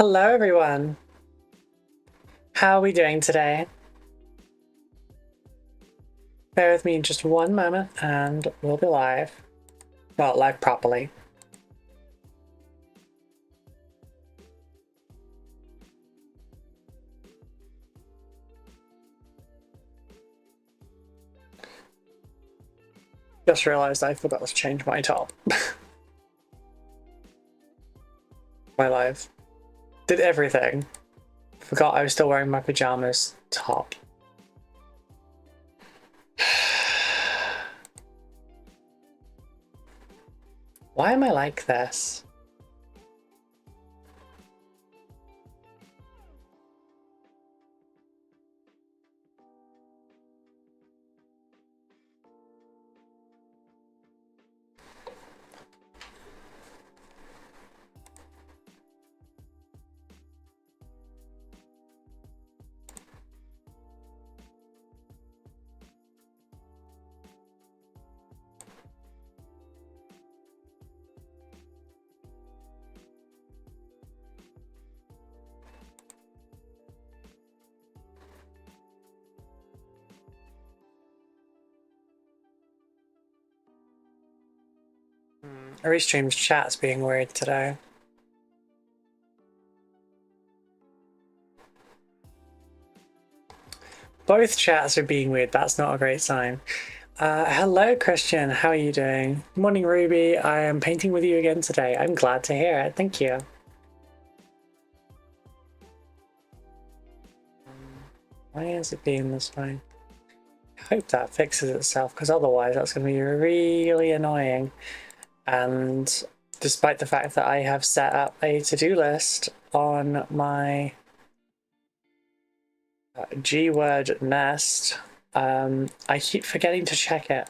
Hello, everyone. How are we doing today? Bear with me just one moment and we'll be live. Well, live properly. Just realized I forgot to change my top. My live. Did everything. Forgot I was still wearing my pajamas top. Why am I like this? Restream's chat's being weird today. Both chats are being weird. That's not a great sign. Hello, Christian. How are you doing? Morning, Ruby. I am painting with you again today. I'm glad to hear it. Thank you. Why is it being this way? I hope that fixes itself, because otherwise that's going to be really annoying. And despite the fact that I have set up a to-do list on my G-word nest, I keep forgetting to check it.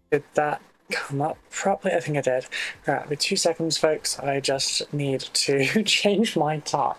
Did that come up properly? I think I did. Right, with 2 seconds, folks. I just need to change my top.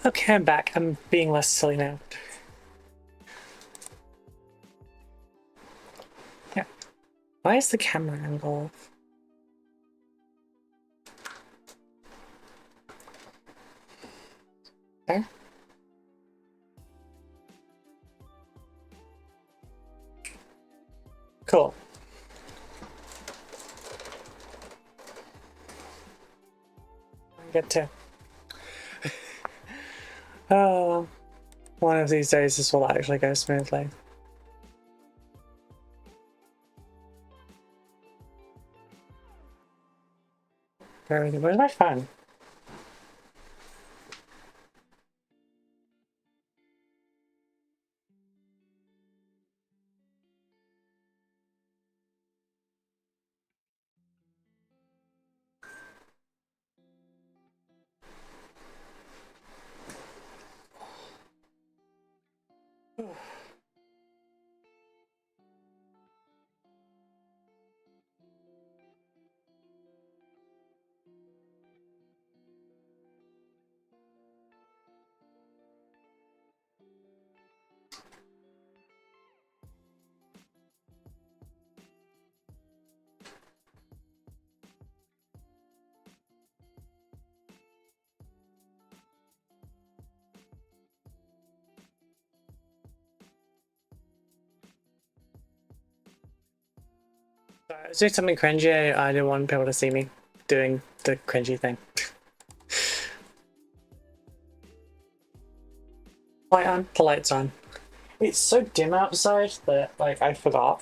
Okay, I'm back. I'm being less silly now. Yeah. Why is the camera angle off? There. Cool. I get to. Oh, one of these days this will actually go smoothly. Where's my phone? Sorry, I was doing something cringy. I didn't want people to see me doing the cringy thing. Light on, the light's on. It's so dim outside that like I forgot.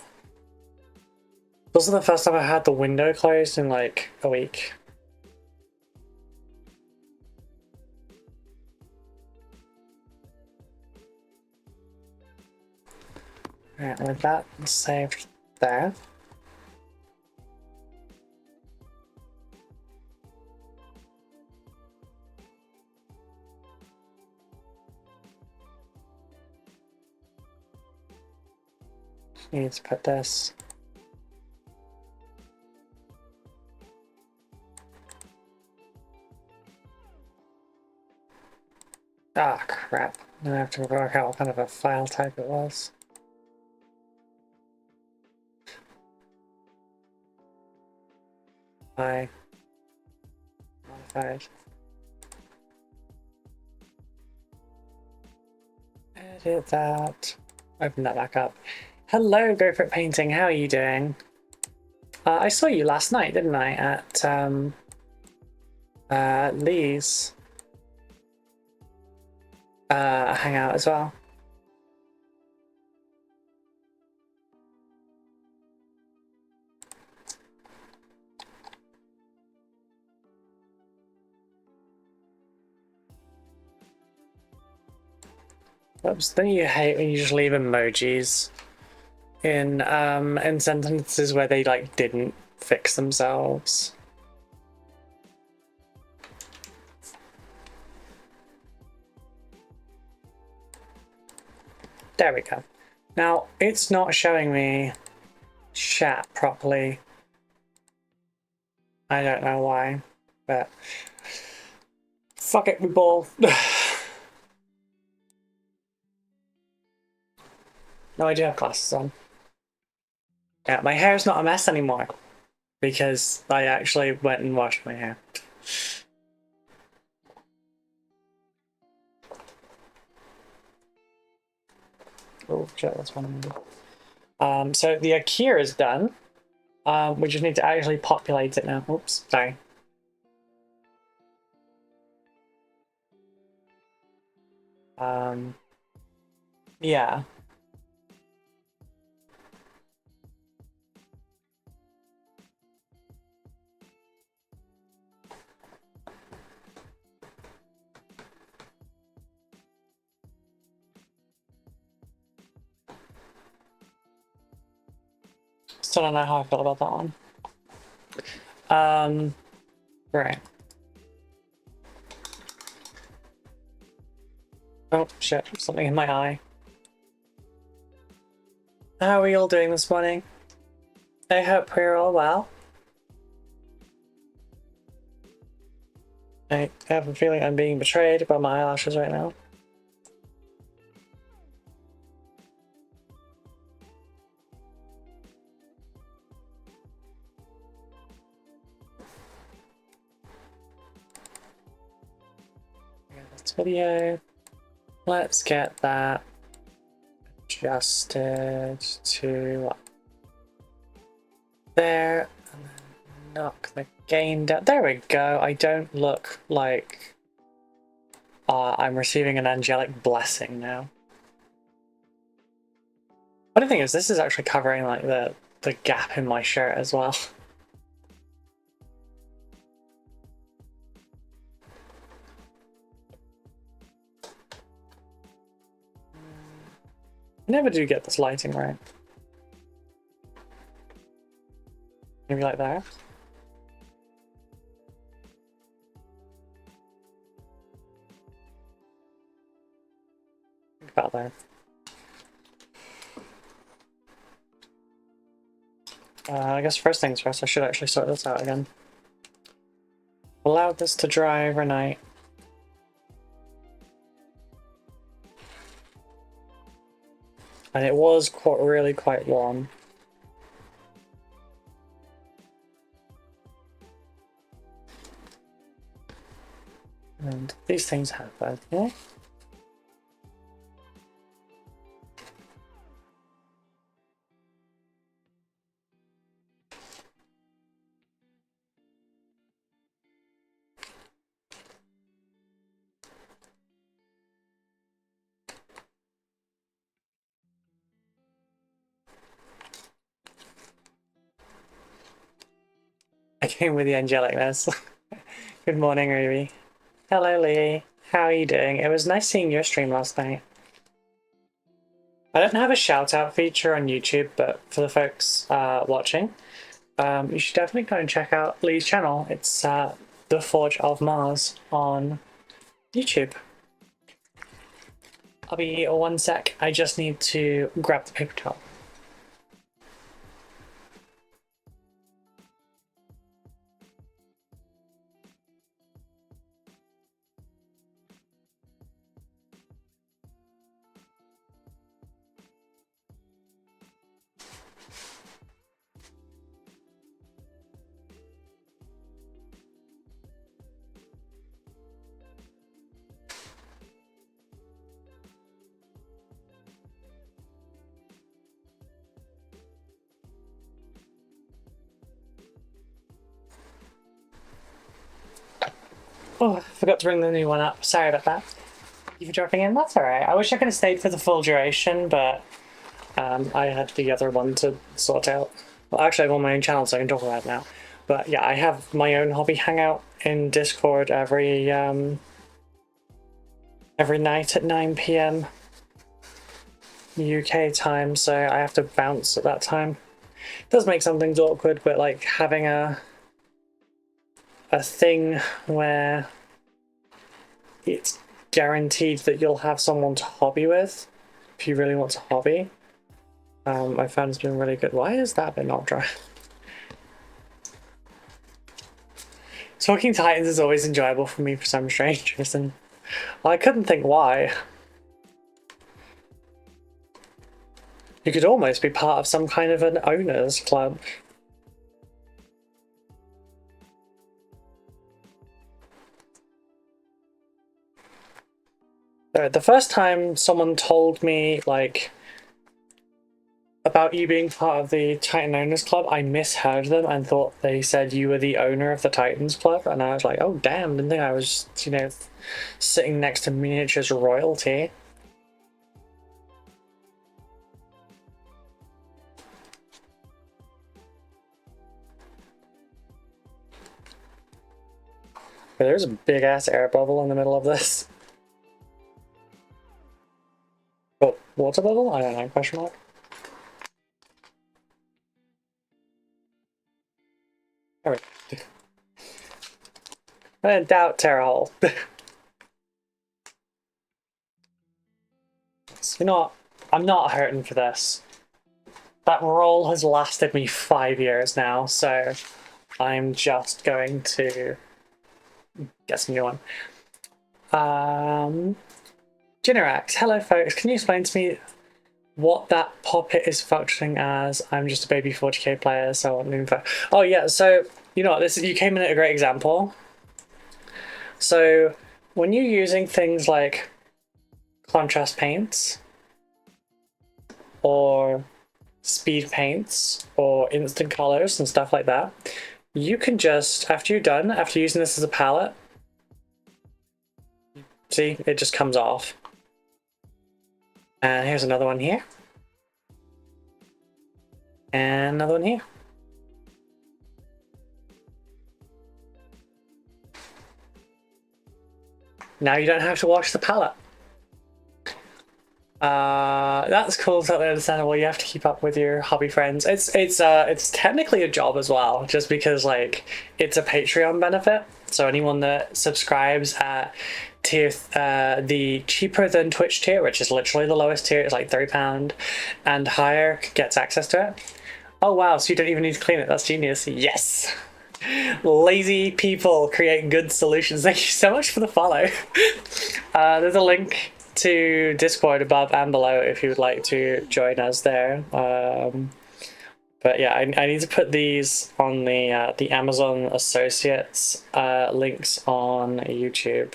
This is the first time I had the window closed in like a week. Alright, with that saved there. Need to put this. Ah, crap. Now I have to work out what kind of a file type it was. I modified. Edit that. Open that back up. Hello, Go For It Painting. How are you doing? I saw you last night, didn't I? At Lee's hangout as well. Oops, don't you hate when you just leave emojis in sentences where they like didn't fix themselves? There we go. Now it's not showing me chat properly. I don't know why, but fuck it, we ball. No, I do have glasses on. Yeah, my hair's not a mess anymore because I actually went and washed my hair. Oh shit, that's one. So the Akira is done. We just need to actually populate it now. Oops, sorry. Yeah. Still don't know how I feel about that one. Right. Oh shit, something in my eye. How are we all doing this morning? I hope we're all well. I have a feeling I'm being betrayed by my eyelashes right now. This video. Let's get that adjusted to there, and then knock the gain down. There we go. I don't look like I'm receiving an angelic blessing now. Funny thing is, this is actually covering like the gap in my shirt as well. I never do get this lighting right. Maybe like that. Think about that. I guess first things first, I should actually sort this out again. Allow this to dry overnight. And it was really quite warm. And these things happen, yeah? I came with the angelicness. Good morning, Ruby. Hello, Lee. How are you doing? It was nice seeing your stream last night. I don't have a shout out feature on YouTube, but for the folks watching, you should definitely go and check out Lee's channel. It's The Forge of Mars on YouTube. I'll be 1 sec. I just need to grab the paper towel. Oh, I forgot to bring the new one up. Sorry about that. Thank you for dropping in. That's alright. I wish I could have stayed for the full duration, but I had the other one to sort out. Well, actually, I'm on my own channel, so I can talk about it now. But yeah, I have my own hobby hangout in Discord every night at 9 PM UK time, so I have to bounce at that time. It does make some things awkward, but like having a thing where it's guaranteed that you'll have someone to hobby with if you really want to hobby, I found it's been really good. Why is that bit not dry? Talking Titans is always enjoyable for me for some strange reason. I couldn't think why. You could almost be part of some kind of an owners club. The first time someone told me, like, about you being part of the Titan Owners Club, I misheard them and thought they said you were the owner of the Titans Club, and I was like, oh damn, didn't think I was, you know, sitting next to miniatures royalty. But there's a big ass air bubble in the middle of this. Oh, water bubble? I don't know, question mark. Alright. I doubt Terra Hole. You know what? I'm not hurting for this. That roll has lasted me 5 years now, so I'm just going to get some new one. Generax, hello folks, can you explain to me what that poppet is functioning as? I'm just a baby 40k player, so I want info. Oh yeah, so you know what, you came in at a great example. So when you're using things like contrast paints or speed paints or instant colors and stuff like that, you can just, after you're done, after using this as a palette, see, it just comes off. And here's another one here. And another one here. Now you don't have to wash the palette. That's cool, totally understandable. You have to keep up with your hobby friends. It's technically a job as well, just because like it's a Patreon benefit. So anyone that subscribes at tier the cheaper than Twitch tier, which is literally the lowest tier, it's like £3 and higher, gets access to it. Oh wow, so you don't even need to clean it. That's genius. Yes. Lazy people create good solutions. Thank you so much for the follow. There's a link to Discord above and below if you would like to join us there. But yeah, I need to put these on the Amazon Associates links on YouTube.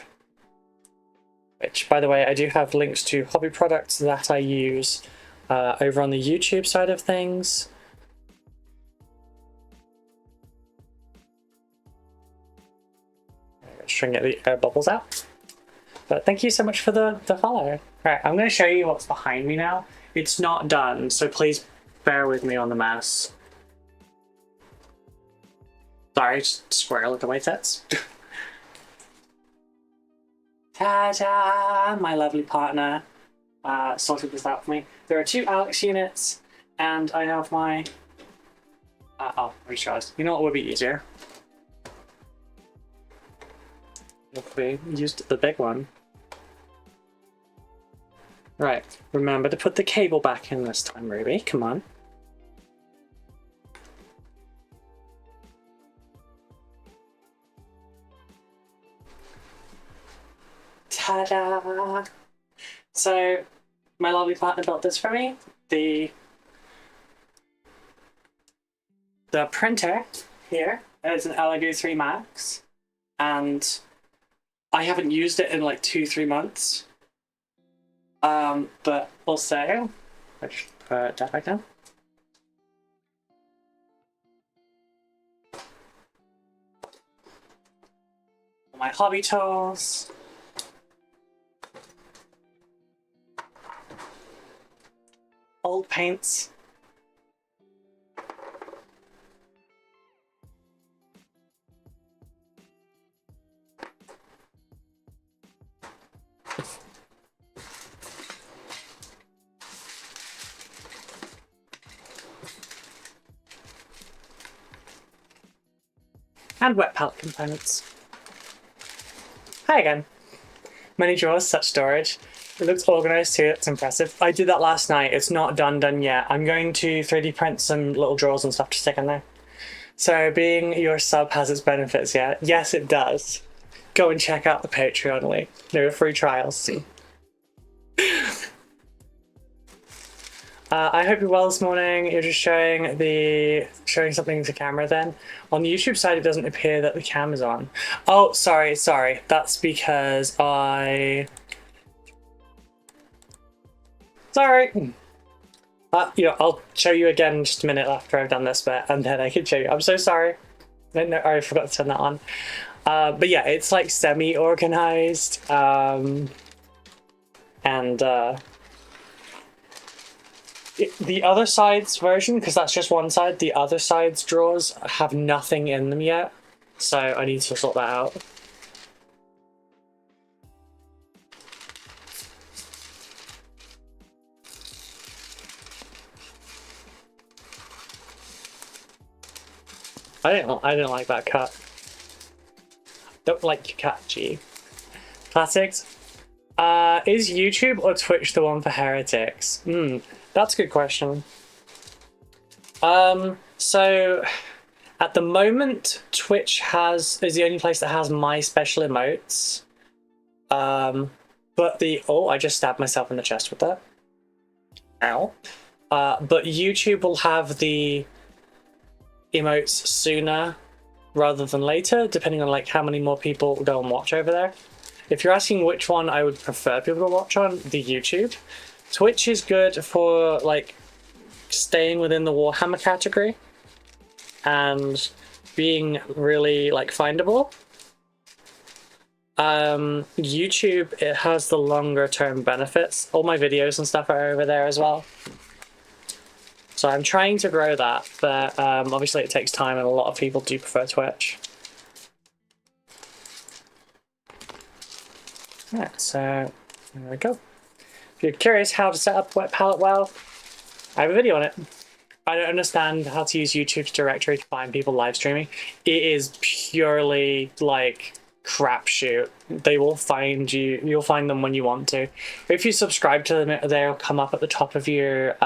Which, by the way, I do have links to hobby products that I use over on the YouTube side of things. Just trying to get the air bubbles out. But thank you so much for the follow. Alright, I'm going to show you what's behind me now. It's not done, so please bear with me on the mess. Sorry, just squirrel at the way sets. Ta-da! My lovely partner sorted this out for me. There are 2 Alex units, and I have my... oh, recharged. You know what would be easier? If we used the big one. Right, remember to put the cable back in this time, Ruby. Come on. Ta-da! So, my lovely partner built this for me. The printer here is an Elegoo 3 Max, and I haven't used it in like 2-3 months. But also, I just put that back down. My hobby tools. Old paints. And wet palette components. Hi again. Many drawers, such storage. It looks organized too, it's impressive. I did that last night, it's not done yet. I'm going to 3D print some little drawers and stuff to stick in there. So being your sub has its benefits, yeah? Yes, it does. Go and check out the Patreon link. There are free trials. I hope you're well this morning. You're just showing something to camera then. On the YouTube side, it doesn't appear that the cam is on. Oh, sorry. That's because Sorry. I'll show you again in just a minute after I've done this bit, and then I can show you. I'm so sorry. No, I forgot to turn that on. But yeah, it's like semi-organized. The other side's version, because that's just one side, the other side's drawers have nothing in them yet, so I need to sort that out. I didn't like that cut. Don't like your cut, G. Classics. Is YouTube or Twitch the one for heretics? That's a good question. So at the moment, Twitch is the only place that has my special emotes. But I just stabbed myself in the chest with that. Ow. But YouTube will have the emotes sooner rather than later, depending on like how many more people go and watch over there. If you're asking which one I would prefer people to watch on, the YouTube. Twitch is good for like staying within the Warhammer category and being really like findable. YouTube, it has the longer term benefits. All my videos and stuff are over there as well. So I'm trying to grow that, but obviously it takes time and a lot of people do prefer Twitch. Alright, so there we go. If you're curious how to set up Wet Palette well, I have a video on it. I don't understand how to use YouTube's directory to find people live streaming. It is purely like crapshoot. They will find you. You'll find them when you want to. If you subscribe to them, they'll come up at the top of your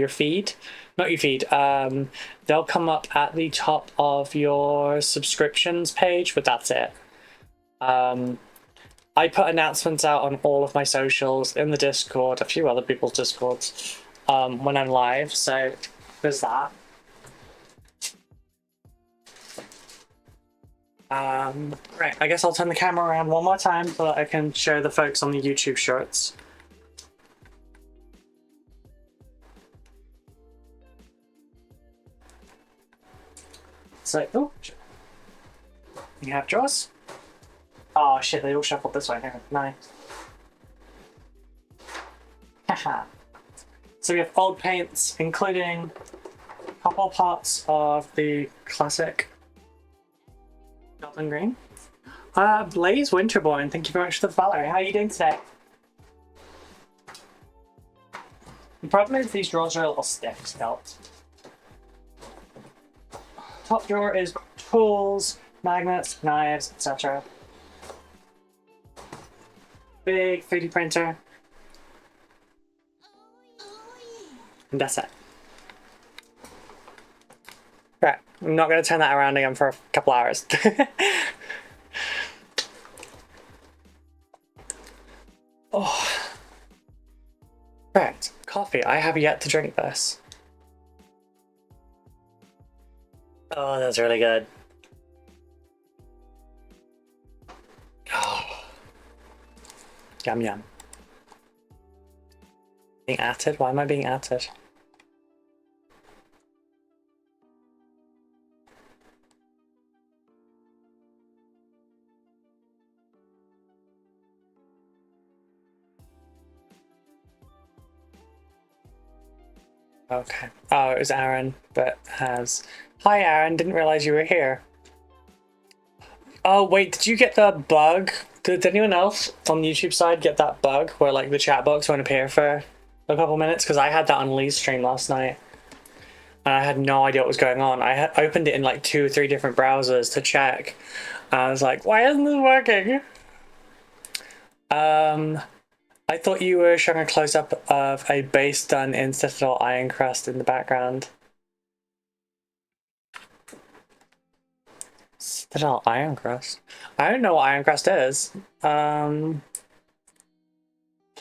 feed. Not your feed. They'll come up at the top of your subscriptions page, but that's it. I put announcements out on all of my socials, in the Discord, a few other people's Discords, when I'm live, so there's that. Right, I guess I'll turn the camera around one more time so that I can show the folks on the YouTube shorts. So, oh, you have drawers. Oh shit, they all shuffled this way here. Nice. Haha. So we have old paints, including a couple parts of the classic Goblin Green. Blaze Winterborn, thank you very much for the follow. How are you doing today? The problem is these drawers are a little stiff still. Top drawer is tools, magnets, knives, etc. Big 3D printer. And that's it. Right, I'm not going to turn that around again for a couple hours. Oh. Right, coffee. I have yet to drink this. Oh, that's really good. Oh. Yum yum. Being atted? Why am I being atted? Okay. Oh, it was Aaron, but has... Hi Aaron, didn't realize you were here. Oh wait, did you get the bug? Did anyone else on the YouTube side get that bug where like the chat box won't appear for a couple minutes? Because I had that on Lee's stream last night. And I had no idea what was going on. I had opened it in like 2 or 3 different browsers to check. I was like, why isn't this working? I thought you were showing a close-up of a base done in Citadel Iron Crust in the background. Citadel Iron Crust? I don't know what Iron Crust is. Plugged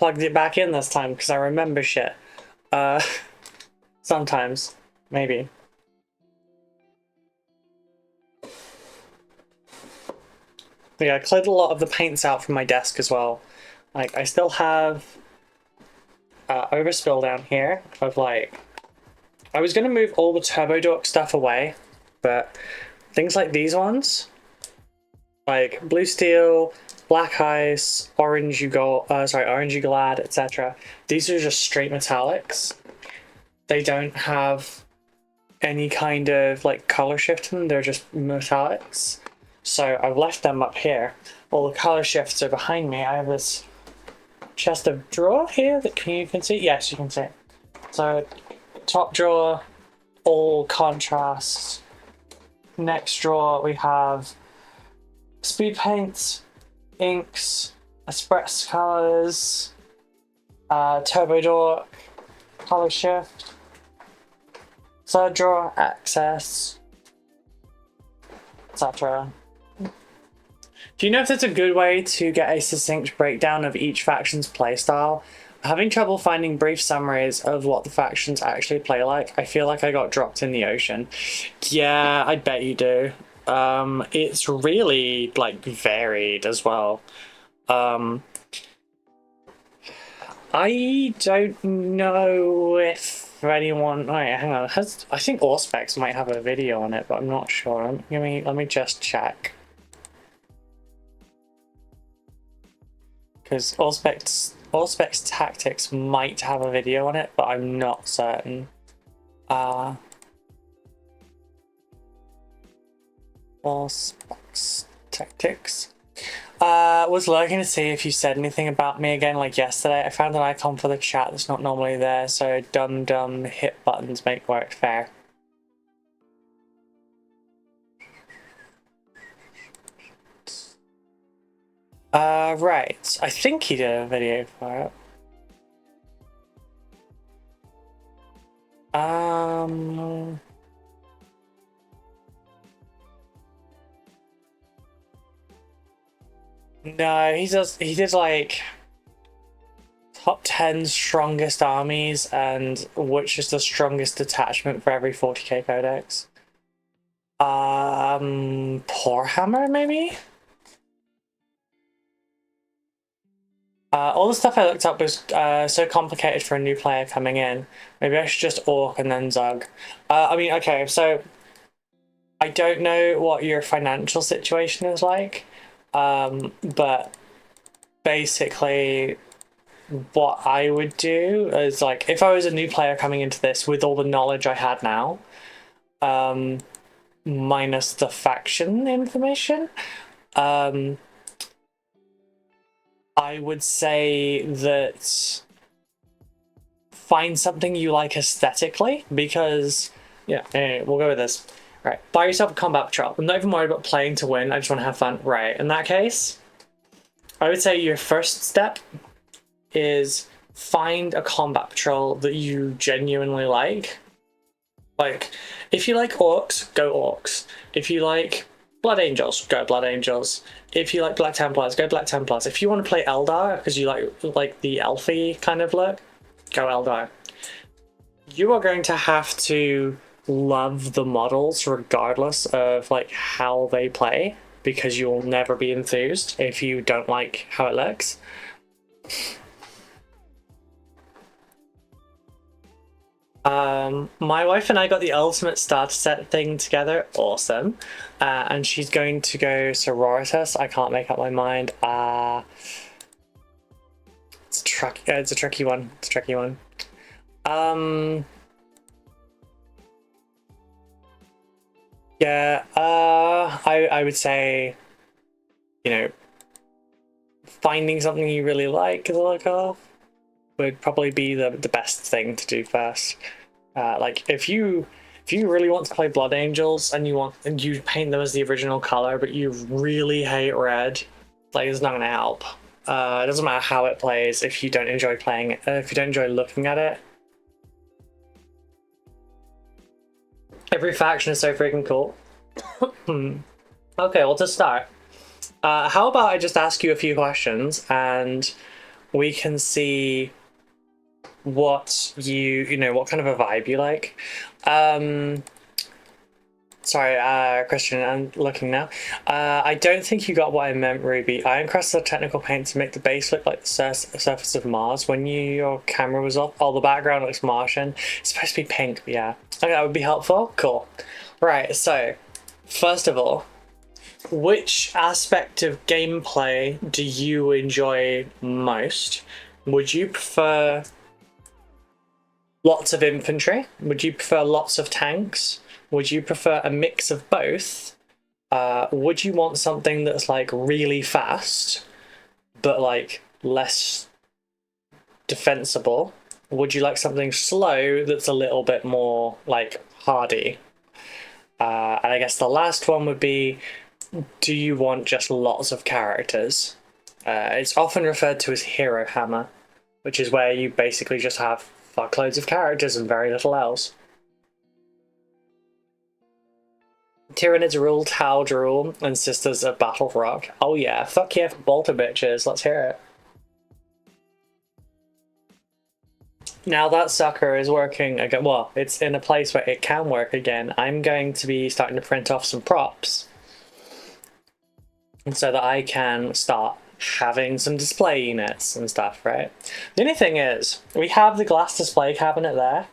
it back in this time because I remember shit. Sometimes. Maybe. Yeah, I cleared a lot of the paints out from my desk as well. Like, I still have overspill down here of like... I was going to move all the Turbo Dork stuff away, but things like these ones, like Blue Steel, Black Ice, Orange Orangey Glad, etc. These are just straight metallics. They don't have any kind of like color shift in them, they're just metallics. So I've left them up here. All the color shifts are behind me. I have this chest of drawer here that you can see. Yes, you can see. So top drawer, all contrast. Next drawer we have speed paints, inks, espresso colors, turbo dork, color shift. Third drawer, access, etc. Do you know if there's a good way to get a succinct breakdown of each faction's playstyle? I'm having trouble finding brief summaries of what the factions actually play like. I feel like I got dropped in the ocean. Yeah, I bet you do. It's really like varied as well. I don't know if anyone... Wait, hang on. I think Auspex might have a video on it, but I'm not sure. Let me just check. Because Auspex Tactics might have a video on it, but I'm not certain. Auspex Tactics. Was looking to see if you said anything about me again like yesterday. I found an icon for the chat that's not normally there, so dumb hit buttons make work fair. Right. I think he did a video for it. No, he did like top 10 strongest armies and which is the strongest detachment for every 40k codex. Poorhammer maybe? All the stuff I looked up was so complicated for a new player coming in. Maybe I should just Orc and then Zug. I mean, okay, so I don't know what your financial situation is like, but basically what I would do is like, if I was a new player coming into this with all the knowledge I had now, minus the faction information. I would say that find something you like aesthetically, because yeah, anyway, we'll go with this. Right, buy yourself a combat patrol. I'm not even worried about playing to win, I just want to have fun. Right, in that case, I would say your first step is find a combat patrol that you genuinely like. Like, if you like orcs, go orcs. If you like Blood Angels, go Blood Angels. If you like Black Templars, go Black Templars. If you want to play Eldar, because you like the elfy kind of look, go Eldar. You are going to have to love the models regardless of like how they play, because you'll never be enthused if you don't like how it looks. My wife and I got the ultimate starter set thing together. Awesome. And she's going to go Sororitas. I can't make up my mind. It's a tricky one. It's a tricky one. Yeah, I would say, you know, finding something you really like the look of would probably be the best thing to do first. Like if you really want to play Blood Angels and you paint them as the original color, but you really hate red, like it's not gonna help. It doesn't matter how it plays if you don't enjoy playing it, if you don't enjoy looking at it. Every faction is so freaking cool. Okay, well, to start, how about I just ask you a few questions and we can see what what kind of a vibe you like. Sorry, Christian, I'm looking now. I don't think you got what I meant, Ruby. I encrusted the technical paint to make the base look like the surface of Mars. When your camera was off, the background looks Martian. It's supposed to be pink, but yeah. Okay, that would be helpful. Cool. Right, so, first of all, which aspect of gameplay do you enjoy most? Would you prefer lots of infantry? Would you prefer lots of tanks? Would you prefer a mix of both? Would you want something that's like really fast, but like less defensible? Would you like something slow that's a little bit more like hardy? And I guess the last one would be, do you want just lots of characters? It's often referred to as Hero Hammer, which is where you basically just have fuckloads of characters and very little else. Tyranids rule, Tau rule, and Sisters of Battle Rock. Oh yeah, fuck yeah, Bolter bitches, let's hear it. Now that sucker is working again, well, it's in a place where it can work again. I'm going to be starting to print off some props, and so that I can start having some display units and stuff, right? The only thing is, we have the glass display cabinet there,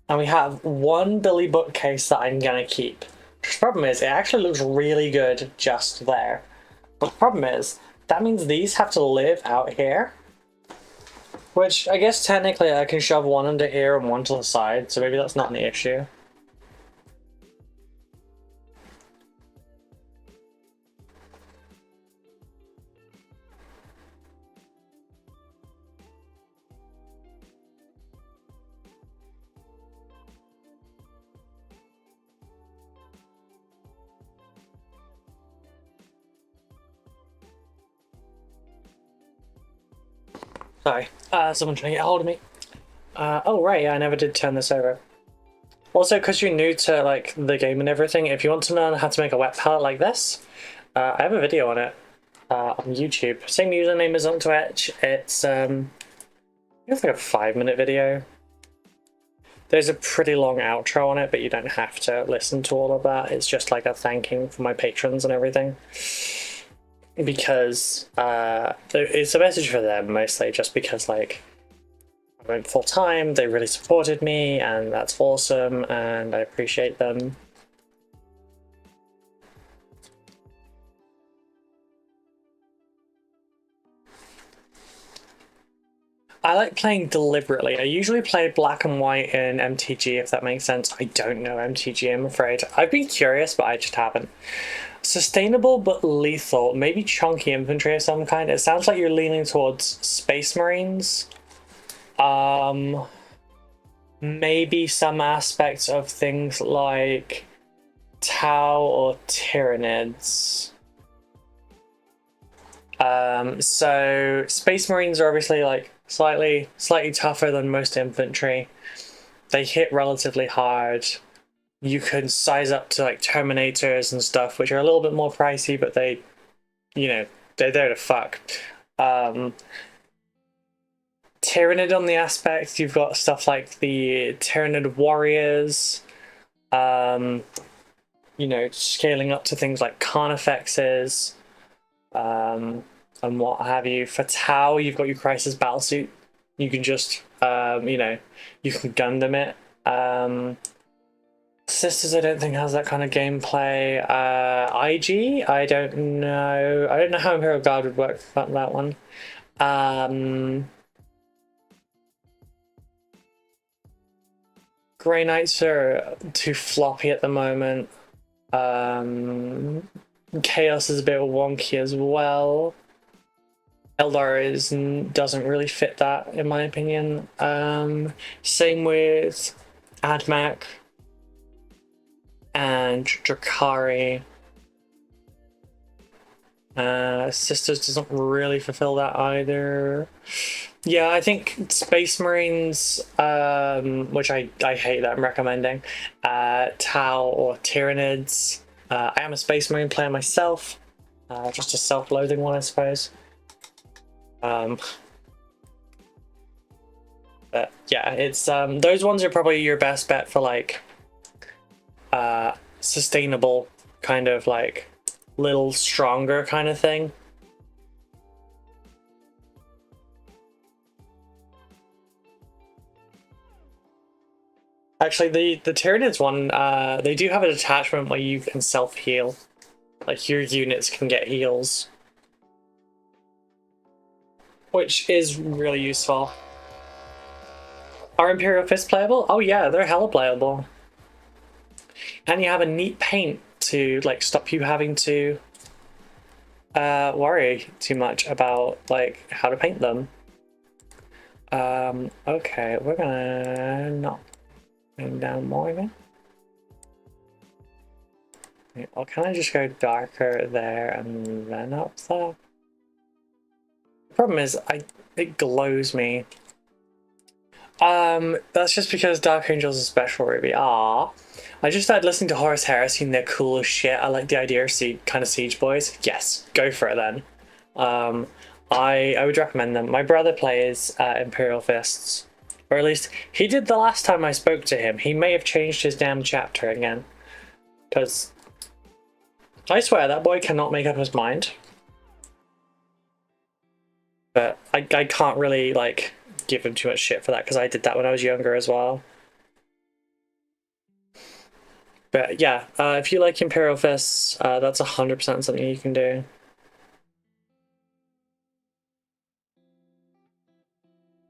and we have one Billy bookcase that I'm gonna keep. The problem is, it actually looks really good just there. But the problem is, that means these have to live out here. Which, I guess technically I can shove one under here and one to the side, so maybe that's not an issue. Sorry, someone trying to get hold of me. Oh right, yeah, I never did turn this over. Also, because you're new to like the game and everything, if you want to learn how to make a wet palette like this, I have a video on it on YouTube. Same username as on Twitch. It's like a 5-minute video. There's a pretty long outro on it, but you don't have to listen to all of that. It's just like a thanking for my patrons and everything. Because it's a message for them mostly, just because like I went full time, they really supported me, and that's awesome, and I appreciate them. I like playing deliberately. I usually play black and white in MTG, if that makes sense. I don't know MTG, I'm afraid. I've been curious, but I just haven't. Sustainable but lethal. Maybe chunky infantry of some kind. It sounds like you're leaning towards Space Marines. Maybe some aspects of things like Tau or Tyranids. So Space Marines are obviously like slightly tougher than most infantry. They hit relatively hard. You can size up to like Terminators and stuff, which are a little bit more pricey, but they, you know, they're there to fuck. Tyranid on the aspect, you've got stuff like the Tyranid Warriors, you know, scaling up to things like Carnifexes, and what have you. For Tau, you've got your Crisis Battlesuit. You can just, you know, you can Gundam it. Sisters, I don't think has that kind of gameplay. IG, I don't know. I don't know how Imperial Guard would work for that one. Grey Knights are too floppy at the moment. Chaos is a bit wonky as well. Eldar doesn't really fit that, in my opinion. Same with Admech and Drakari. Sisters doesn't really fulfill that either. Yeah, I think Space Marines, which I hate that I'm recommending, Tau or Tyranids. I am a Space Marine player myself, just a self-loathing one, I suppose. But yeah, it's those ones are probably your best bet for like sustainable kind of like little stronger kind of thing. Actually, the Tyranids one, they do have a detachment where you can self-heal. Like, your units can get heals. Which is really useful. Are Imperial Fists playable? Oh yeah, they're hella playable. And you have a neat paint to, like, stop you having to worry too much about, like, how to paint them. Okay, we're gonna not bring down more again. Well, can I just go darker there and then up there? The problem is, it glows me. That's just because Dark Angel's a special ruby. Ah, I just started listening to Horus Heresy and they're cool as shit. I like the idea of kind of Siege Boys. Yes, go for it then. I would recommend them. My brother plays Imperial Fists. Or at least, he did the last time I spoke to him. He may have changed his damn chapter again. Because, I swear, that boy cannot make up his mind. But I can't really, like, give him too much shit for that, because I did that when I was younger as well. But yeah, if you like Imperial Fists, that's 100% something you can do.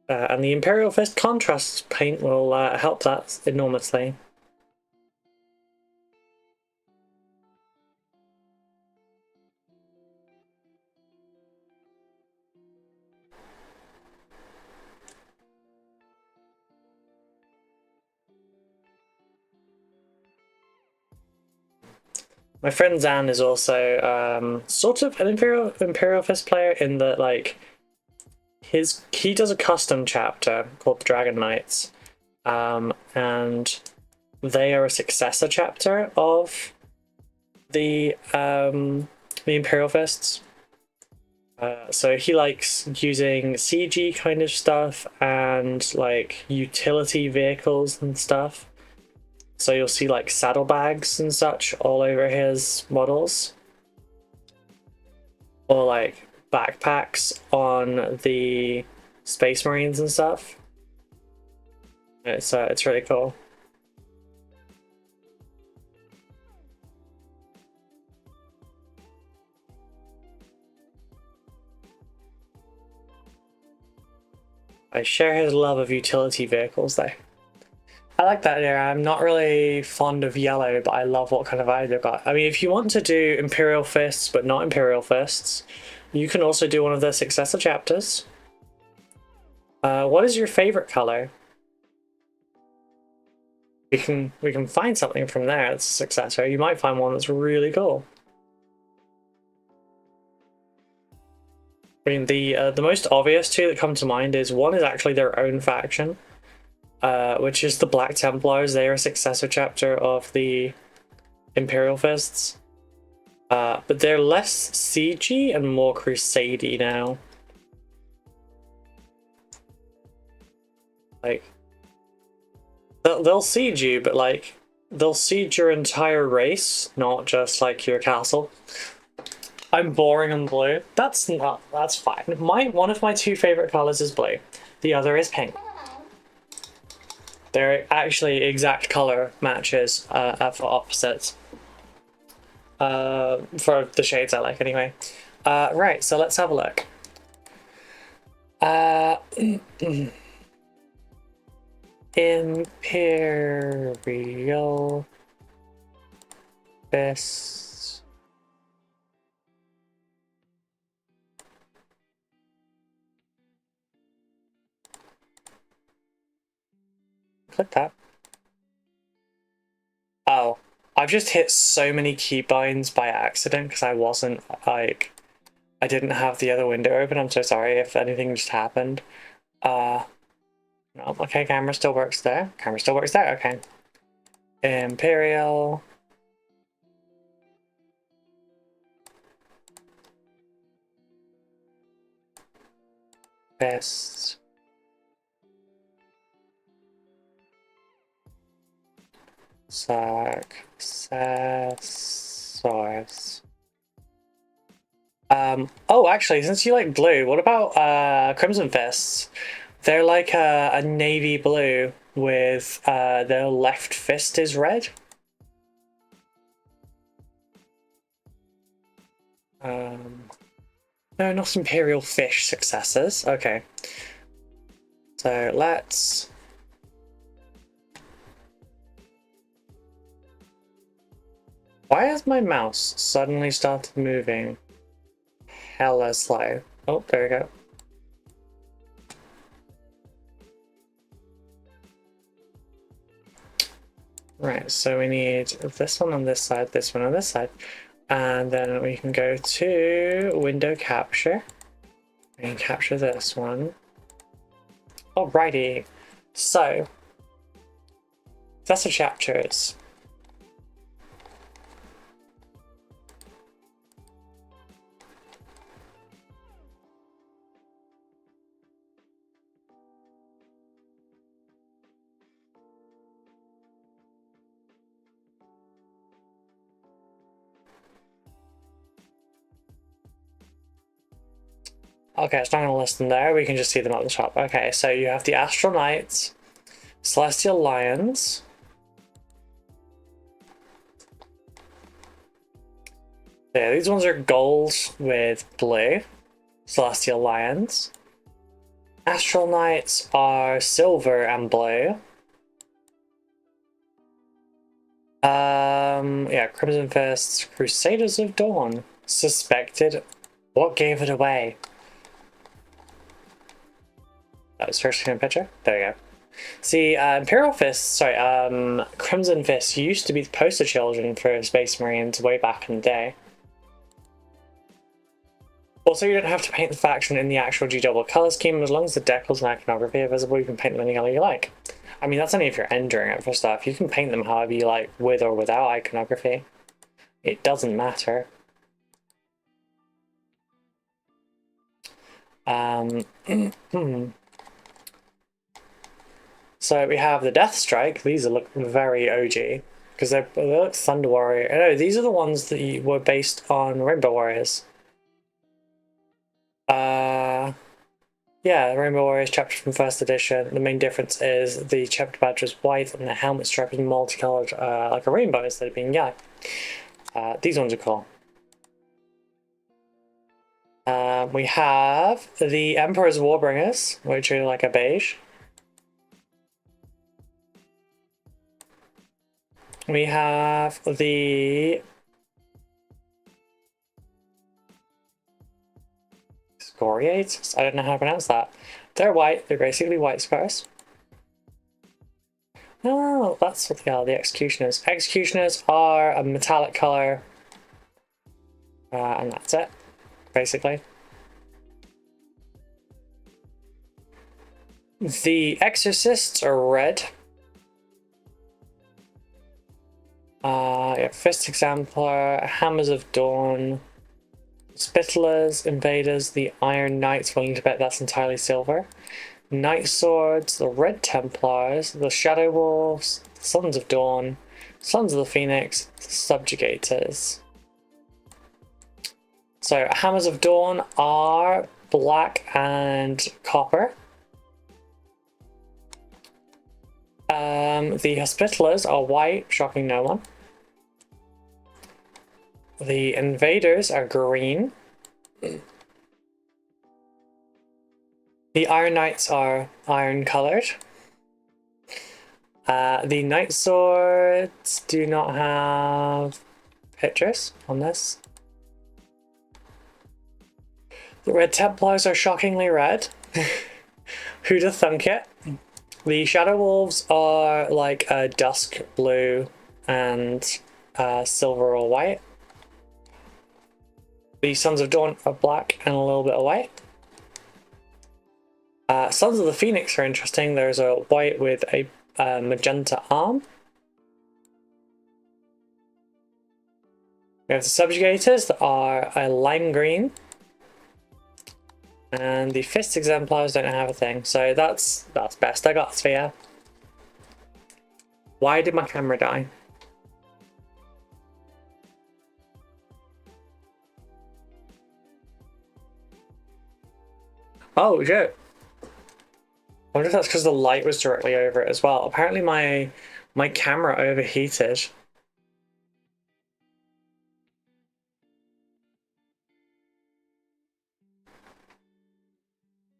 And the Imperial Fist contrast paint will help that enormously. My friend Zan is also sort of an Imperial Fist player in that, like, he does a custom chapter called the Dragon Knights, and they are a successor chapter of the Imperial Fists. So he likes using CG kind of stuff and like utility vehicles and stuff. So you'll see like saddlebags and such all over his models. Or like backpacks on the Space Marines and stuff. It's really cool. I share his love of utility vehicles though. I like that idea. I'm not really fond of yellow, but I love what kind of eye they've got. I mean, if you want to do Imperial Fists, but not Imperial Fists, you can also do one of the successor chapters. What is your favorite color? We can find something from there that's a successor. You might find one that's really cool. I mean, the most obvious two that come to mind is one is actually their own faction, which is the Black Templars. They are a successor chapter of the Imperial Fists, but they're less siegey and more crusadey now. Like, they'll siege you, but like they'll siege your entire race, not just like your castle. I'm boring on blue. That's fine. One of my two favorite colors is blue. The other is pink. They're actually exact color matches for opposites. For the shades I like anyway. Right, so let's have a look. Imperial Fists. Click that. Oh, I've just hit so many keybinds by accident because I wasn't like, I didn't have the other window open. I'm so sorry if anything just happened. No, okay, camera still works there. Camera still works there, okay. Imperial. Best. Successors. Oh, actually, since you like blue, what about Crimson Fists? They're like a navy blue with their left fist is red. No, not Imperial Fish successors. Okay. So let's... Why has my mouse suddenly started moving hella slow? Oh, there we go. Right, so we need this one on this side, this one on this side. And then we can go to window capture. We can capture this one. Alrighty. So, that's the chapters. Okay, it's not going to list them there. We can just see them at the top. Okay, so you have the Astral Knights, Celestial Lions, yeah, these ones are gold with blue. Celestial Lions. Astral Knights are silver and blue. Yeah, Crimson Fists, Crusaders of Dawn. Suspected. What gave it away? That was first in a picture. There you go. See, Imperial Fists, sorry, Crimson Fists used to be the poster children for Space Marines way back in the day. Also, you don't have to paint the faction in the actual G-double color scheme. As long as the decals and iconography are visible, you can paint them any color you like. I mean, that's only if you're entering it for stuff. You can paint them however you like, with or without iconography. It doesn't matter. So we have the Death Strike. These look very OG because they look Thunder Warrior. No, these are the ones that were based on Rainbow Warriors. Yeah, Rainbow Warriors chapter from first edition. The main difference is the chapter badge is white and the helmet strap is multicolored, like a rainbow instead of being yellow. These ones are cool. We have the Emperor's Warbringers, which are like a beige. We have the Scoriates. I don't know how to pronounce that. They're white. They're basically white squares. Oh, that's what they are, the Executioners. Executioners are a metallic color. And that's it, basically. The Exorcists are red. Yeah, Fist Exemplar, Hammers of Dawn, Spittlers, Invaders, the Iron Knights, willing to bet that's entirely silver. Night Swords, the Red Templars, the Shadow Wolves, Sons of Dawn, Sons of the Phoenix, the Subjugators. So Hammers of Dawn are black and copper. The Hospitallers are white, shocking no one. The Invaders are green. The Iron Knights are iron colored. The Night Swords do not have pictures on this. The Red Templars are shockingly red. Who'da thunk it? The Shadow Wolves are like a dusk blue and silver or white. The Sons of Dawn are black and a little bit of white. Sons of the Phoenix are interesting. There's a white with a magenta arm. We have the Subjugators that are a lime green. And the Fist Exemplars don't have a thing, so that's best. I got Sphere. Why did my camera die? Oh shit. I wonder if that's because the light was directly over it as well. Apparently my camera overheated.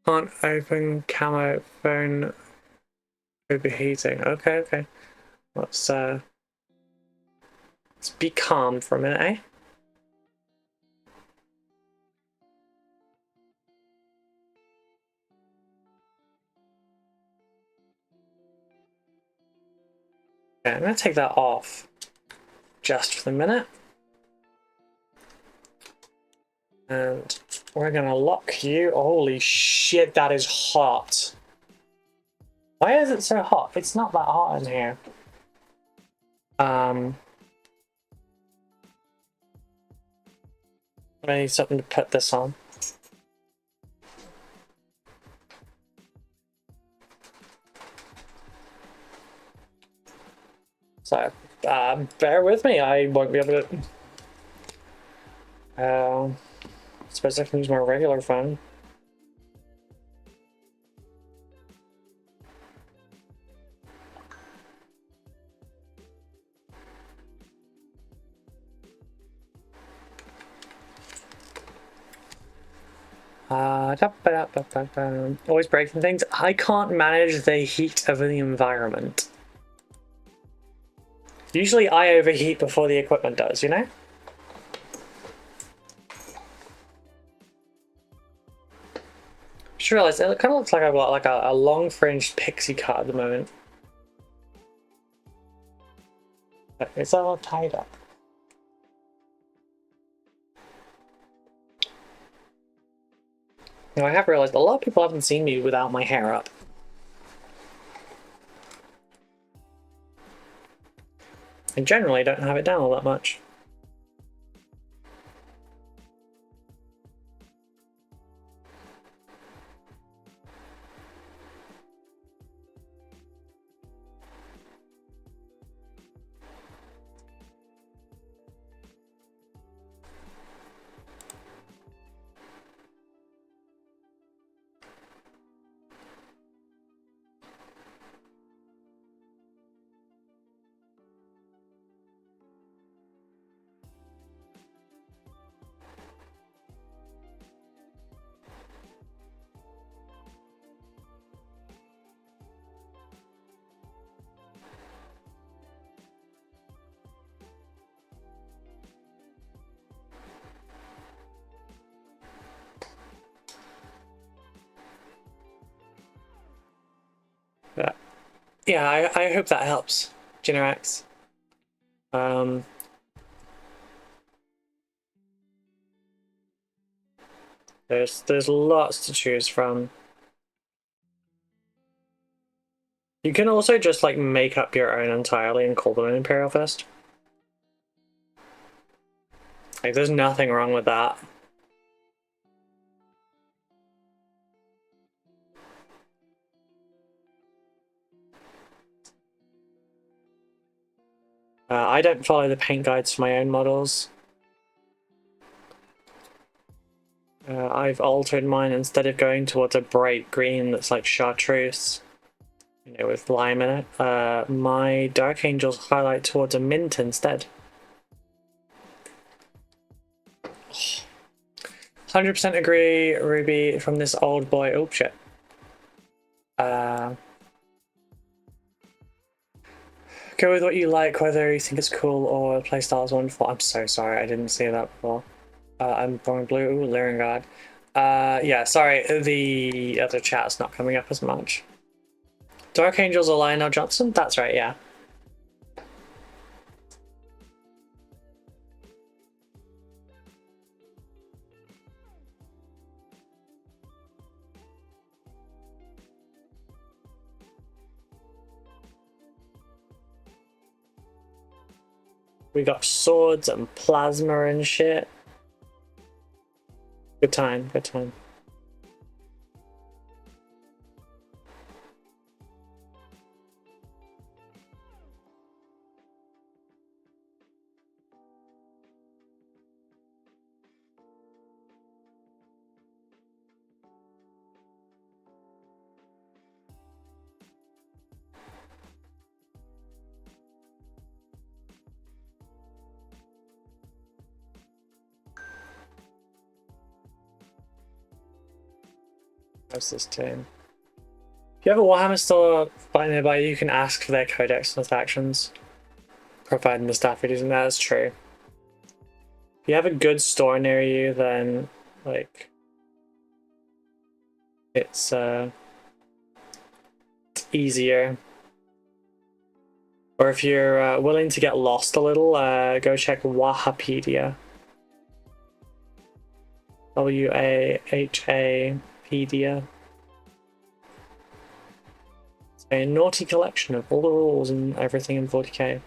Can't open camo phone overheating. Okay. Let's be calm for a minute, eh? Okay, I'm gonna take that off just for the minute. And we're gonna lock you. Holy shit, that is hot. Why is it so hot? It's not that hot in here. I need something to put this on. So, bear with me. I won't be able to. I suppose I can use my regular phone. Always breaking things. I can't manage the heat of the environment. Usually I overheat before the equipment does, you know? Just realised it kind of looks like I've got like a long fringed pixie cut at the moment. But it's all tied up. Now I have realised a lot of people haven't seen me without my hair up. I generally don't have it down all that much. Yeah, I hope that helps, Generax. There's lots to choose from. You can also just like make up your own entirely and call them an Imperial Fist. Like, there's nothing wrong with that. I don't follow the paint guides for my own models. I've altered mine instead of going towards a bright green that's like chartreuse, you know, with lime in it. My Dark Angels highlight towards a mint instead. 100% agree, Ruby, from this old boy. Oh shit. Go with what you like, whether you think it's cool or playstyle is wonderful. I'm so sorry, I didn't see that before. I'm going blue. Ooh, Lyringard. Yeah, sorry, the other chat's not coming up as much. Dark Angels are Lionel Johnson? That's right, yeah. We got swords and plasma and shit. Good time, good time. How's this turn? If you have a Warhammer store by nearby, you can ask for their codex and factions, providing the staff are using that. That's true. If you have a good store near you, then like it's easier. Or if you're willing to get lost a little, go check Wahapedia. Wahapedia. It's a naughty collection of all the rules and everything in 40k.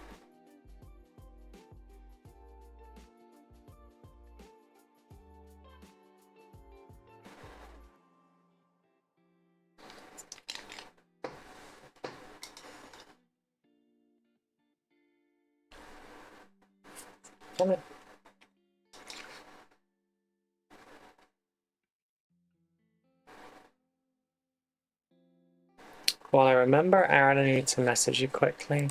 Damn it. While I remember, Aaron, I need to message you quickly.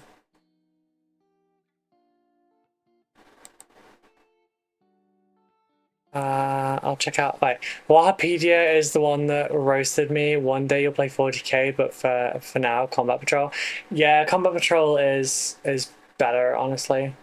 I'll check out. Like, Wahapedia is the one that roasted me. One day you'll play 40k, but for now, Combat Patrol. Yeah, Combat Patrol is better, honestly.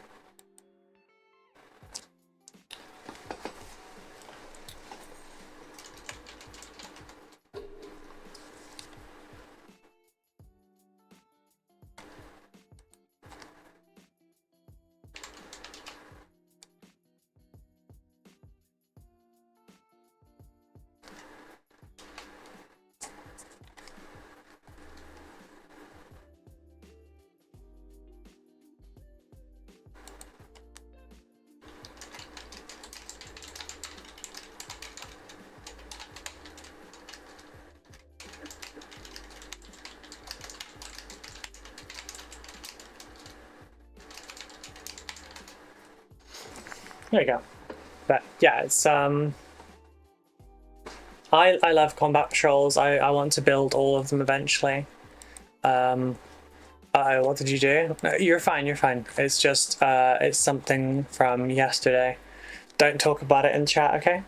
There you go. But yeah, it's I love Combat Patrols. I want to build all of them eventually. What did you do? No, you're fine, you're fine. It's just it's something from yesterday. Don't talk about it in chat, okay?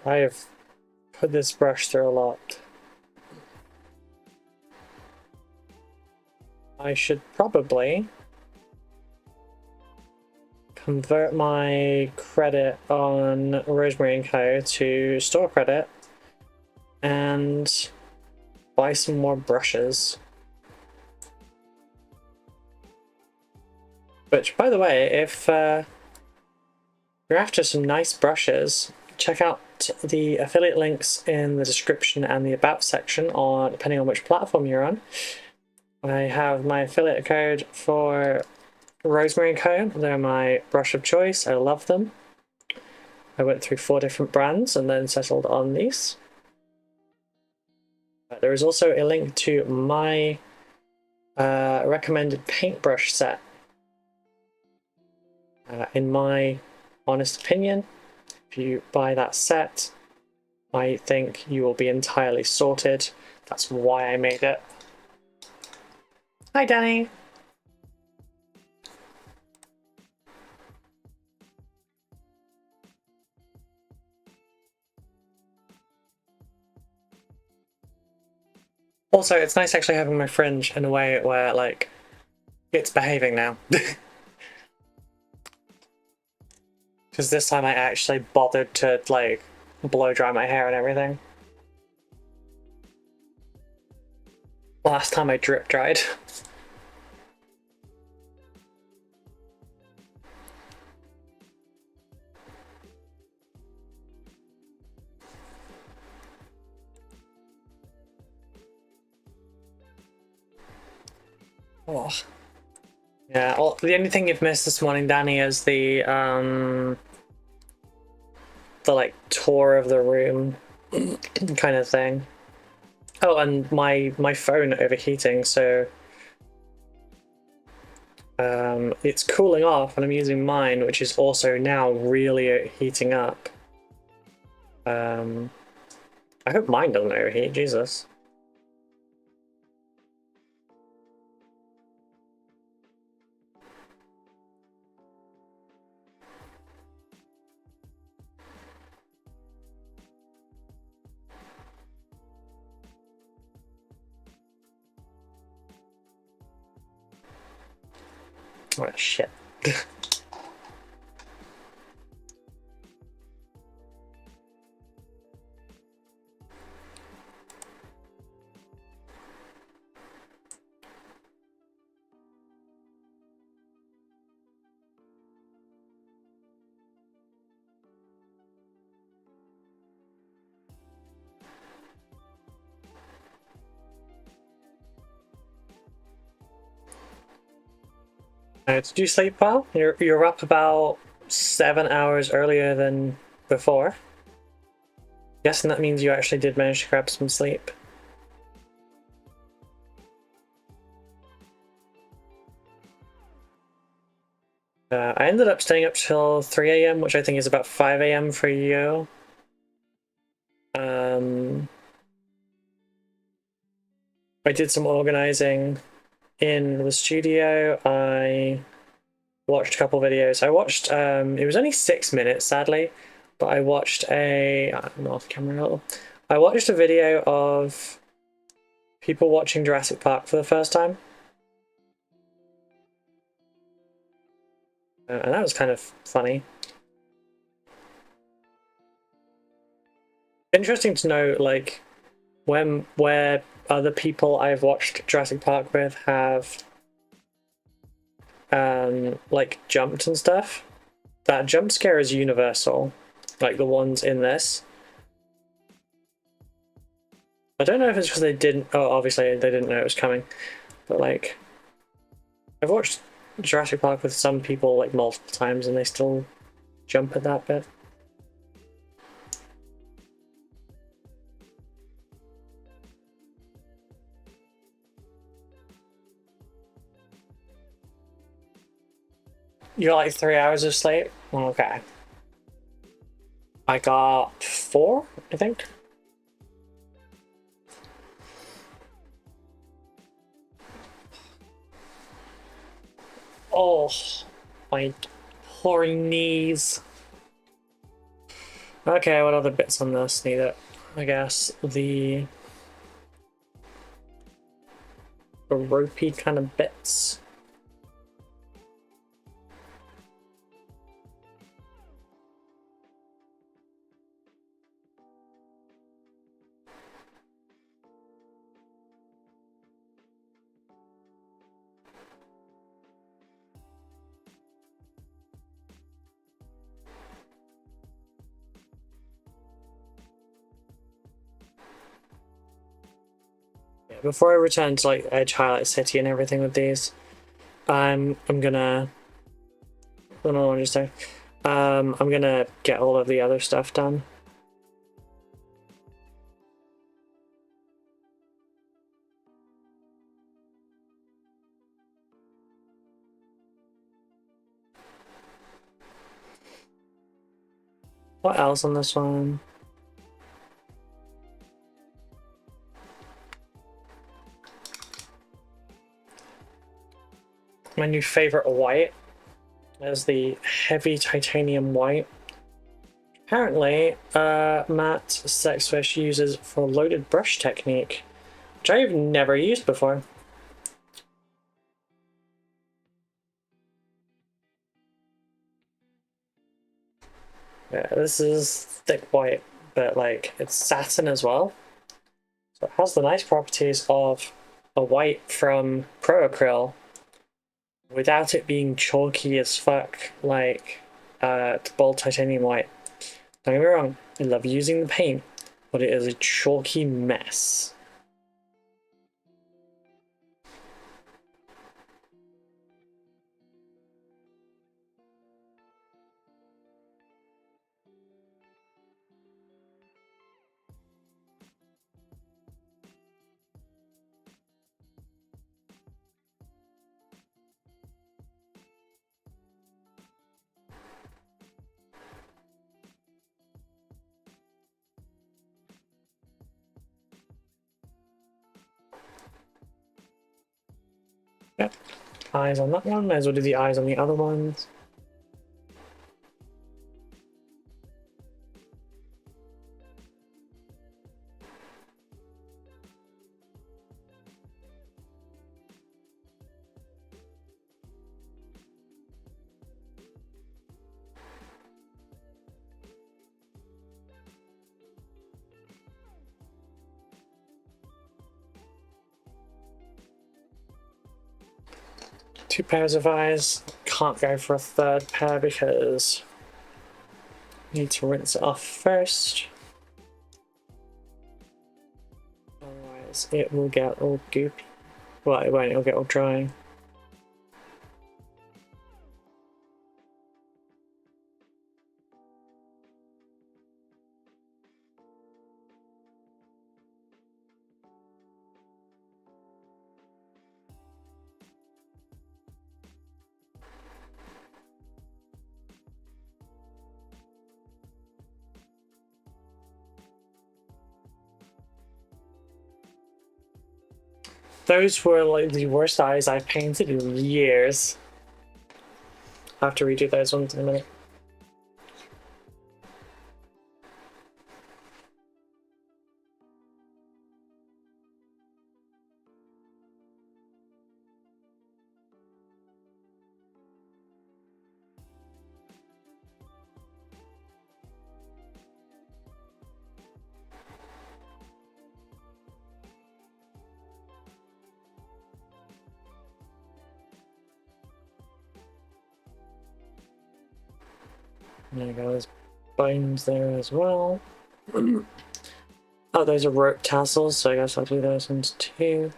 I've put this brush through a lot. I should probably convert my credit on Rosemary Co to store credit and buy some more brushes. Which, by the way, if you're after some nice brushes, check out the affiliate links in the description and the about section, on depending on which platform you're on. I have my affiliate code for Rosemary Co. They're my brush of choice. I love them. I went through 4 different brands and then settled on these. There is also a link to my recommended paintbrush set. In my honest opinion, if you buy that set, I think you will be entirely sorted. That's why I made it. Hi, Danny. Also, it's nice actually having my fringe in a way where, like, it's behaving now. Because this time I actually bothered to, like, blow dry my hair and everything. Last time I drip dried. Oh. Yeah, well, the only thing you've missed this morning, Danny, is the like tour of the room kind of thing. Oh, and my phone overheating, so it's cooling off, and I'm using mine, which is also now really heating up. I hope mine doesn't overheat, Jesus. Oh, shit. Did you sleep well? You're up about 7 hours earlier than before. Guessing that means you actually did manage to grab some sleep. I ended up staying up till 3 AM, which I think is about 5 AM for you. I did some organizing in the studio. I watched a couple videos. I watched, it was only 6 minutes, sadly, but I watched I'm off camera a little. I watched a video of people watching Jurassic Park for the first time. And that was kind of funny. Interesting to know, like, where other people I've watched Jurassic Park with have like jumped and stuff. That jump scare is universal, like the ones in this. I don't know if it's because they didn't, oh, obviously they didn't know it was coming, but like, I've watched Jurassic Park with some people like multiple times and they still jump at that bit. You got like 3 hours of sleep? Okay. I got 4, I think. Oh, my poor knees. Okay, what other bits on this need it? I guess the ropey kind of bits. Before I return to like Edge Highlight City and everything with these, I'm gonna. What do I want to say? I'm gonna get all of the other stuff done. What else on this one? My new favorite white is the heavy titanium white. Apparently, Matt Sexfish uses for loaded brush technique, which I've never used before. Yeah, this is thick white, but like it's satin as well. So it has the nice properties of a white from Pro Acryl without it being chalky as fuck like bold titanium white. Don't get me wrong, I love using the paint, but it is a chalky mess. Yep, eyes on that one, might as well do the eyes on the other ones. Two pairs of eyes. Can't go for a third pair because I need to rinse it off first. Otherwise it will get all goopy. Well, it won't, it'll get all dry. Those were like the worst eyes I've painted in years. I have to redo those ones in a minute. There you go, there's bones there as well. Oh, those are rope tassels, so I guess I'll do those ones too.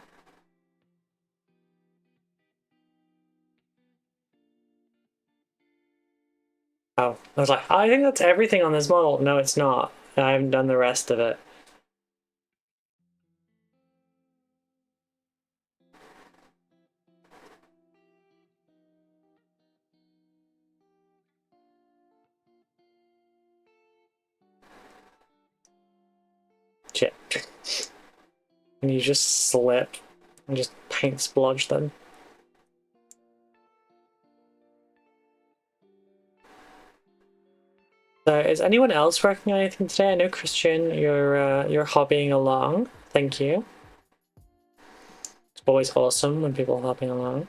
Oh, I was like, I think that's everything on this model. No, it's not. I haven't done the rest of it. Shit. And you just slip and just paint splodge them. So is anyone else working on anything today? I know Christian, you're hobbying along. Thank you. It's always awesome when people are hopping along.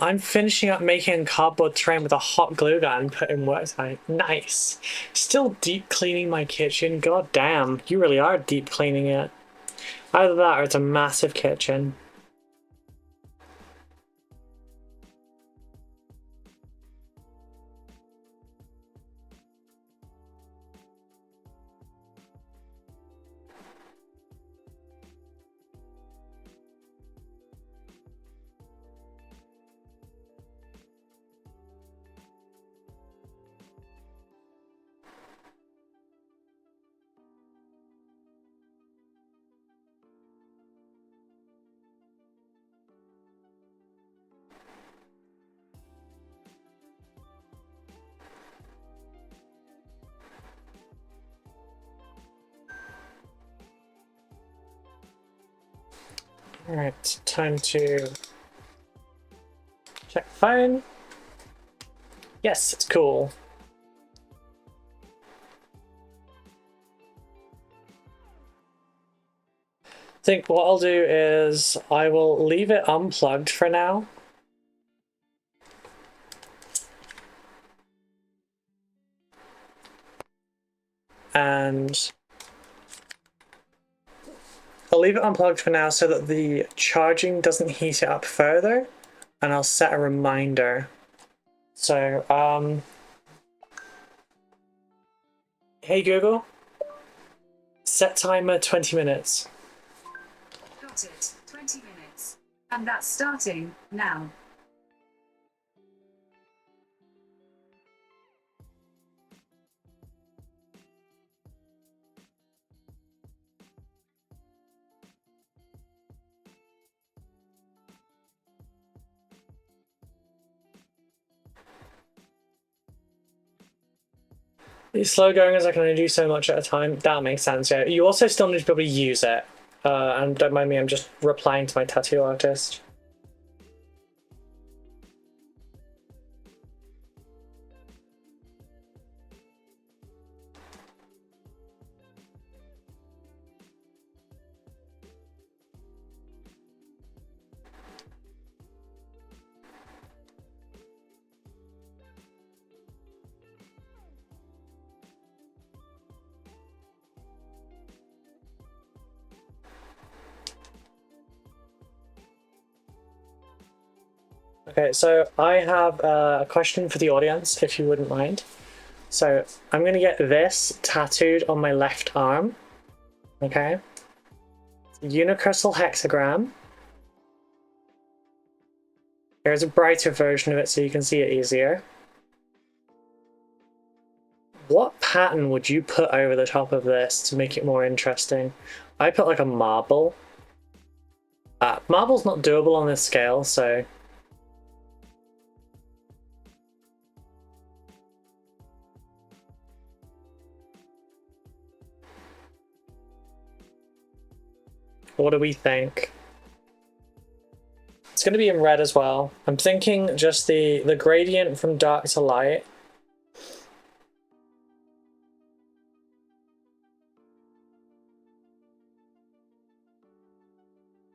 I'm finishing up making a cardboard train with a hot glue gun put in work tonight. Nice. Still deep cleaning my kitchen. God damn, you really are deep cleaning it. Either that or it's a massive kitchen. Alright, time to check the phone. Yes, it's cool. I think what I'll do is I will leave it unplugged for now. And I'll leave it unplugged for now so that the charging doesn't heat it up further, and I'll set a reminder. So, hey Google, set timer 20 minutes. Got it, 20 minutes. And that's starting now. It's slow going as I can only do so much at a time. That makes sense, yeah. You also still need to be able to use it. And don't mind me, I'm just replying to my tattoo artist. Okay, so I have a question for the audience, if you wouldn't mind. So I'm gonna get this tattooed on my left arm. Okay. Unicrystal hexagram. Here's a brighter version of it so you can see it easier. What pattern would you put over the top of this to make it more interesting? I put like a marble. Marble's not doable on this scale, so... What do we think? It's going to be in red as well. I'm thinking just the gradient from dark to light.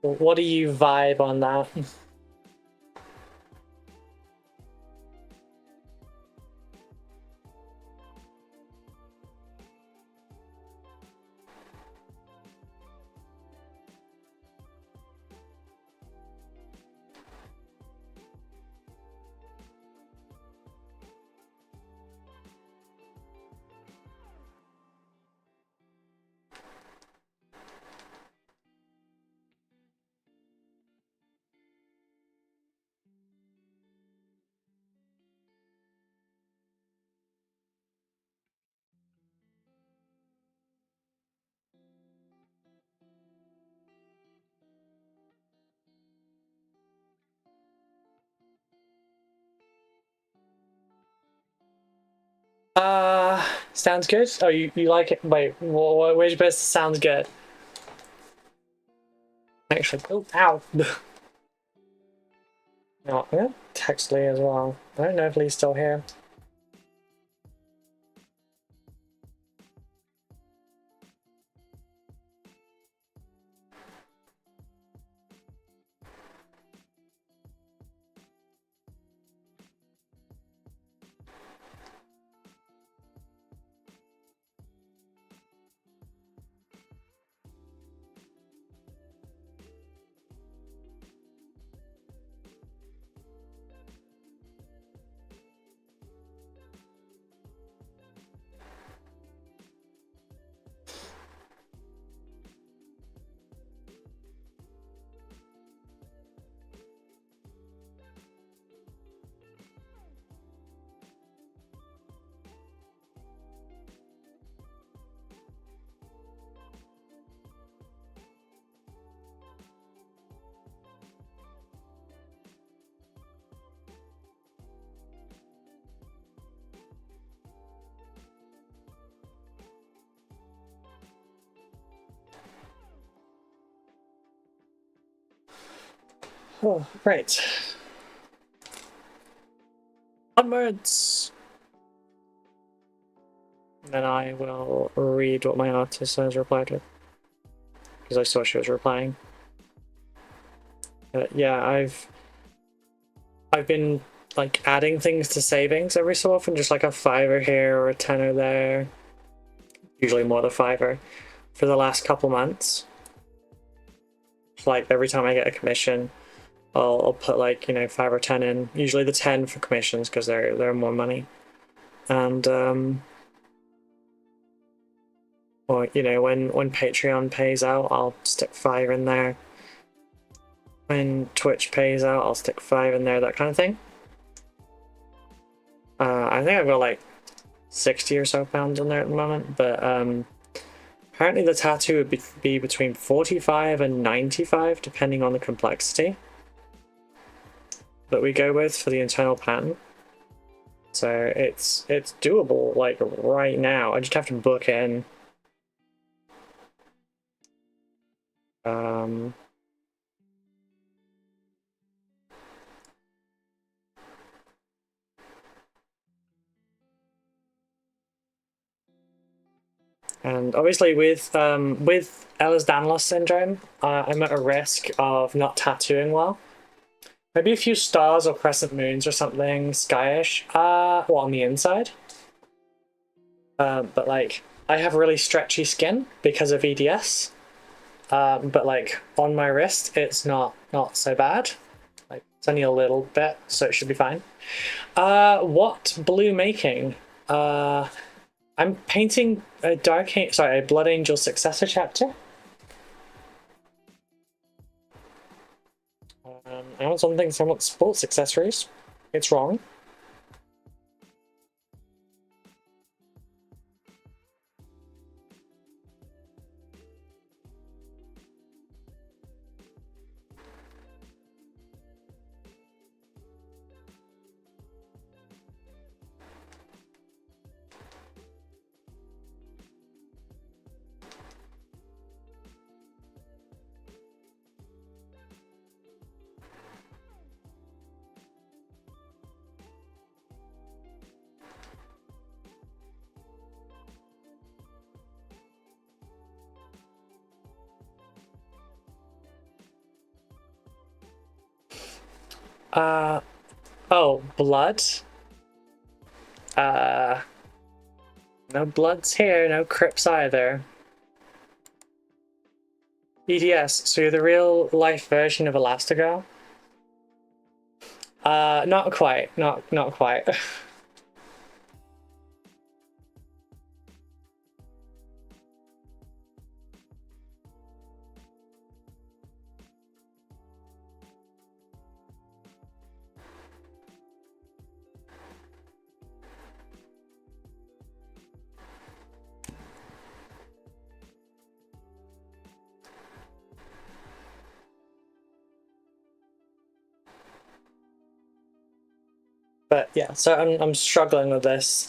What do you vibe on that? Sounds good. Oh, you like it? Wait, where's your best? Sounds good. Actually, oh, ow. No, I'm gonna text Lee as well. I don't know if Lee's still here. Oh, right. Onwards! Then I will read what my artist has replied with. Because I saw she was replying. Yeah, I've been like adding things to savings every so often, just like a fiver here or a tenner there. Usually more the fiver for the last couple months. Like every time I get a commission, I'll put like, you know, 5 or 10 in. Usually the 10 for commissions because they're more money. And or you know, when Patreon pays out, I'll stick 5 in there. When Twitch pays out, I'll stick 5 in there, that kind of thing. I think I've got like 60 or so pounds in there at the moment, but apparently the tattoo would be between 45 and 95 depending on the complexity that we go with for the internal pattern. So it's doable like right now. I just have to book in. And obviously with Ehlers-Danlos syndrome, I'm at a risk of not tattooing well. Maybe a few stars or crescent moons or something skyish. Well, on the inside. But like, I have really stretchy skin because of EDS. But like on my wrist, it's not so bad. Like it's only a little bit, so it should be fine. What blue making? I'm painting a a Blood Angel Successor chapter. I want something somewhat sports accessories. It's wrong. Oh, blood. No bloods here, no crypts either. EDS, so you're the real life version of Elastigirl? Not quite, not quite. But yeah, so I'm struggling with this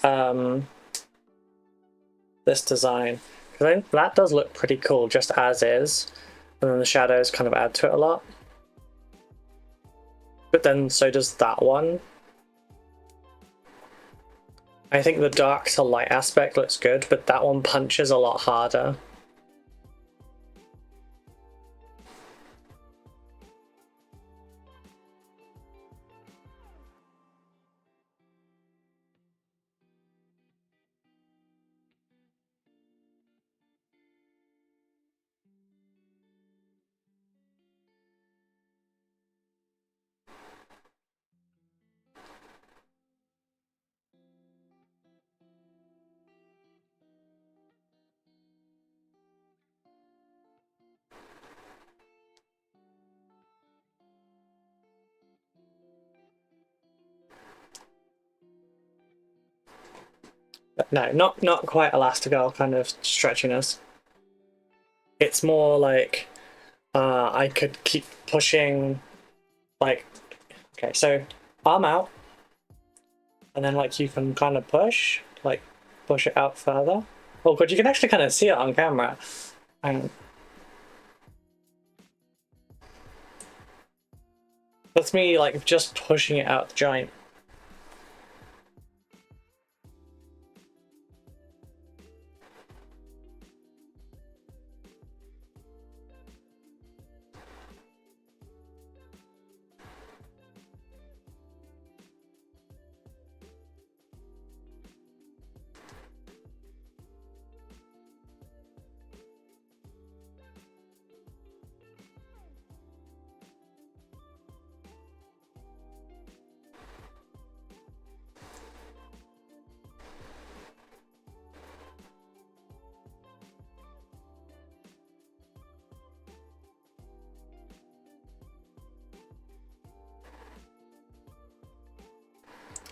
this design because I think that does look pretty cool just as is, and then the shadows kind of add to it a lot. But then so does that one. I think the dark to light aspect looks good, but that one punches a lot harder. But no, not quite Elastigirl kind of stretchiness. It's more like I could keep pushing, like, okay, so arm out, and then like you can kind of push it out further. Oh god, you can actually kind of see it on camera. And that's me like just pushing it out the joint.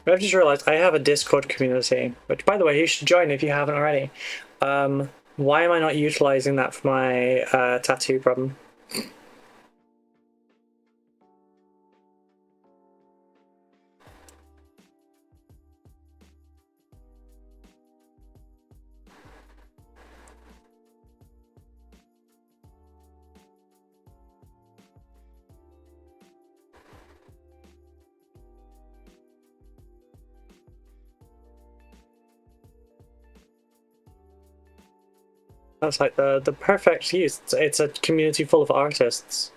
I've just realized I have a Discord community, which, by the way, you should join if you haven't already. Why am I not utilizing that for my tattoo problem? That's like the perfect use. It's a community full of artists.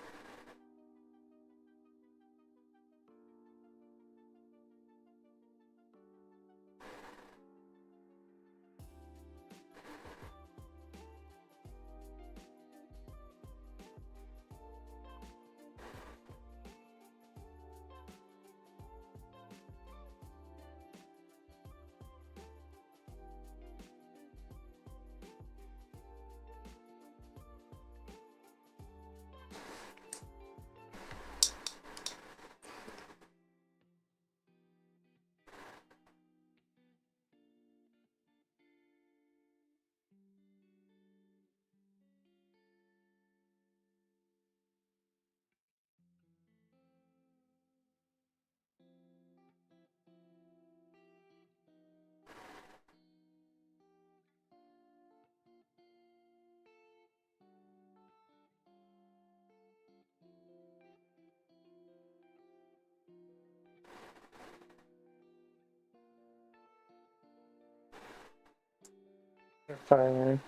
Fine.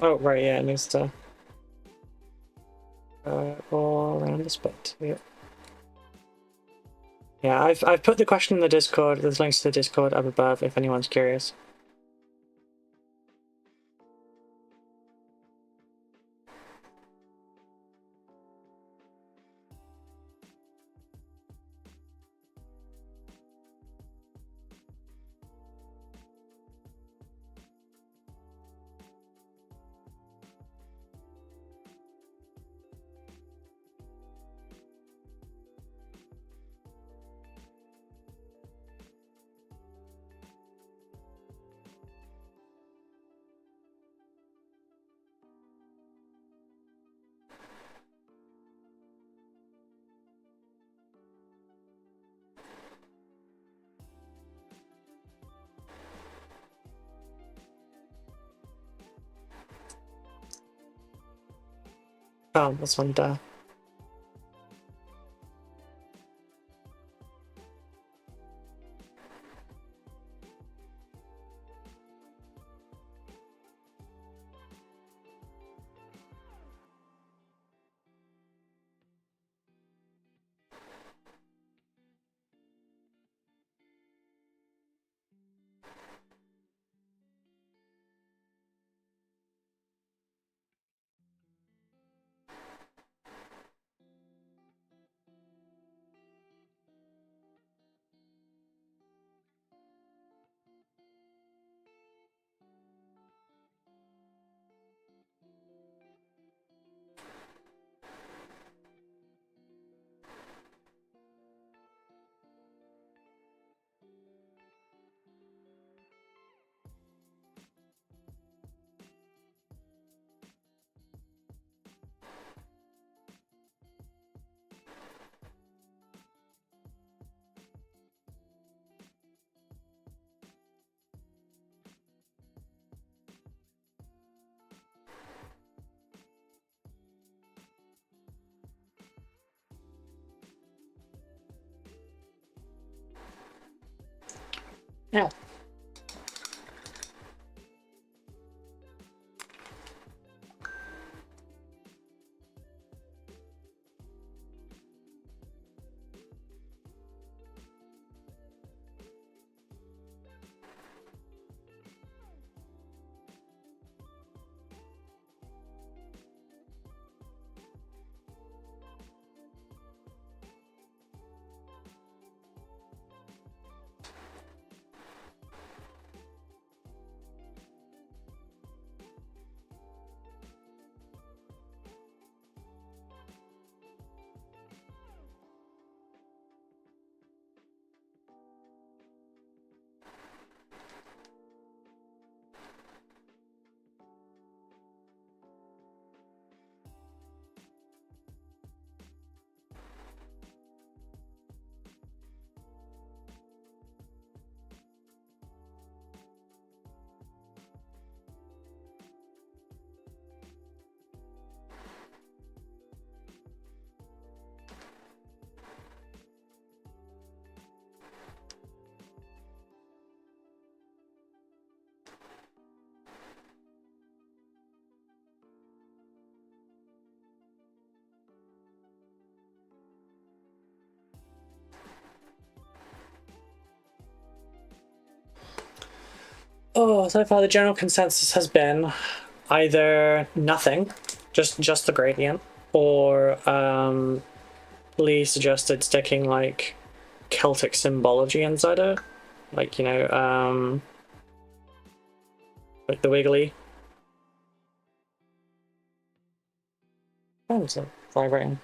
Oh, right, yeah, it needs to all around this bit. Yeah. Yeah, I've put the question in the Discord. There's links to the Discord up above if anyone's curious. Oh, this one, duh. Yeah. Oh, so far the general consensus has been either nothing, just the gradient, or Lee suggested sticking like Celtic symbology inside it, like like the wiggly. Oh, it's vibrating.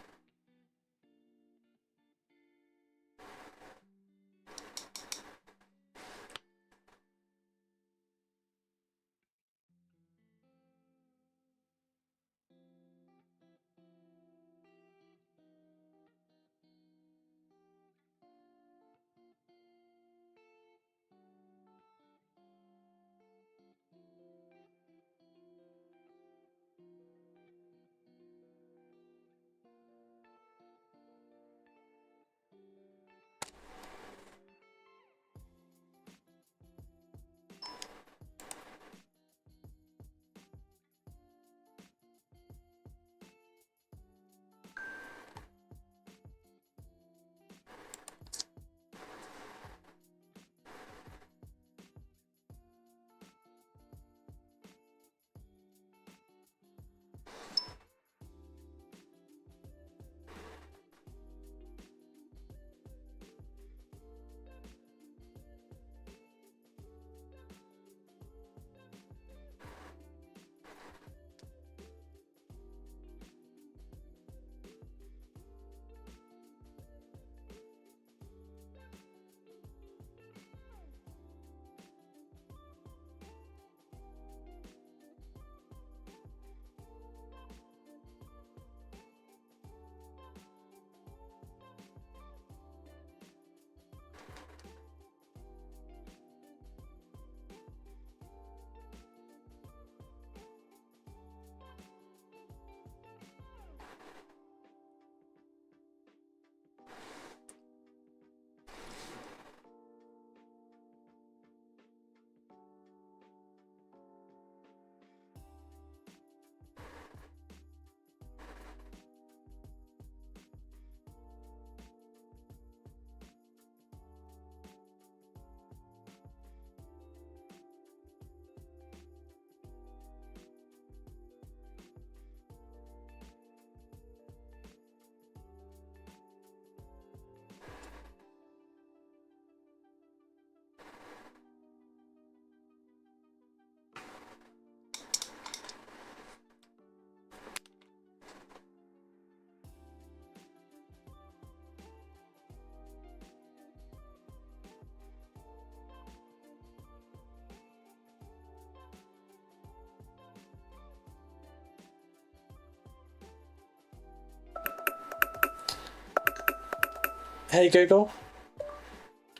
Hey Google.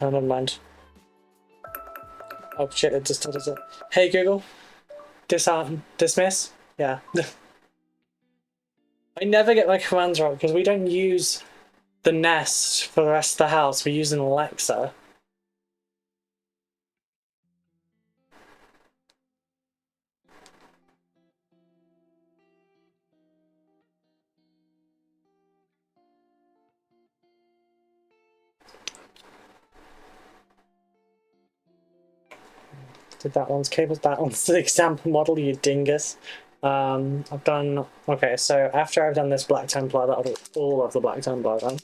Oh, never mind. Oh shit, it just does it. Hey Google. Disarm. Dismiss? Yeah. I never get my commands right because we don't use the Nest for the rest of the house. We use an Alexa. Did that one's cables, that one's the example model, you dingus. I've done, okay, so after I've done this Black Templar, that'll do all of the Black Templar then.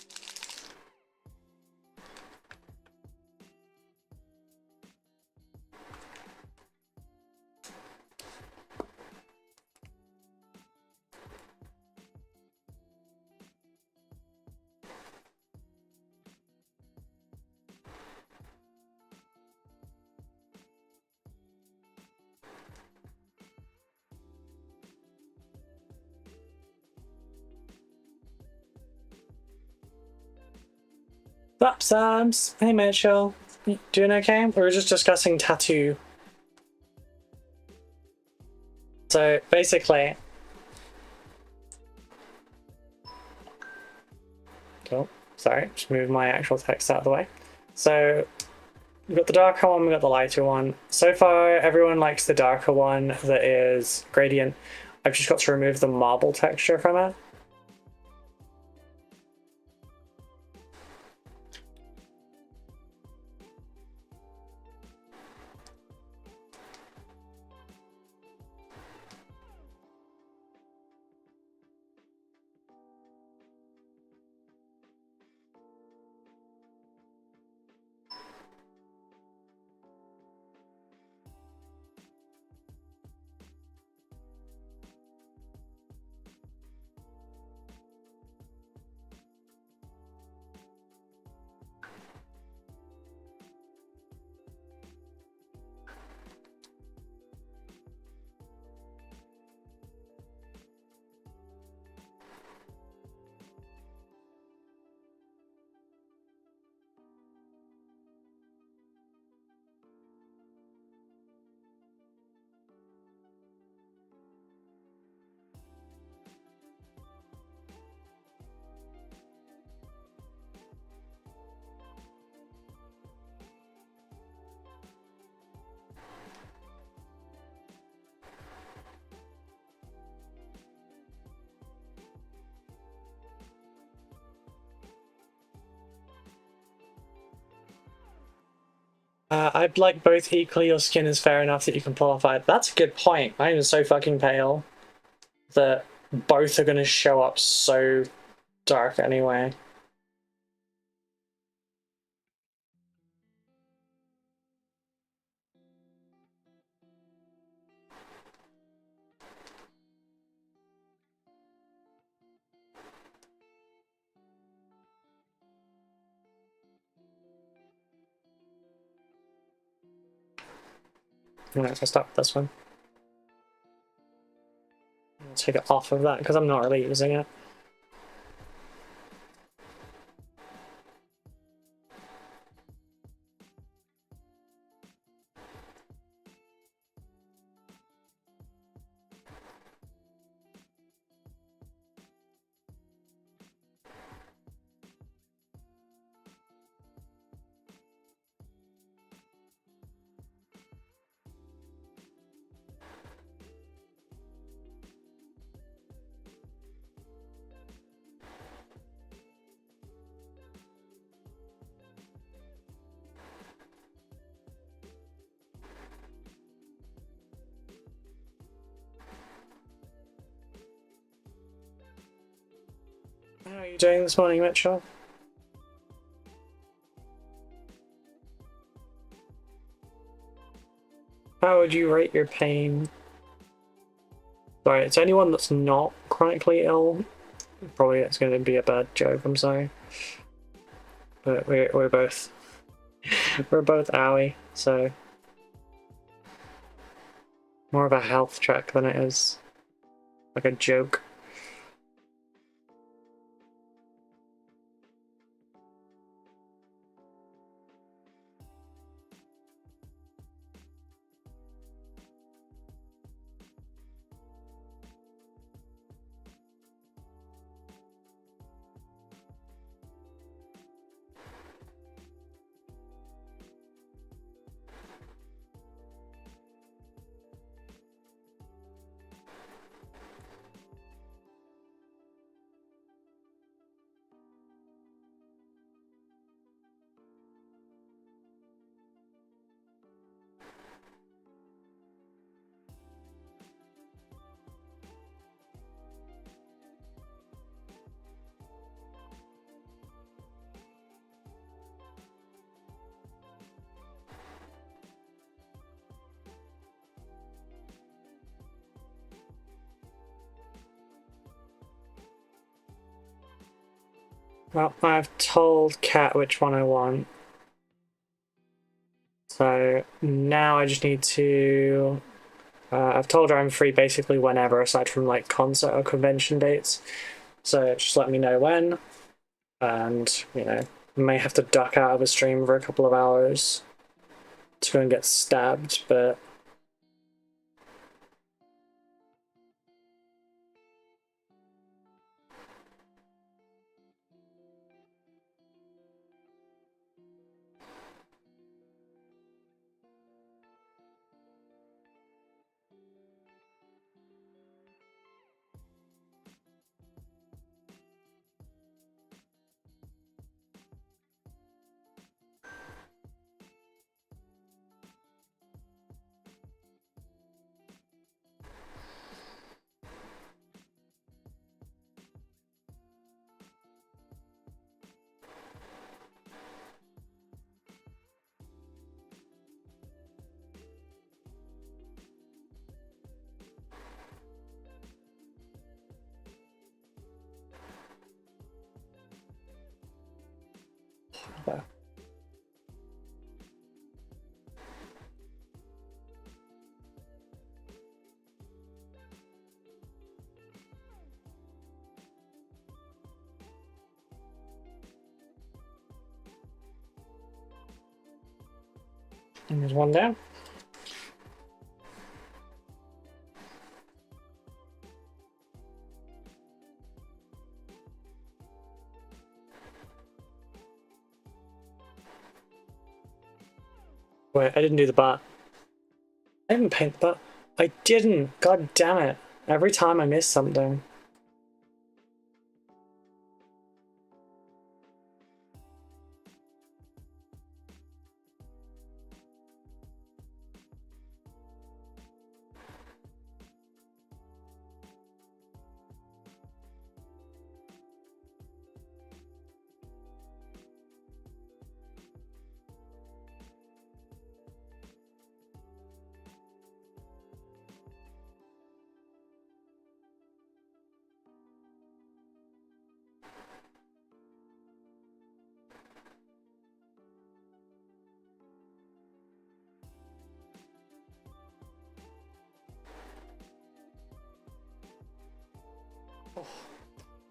Up, Sams. Hey, Mitchell. You doing okay? We were just discussing tattoo. So basically, oh, sorry, just move my actual text out of the way. So we've got the darker one, we've got the lighter one. So far, everyone likes the darker one that is gradient. I've just got to remove the marble texture from it. I'd like both equally. Your skin is fair enough that you can pull off it. That's a good point. I'm so fucking pale that both are going to show up so dark anyway. Alright, so start with this one. I'll take it off of that because I'm not really using it. How are you doing this morning, Mitchell? How would you rate your pain? Sorry, it's anyone that's not chronically ill. Probably it's going to be a bad joke, I'm sorry. But we're both we're both owie, so more of a health check than it is like a joke. Well, I've told Kat which one I want. So now I just need to. I've told her I'm free basically whenever, aside from like concert or convention dates. So just let me know when, and I may have to duck out of a stream for a couple of hours to go and get stabbed, but. And there's one down. Wait, I didn't do the butt. I didn't paint the butt. I didn't. God damn it. Every time I miss something.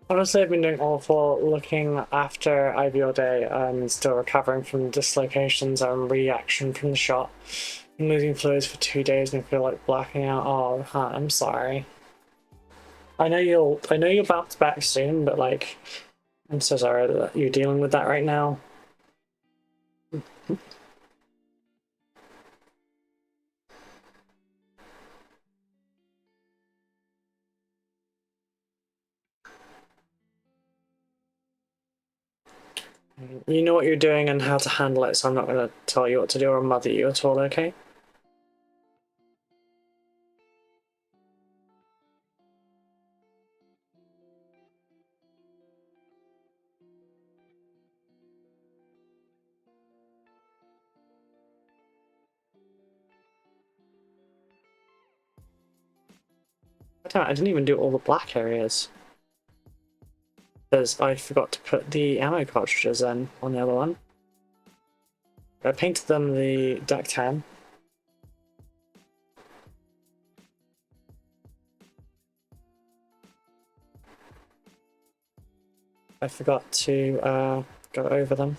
Honestly, I've been doing awful looking after IVL Day. I'm still recovering from dislocations and reaction from the shot. I'm losing fluids for 2 days and I feel like blacking out. Oh, I'm sorry. I know you'll bounce back soon, but like, I'm so sorry that you're dealing with that right now. You know what you're doing and how to handle it, so I'm not going to tell you what to do or mother you at all, okay? I didn't even do all the black areas. Because I forgot to put the ammo cartridges in on the other one. I painted them the duck tan. I forgot to go over them.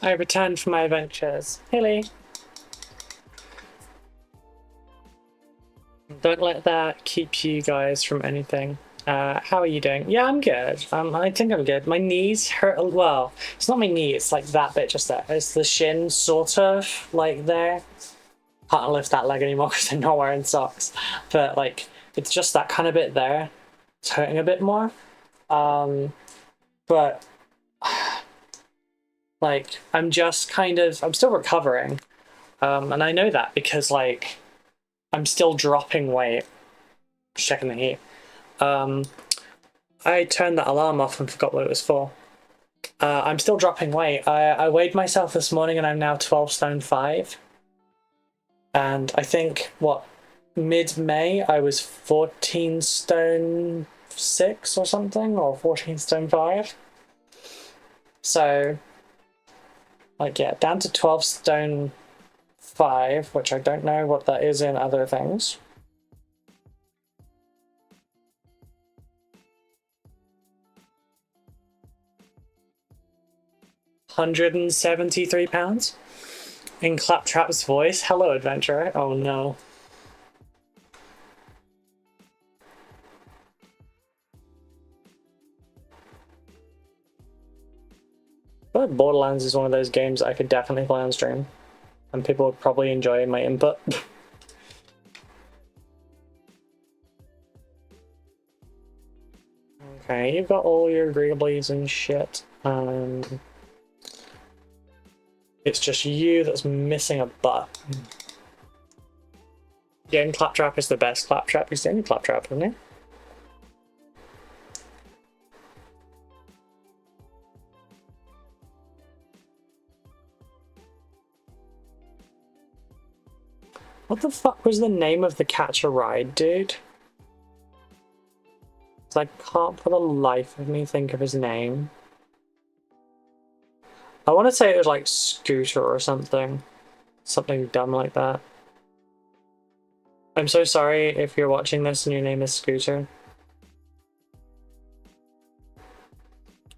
I returned from my adventures. Hilly. Don't let that keep you guys from anything. How are you doing? Yeah, I'm good. I think I'm good. My knees hurt. Well, it's not my knee. It's like that bit just there. It's the shin, sort of like there. Can't lift that leg anymore because I'm not wearing socks. But like, it's just that kind of bit there. It's hurting a bit more. But like, I'm just kind of. I'm still recovering. And I know that because like, I'm still dropping weight. Just checking the heat. I turned that alarm off and forgot what it was for. I'm still dropping weight. I weighed myself this morning and I'm now 12 stone 5. And I think, what, mid-May I was 14 stone 6 or something, or 14 stone 5. So, like, yeah, down to 12 stone 5, which I don't know what that is in other things. £173 in Claptrap's voice. Hello, adventurer. Oh no. But Borderlands is one of those games I could definitely play on stream, and people would probably enjoy my input. Okay, you've got all your agreeablies and shit. It's just you that's missing a butt. Getting Claptrap is the best Claptrap. He's the only Claptrap, isn't he? What the fuck was the name of the Catch a Ride dude? I can't for the life of me think of his name. I want to say it was like Scooter or something. Something dumb like that. I'm so sorry if you're watching this and your name is Scooter.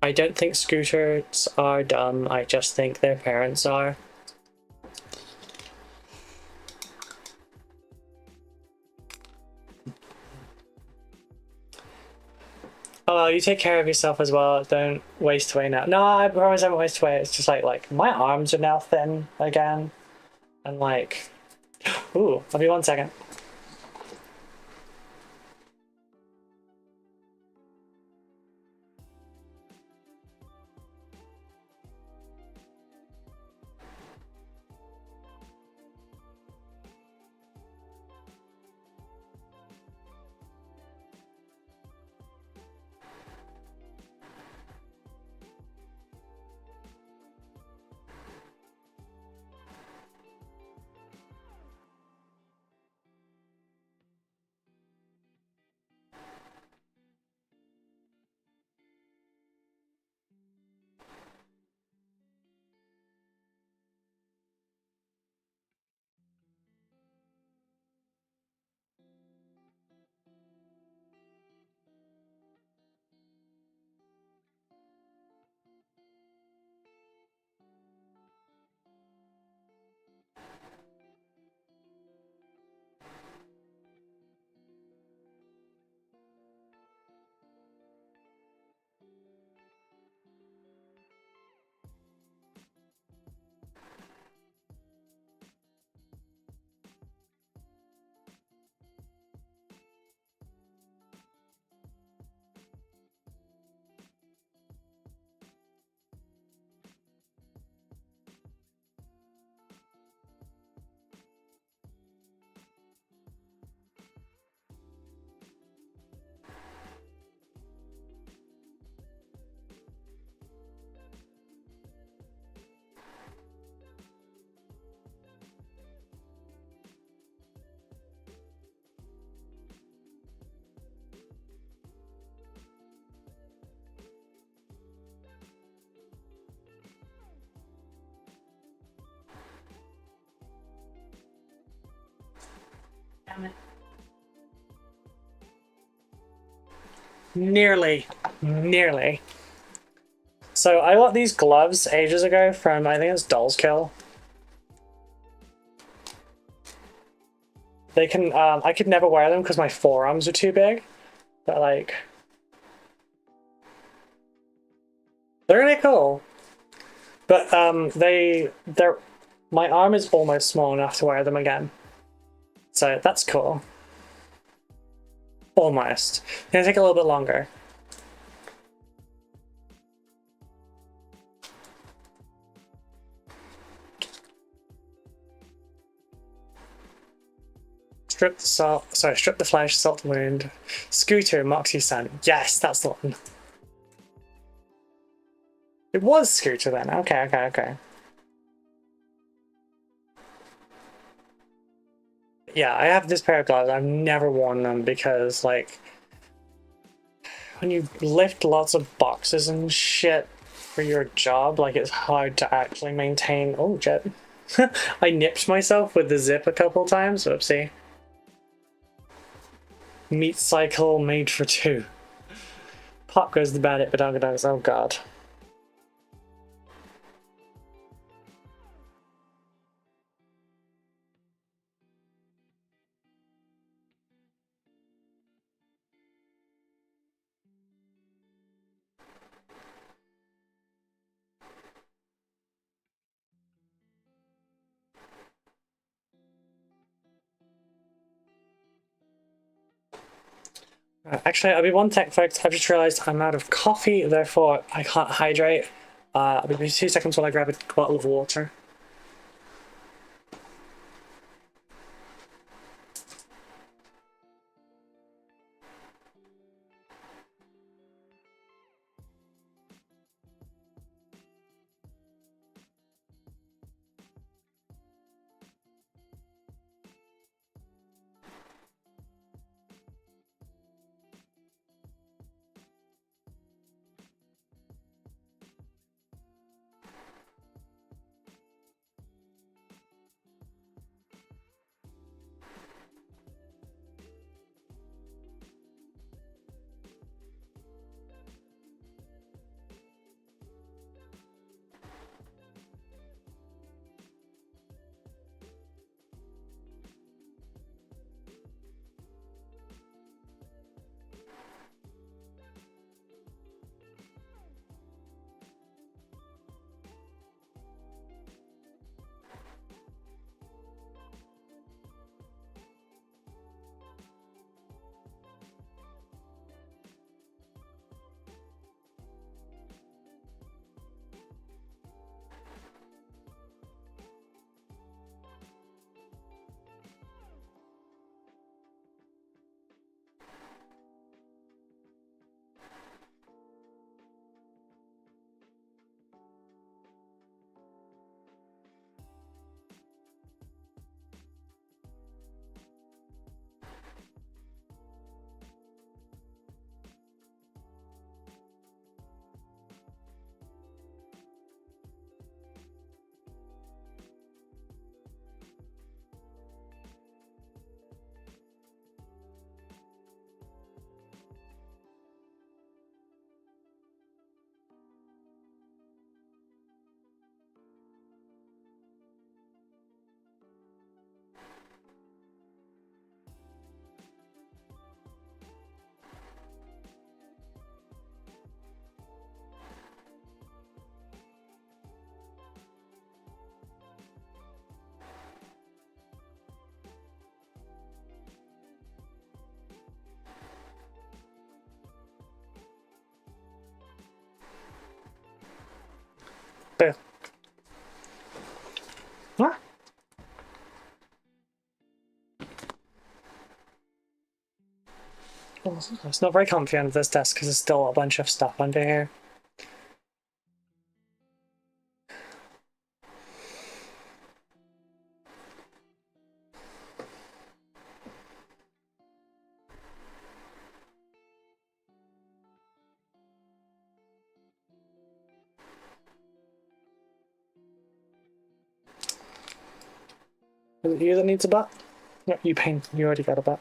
I don't think scooters are dumb, I just think their parents are. Oh, well, you take care of yourself as well. Don't waste away now. No, I promise I won't waste away. It's just like my arms are now thin again. And like, ooh, I'll be 1 second. Damn it. Nearly. So I got these gloves ages ago from, I think it's Doll's Kill. They can, I could never wear them because my forearms are too big. But like, they're really cool. But they're, my arm is almost small enough to wear them again. So that's cool. Almost. It's gonna take a little bit longer. Strip the salt, sorry, strip the flesh, salt the wound. Scooter, Moxie Sun. Yes, that's the one. It was Scooter then. Okay. Yeah, I have this pair of gloves. I've never worn them because, like, when you lift lots of boxes and shit for your job, like, it's hard to actually maintain. Oh, jet. I nipped myself with the zip a couple times. Whoopsie. Meat cycle made for two. Pop goes the bad at Badongadogs. Oh, God. Actually, I'll be one sec, folks. I've just realized I'm out of coffee, therefore I can't hydrate. I'll be 2 seconds while I grab a bottle of water. There. What? Oh, it's not very comfy under this desk because there's still a bunch of stuff under here. Is it you that needs a butt? No, you pain. You already got a butt.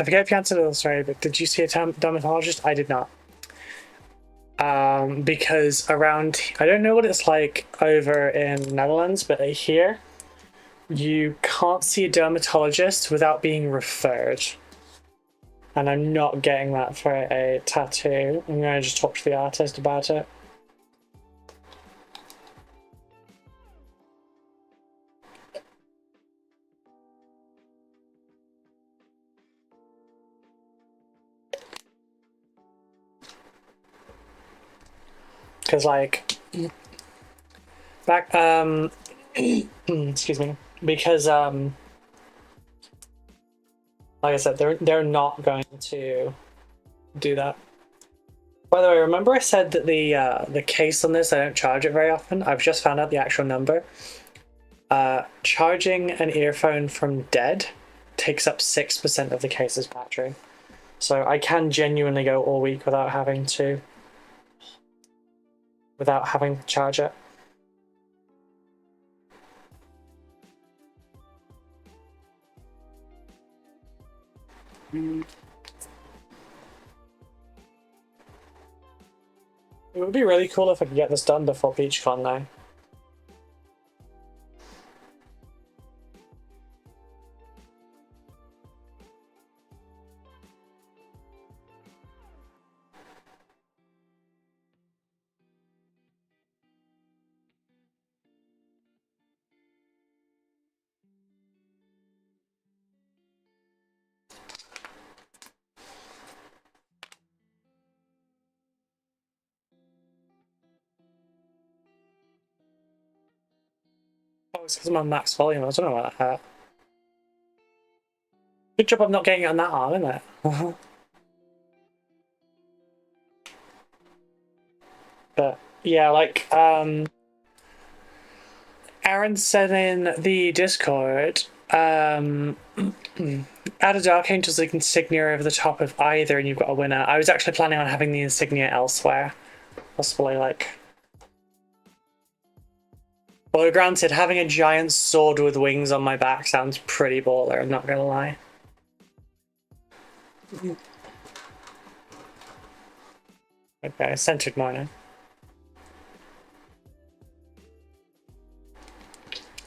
I forget if you answered it already, but did you see a dermatologist? I did not. Because around, I don't know what it's like over in Netherlands, but here you can't see a dermatologist without being referred. And I'm not getting that for a tattoo. I'm going to just talk to the artist about it. Because like back excuse me, because like I said, they're not going to do that. By the way, remember I said that the case on this, I don't charge it very often. I've just found out the actual number. Charging an earphone from dead takes up 6% of the case's battery. So I can genuinely go all week without having to charge it. It would be really cool if I could get this done before BeachCon now. Oh, it's because I'm on max volume. I don't know what that hurt. Good job I'm not getting it on that arm, isn't it? But yeah, like Aaron said in the Discord, add a Dark Angel's insignia over the top of either and you've got a winner. I was actually planning on having the insignia elsewhere. Possibly like... Well, granted, having a giant sword with wings on my back sounds pretty baller, I'm not gonna lie. Okay, centered morning.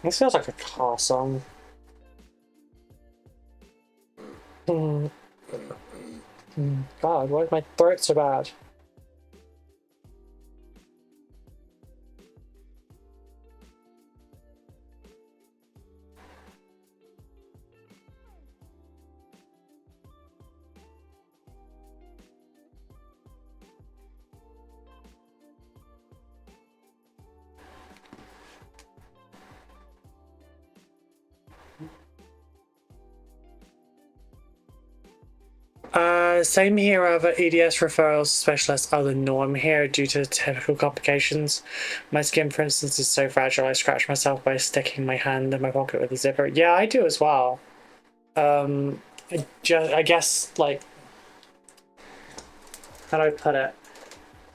This feels like a car song. God, why is my throat so bad? Same here, however, EDS referrals specialists are the norm here due to typical complications. My skin, for instance, is so fragile I scratch myself by sticking my hand in my pocket with a zipper. Yeah, I do as well. I guess, like, how do I put it?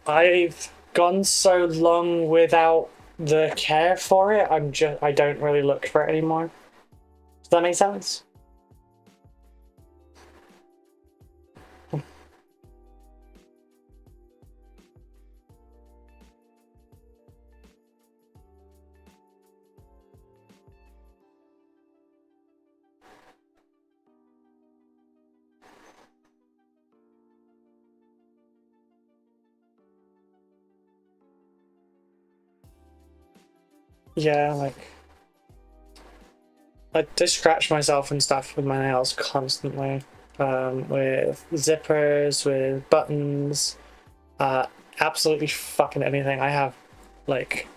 I've gone so long without the care for it, I don't really look for it anymore. Does that make sense? Yeah, like... I just scratch myself and stuff with my nails constantly. With zippers, with buttons, absolutely fucking anything. I have, like,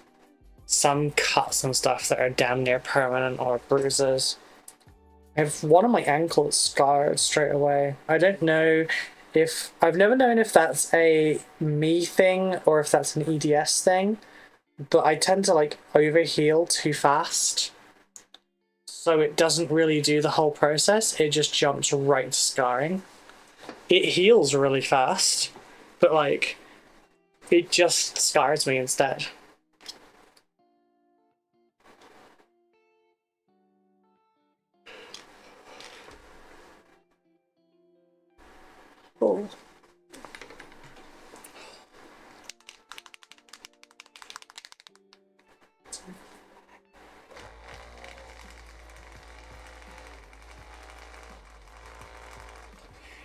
some cuts and stuff that are damn near permanent or bruises. I have one on my ankle that's scarred straight away. I don't know if... I've never known if that's a me thing or if that's an EDS thing, but I tend to, like, overheal too fast. So it doesn't really do the whole process, it just jumps right to scarring. It heals really fast, but like, it just scars me instead. Oh.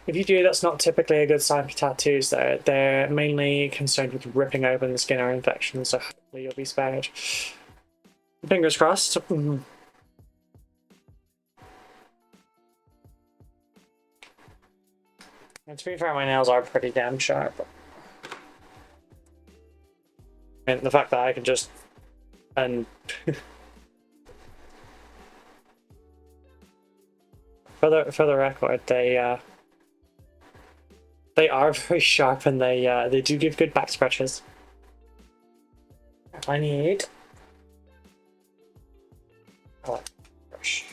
If you do, that's not typically a good sign for tattoos, though. They're mainly concerned with ripping open the skin or infections, so hopefully you'll be spared. Fingers crossed. And to be fair, my nails are pretty damn sharp. And the fact that I can just... and... for the record, they are very sharp, and they do give good back scratches. I need... oh, brush.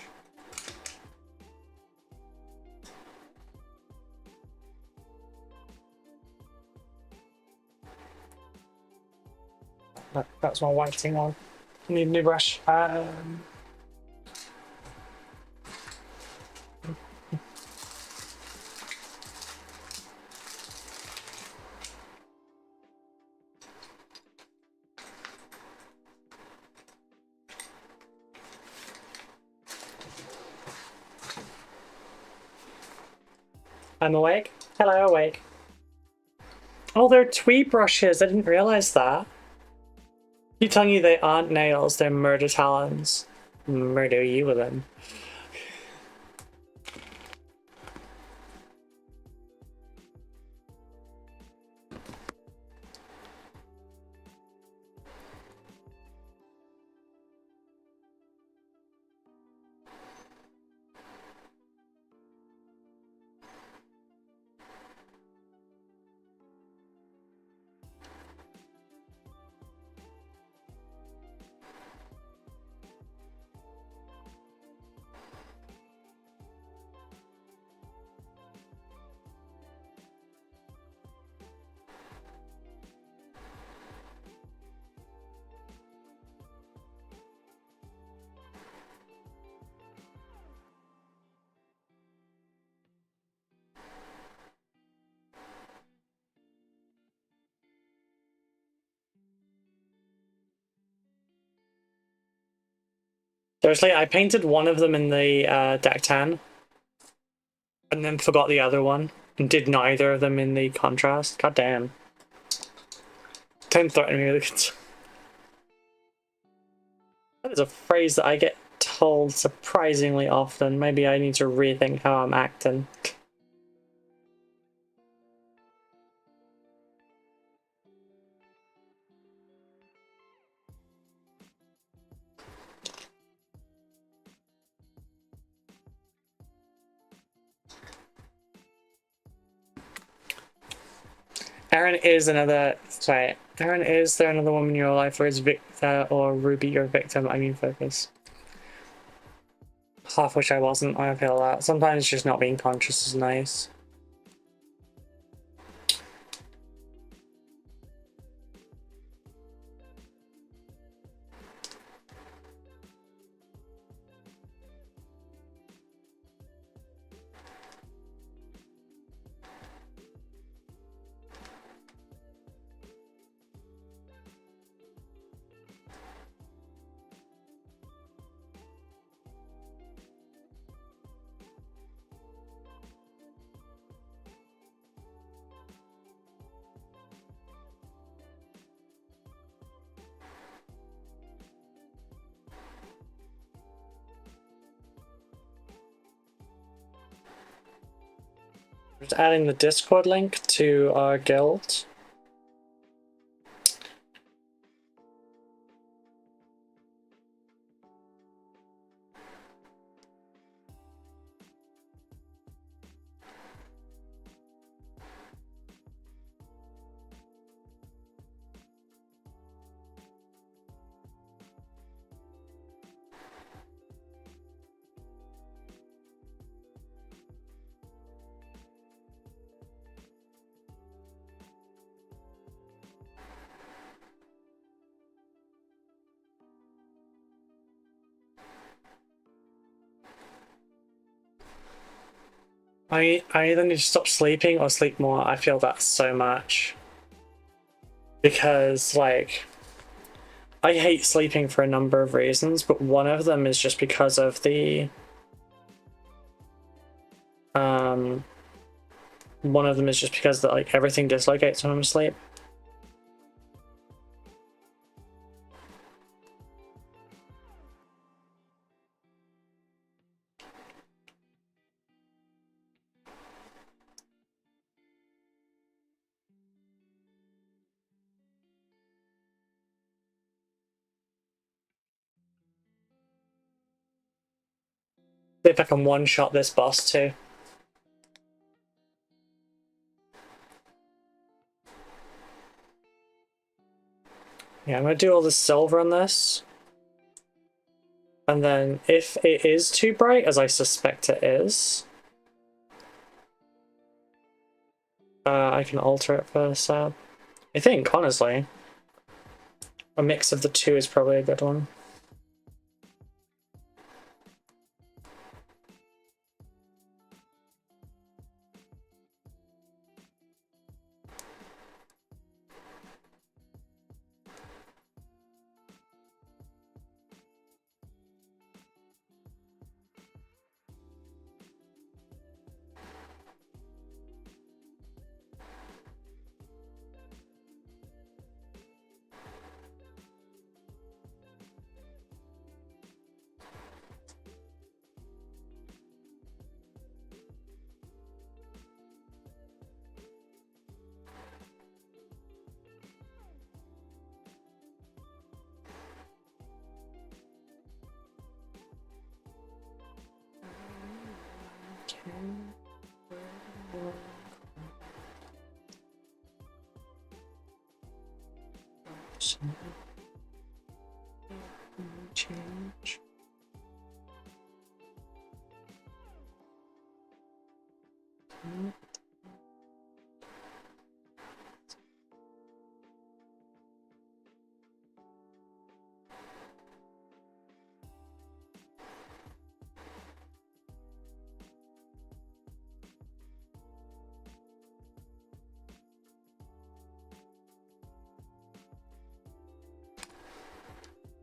That's my whiting one. I need a new brush. I'm awake. Hello, awake. Oh, they're twee brushes. I didn't realize that. Keep telling you they aren't nails, they're murder talons. Murder you with them. Seriously, I painted one of them in the deck 10 and then forgot the other one and did neither of them in the contrast. God damn. Don't threaten me with it. That is a phrase that I get told surprisingly often. Maybe I need to rethink how I'm acting. Aaron is another... sorry. Aaron, is there another woman in your life, or is Victor or Ruby your victim? I mean focus. Half wish I wasn't, I feel that. Sometimes just not being conscious is nice. Just adding the Discord link to our guild. I either need to stop sleeping or sleep more. I feel that so much. Because, like, I hate sleeping for a number of reasons, but one of them is just because of the... one of them is just because that, like, everything dislocates when I'm asleep. See if I can one-shot this boss too. Yeah, I'm gonna do all the silver on this. And then if it is too bright, as I suspect it is, I can alter it for Sab. I think, honestly, a mix of the two is probably a good one. Change.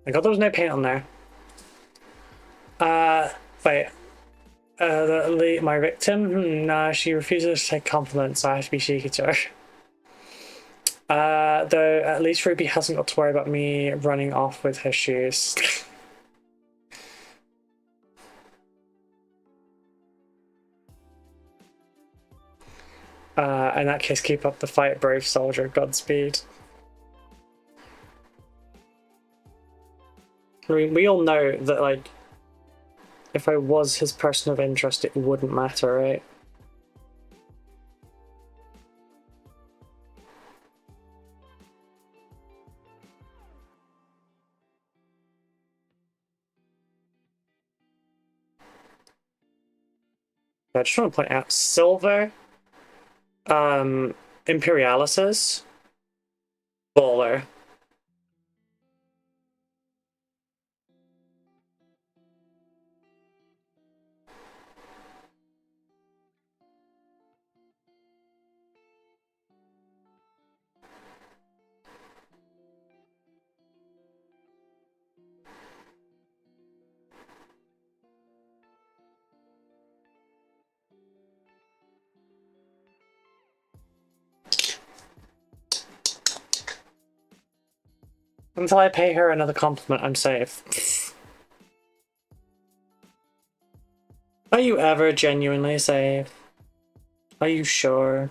I got there was no paint on there. Wait. My victim? Nah, she refuses to take compliments, so I have to be cheeky to her. Though at least Ruby hasn't got to worry about me running off with her shoes. In that case, keep up the fight, brave soldier. Godspeed. I mean, we all know that, like, if I was his person of interest, it wouldn't matter, right? I just want to point out silver, Imperialises, baller. Until I pay her another compliment, I'm safe. Are you ever genuinely safe? Are you sure?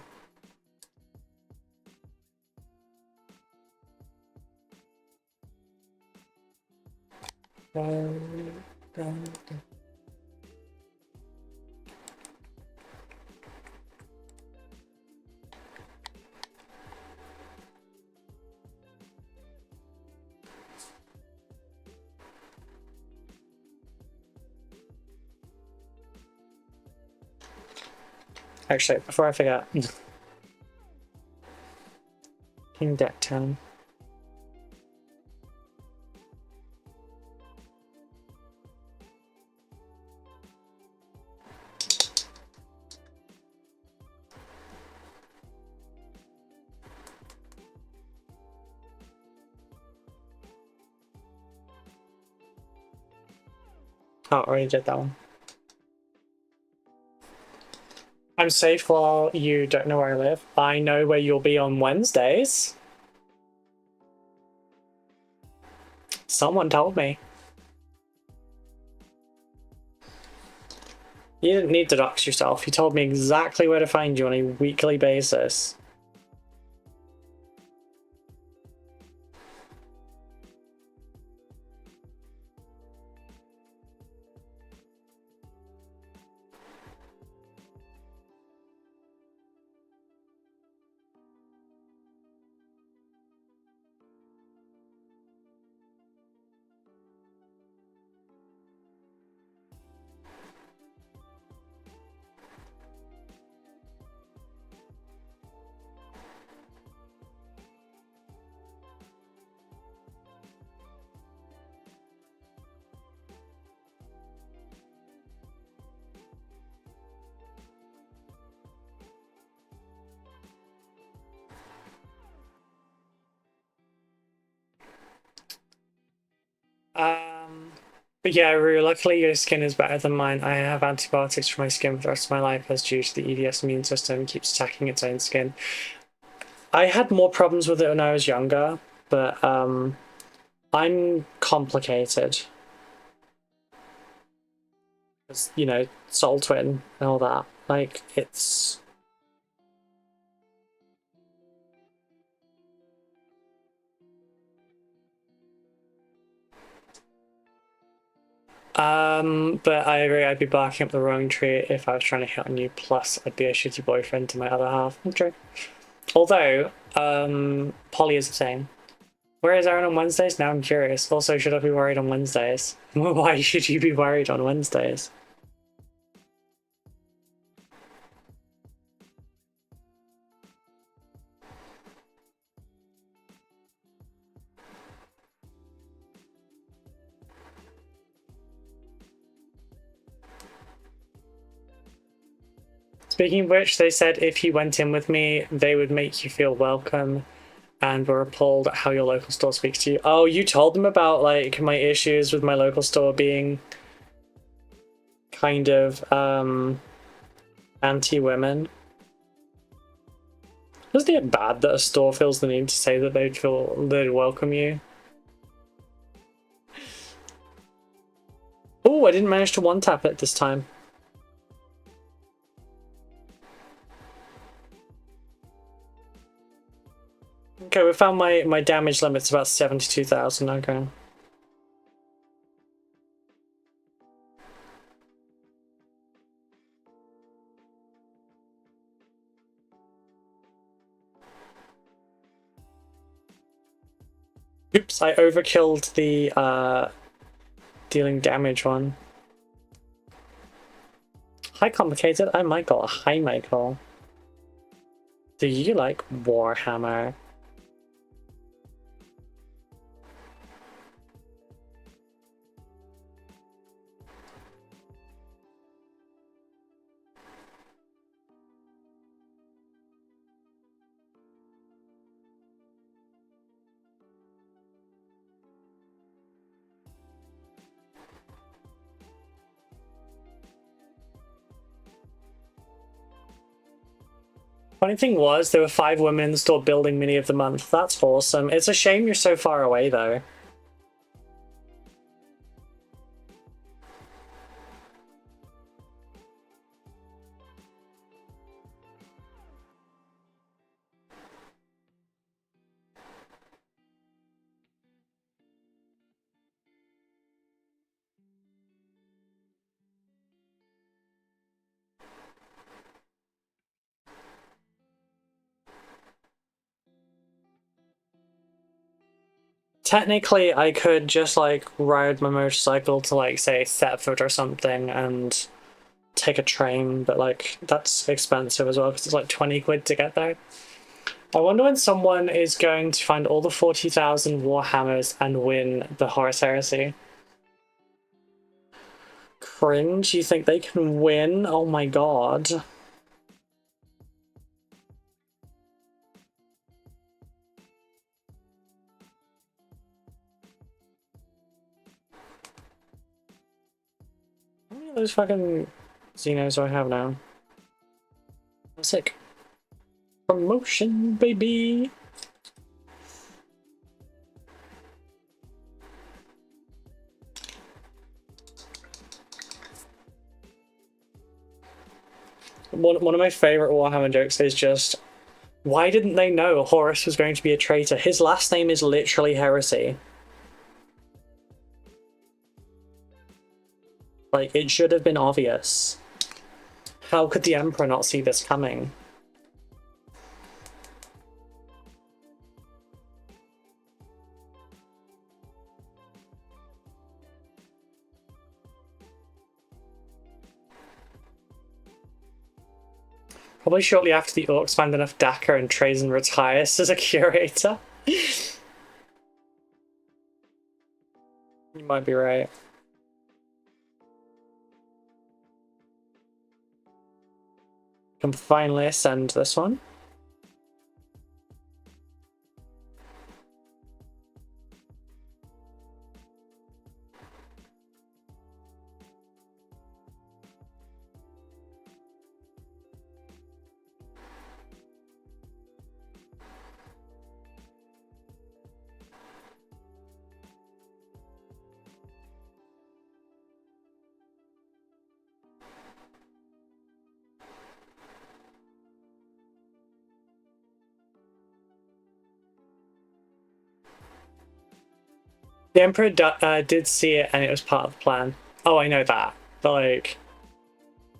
Actually, before I forget, King Deck Town. Oh, I already did that one. I'm safe while you don't know where I live. I know where you'll be on Wednesdays. Someone told me. You didn't need to dox yourself. You told me exactly where to find you on a weekly basis. But yeah, Rue, luckily your skin is better than mine. I have antibiotics for my skin for the rest of my life as due to the EDS immune system keeps attacking its own skin. I had more problems with it when I was younger, but I'm complicated. You know, soul twin and all that. Like, it's... but I agree, I'd be barking up the wrong tree if I was trying to hit on you, plus I'd be a shitty boyfriend to my other half. Okay. Although, Polly is the same. Where is Aaron on Wednesdays? Now I'm curious. Also, should I be worried on Wednesdays? Why should you be worried on Wednesdays? Speaking of which, they said if you went in with me, they would make you feel welcome and were appalled at how your local store speaks to you. Oh, you told them about, like, my issues with my local store being kind of, anti-women. Isn't it bad that a store feels the need to say that they'd welcome you? Oh, I didn't manage to one-tap it this time. Okay, we found my damage limit's about 72,000, okay. Oops, I overkilled the dealing damage one. Hi, complicated. I'm Michael. Hi, Michael. Do you like Warhammer? Funny thing was, there were 5 women in the store building Mini of the Month. That's awesome. It's a shame you're so far away, though. Technically, I could just, like, ride my motorcycle to, like, say, Thetford or something and take a train, but, like, that's expensive as well because it's, like, 20 quid to get there. I wonder when someone is going to find all the 40,000 Warhammers and win the Horus Heresy. Cringe? You think they can win? Oh my god. those fucking Xenos do I have now? Sick. Promotion, baby! One of my favourite Warhammer jokes is just, why didn't they know Horus was going to be a traitor? His last name is literally Heresy. Like, it should have been obvious. How could the Emperor not see this coming? Probably shortly after the Orcs find enough Dakar and Trazen retires as a curator. You might be right. Can finally ascend this one. The Emperor did see it and it was part of the plan. Oh, I know that. But, like,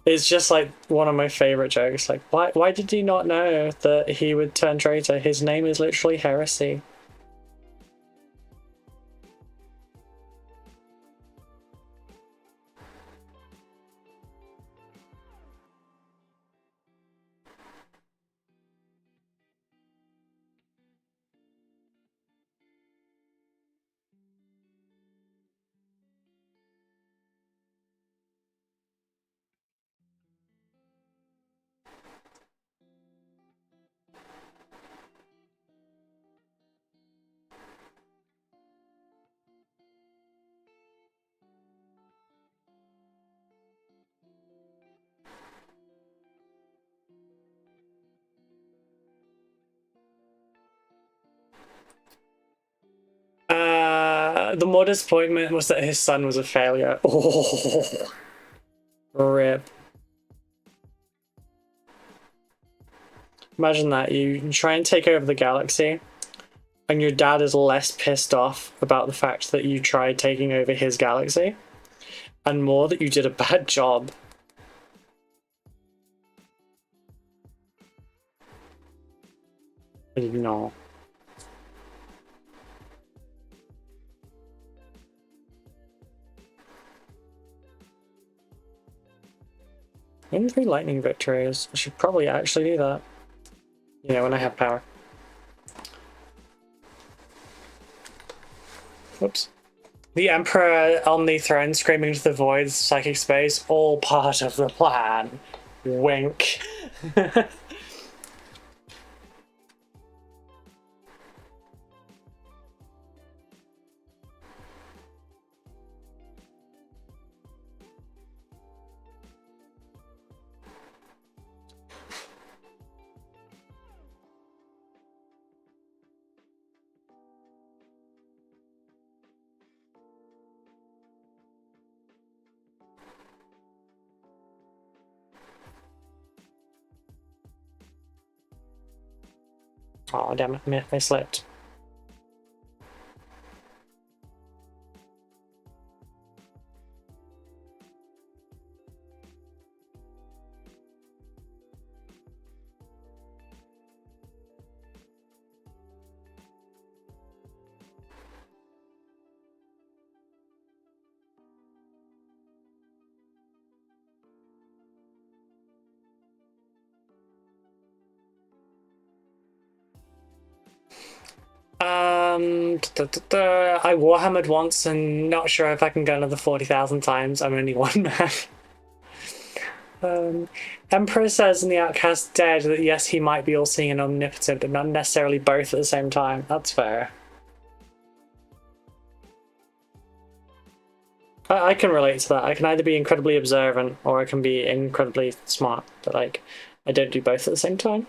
it's just, like, one of my favourite jokes. Like, why did you not know that he would turn traitor? His name is literally Heresy. The more disappointment was that his son was a failure. Oh, rip. Imagine that, you try and take over the galaxy, and your dad is less pissed off about the fact that you tried taking over his galaxy, and more that you did a bad job. No. In 3 lightning victories. I should probably actually do that. You know, when I have power. Whoops. The Emperor on the throne screaming to the void, psychic space, all part of the plan. Wink. Oh, damn it, I slipped. I Warhammered once and not sure if I can go another 40,000 times. I'm only one man. Emperor says in the Outcast Dead that yes, he might be all-seeing and omnipotent, but not necessarily both at the same time. That's fair. I can relate to that. I can either be incredibly observant or I can be incredibly smart, but like I don't do both at the same time.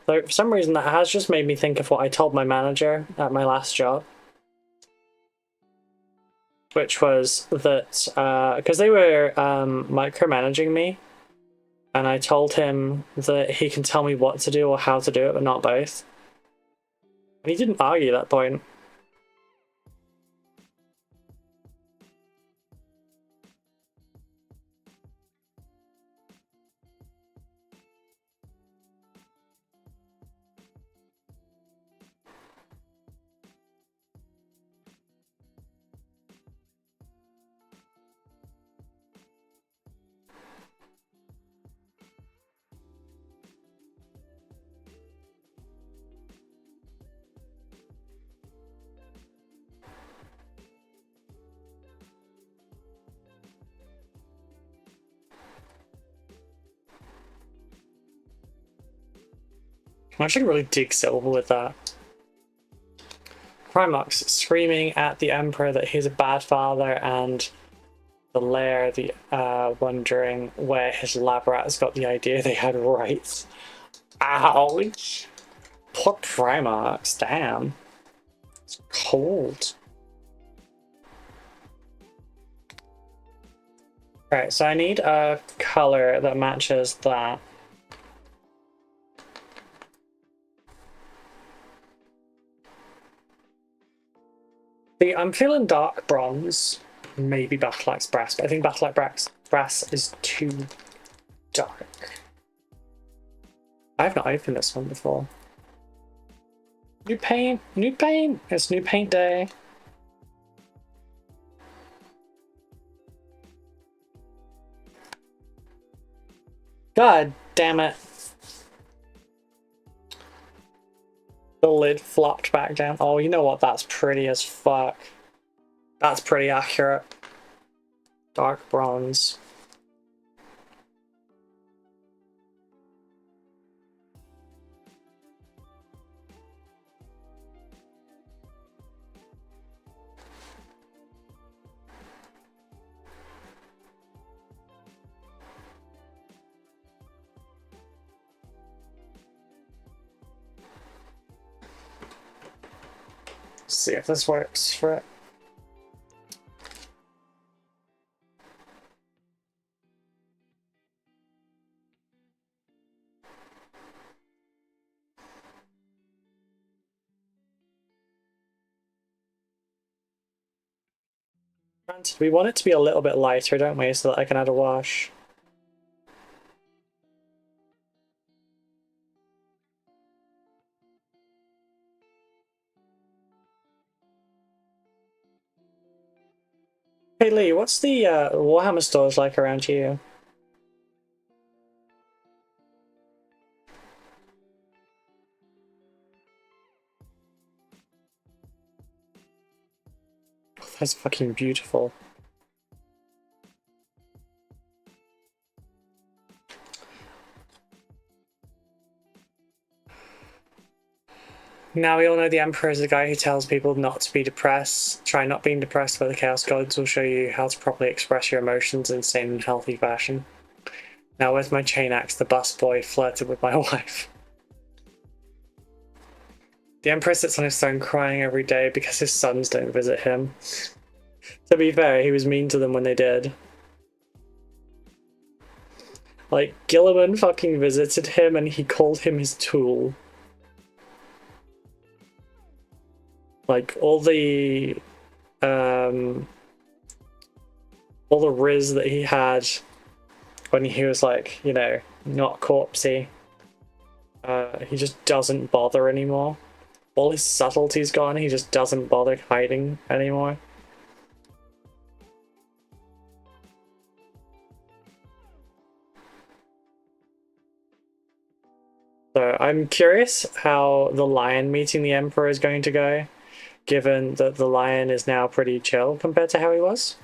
So for some reason that has just made me think of what I told my manager at my last job. Which was that because they were micromanaging me, and I told him that he can tell me what to do or how to do it, but not both. And he didn't argue that point. I'm actually really dig Silver with that. Primarch's screaming at the Emperor that he's a bad father, and the Lair wondering where his lab rats got the idea they had rights. Ouch! Poor Primarchs, damn. It's cold. Alright, so I need a color that matches that. See, I'm feeling dark bronze, maybe Battleaxe brass, but I think Battleaxe brass is too dark. I have not opened this one before. New paint! New paint! It's new paint day. God damn it. The lid flopped back down. Oh, you know what? That's pretty as fuck. That's pretty accurate. Dark bronze. See if this works for it. Granted, we want it to be a little bit lighter, don't we, so that I can add a wash. Hey Lee, what's the Warhammer stores like around you? Oh, that's fucking beautiful. Now we all know the Emperor is the guy who tells people not to be depressed. Try not being depressed, where the Chaos Gods will show you how to properly express your emotions in sane and healthy fashion. Now with my chain axe, the busboy flirted with my wife. The Emperor sits on his throne crying every day because his sons don't visit him. To be fair, he was mean to them when they did. Like, Gilliman fucking visited him and he called him his tool. Like, all the riz that he had when he was like, you know, not corpsey, he just doesn't bother anymore. All his subtlety's gone, he just doesn't bother hiding anymore. So I'm curious how the lion meeting the Emperor is going to go, given that the lion is now pretty chill compared to how he was.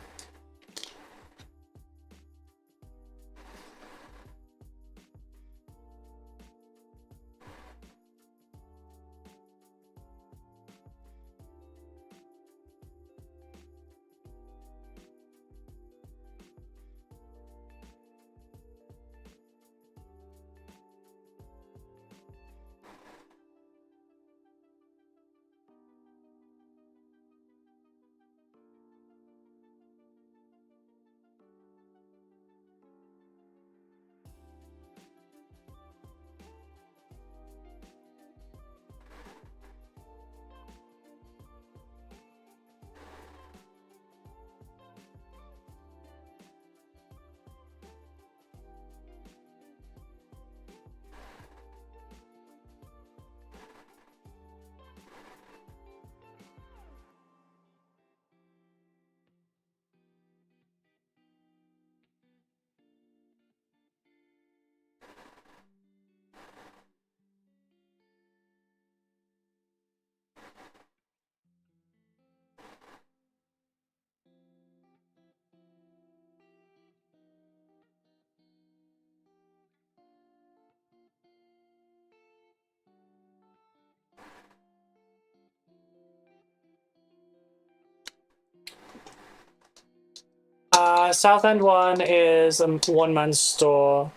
Southend one is a one-man store.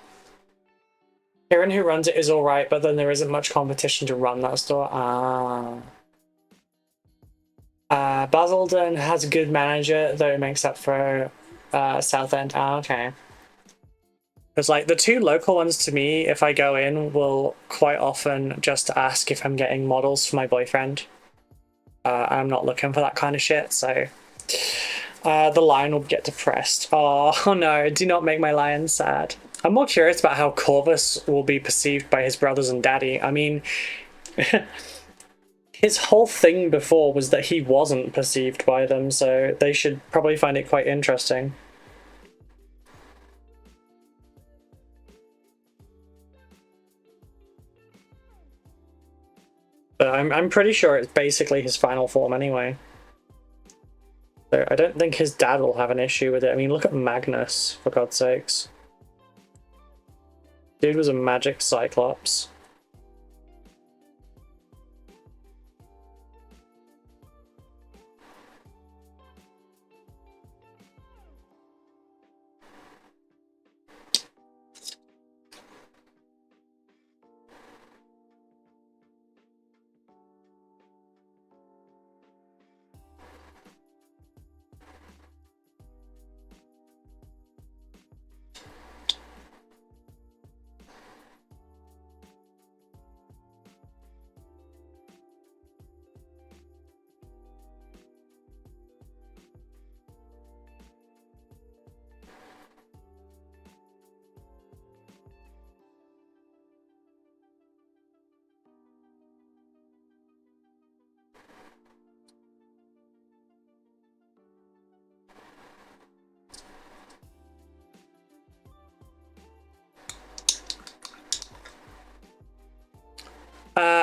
Kieran, who runs it, is all right, but then there isn't much competition to run that store. Basildon has a good manager, though it makes up for Southend. Okay. Because like the two local ones to me, if I go in, will quite often just ask if I'm getting models for my boyfriend. I'm not looking for that kind of shit, so the lion will get depressed. Oh no, do not make my lion sad. I'm more curious about how Corvus will be perceived by his brothers and daddy. I mean, his whole thing before was that he wasn't perceived by them, so they should probably find it quite interesting. But I'm pretty sure it's basically his final form anyway. So I don't think his dad will have an issue with it. I mean, look at Magnus, for God's sakes. Dude was a magic cyclops.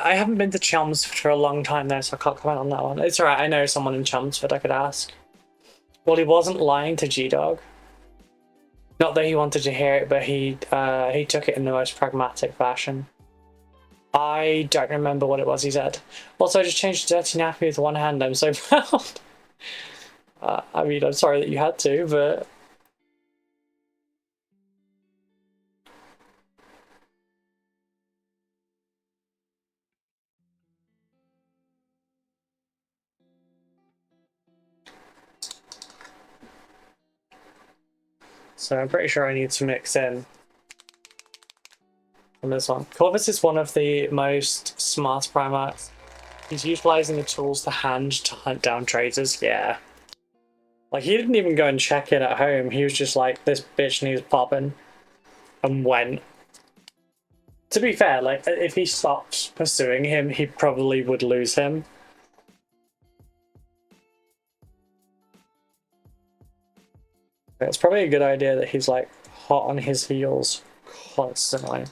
I haven't been to Chelmsford for a long time though, so I can't comment on that one. It's alright, I know someone in Chelmsford I could ask. Well, he wasn't lying to G-Dog. Not that he wanted to hear it, but he took it in the most pragmatic fashion. I don't remember what it was he said. Also, I just changed dirty nappy with one hand, I'm so proud. I mean, I'm sorry that you had to, but... So I'm pretty sure I need to mix in on this one. Corvus is one of the most smart Primarchs. He's utilizing the tools to hand to hunt down traitors, yeah. Like, he didn't even go and check in at home, he was just like, this bitch needs popping, and went. To be fair, like, if he stopped pursuing him, he probably would lose him. It's probably a good idea that he's like hot on his heels constantly.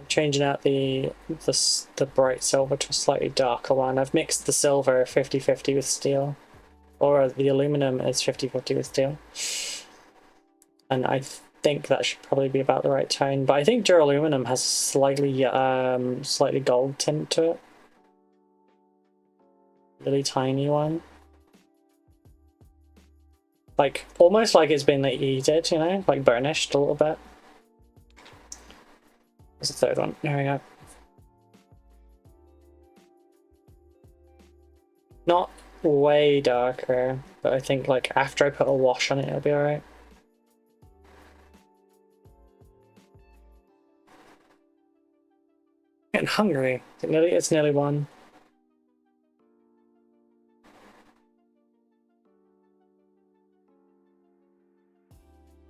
Changing out the bright silver to a slightly darker one. I've mixed the silver 50-50 with steel, or the aluminum is 50-50 with steel, and I think that should probably be about the right tone. But I think duraluminum has a slightly gold tint to it, really tiny one, like almost like it's been like heated, you know, like burnished a little bit. There's a third one. There we go. Not way darker, but I think like after I put a wash on it, it'll be alright. Getting hungry. It's nearly one.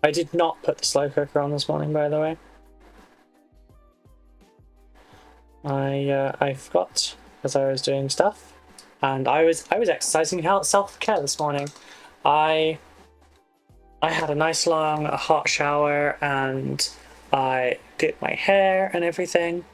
I did not put the slow cooker on this morning, by the way. I forgot as I was doing stuff, and I was exercising self-care this morning. I had a nice long hot shower and I did my hair and everything.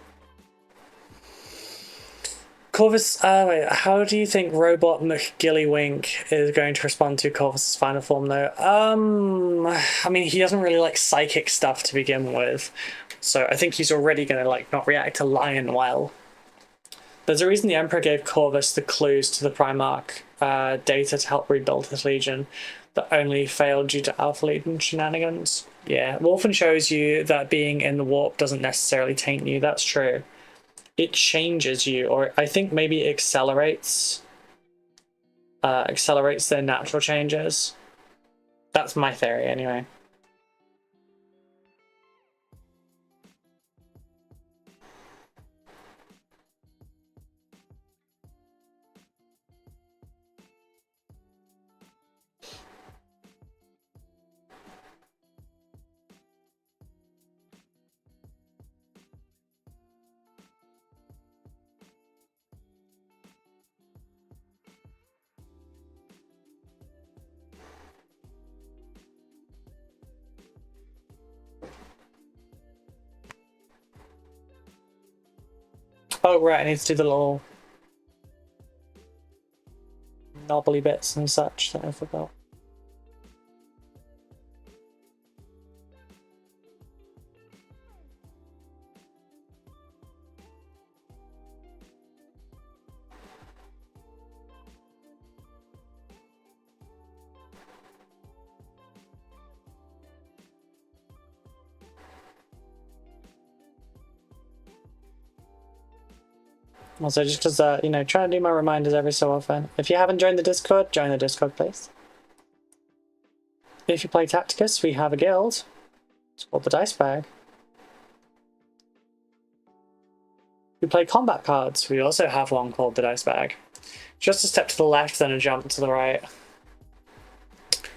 Corvus, wait, how do you think Robot McGillywink is going to respond to Corvus's final form, though? I mean, he doesn't really like psychic stuff to begin with, so I think he's already going to like not react to Lion well. There's a reason the Emperor gave Corvus the clues to the Primarch data to help rebuild his legion that only failed due to Alpha Legion shenanigans. Yeah, Wolfen shows you that being in the warp doesn't necessarily taint you. That's true. It changes you, or I think maybe it accelerates their natural changes. That's my theory, anyway. Oh, right, I need to do the little knobbly bits and such that I forgot. Also, just because, you know, trying to do my reminders every so often. If you haven't joined the Discord, join the Discord, please. If you play Tacticus, we have a guild. It's called the Dice Bag. If you play combat cards, we also have one called the Dice Bag. Just a step to the left, then a jump to the right.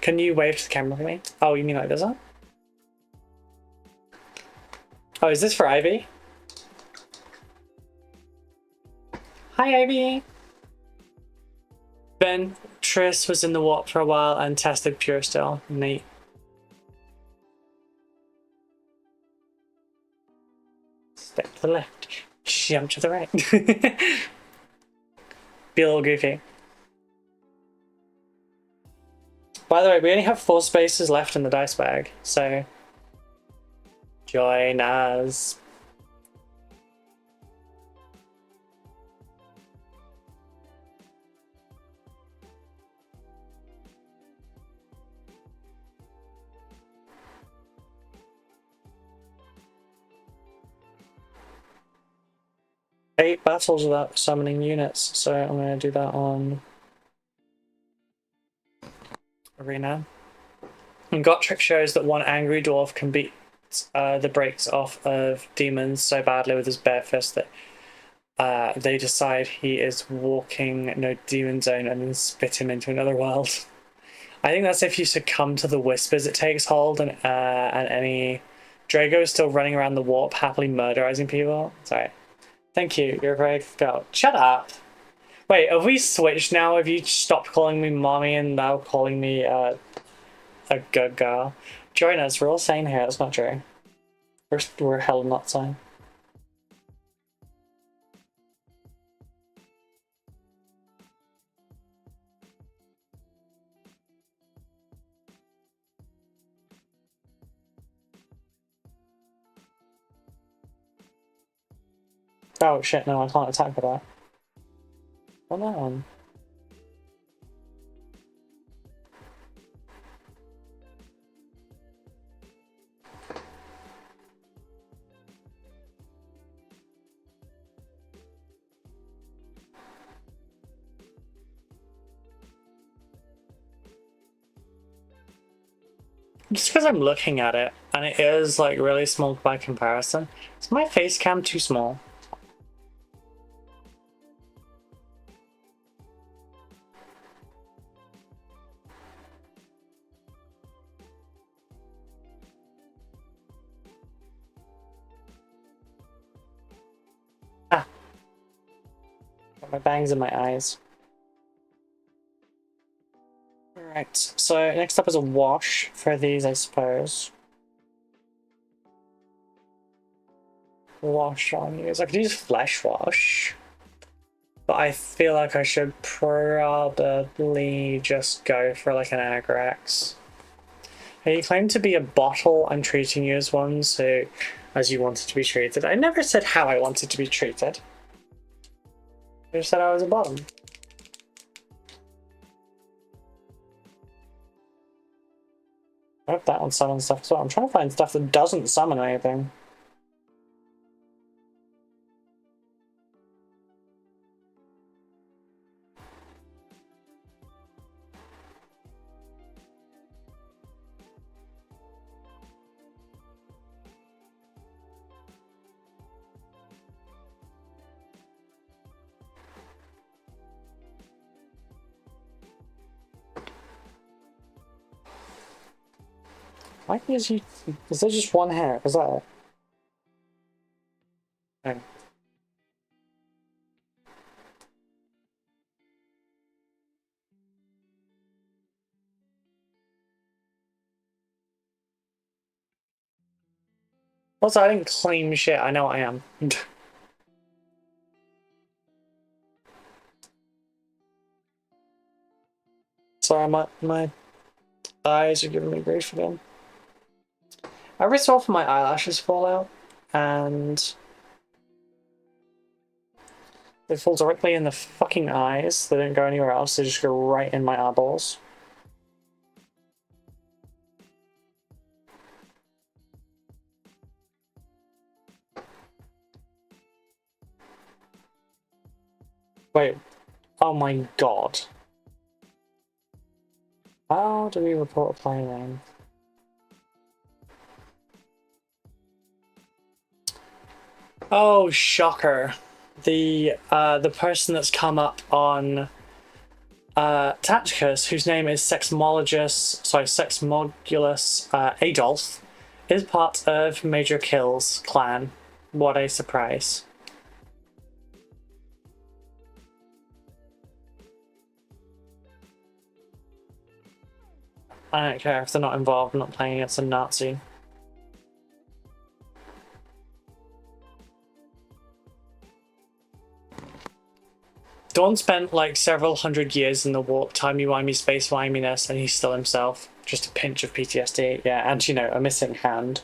Can you wave to the camera for me? Oh, you mean like this one? Oh, is this for Ivy? Hi, Ivy! Ben Triss was in the warp for a while and tested Pure Steel. Neat. Step to the left. Jump to the right. Be a little goofy. By the way, we only have 4 spaces left in the dice bag, so join us. Eight battles without summoning units, so I'm going to do that on Arena. And Gotrek shows that one angry dwarf can beat the brakes off of demons so badly with his bare fist that they decide he is walking no demon zone and then spit him into another world. I think that's if you succumb to the whispers it takes hold and any Drago is still running around the warp happily murderizing people. Sorry. Thank you, you're a very good girl. Shut up! Wait, have we switched now? Have you stopped calling me mommy and now calling me a good girl? Join us, we're all sane here, that's not true. We're hell not sane. Oh shit, no, I can't attack with that. What that one? Just because I'm looking at it, and it is like really small by comparison, is my face cam too small? My bangs in my eyes. Alright, so next up is a wash for these, I suppose. Wash on you. I could use flesh wash. But I feel like I should probably just go for like an Agrax. Hey, you claim to be a bottle. I'm treating you as one, so as you wanted to be treated. I never said how I wanted to be treated. I just said I was a bottom. I hope that one summons stuff as well. I'm trying to find stuff that doesn't summon anything. Why is he? Is there just one hair? Is that it? Okay. Also, I didn't claim shit. I know I am. Sorry, my eyes are giving me grief again. Every so often my eyelashes fall out, and they fall directly in the fucking eyes. They don't go anywhere else. They just go right in my eyeballs. Wait. Oh my god. How do we report a player name? Oh, shocker. The person that's come up on Tacticus, whose name is Sexmologus Adolf, is part of Major Kill's clan. What a surprise. I don't care if they're not involved, I'm not playing against a Nazi. Dawn spent like several hundred years in the warp, timey-wimey, space-wiminess, and he's still himself. Just a pinch of PTSD, yeah, and you know, a missing hand.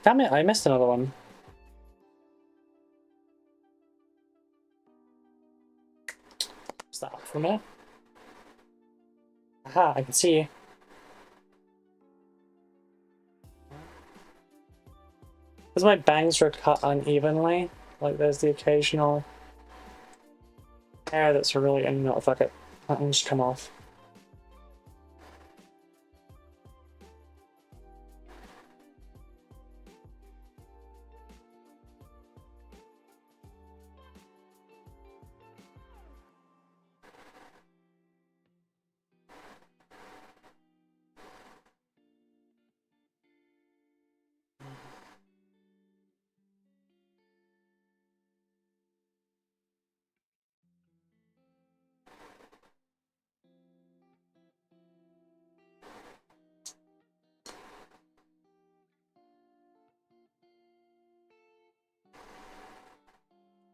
Damn it, I missed another one. Is that up from there? Aha, I can see you. Because my bangs are cut unevenly, like there's the occasional hair that's really, and no, fuck it. That one just come off.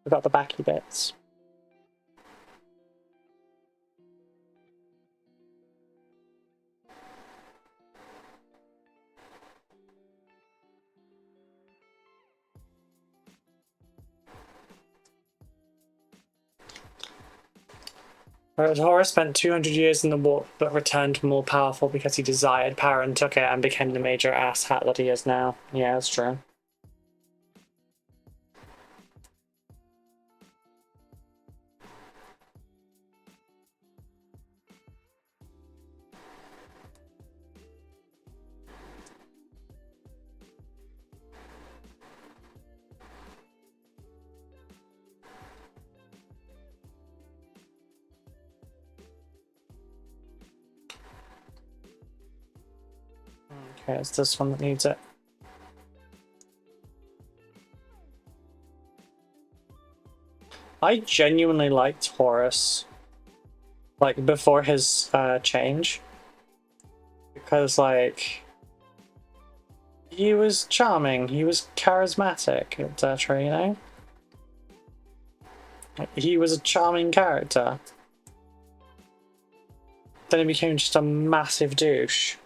I've got the backy bits. Whereas Horus spent 200 years in the warp but returned more powerful because he desired power and took it and became the major asshat that he is now. Yeah, that's true. Okay, it's this one that needs it. I genuinely liked Horus, like, before his change. Because, like, he was charming, he was charismatic, etc., you know? Like, he was a charming character. Then he became just a massive douche.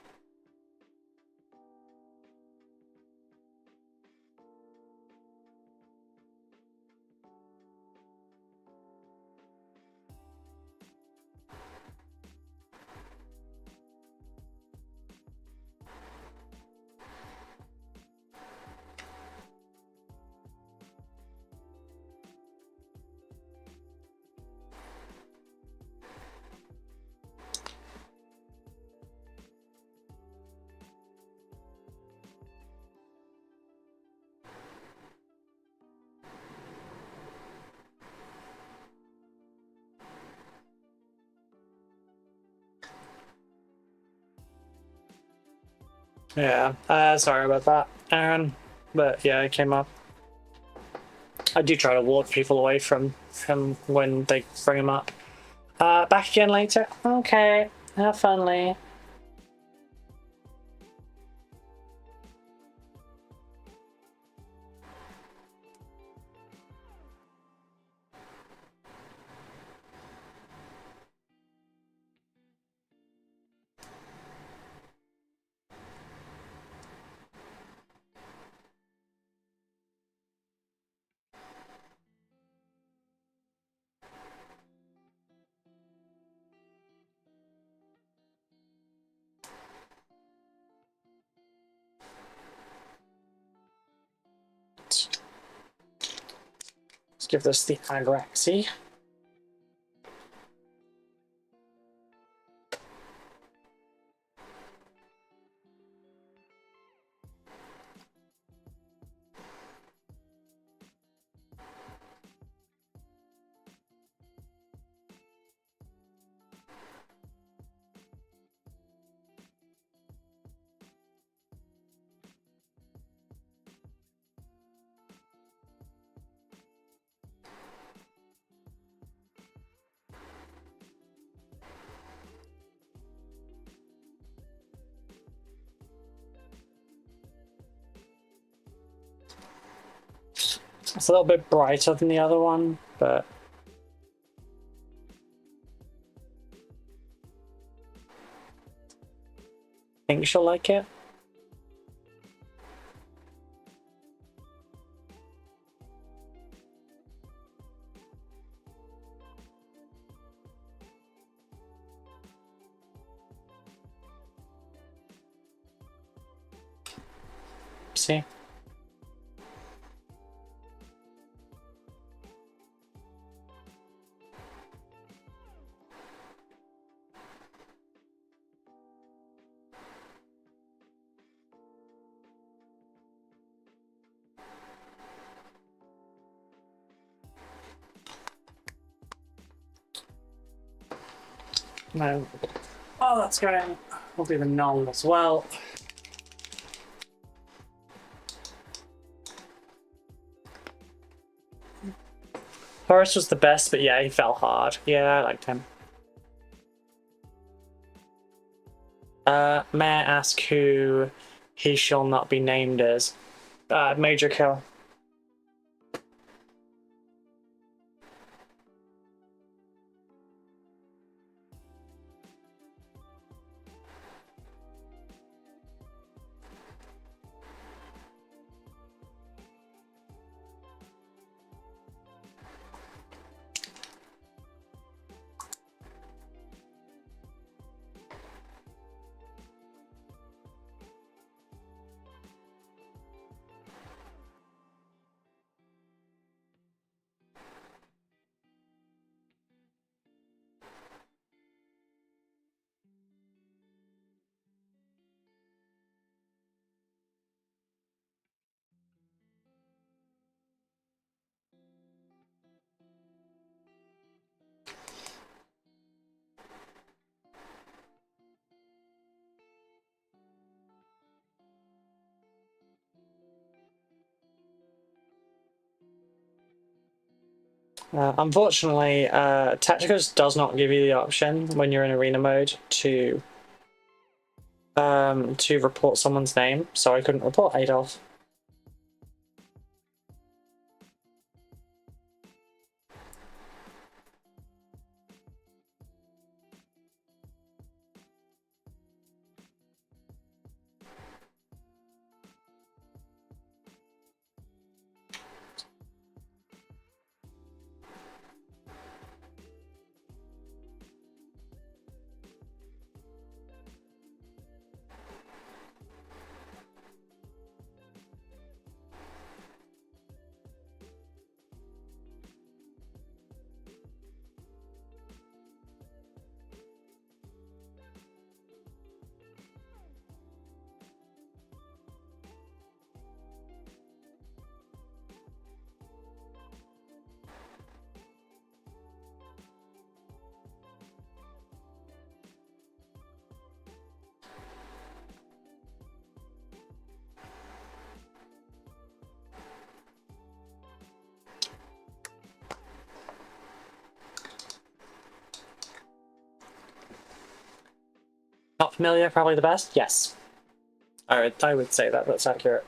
Yeah, sorry about that, Aaron. But yeah, it came up. I do try to walk people away from him when they bring him up. Back again later? Okay, have fun, Lee. Let's give this the Agraxy. It's a little bit brighter than the other one, but I think she'll like it. See? No. Oh, that's going. We'll do the null as well. Horus was the best, but yeah, he fell hard. Yeah, I liked him. May I ask who he shall not be named as? Major Kill. Unfortunately, Tacticus does not give you the option when you're in arena mode to report someone's name, so I couldn't report Adolf. Not familiar, probably the best? Yes. I would say that, that's accurate.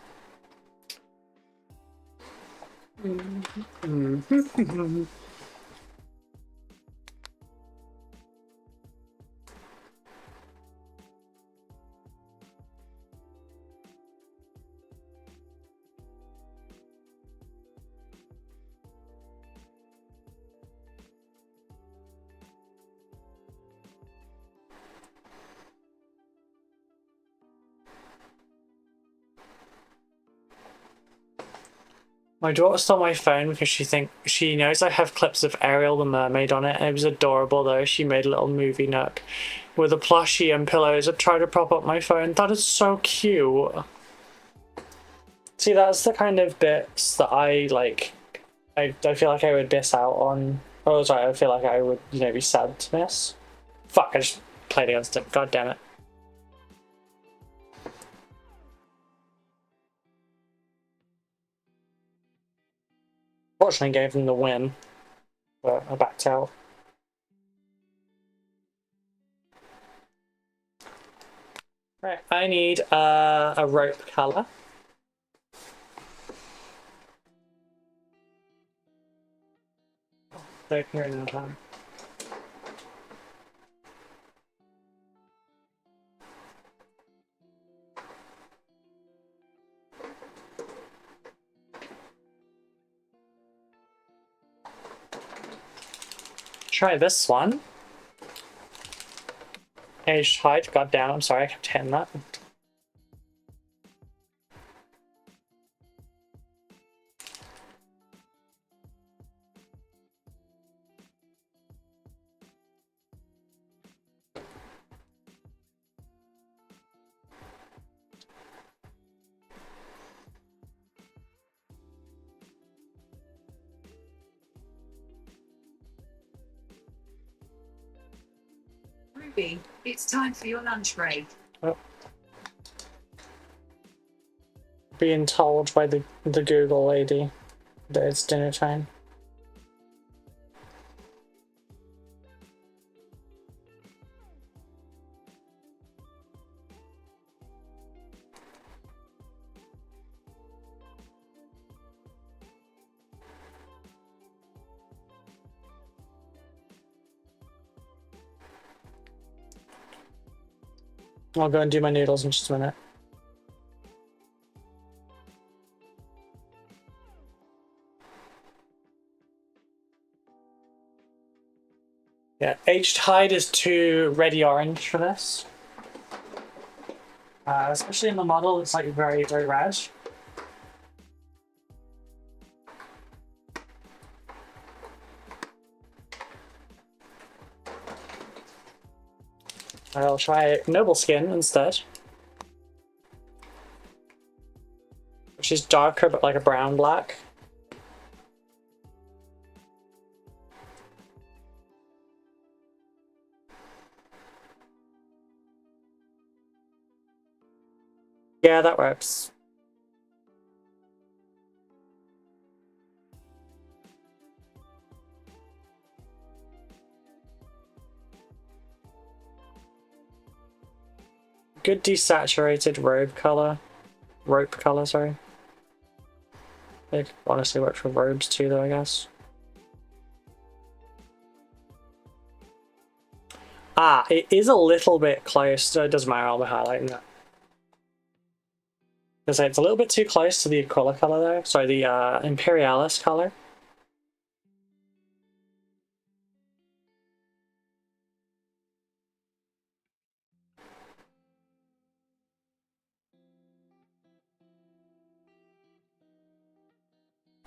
My daughter stole my phone because she knows I have clips of Ariel the mermaid on it, and it was adorable though. She made a little movie nook with a plushie and pillows and tried to prop up my phone. That is so cute. See, that's the kind of bits that I like. I feel like I would miss out on. Oh, sorry, I feel like I would, be sad to miss. Fuck, I just played against it. God damn it. Fortunately, gave them the win, but I backed out. Right, I need a rope color. They're here now, time. Try this one. Aged height, god damn, I'm sorry, I kept hitting that. Ruby, it's time for your lunch break. Oh. Being told by the Google lady that it's dinner time. I'll go and do my noodles in just a minute. Yeah, aged hide is too ready orange for this. Especially in the model, it's like very, very red. I'll try Noble Skin instead, which is darker but like a brown black. Yeah, that works. good desaturated rope color, sorry. It honestly works for robes too, though, I guess. Ah, it is a little bit close, so it doesn't matter, I'll be highlighting that. Because it's a little bit too close to the Aquila color though. Sorry, the Imperialis color.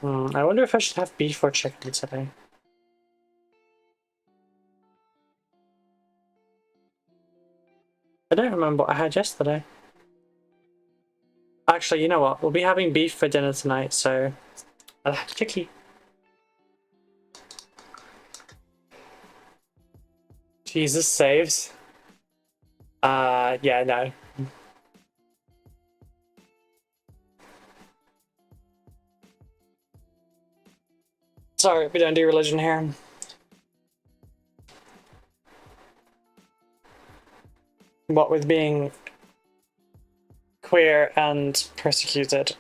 I wonder if I should have beef or chicken today. I don't remember what I had yesterday. Actually, you know what? We'll be having beef for dinner tonight, so I'll have chicky. Jesus saves. Yeah, no. Sorry, we don't do religion here. What with being queer and persecuted.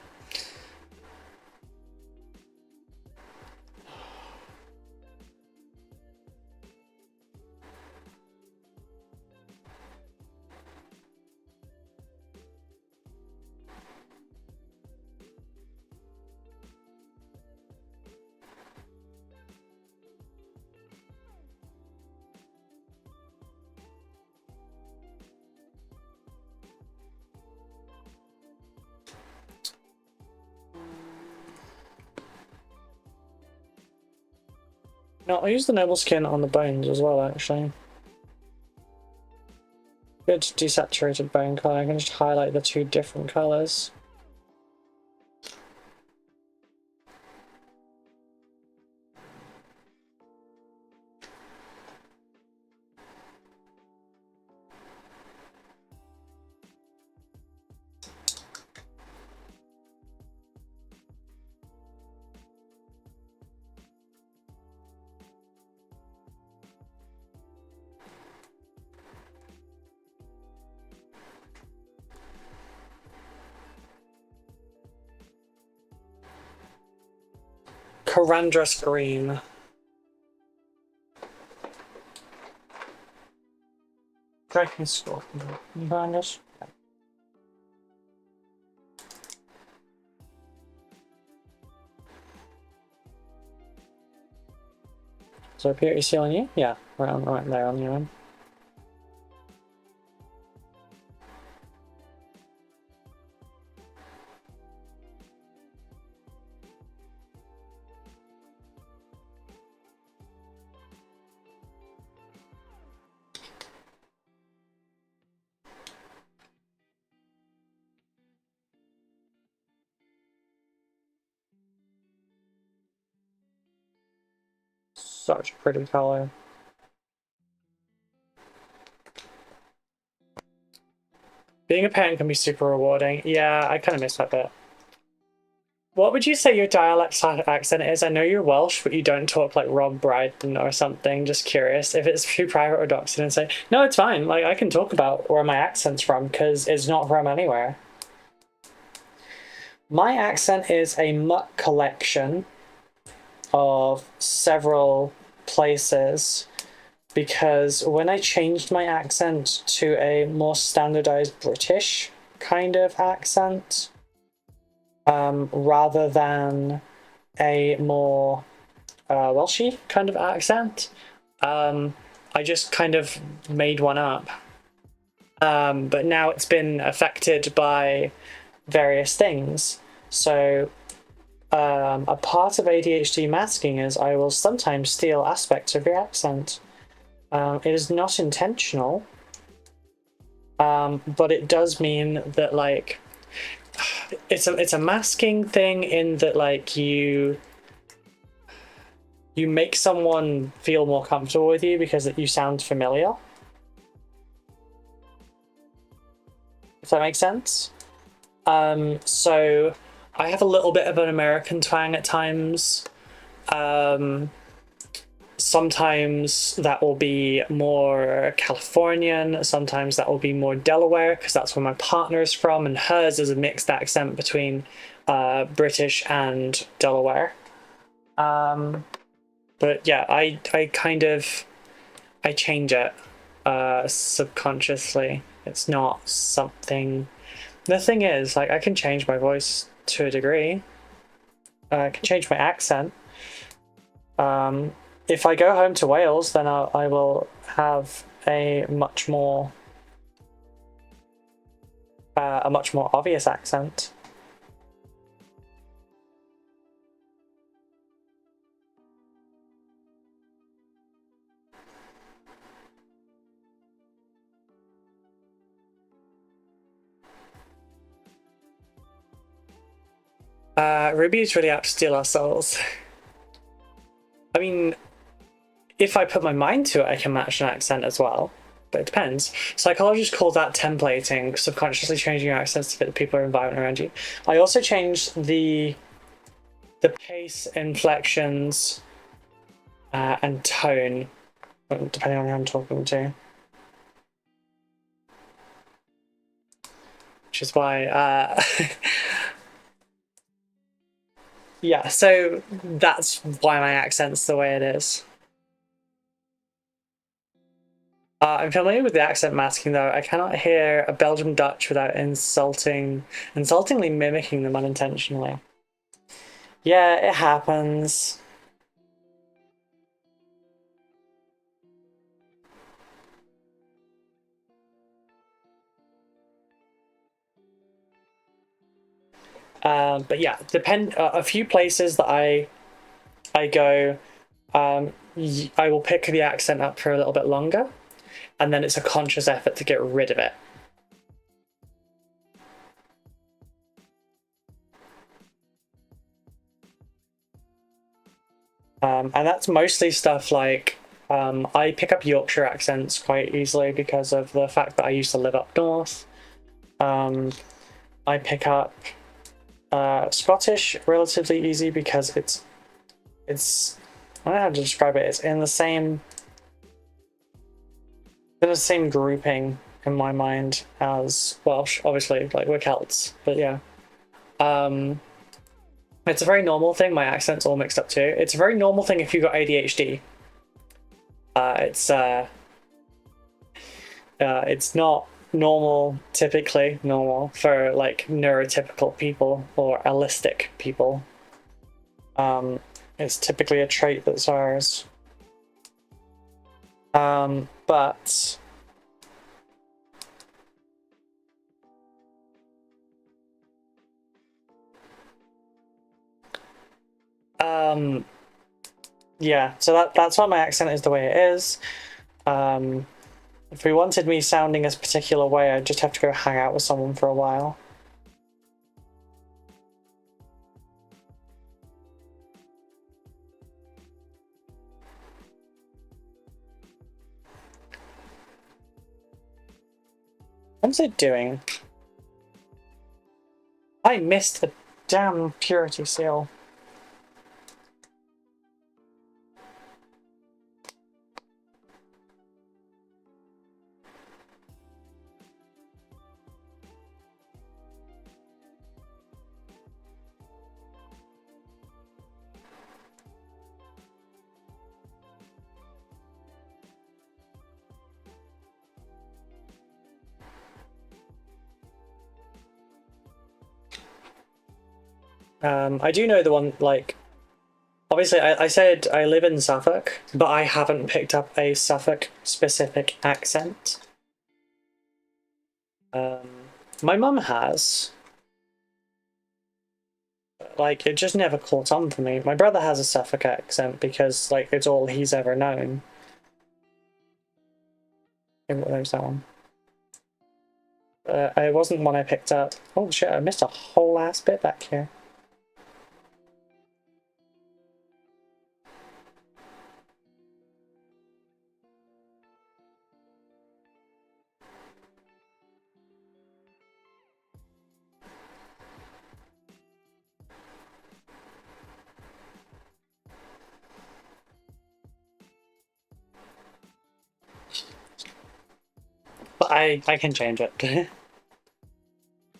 No, I'll use the noble skin on the bones as well, actually. Good desaturated bone color. I can just highlight the two different colors. Corandrus green. Dragon Scorpion. Can you find us? So up here, you see on you? Yeah, right there on you. One. Such a pretty color. Being a parent can be super rewarding. Yeah, I kind of miss that bit. What would you say your dialect accent is? I know you're Welsh, but you don't talk like Rob Brydon or something. Just curious if it's too private or doxing and say, no, it's fine. Like, I can talk about where my accent's from because it's not from anywhere. My accent is a muck collection of several places because when I changed my accent to a more standardized British kind of accent, rather than a more Welshy kind of accent, I just kind of made one up. But now it's been affected by various things. So a part of ADHD masking is I will sometimes steal aspects of your accent. It is not intentional, but it does mean that, like, it's a masking thing in that, like, you make someone feel more comfortable with you because you sound familiar. If that makes sense. So I have a little bit of an American twang at times. So sometimes that will be more Californian, sometimes that will be more Delaware, because that's where my partner's from, and hers is a mixed accent between British and Delaware. But yeah, I change it subconsciously. It's not something. The thing is, like, I can change my voice to a degree. I can change my accent. If I go home to Wales, then I will have a much more obvious accent. Ruby is really out to steal our souls. I mean, if I put my mind to it, I can match an accent as well, but it depends. Psychologists call that templating, subconsciously changing your accents to fit the people or environment around you. I also changed the pace, inflections, and tone, depending on who I'm talking to. Which is why, yeah, so that's why my accent's the way it is. I'm familiar with the accent masking, though. I cannot hear a Belgian Dutch without insultingly mimicking them unintentionally. Yeah, it happens. But yeah, a few places that I go, I will pick the accent up for a little bit longer, and then it's a conscious effort to get rid of it. And that's mostly stuff like I pick up Yorkshire accents quite easily because of the fact that I used to live up north. I pick up Scottish relatively easy because it's I don't know how to describe it. It's in the same grouping in my mind as Welsh. Obviously, like, we're Celts, but yeah. It's a very normal thing. My accent's all mixed up too. It's a very normal thing if you've got ADHD. It's not typically normal for like neurotypical people or allistic people. It's typically a trait that's ours. But yeah, so that's why my accent is the way it is. If we wanted me sounding a particular way, I'd just have to go hang out with someone for a while. What's it doing? I missed the damn purity seal. I do know the one, like, obviously I said I live in Suffolk, but I haven't picked up a Suffolk-specific accent. My mum has. Like, it just never caught on for me. My brother has a Suffolk accent because, like, it's all he's ever known. There's that one. It wasn't one I picked up. Oh shit, I missed a whole ass bit back here. I can change it.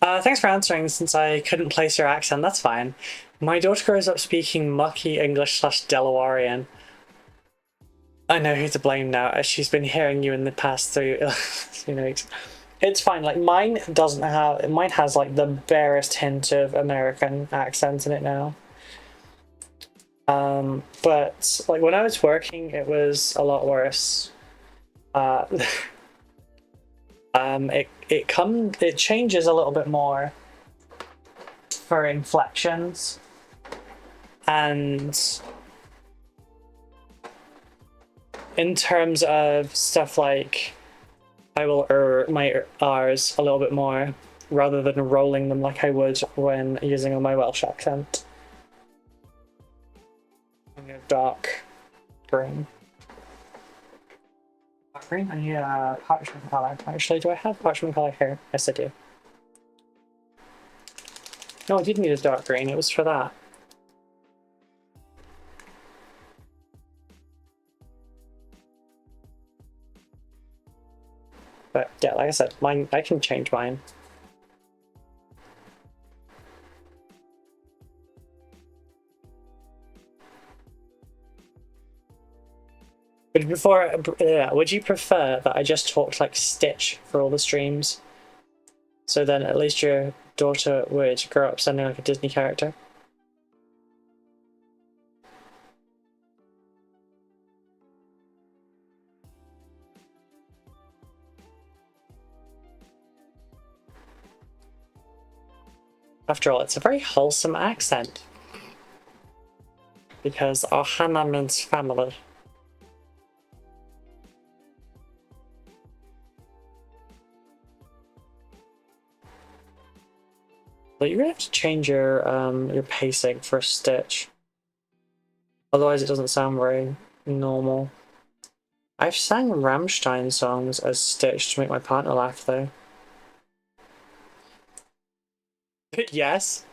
Thanks for answering. Since I couldn't place your accent, that's fine. My daughter grows up speaking mucky English / Delawarean. I know who to blame now, as she's been hearing you in the past 3 weeks. It's fine. Like mine doesn't have. Mine has like the barest hint of American accent in it now. But like when I was working, it was a lot worse. Uh, it changes a little bit more for inflections, and in terms of stuff like I will my R's a little bit more rather than rolling them like I would when using my Welsh accent. Dark green. Dark green? I need a parchment color. Actually, do I have parchment color here? Yes, I do. No, I didn't need a dark green. It was for that. But yeah, like I said, mine. I can change mine. Would you prefer that I just talked like Stitch for all the streams? So then at least your daughter would grow up sounding like a Disney character? After all, it's a very wholesome accent. Because Ohana means family. But you're gonna have to change your pacing for Stitch. Otherwise it doesn't sound very normal. I've sang Rammstein songs as Stitch to make my partner laugh though. Yes.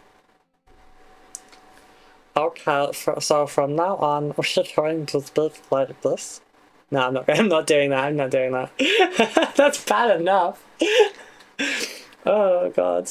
Okay, so from now on we're going to speak like this. No, I'm not doing that. I'm not doing that. That's bad enough. Oh god.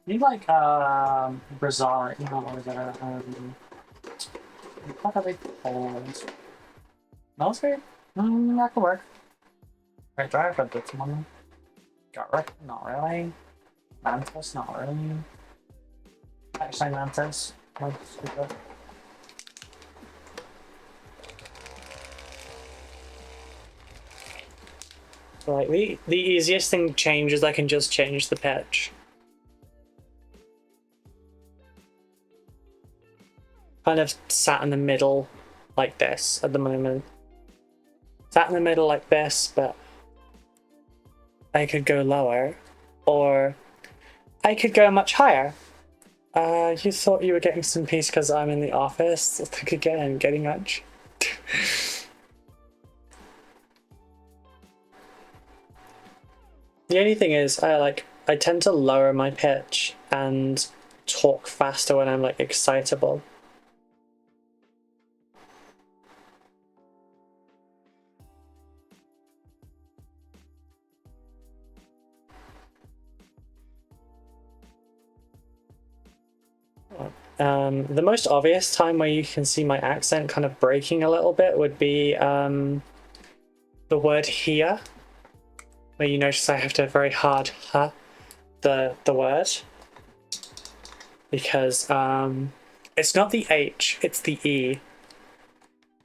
Need like Brazar, you know, what is it? What are they called? Military? That could work. Right, do I have a bit one? Garlic? Not really. Mantis? Not really. Actually, Mantis. So, like, the easiest thing to change is I can just change the pitch. Kind of sat in the middle like this at the moment. Sat in the middle like this, but I could go lower, or I could go much higher. You thought you were getting some peace because I'm in the office? Think again, getting much. The only thing is, I tend to lower my pitch and talk faster when I'm like excitable. The most obvious time where you can see my accent kind of breaking a little bit would be the word here, where you notice I have to very hard the word, because it's not the H, it's the E,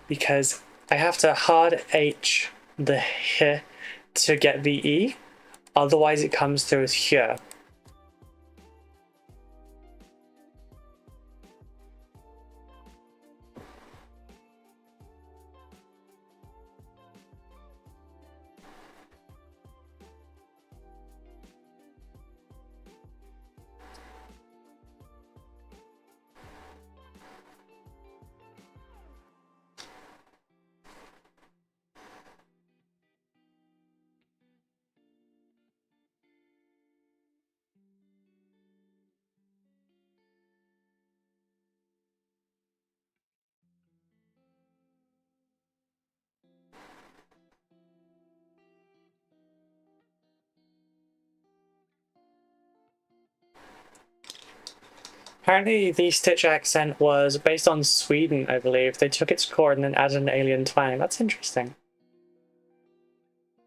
because I have to hard H the H to get the E, otherwise it comes through as here. Apparently, the Stitch accent was based on Sweden, I believe. They took its core and then added an alien twang. That's interesting.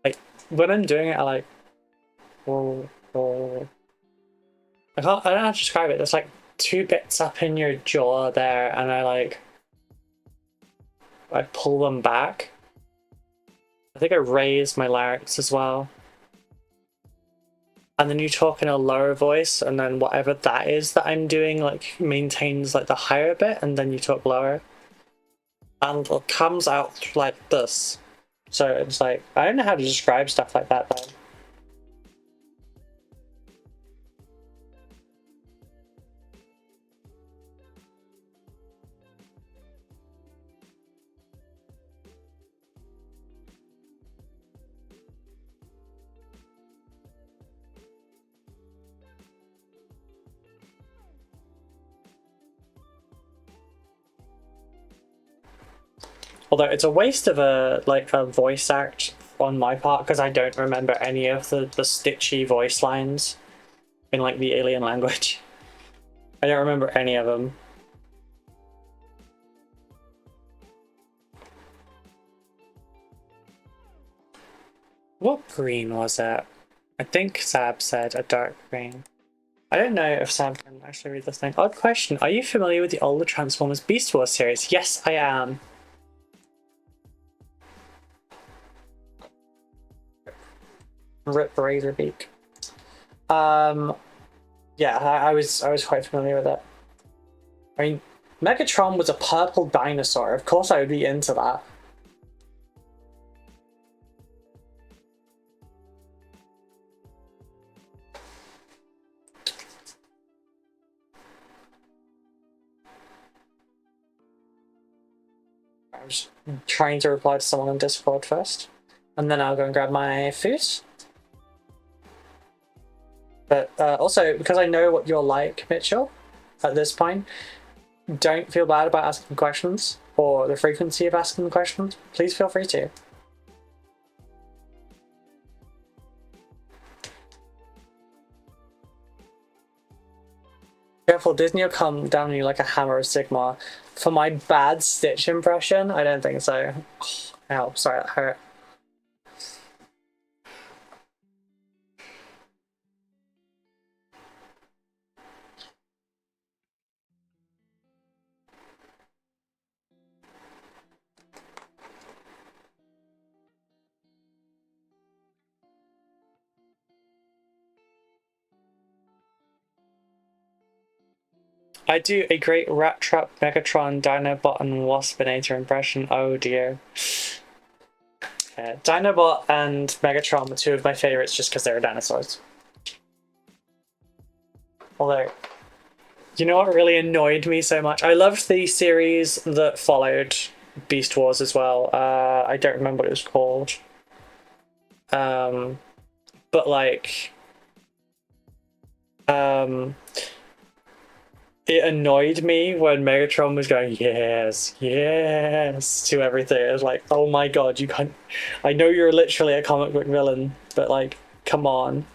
Like, when I'm doing it, I like... Oh, oh. I don't know how to describe it. There's like two bits up in your jaw there, and I pull them back. I think I raise my larynx as well. And then you talk in a lower voice, and then whatever that is that I'm doing, like, maintains like the higher bit, and then you talk lower. And it comes out like this. So it's like, I don't know how to describe stuff like that though. Although it's a waste of a voice act on my part because I don't remember any of the stitchy voice lines in like the alien language. I don't remember any of them. What green was it? I think Sab said a dark green. I don't know if Sab can actually read this thing. Odd question. Are you familiar with the older Transformers Beast Wars series? Yes, I am. Rip Razorbeak. Yeah, I was quite familiar with it. I mean, Megatron was a purple dinosaur. Of course I would be into that. I was trying to reply to someone on Discord first, and then I'll go and grab my food. But also, because I know what you're like, Mitchell, at this point, don't feel bad about asking questions or the frequency of asking questions. Please feel free to. Careful, Disney will come down on you like a hammer of Sigma. For my bad Stitch impression, I don't think so. Ow, sorry, that hurt. I do a great Rat Trap, Megatron, Dinobot, and Waspinator impression. Oh dear. Dinobot and Megatron were two of my favorites just because they were dinosaurs. Although, you know what really annoyed me so much? I loved the series that followed Beast Wars as well. I don't remember what it was called. But like... it annoyed me when Megatron was going, yes, yes, to everything. It was like, oh my god, you can't... I know you're literally a comic book villain, but like, come on.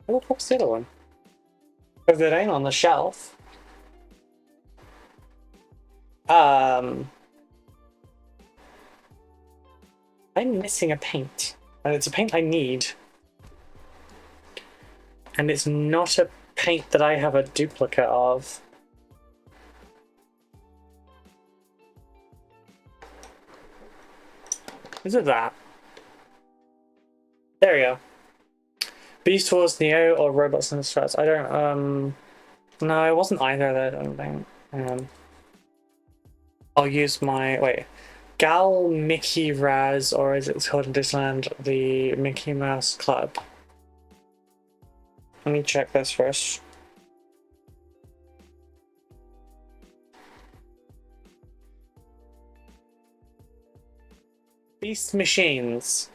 What the fuck's the other one? Because it ain't on the shelf. I'm missing a paint. And it's a paint I need. And it's not a paint that I have a duplicate of. Is it that? There we go. Beast Wars, Neo, or Robots in the Strats? I don't, no, it wasn't either of those, I don't think. I'll use my, wait. Gal Mickey Raz, or as it's called in Disneyland, the Mickey Mouse Club. Let me check this first. Beast Machines.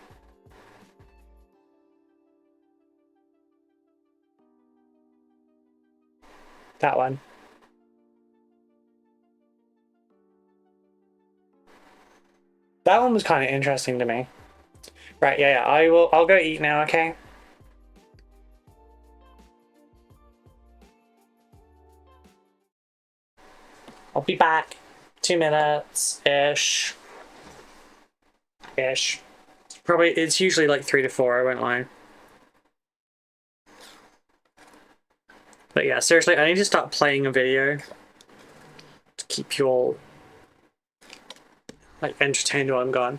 That one. That one was kind of interesting to me. Right, yeah, yeah. I'll go eat now, okay? I'll be back. 2 minutes ish. Ish. Probably it's usually like 3 to 4, I won't lie. But yeah, seriously, I need to start playing a video to keep you all like entertained while I'm gone.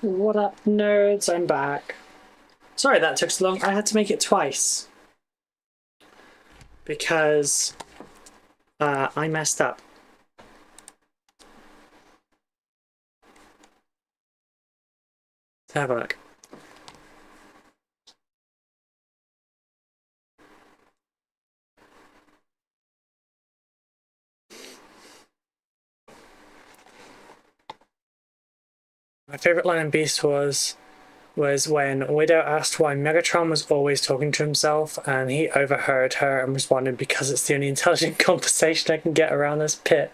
What up, nerds? I'm back. Sorry that took so long. I had to make it twice. Because I messed up. Let's have a look. My favourite line in Beast was when Widow asked why Megatron was always talking to himself, and he overheard her and responded, because it's the only intelligent conversation I can get around this pit.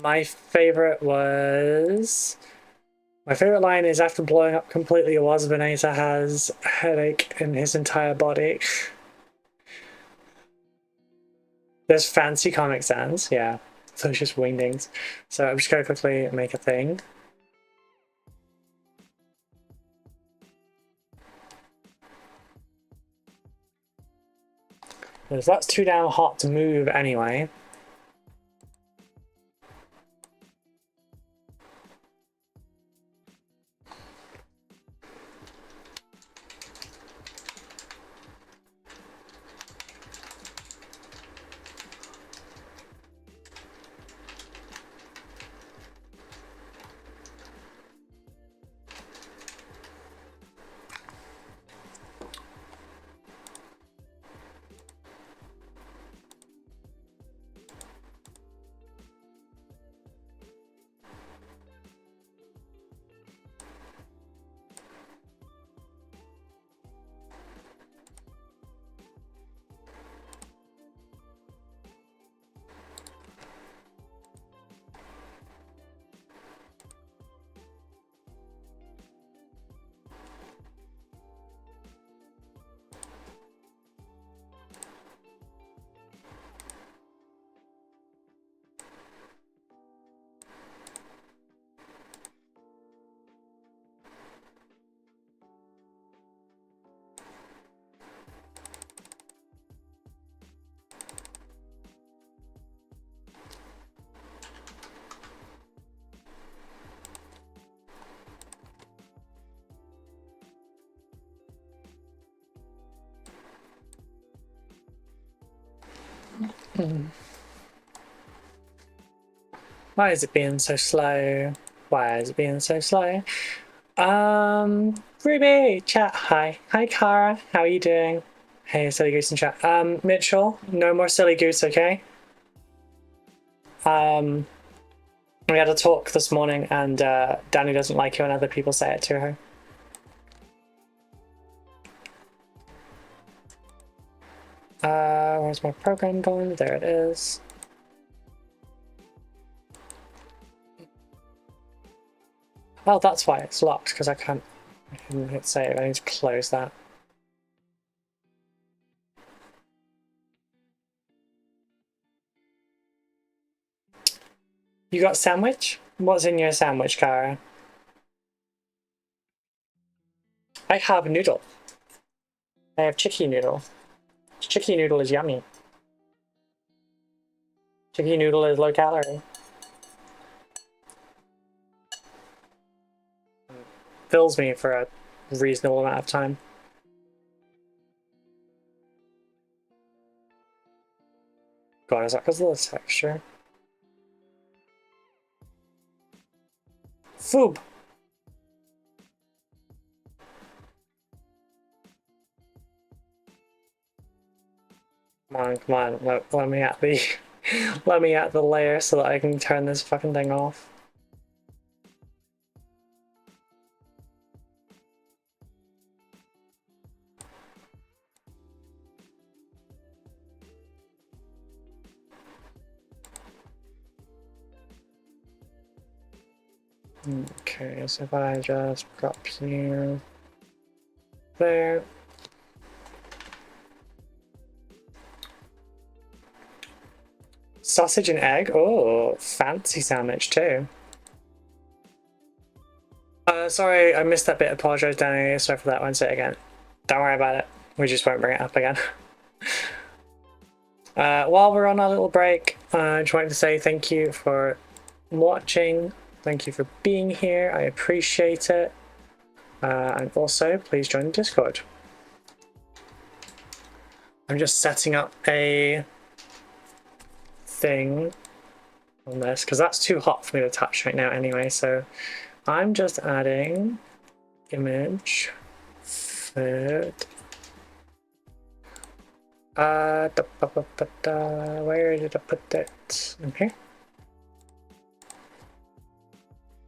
My favourite line is, after blowing up completely, Veneza has a headache in his entire body. There's fancy Comic Sans, yeah. So it's just wingdings. So I'm just gonna quickly make a thing. Because that's too damn hot to move anyway. Why is it being so slow? Why is it being so slow? Ruby, chat, hi. Hi, Kara, how are you doing? Hey, Silly Goose in chat. Mitchell, no more Silly Goose, okay? We had a talk this morning and Danny doesn't like it when other people say it to her. Where's my program going? There it is. Oh, that's why it's locked, because I can't hit save. I need to close that. You got sandwich? What's in your sandwich, Kara? I have noodle. I have chicky noodle. Chicky noodle is yummy. Chicky noodle is low calorie. Fills me for a reasonable amount of time. God, is that because of the texture? Foob! Come on, let me at the let me at the layer so that I can turn this fucking thing off. Okay, so if I just drop you there. Sausage and egg? Oh, fancy sandwich too. Sorry, I missed that bit. Apologise, Danny. Sorry for that one. Say it again. Don't worry about it. We just won't bring it up again. While we're on our little break, I just wanted to say thank you for watching. Thank you for being here. I appreciate it. And also, please join the Discord. I'm just setting up a thing on this because that's too hot for me to touch right now anyway, so I'm just adding image food. Where did I put that? In here.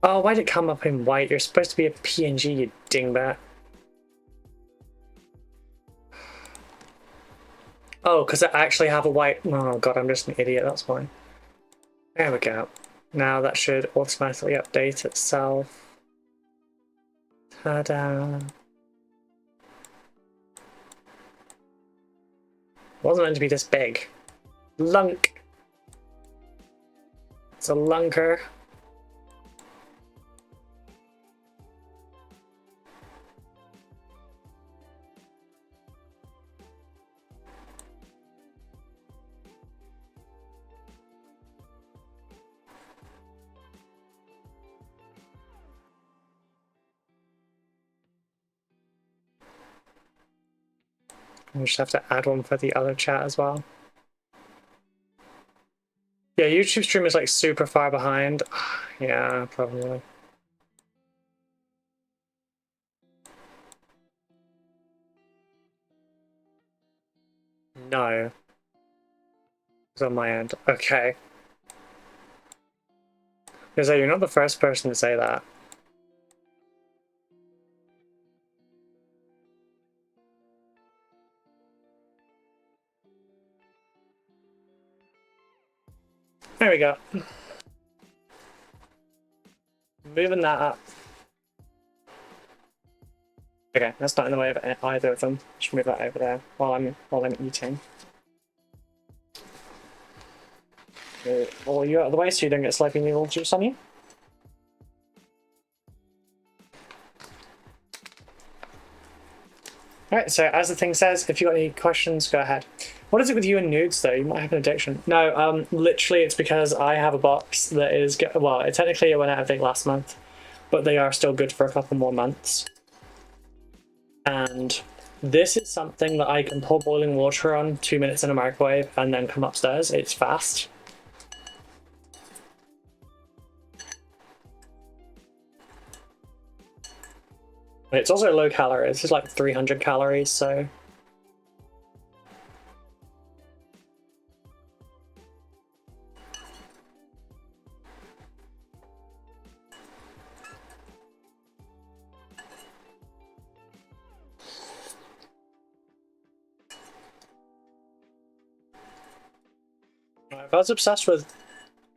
Oh, why did it come up in white? You're supposed to be a PNG, you dingbat. Oh, because I actually have a white... Oh god, I'm just an idiot, that's why. There we go. Now that should automatically update itself. Ta-da! It wasn't meant to be this big. Lunk! It's a lunker. We'll just have to add one for the other chat as well. Yeah, YouTube stream is like super far behind. Yeah, probably. No. It's on my end. Okay. Because you're not the first person to say that. There we go. Moving that up. Okay, that's not in the way of either of them. Just move that over there while I'm eating. Well, you out of the way so you don't get sliping noodle juice on you. Alright, so as the thing says, if you got any questions, go ahead. What is it with you and nudes though? You might have an addiction. No, literally it's because I have a box that is, well, technically it went out of date last month, but they are still good for a couple more months. And this is something that I can pour boiling water on, 2 minutes in a microwave, and then come upstairs. It's fast. It's also low calorie. This is like 300 calories, so. If I was obsessed with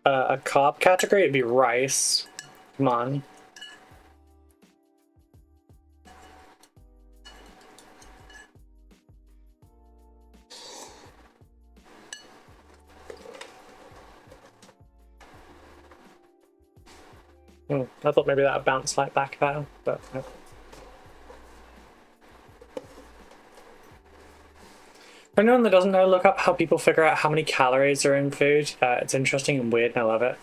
a carb category, it'd be rice. Come on. I thought maybe that would bounce like back about, but no. For anyone that doesn't know, look up how people figure out how many calories are in food. It's interesting and weird, and I love it.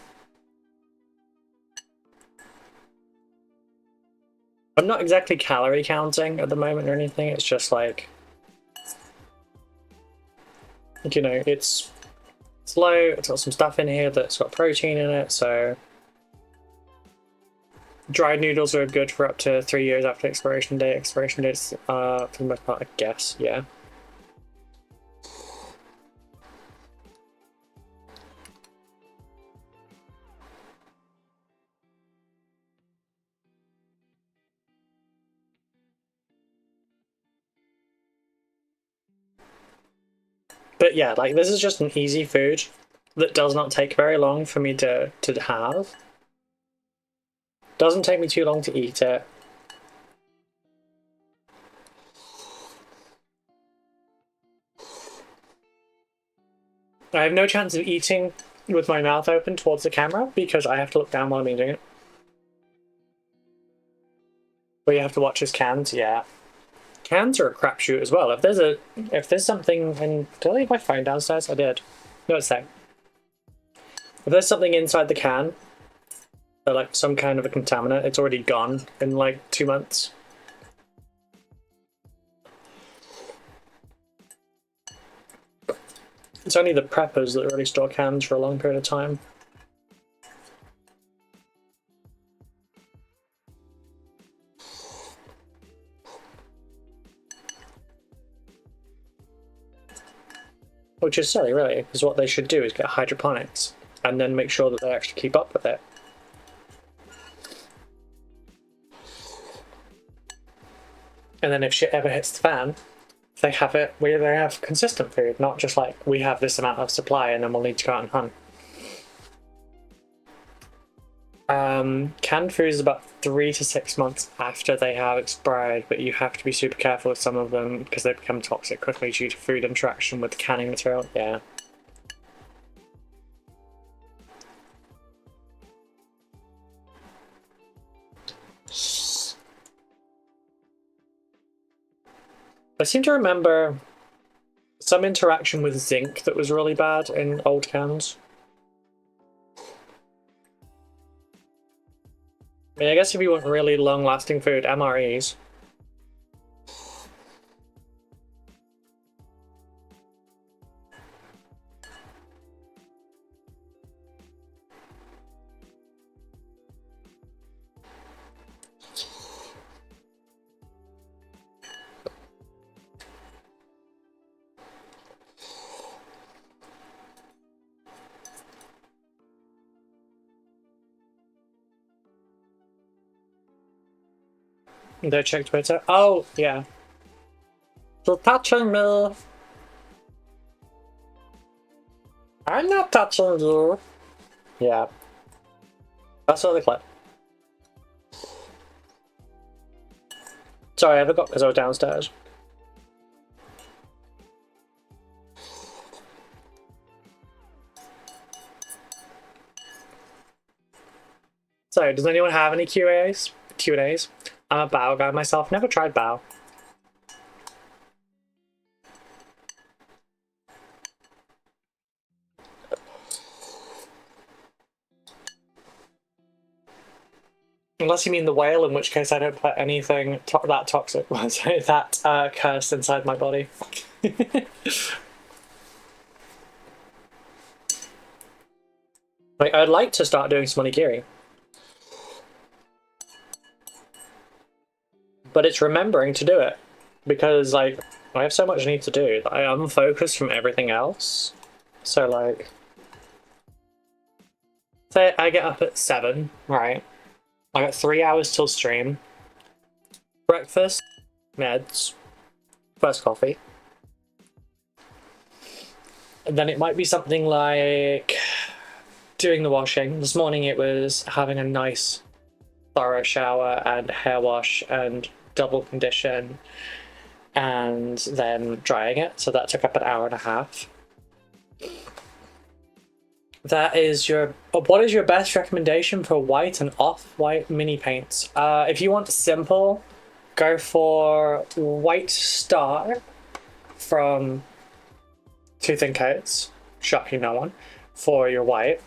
I'm not exactly calorie counting at the moment or anything. It's just like, you know, it's low. It's got some stuff in here that's got protein in it, so. Dried noodles are good for up to 3 years after expiration date. Expiration dates, for the most part, I guess, yeah. But yeah, like this is just an easy food that does not take very long for me to have. Doesn't take me too long to eat it. I have no chance of eating with my mouth open towards the camera because I have to look down while I'm eating it. But you have to watch his cans, yeah. Cans are a crapshoot as well. If there's something in, did I leave my phone downstairs? I did. No, it's there. If there's something inside the can, or like some kind of a contaminant, it's already gone in like 2 months. It's only the preppers that really store cans for a long period of time. Which is silly, really, because what they should do is get hydroponics and then make sure that they actually keep up with it. And then if shit ever hits the fan, they have consistent food, not just like we have this amount of supply and then we'll need to go out and hunt. Canned food is about 3 to 6 months after they have expired, but you have to be super careful with some of them because they become toxic quickly due to food interaction with the canning material. Yeah. I seem to remember some interaction with zinc that was really bad in old cans. I mean, I guess if you want really long-lasting food, MREs. They check Twitter. Oh, yeah. You're touching me. I'm not touching you. Yeah. That's all the clip. Sorry, I forgot because I was downstairs. So, does anyone have any Q&As? I'm a Bao guy myself. Never tried Bao. Unless you mean the whale, in which case I don't put anything that toxic, that cursed inside my body. Like, I'd like to start doing some onigiri. but it's remembering to do it because like I have so much I need to do that I unfocus from everything else. So like, say I get up at 7, right? I got 3 hours till stream. Breakfast, meds, first coffee. And then it might be something like doing the washing. This morning it was having a nice thorough shower and hair wash and double condition and then drying it. So that took up an hour and a half. That is your... What is your best recommendation for white and off-white mini paints? If you want simple, go for White Star from Tooth and Coats. Shocking no one. For your white.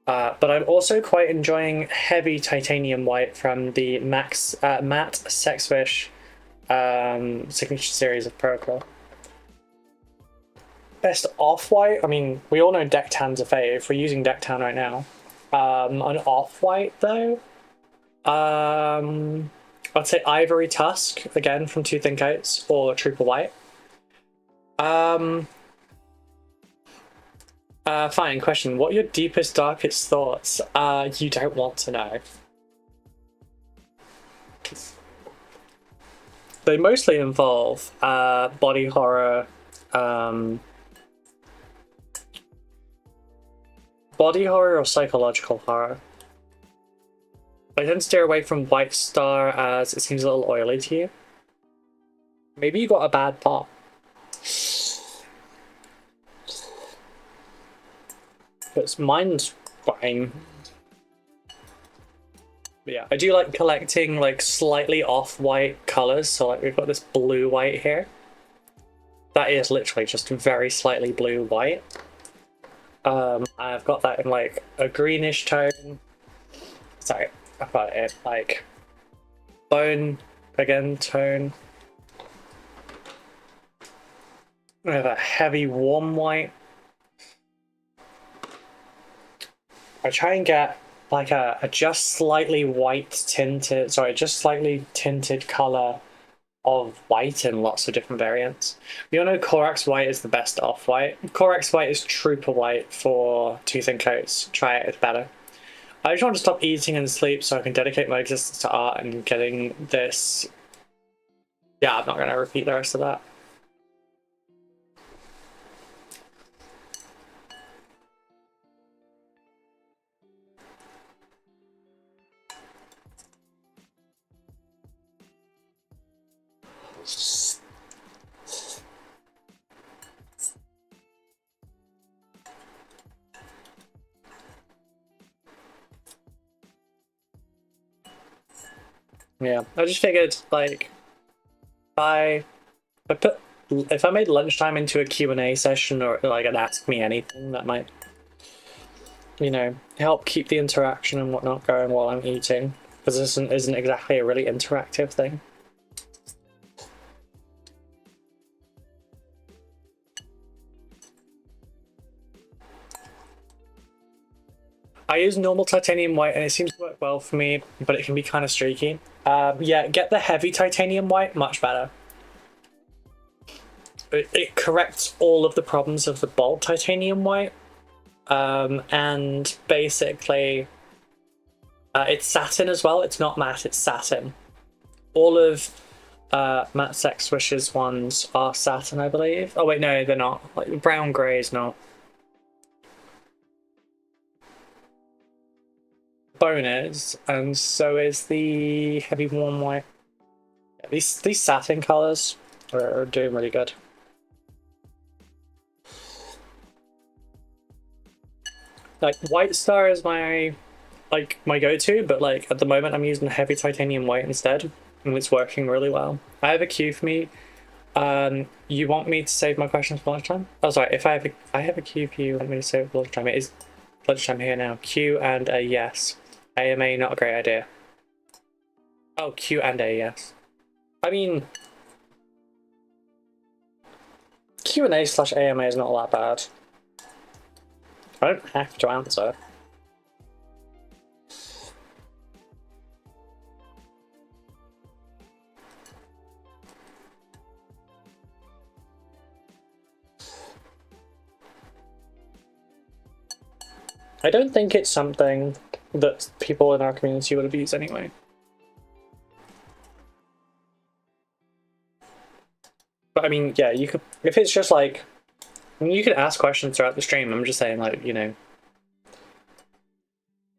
But I'm also quite enjoying heavy titanium white from the matte Sex Wish signature series of RoCo. Best off-white, I mean, we all know Deck Tan's a fave. We're using Deck Tan right now. An off-white though, I'd say Ivory Tusk, again from Tooth and Coats, or Trooper White. Fine, question. What are your deepest, darkest thoughts? You don't want to know. They mostly involve body horror, body horror or psychological horror. I tend to steer away from White Star as it seems a little oily to you. Maybe you got a bad pot. Because mine's fine. But yeah, I do like collecting like slightly off-white colours. So like we've got this blue-white here. That is literally just very slightly blue-white. I've got that in like a greenish tone. Sorry, I've got it in like bone again tone. I have a heavy warm white. I try and get like a just slightly white tinted, sorry, just slightly tinted color of white in lots of different variants. We all know Corax White is the best off-white. Corax White is Trooper White for Tooth and Coats. Try it, it's better. I just want to stop eating and sleep so I can dedicate my existence to art and getting this... Yeah, I'm not going to repeat the rest of that. Yeah, I just figured, like, if I made lunchtime into a Q&A session or like an Ask Me Anything, that might, you know, help keep the interaction and whatnot going while I'm eating, because this isn't exactly a really interactive thing. I use normal titanium white and it seems to work well for me, but it can be kind of streaky. Yeah, get the heavy titanium white, much better. It corrects all of the problems of the bold titanium white. And basically, it's satin as well. It's not matte, it's satin. All of Matte Sex Wishes ones are satin, I believe. Oh wait, no, they're not. Like brown grey is not. Bone is, and so is the heavy warm white. Yeah, these satin colors are doing really good. Like White Star is my go-to, but like at the moment I'm using heavy titanium white instead, and it's working really well. I have a queue for me. You want me to save my questions for lunchtime? Oh, sorry. If I have a queue for you, you want me to save for lunchtime? It is lunchtime here now. Q and a yes. AMA, not a great idea. Oh, Q and A, yes. I mean, Q&A/AMA is not that bad. I don't have to answer. I don't think it's something that people in our community would abuse anyway. But I mean, yeah, you could, if it's just like, I mean, you can ask questions throughout the stream. I'm just saying, like, you know,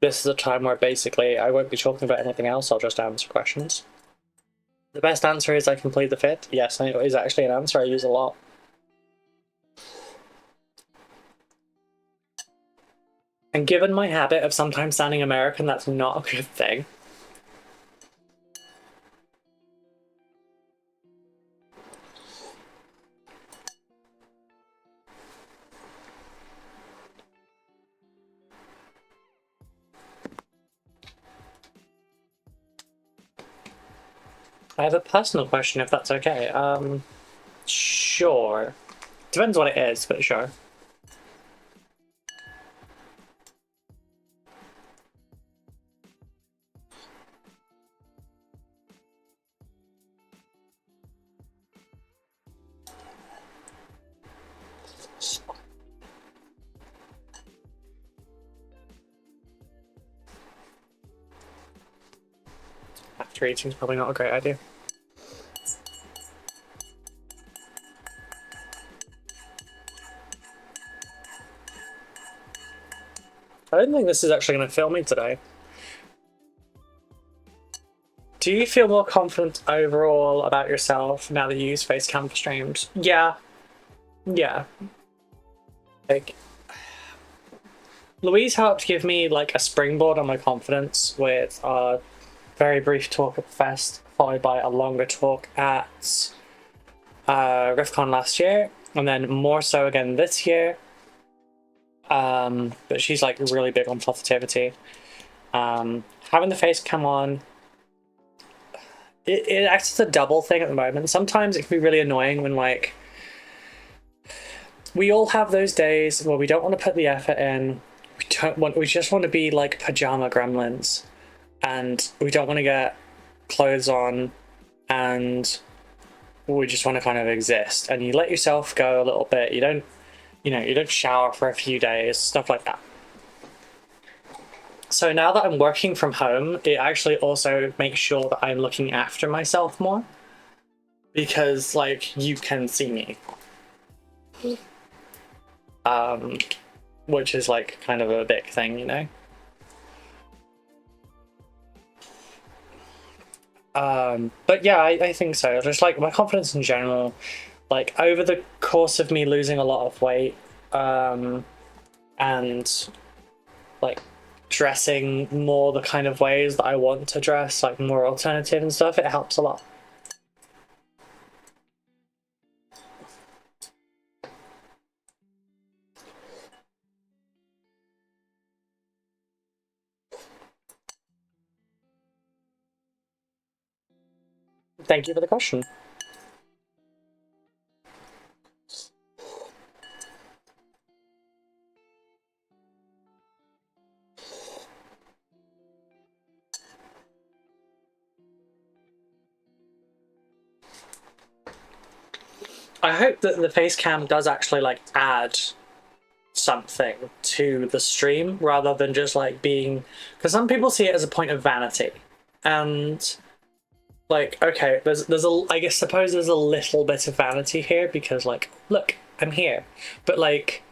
this is a time where basically I won't be talking about anything else. I'll just answer questions. The best answer is I can plead the fifth. Yes, it is actually an answer I use a lot. And given my habit of sometimes sounding American, that's not a good thing. I have a personal question, if that's okay. Sure. Depends what it is, but sure. After eating is probably not a great idea. I don't think this is actually going to film me today. Do you feel more confident overall about yourself now that you use Facecam for streams? Yeah. Yeah. Like, Louise helped give me like a springboard on my confidence with a very brief talk at the fest, followed by a longer talk at RiffCon last year, and then more so again this year. But she's like really big on positivity. Having the face cam on, it acts as a double thing at the moment. Sometimes it can be really annoying when like we all have those days where we don't want to put the effort in. We just want to be like pajama gremlins, and we don't want to get clothes on, and we just want to kind of exist. And you let yourself go a little bit. You don't, you know, you don't shower for a few days, stuff like that. So now that I'm working from home, it actually also makes sure that I'm looking after myself more, because like you can see me. Which is like kind of a big thing, you know? But yeah, I think so. Just like my confidence in general, like over the course of me losing a lot of weight, and like dressing more the kind of ways that I want to dress, like more alternative and stuff, it helps a lot. Thank you for the question. I hope that the face cam does actually like add something to the stream rather than just like being, because some people see it as a point of vanity, and like, okay, there's a, I guess suppose there's a little bit of vanity here because like, look, I'm here, but like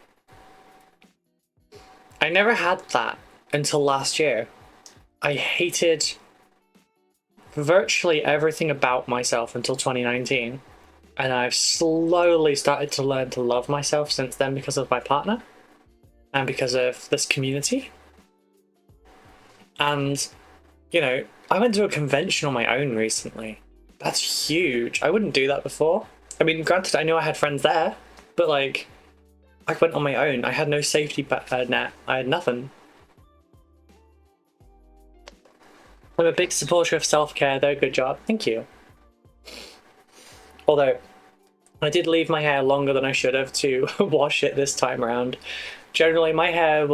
I never had that until last year. I hated virtually everything about myself until 2019, and I've slowly started to learn to love myself since then because of my partner and because of this community. And you know, I went to a convention on my own recently. That's huge. I wouldn't do that before. I mean, granted, I knew I had friends there, but like, I went on my own. I had no safety net. I had nothing. I'm a big supporter of self-care though. Good job. Thank you. Although, I did leave my hair longer than I should have to wash it this time around. Generally, my hair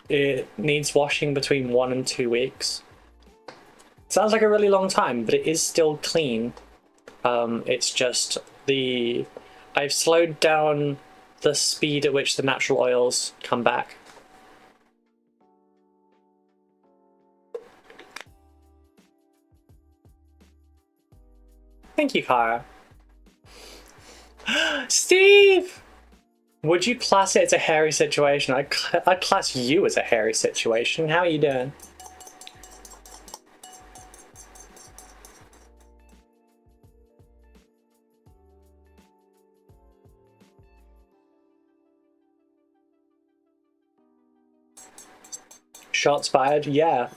it needs washing between 1 and 2 weeks. Sounds like a really long time, but it is still clean. It's just I've slowed down the speed at which the natural oils come back. Thank you, Kara. Steve! Would you class it as a hairy situation? I'd class you as a hairy situation. How are you doing? Shots fired? Yeah.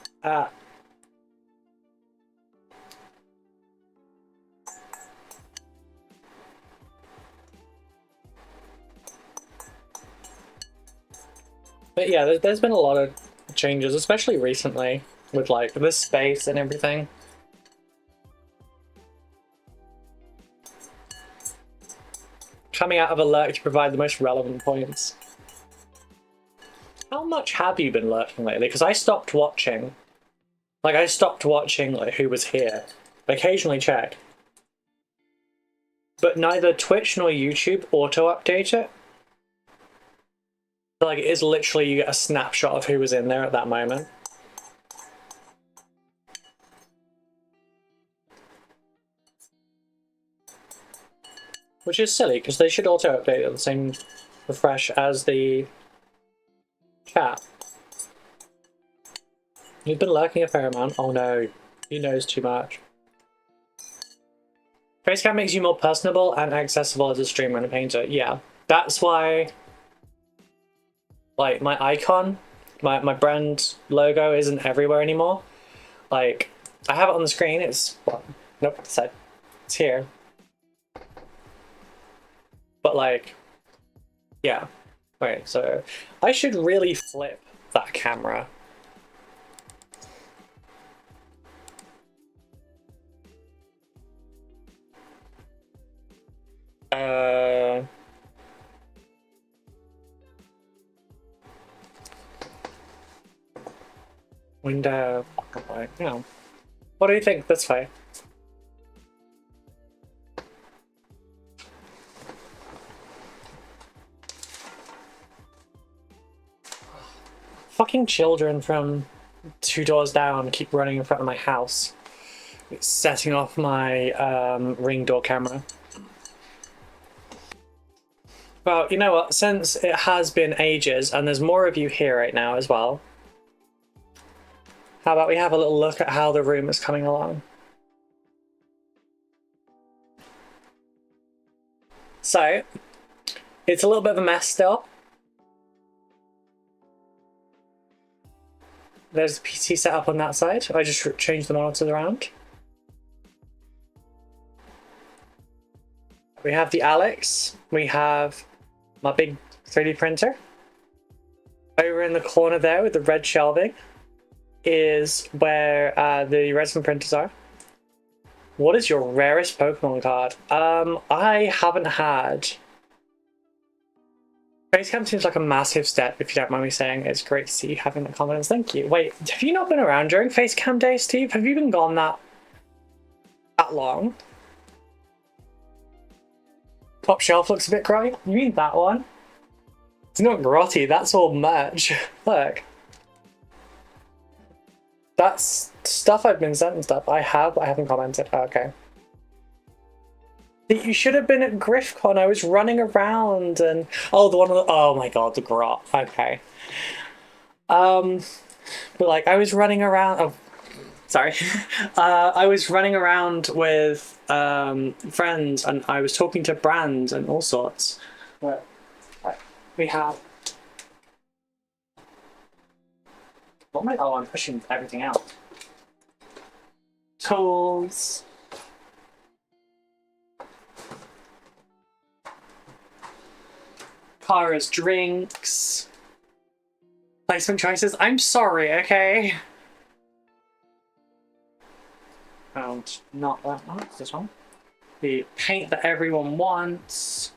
But yeah, there's been a lot of changes, especially recently, with like this space and everything. Coming out of a lurk to provide the most relevant points. How much have you been lurking lately? Because I stopped watching. Like, I stopped watching like who was here. I occasionally check. But neither Twitch nor YouTube auto-update it. Like, it is literally, you get a snapshot of who was in there at that moment. Which is silly, because they should auto-update at the same refresh as the chat. You've been lurking a fair amount. Oh no, he knows too much. Facecam makes you more personable and accessible as a streamer and a painter. Yeah, that's why, like, my icon, my brand logo isn't everywhere anymore. Like, I have it on the screen. It's, well, nope, it's here. But like, yeah. Okay, so I should really flip that camera. Window. Okay, no. What do you think this way? Fucking children from 2 doors down keep running in front of my house. It's setting off my Ring door camera. Well, you know what? Since it has been ages, and there's more of you here right now as well, how about we have a little look at how the room is coming along? So, it's a little bit of a mess still. There's a PC set up on that side. I just changed the monitors around. We have the Alex. We have my big 3D printer. Over in the corner there with the red shelving is where the resin printers are. What is your rarest Pokemon card? I haven't had... Facecam seems like a massive step, if you don't mind me saying. It's great to see you having the confidence. Thank you. Wait, have you not been around during Facecam Day, Steve? Have you been gone that long? Top shelf looks a bit grey. You mean that one? It's not grotty, that's all merch. Look. That's stuff I've been sent and stuff. I haven't commented. Oh, okay. You should have been at GriffCon. I was running around and... Oh, the one on the... Oh my god, the grot. Okay. But like, I was running around... Oh, sorry. I was running around with friends and I was talking to brands and all sorts. But we have... What am I... Oh, I'm pushing everything out. Tools... Kara's drinks. Placement choices. I'm sorry, okay? And not that one, it's this one. The paint that everyone wants.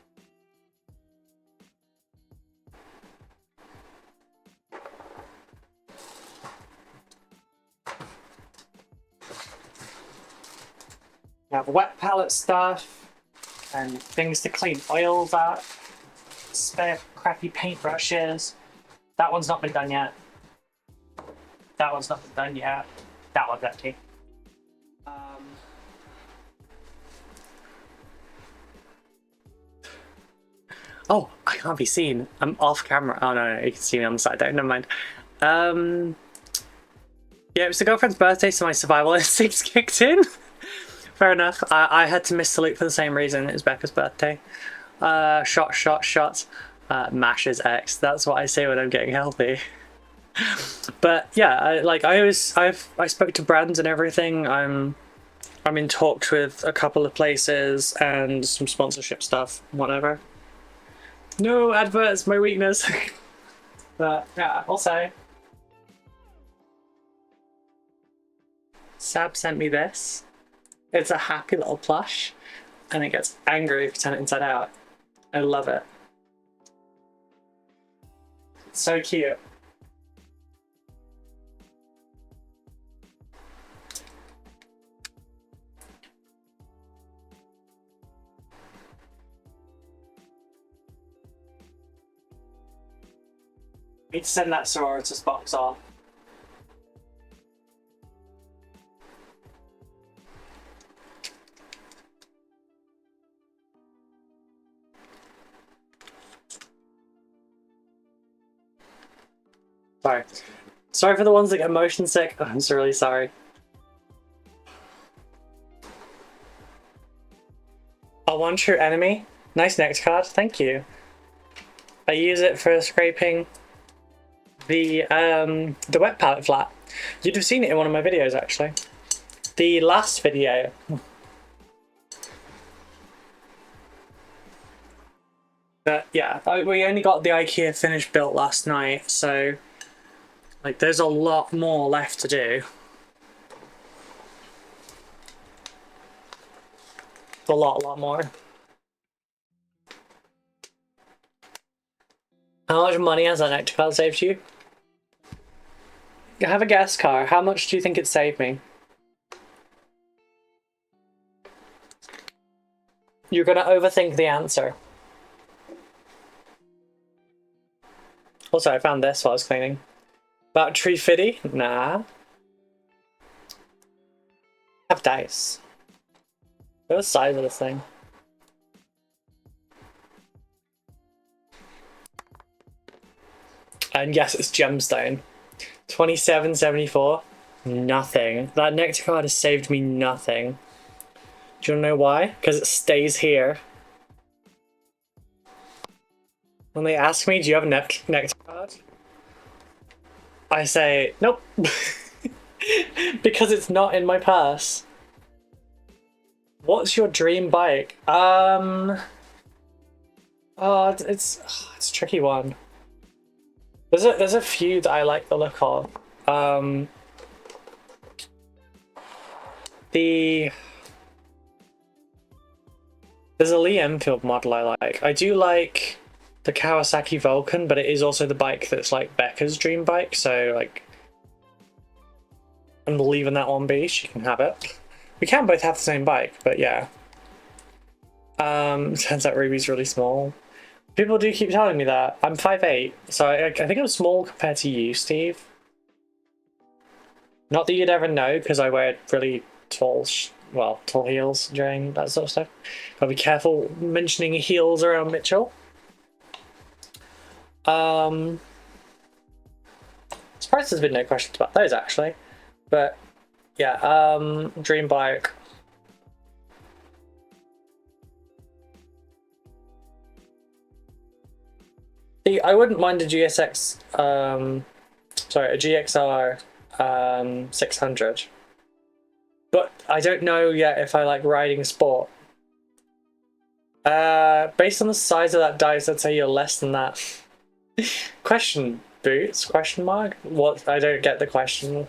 We have wet palette stuff and things to clean oils out. Spare crappy paintbrushes. That one's not been done yet. That one's not been done yet. That one's empty. Oh, I can't be seen. I'm off camera. Oh no, you can see me on the side there. Never mind. Yeah, it was the girlfriend's birthday, so my survival instincts kicked in. Fair enough. I had to miss the loop for the same reason. It was Becca's birthday. Shot. Mashes X. That's what I say when I'm getting healthy. But yeah, I spoke to brands and everything. I'm in talks with a couple of places and some sponsorship stuff, whatever. No adverts, my weakness. But yeah, also Sab sent me this. It's a happy little plush, and it gets angry if you turn it inside out. I love it. It's so cute. I need to send that sororitas box off. Sorry for the ones that get motion sick. Oh, I'm so really sorry. A one true enemy. Nice next card, thank you. I use it for scraping the wet palette flat. You'd have seen it in one of my videos actually. The last video. But yeah, we only got the IKEA finish built last night, so like there's a lot more left to do. A lot more. How much money has that nectar card saved you? Have a guess, Car. How much do you think it saved me? You're gonna overthink the answer. Also, I found this while I was cleaning. About tree fitty? Nah. Have dice. Look at the size of this thing. And yes, it's gemstone. 27.74. Nothing. That nectar card has saved me nothing. Do you want to know why? Because it stays here. When they ask me, do you have a nectar card? I say, nope. Because it's not in my purse. What's your dream bike? Oh, it's a tricky one. There's a few that I like the look of. There's a Lee Enfield model I like. I do like the Kawasaki Vulcan, but it is also the bike that's like Becca's dream bike, so like I'm leaving that one be. She can have it. We can both have the same bike, but yeah. Turns out Ruby's really small. People do keep telling me that. I'm 5'8", so I think I'm small compared to you, Steve. Not that you'd ever know, because I wear really tall heels during that sort of stuff. Gotta be careful mentioning heels around Mitchell. Surprised there's been no questions about those actually, but yeah. Dream bike. See, I wouldn't mind a GSX. Sorry, a GXR 600. But I don't know yet if I like riding sport. Based on the size of that dice, I'd say you're less than that. Question boots? Question mark? What? I don't get the question. I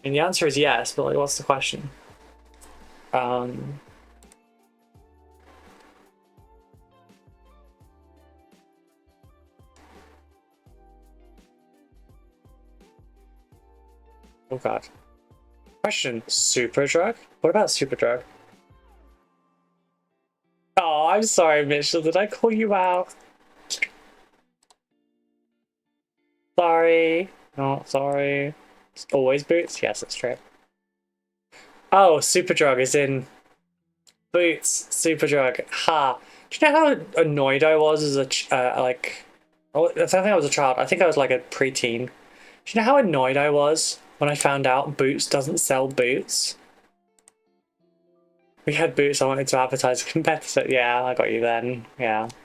mean, the answer is yes, but like, what's the question? Oh god. Question: Super drug? What about super drug? Oh, I'm sorry, Mitchell. Did I call you out? Sorry. No, sorry. It's always boots? Yes, that's true. Oh, Superdrug is in Boots, super drug. Ha. Do you know how annoyed I was as a like? Oh, I don't think I was a child. I think I was like a preteen. Do you know how annoyed I was when I found out Boots doesn't sell boots? We had Boots. I wanted to advertise a competitor. Yeah, I got you then. Yeah. Do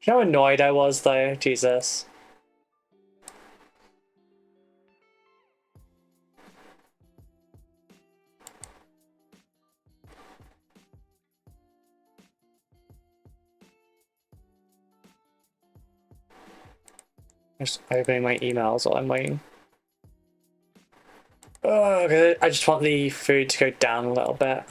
you know how annoyed I was though? Jesus. Just opening my emails while I'm waiting. Oh, okay. I just want the food to go down a little bit.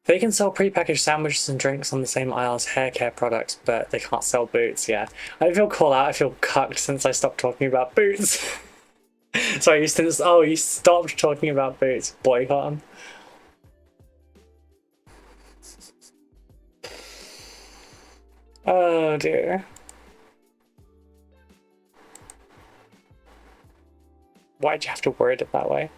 They can sell prepackaged sandwiches and drinks on the same aisle as hair care products, but they can't sell boots, yeah. I feel called out, I feel cucked since I stopped talking about boots. Sorry, you stopped talking about boots. Boycott them. Oh dear. Why'd you have to word it that way?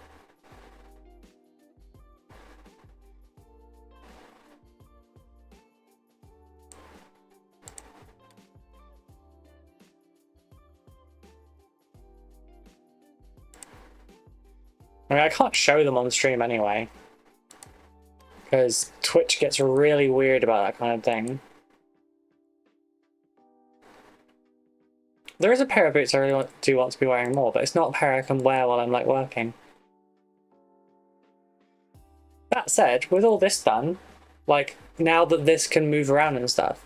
I mean, I can't show them on stream anyway. Because Twitch gets really weird about that kind of thing. There is a pair of boots I really do want to be wearing more, but it's not a pair I can wear while I'm like working. That said, with all this done, like now that this can move around and stuff,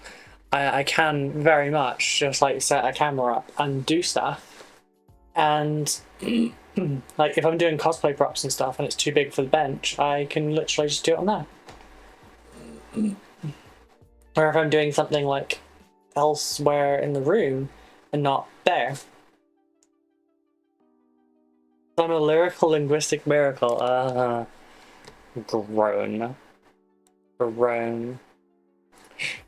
I can very much just like set a camera up and do stuff. And like if I'm doing cosplay props and stuff and it's too big for the bench, I can literally just do it on there. Or if I'm doing something like elsewhere in the room and not there. I'm a lyrical linguistic miracle. Groan.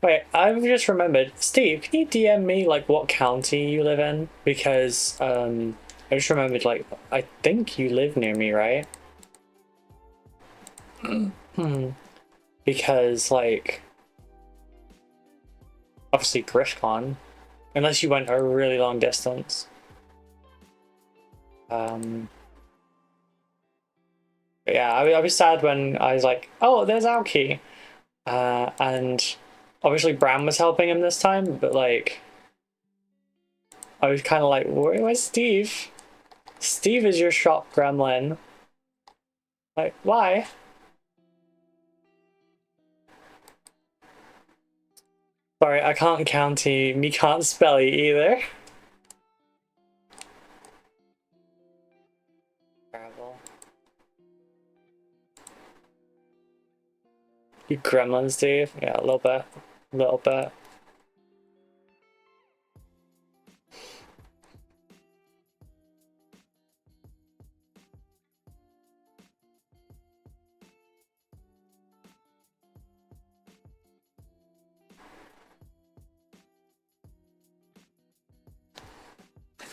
Wait, I've just remembered. Steve, can you DM me like what county you live in? Because I just remembered like I think you live near me, right? Because like obviously GriffCon. Unless you went a really long distance. Yeah, I was sad when I was like, oh, there's Alki. And obviously Bram was helping him this time, but like, I was kind of like, where's Steve? Steve is your shop gremlin. Like, why? Sorry, I can't county, me can't spelly either. Terrible. You gremlin, Steve? Yeah, a little bit. A little bit.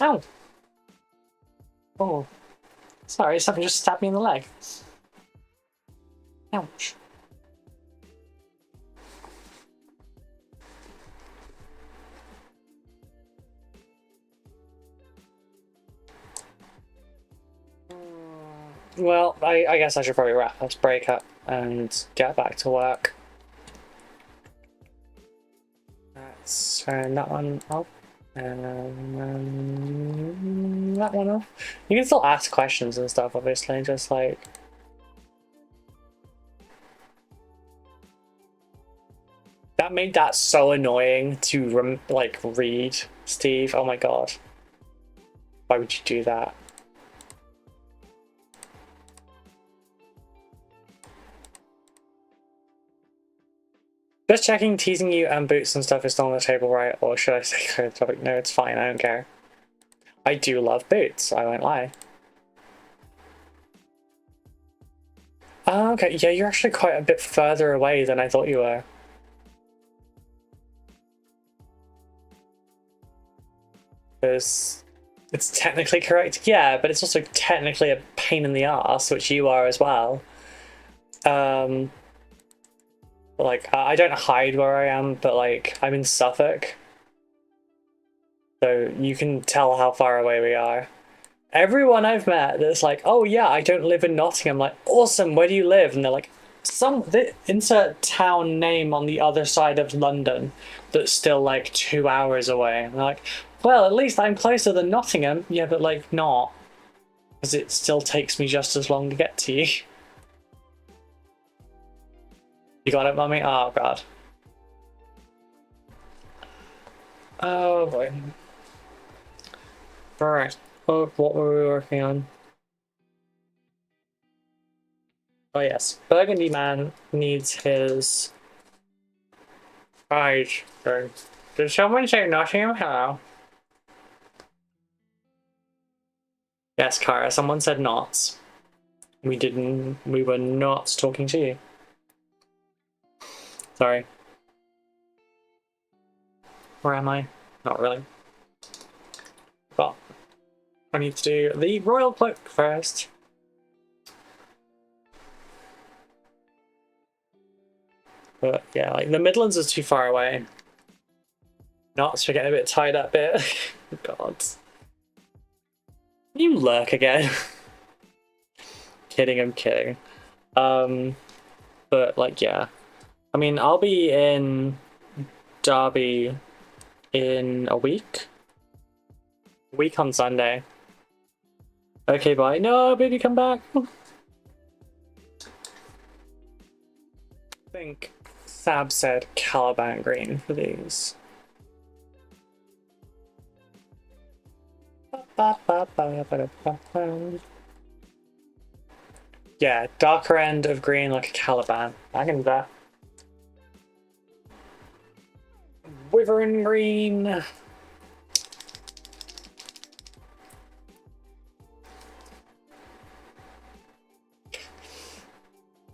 Ow! Oh. Sorry, something just stabbed me in the leg. Ouch. Well, I guess I should probably wrap this break up and get back to work. Let's turn that one off. And that one off. You can still ask questions and stuff, obviously, just like... That made that so annoying to, like, read, Steve. Oh my god. Why would you do that? Just checking, teasing you and boots and stuff is still on the table, right? Or should I say clear the topic? No, it's fine, I don't care. I do love boots, I won't lie. Oh, okay, yeah, you're actually quite a bit further away than I thought you were. Because it's technically correct, yeah, but it's also technically a pain in the ass, which you are as well. Like, I don't hide where I am, but like, I'm in Suffolk. So you can tell how far away we are. Everyone I've met that's like, oh yeah, I don't live in Nottingham. Like, awesome, where do you live? And they're like, insert town name on the other side of London that's still like 2 hours away. And they're like, well, at least I'm closer than Nottingham. Yeah, but like not. Because it still takes me just as long to get to you. You got it, mummy? Oh god. Oh boy. Alright. Oh, what were we working on? Oh yes. Burgundy Man needs his... Right. Did someone say Nottingham? Hello? Yes, Kara, someone said not. We were not talking to you. Sorry. Where am I? Not really. But I need to do the royal cloak first. But yeah, like the Midlands is too far away. Knots are getting a bit tied up here. God. You lurk again. Kidding, I'm kidding. But like yeah. I mean, I'll be in Derby in a week. Week on Sunday. Okay, bye. No, baby, come back. I think Fab said Caliban green for these. Yeah, darker end of green like a Caliban. I can do that. Wyvern green.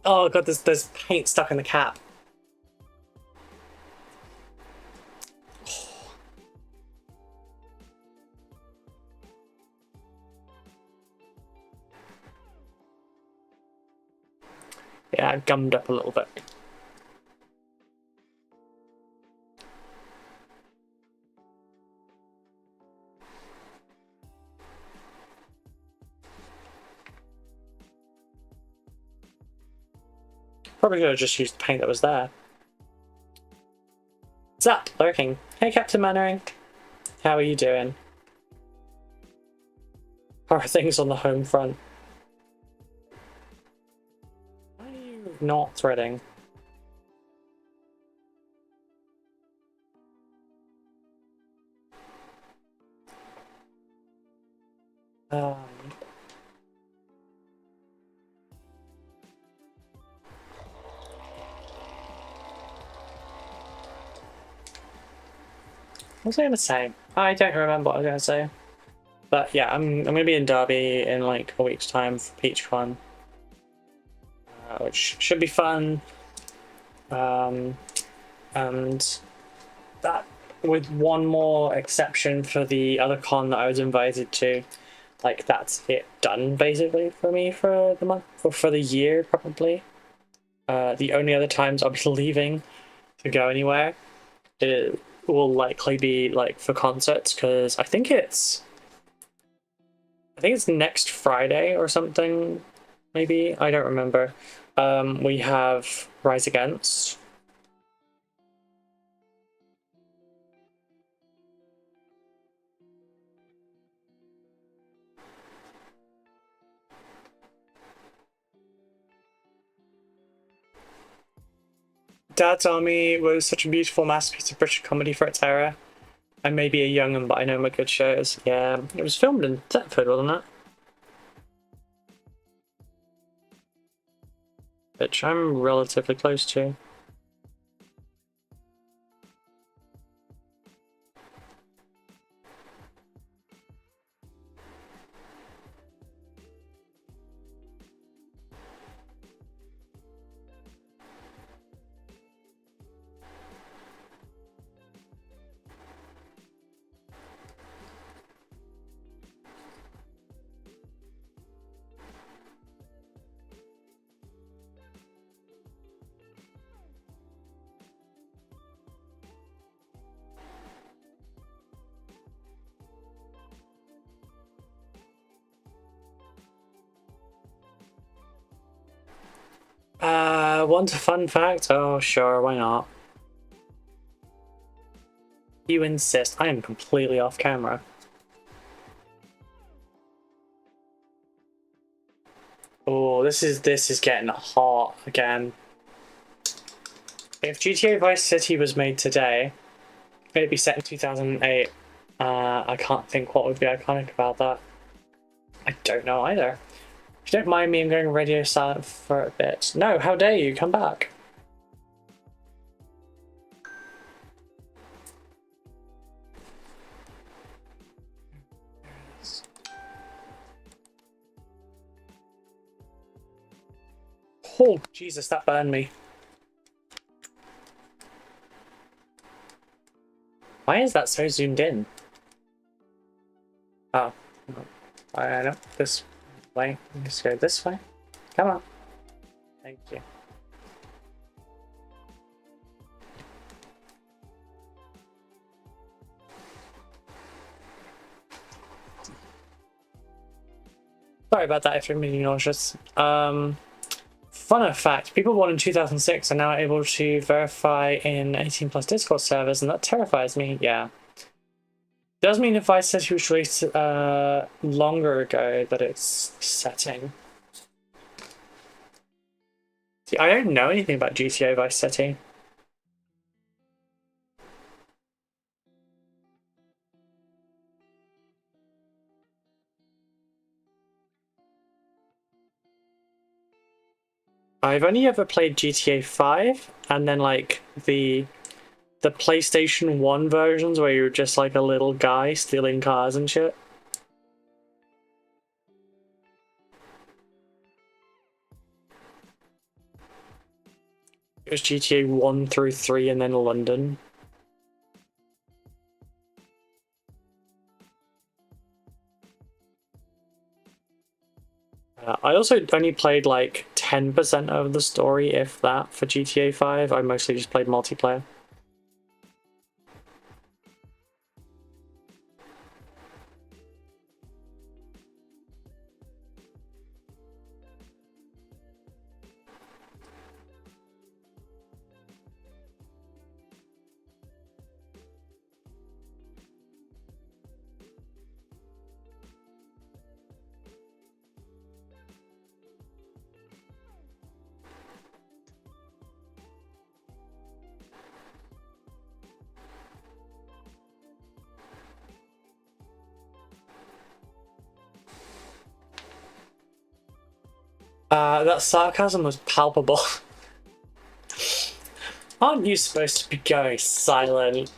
Oh god, there's paint stuck in the cap. Yeah, it gummed up a little bit. Probably could have just used the paint that was there. What's up, lurking? Hey, Captain Mannering. How are you doing? How are things on the home front? Why are you not threading? Um, what was I gonna say? I don't remember what I was gonna say. But yeah, I'm gonna be in Derby in like a week's time for PeachCon, which should be fun. And that, with one more exception for the other con that I was invited to, like that's it done basically for me for the month, for the year probably. The only other times I'll be leaving to go anywhere, it will likely be like for concerts, because I think it's next Friday or something, maybe, I don't remember. We have Rise Against. Dad's Army was such a beautiful masterpiece of British comedy for its era. I may be a young un, but I know my good shows. Yeah, it was filmed in Thetford, wasn't it? Which I'm relatively close to. Want a fun fact? Oh, sure, why not? You insist. I am completely off camera. Oh, this is getting hot again. If GTA Vice City was made today, it'd be set in 2008. I can't think what would be iconic about that. I don't know either. If you don't mind me, I'm going radio silent for a bit. No, how dare you? Come back. Oh, Jesus, that burned me. Why is that so zoomed in? Oh, I know. This way. Let's go this way. Come on. Thank you. Sorry about that if you're really nauseous. Fun fact, people born in 2006 are now able to verify in 18 plus Discord servers, and that terrifies me. Yeah. Does mean if I said he was released longer ago that it's setting. See, I don't know anything about GTA Vice City. I've only ever played GTA 5 and then like the PlayStation 1 versions where you're just like a little guy stealing cars and shit. It was GTA 1 through 3 and then London. I also only played like 10% of the story, if that, for GTA 5. I mostly just played multiplayer. That sarcasm was palpable. Aren't you supposed to be going silent?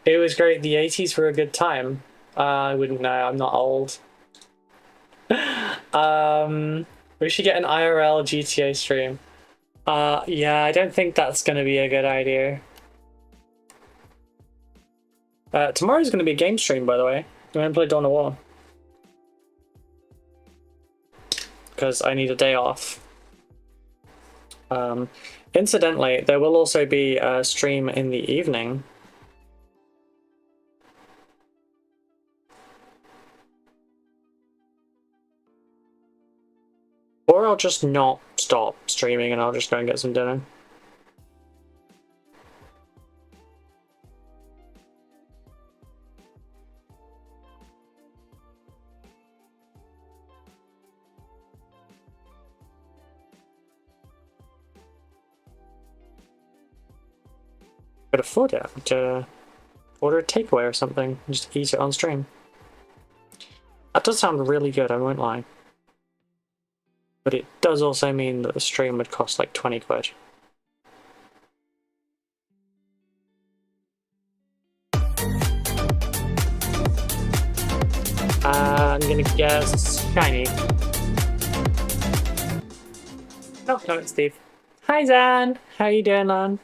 It was great. The 80s were a good time. I wouldn't know. I'm not old. We should get an IRL GTA stream. Yeah, I don't think that's gonna be a good idea. Tomorrow's gonna be a game stream, by the way. I'm gonna play Dawn of War. Because I need a day off. Incidentally, there will also be a stream in the evening. Or I'll just not stop streaming and I'll just go and get some dinner. Could afford it. To order a takeaway or something and just eat it on stream. That does sound really good, I won't lie. But it does also mean that the stream would cost like 20 quid. I'm gonna guess shiny. No, it's Steve. Hi Zan! How you doing, Lan?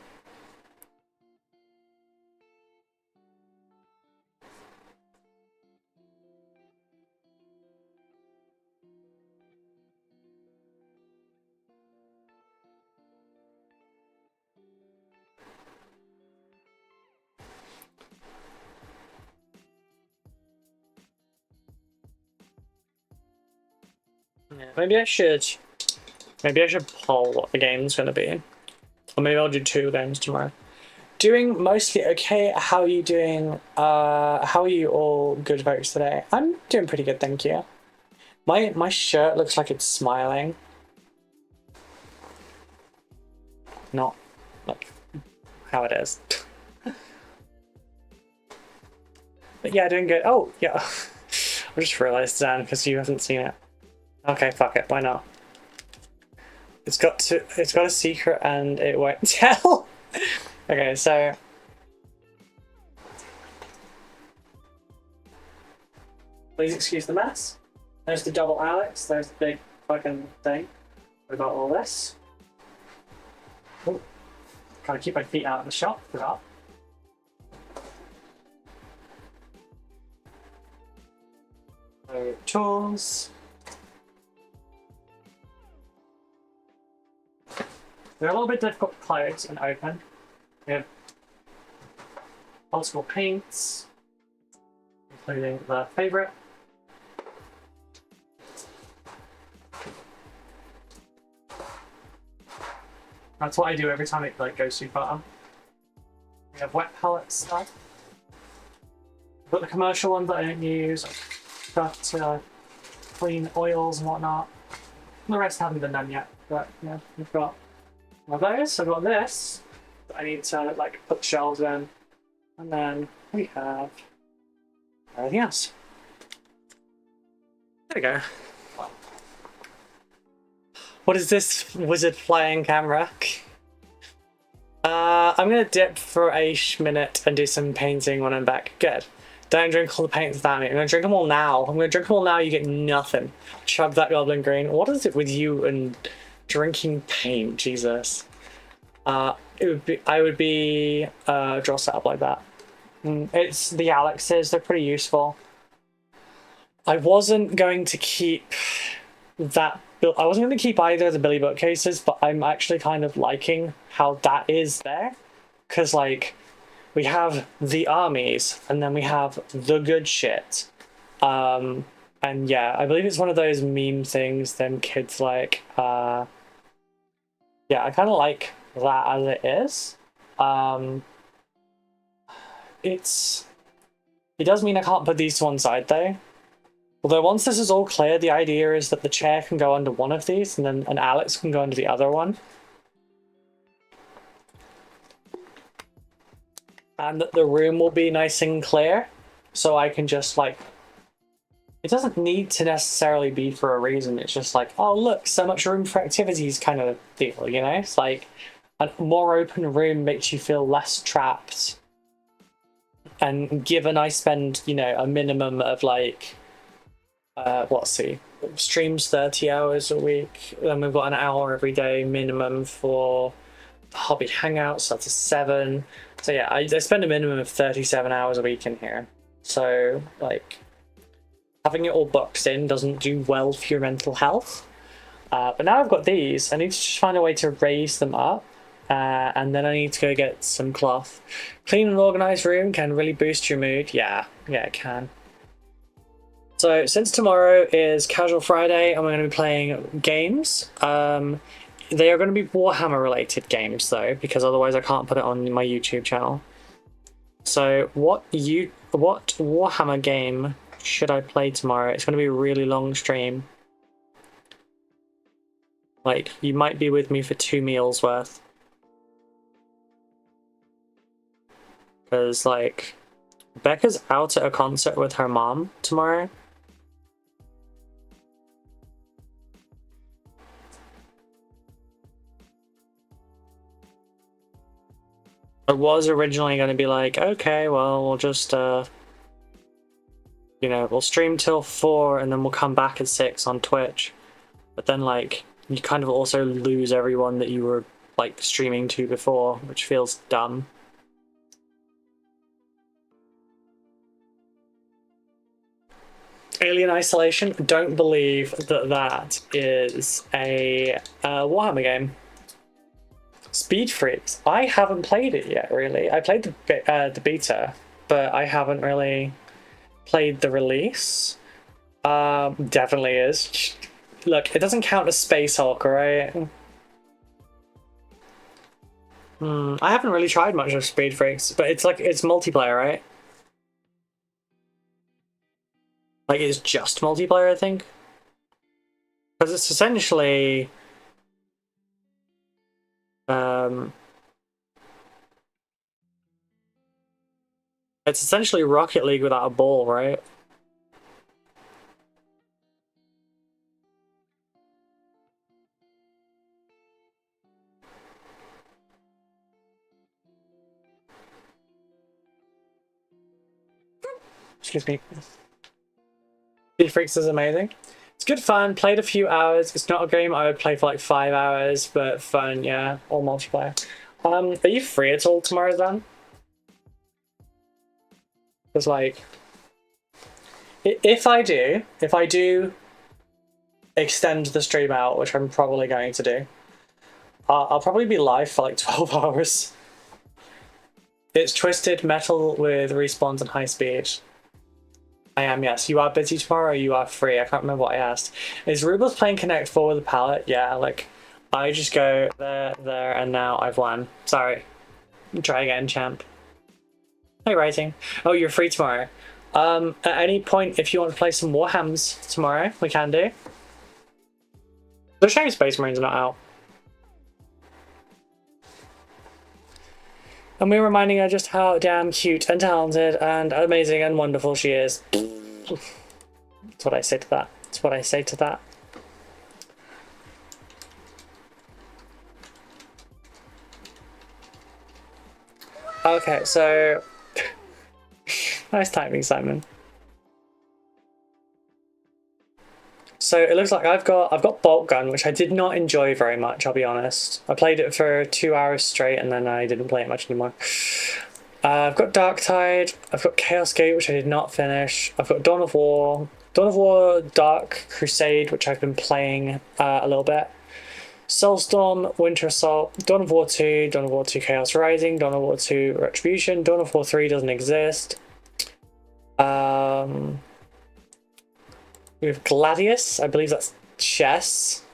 Yeah, maybe I should poll what the game's gonna be. Or maybe I'll do 2 games tomorrow. Doing mostly okay. How are you doing? How are you all good folks today? I'm doing pretty good, thank you. My shirt looks like it's smiling. Not like how it is. But yeah, doing good. Oh, yeah. I just realized, Dan, because you haven't seen it. Okay, fuck it. Why not? It's got a secret and it won't tell. Okay, so please excuse the mess. There's the double Alex. There's the big fucking thing. We got all this. Oh, gotta keep my feet out of the shop. Forgot. So tools. They're a little bit difficult to close and open. We have old school paints, including the favorite. That's what I do every time it like goes too far. We have wet palette stuff. Got the commercial ones that I don't use. Stuff to clean oils and whatnot. The rest haven't been done yet, but yeah, we've got one of those. I've got this that I need to like put shelves in, and then we have everything else. There we go. What is this wizard flying camera? I'm gonna dip for a minute and do some painting when I'm back. Good. Don't drink all the paints without me. I'm gonna drink them all now. I'm gonna drink them all now, you get nothing. Chug that goblin green. What is it with you and drinking paint? Jesus. I would be draw set up like that. It's the Alexes, they're pretty useful. I wasn't going to keep that. I wasn't going to keep either of the Billy bookcases, but I'm actually kind of liking how that is there. Because, like, we have the armies, and then we have the good shit. And yeah, I believe it's one of those meme things, them kids like, yeah, I kind of like that as it is. It does mean I can't put these to one side, though. Although once this is all clear, the idea is that the chair can go under one of these, and then an Alex can go under the other one. And that the room will be nice and clear, so I can just, like... It doesn't need to necessarily be for a reason, it's just like, oh look, so much room for activities kind of deal, you know? It's like, a more open room makes you feel less trapped. And given I spend, you know, a minimum of, like... let's see, streams 30 hours a week, then we've got an hour every day minimum for the hobby hangouts, so that's 7. So yeah, I spend a minimum of 37 hours a week in here. So, like, having it all boxed in doesn't do well for your mental health. But now I've got these, I need to just find a way to raise them up. And then I need to go get some cloth. Clean and organised room can really boost your mood. Yeah, it can. So since tomorrow is Casual Friday and we're going to be playing games, they are going to be Warhammer related games though, because otherwise I can't put it on my YouTube channel. So what Warhammer game should I play tomorrow? It's going to be a really long stream. Like, you might be with me for 2 meals worth. Because, like, Becca's out at a concert with her mom tomorrow. I was originally going to be like, okay, well, we'll just, you know, we'll stream till 4 and then we'll come back at 6 on Twitch. But then, like, you kind of also lose everyone that you were, like, streaming to before, which feels dumb. Alien Isolation, don't believe that that is a Warhammer game. Speed Freaks, I haven't played it yet, really. I played the beta, but I haven't really played the release. Definitely is. Look, it doesn't count as Space Hulk, right? I haven't really tried much of Speed Freaks, but it's like, it's multiplayer, right? Like, it's just multiplayer, I think. Because it's essentially... it's essentially Rocket League without a ball, right? Excuse me. Speed Freaks is amazing. It's good fun, played a few hours. It's not a game I would play for like 5 hours, but fun, yeah. All multiplayer. Are you free at all tomorrow then? Because like... If I do extend the stream out, which I'm probably going to do, I'll probably be live for like 12 hours. It's Twisted Metal with respawns and high speed. I am, yes. You are busy tomorrow or you are free? I can't remember what I asked. Is Rubel's playing Connect 4 with a palette? Yeah, like, I just go there, and now I've won. Sorry. Try again, champ. Hey, Writing. Oh, you're free tomorrow. At any point, if you want to play some Warhams tomorrow, we can do. The shame Space Marine's not out. And we're reminding her just how damn cute and talented and amazing and wonderful she is. That's what I say to that. That's what I say to that. Okay, so... nice timing, Simon. So it looks like I've got Bolt Gun, which I did not enjoy very much, I'll be honest. I played it for 2 hours straight and then I didn't play it much anymore. I've got Darktide, I've got Chaos Gate, which I did not finish. I've got Dawn of War, Dark Crusade, which I've been playing a little bit. Soulstorm, Winter Assault, Dawn of War 2, Dawn of War 2 Chaos Rising, Dawn of War 2 Retribution, Dawn of War 3 doesn't exist. We have Gladius, I believe that's chess.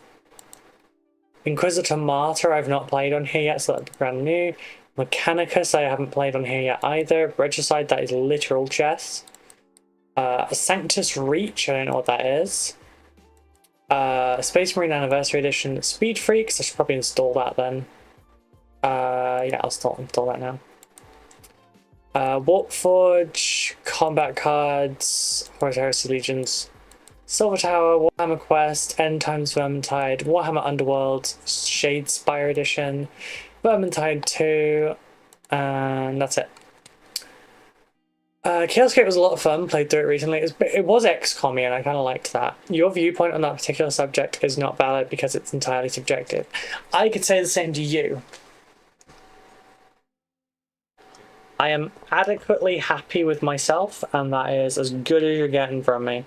Inquisitor Martyr I've not played on here yet, so that'd be brand new. Mechanicus I haven't played on here yet either. Regicide, that is literal chess. Sanctus Reach, I don't know what that is. Space Marine Anniversary Edition. Speed Freaks, I should probably install that then. Yeah, I'll install that now. Warp Forge, Combat Cards, Horus Heresy Legions. Silver Tower, Warhammer Quest, End Times Vermintide, Warhammer Underworld, Shadespire Edition, Vermintide 2, and that's it. Chaos Gate was a lot of fun, played through it recently. It was XCOM-y and I kind of liked that. Your viewpoint on that particular subject is not valid because it's entirely subjective. I could say the same to you. I am adequately happy with myself and that is as good as you're getting from me.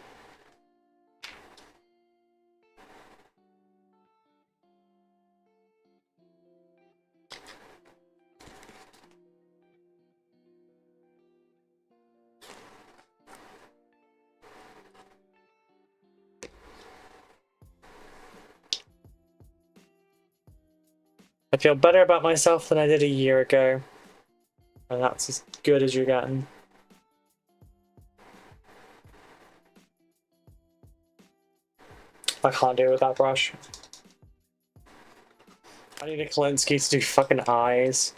I feel better about myself than I did a year ago. And that's as good as you're getting. I can't do it with that brush. I need a Kalinsky to do fucking eyes.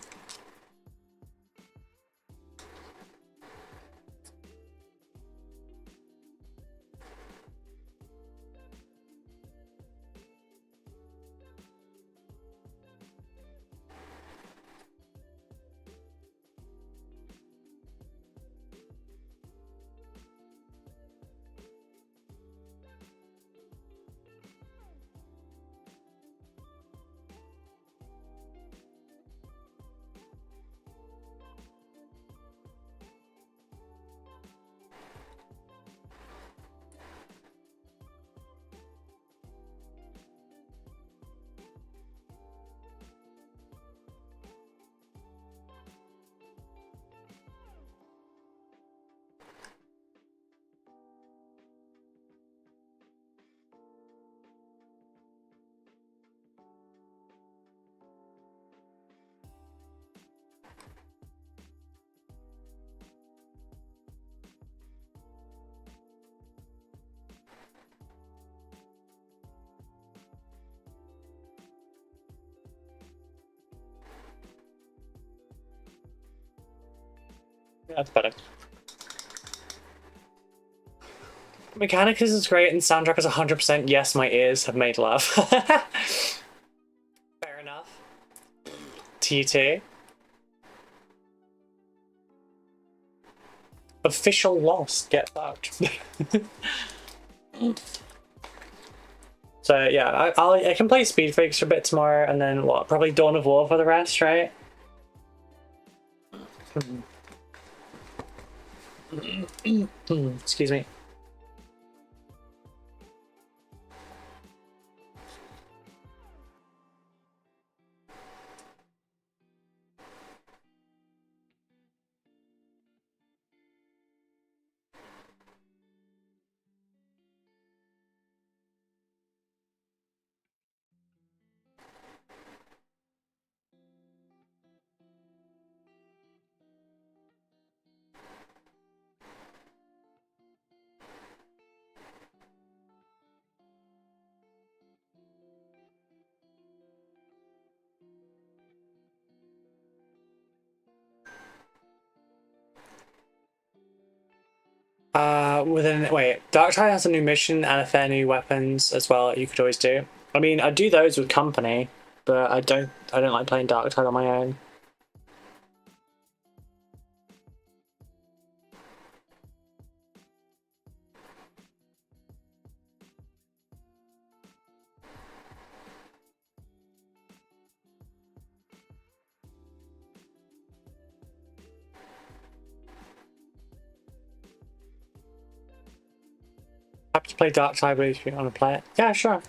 That's better. Mechanicus is great and soundtrack is 100%. Yes, my ears have made love. Fair enough. TT. Official loss. Get fucked. So yeah, I can play Speed Freaks for a bit tomorrow, and then what? Probably Dawn of War for the rest, right? Excuse me. Wait, Darktide has a new mission and a fair new weapons as well that you could always do. I mean, I do those with company, but I don't like playing Darktide on my own. Happy to play Darktide with you if you want to play it. Yeah, sure.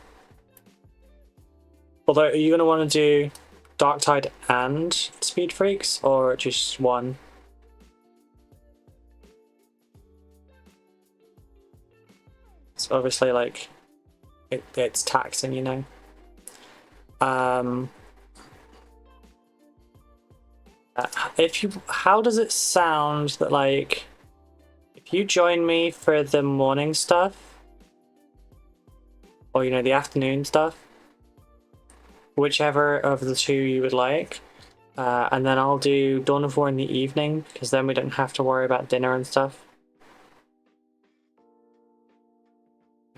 Although, are you going to want to do Darktide and Speed Freaks, or just one? It's obviously like it's taxing, you know. How does it sound that like if you join me for the morning stuff, or you know the afternoon stuff, whichever of the two you would like, and then I'll do Dawn of War in the evening, because then we don't have to worry about dinner and stuff.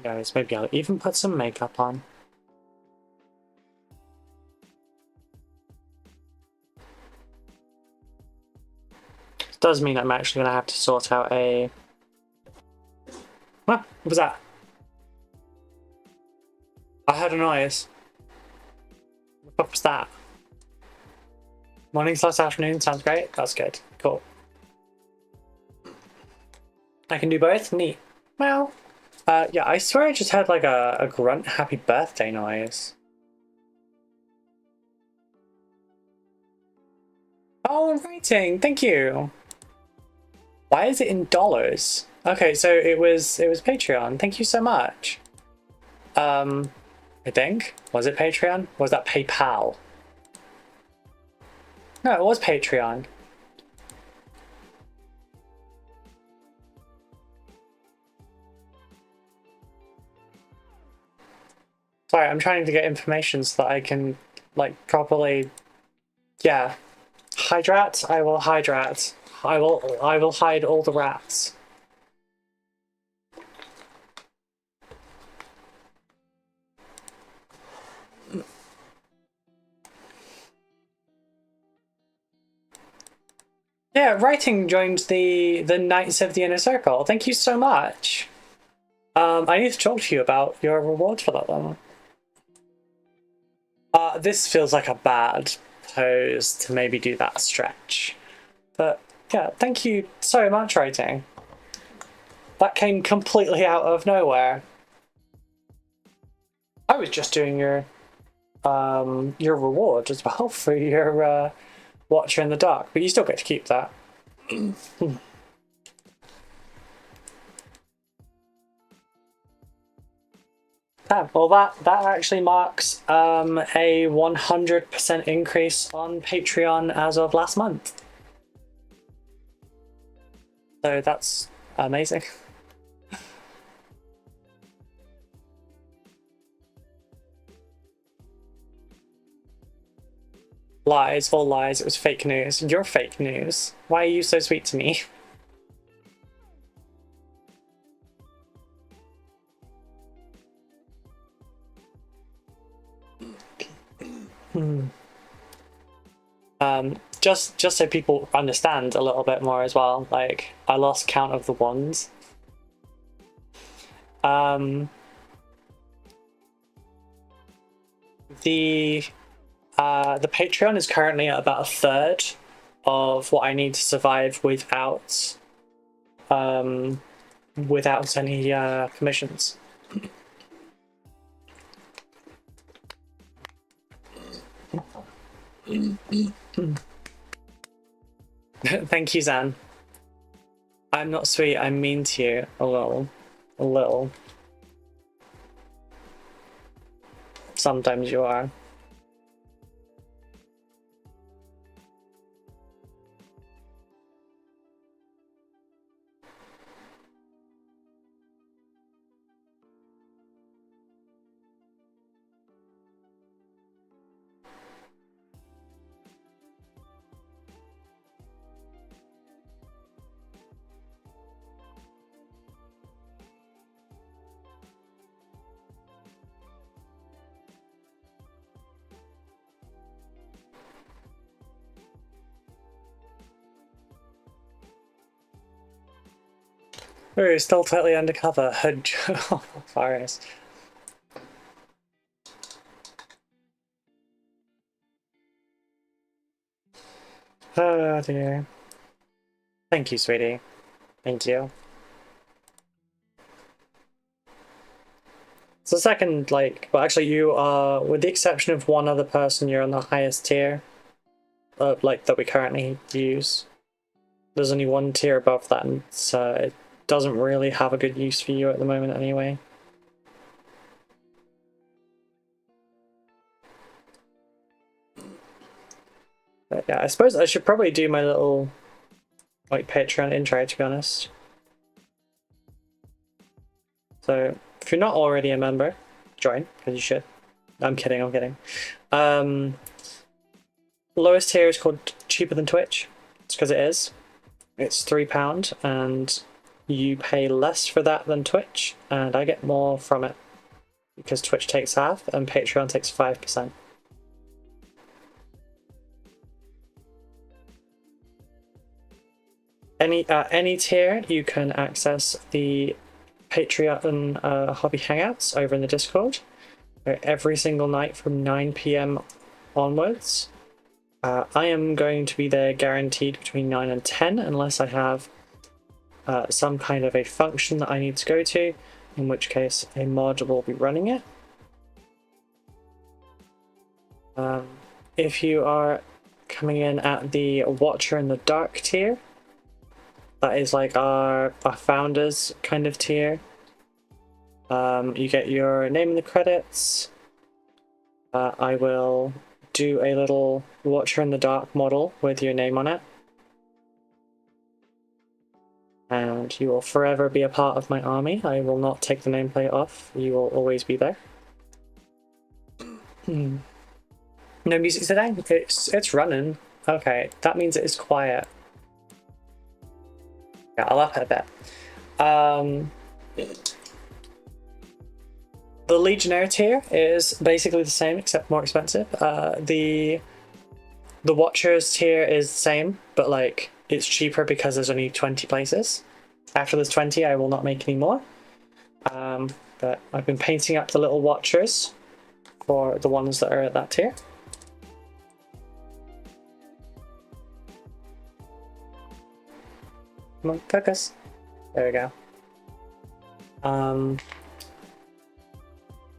Guys, maybe I'll even put some makeup on. It does mean I'm actually going to have to sort out a... What was that? I heard a noise. What was that? Morning/afternoon sounds great. That's good. Cool. I can do both? Neat. Well, yeah, I swear I just heard like a grunt happy birthday noise. Oh, writing. Thank you. Why is it in dollars? Okay, so it was Patreon. Thank you so much. I think. Was it Patreon? Or was that PayPal? No, it was Patreon. Sorry, I'm trying to get information so that I can, like, properly... Yeah. Hydrate? I will hydrate. I will hide all the rats. Yeah, writing joined the Knights of the Inner Circle. Thank you so much. I need to talk to you about your reward for that one. This feels like a bad pose to maybe do that stretch. But yeah, thank you so much, writing. That came completely out of nowhere. I was just doing your reward as well for your Watcher in the Dark, but you still get to keep that. Well, that actually marks a 100% increase on Patreon as of last month. So that's amazing. Lies, all lies, it was fake news. You're fake news. Why are you so sweet to me? Just so people understand a little bit more as well, like I lost count of the ones. The Patreon is currently at about a third of what I need to survive without any commissions. Thank you, Zan. I'm not sweet, I'm mean to you. A little. A little. Sometimes you are. We're still totally undercover. Virus. Oh dear. Thank you, sweetie. Thank you. So second, like, well, actually, you are, with the exception of one other person, you're on the highest tier, like that we currently use. There's only one tier above that, and so it doesn't really have a good use for you at the moment, anyway. But yeah, I suppose I should probably do my little, like, Patreon intro, to be honest. So, if you're not already a member, join, because you should. I'm kidding, I'm kidding. Lowest tier is called Cheaper Than Twitch. It's because it is. It's £3, and you pay less for that than Twitch, and I get more from it. Because Twitch takes half, and Patreon takes 5%. Any tier, you can access the Patreon hobby hangouts over in the Discord every single night from 9 PM onwards. I am going to be there guaranteed between 9 and 10 unless I have some kind of a function that I need to go to, in which case a mod will be running it. If you are coming in at the Watcher in the Dark tier, that is like our founders kind of tier. You get your name in the credits. I will do a little Watcher in the Dark model with your name on it. And you will forever be a part of my army. I will not take the nameplate off. You will always be there. No music today? It's running. Okay, that means it is quiet. Yeah, I'll up it a bit. The Legionnaire tier is basically the same except more expensive. The Watchers tier is the same, but like it's cheaper because there's only 20 places. After there's 20, I will not make any more. But I've been painting up the little Watchers for the ones that are at that tier. Come on, focus. There we go.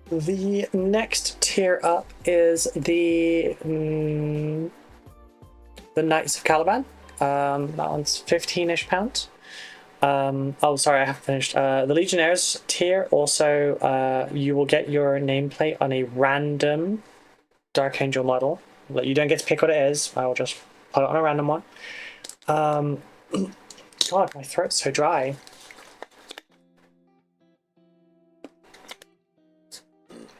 The next tier up is the Knights of Caliban. That one's £15-ish. Oh, sorry, I haven't finished. The Legionnaires tier also, you will get your nameplate on a random Dark Angel model. You don't get to pick what it is. I will just put it on a random one. God, my throat's so dry.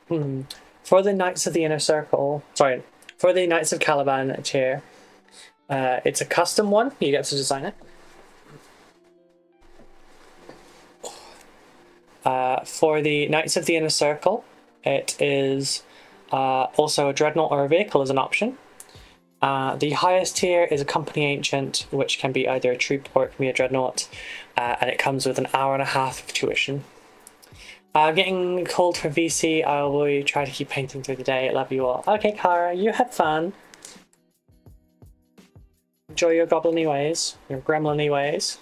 For the Knights of the Inner Circle, sorry, for the Knights of Caliban tier, it's a custom one. You get to design it. For the Knights of the Inner Circle, it is Also, a dreadnought or a vehicle is an option. The highest tier is a company ancient, which can be either a troop or it can be a dreadnought, and it comes with an hour and a half of tuition. Getting called for VC, I will try to keep painting through the day. Love you all. Okay, Kara, you had fun. Enjoy your goblin-y ways, your gremlin-y ways.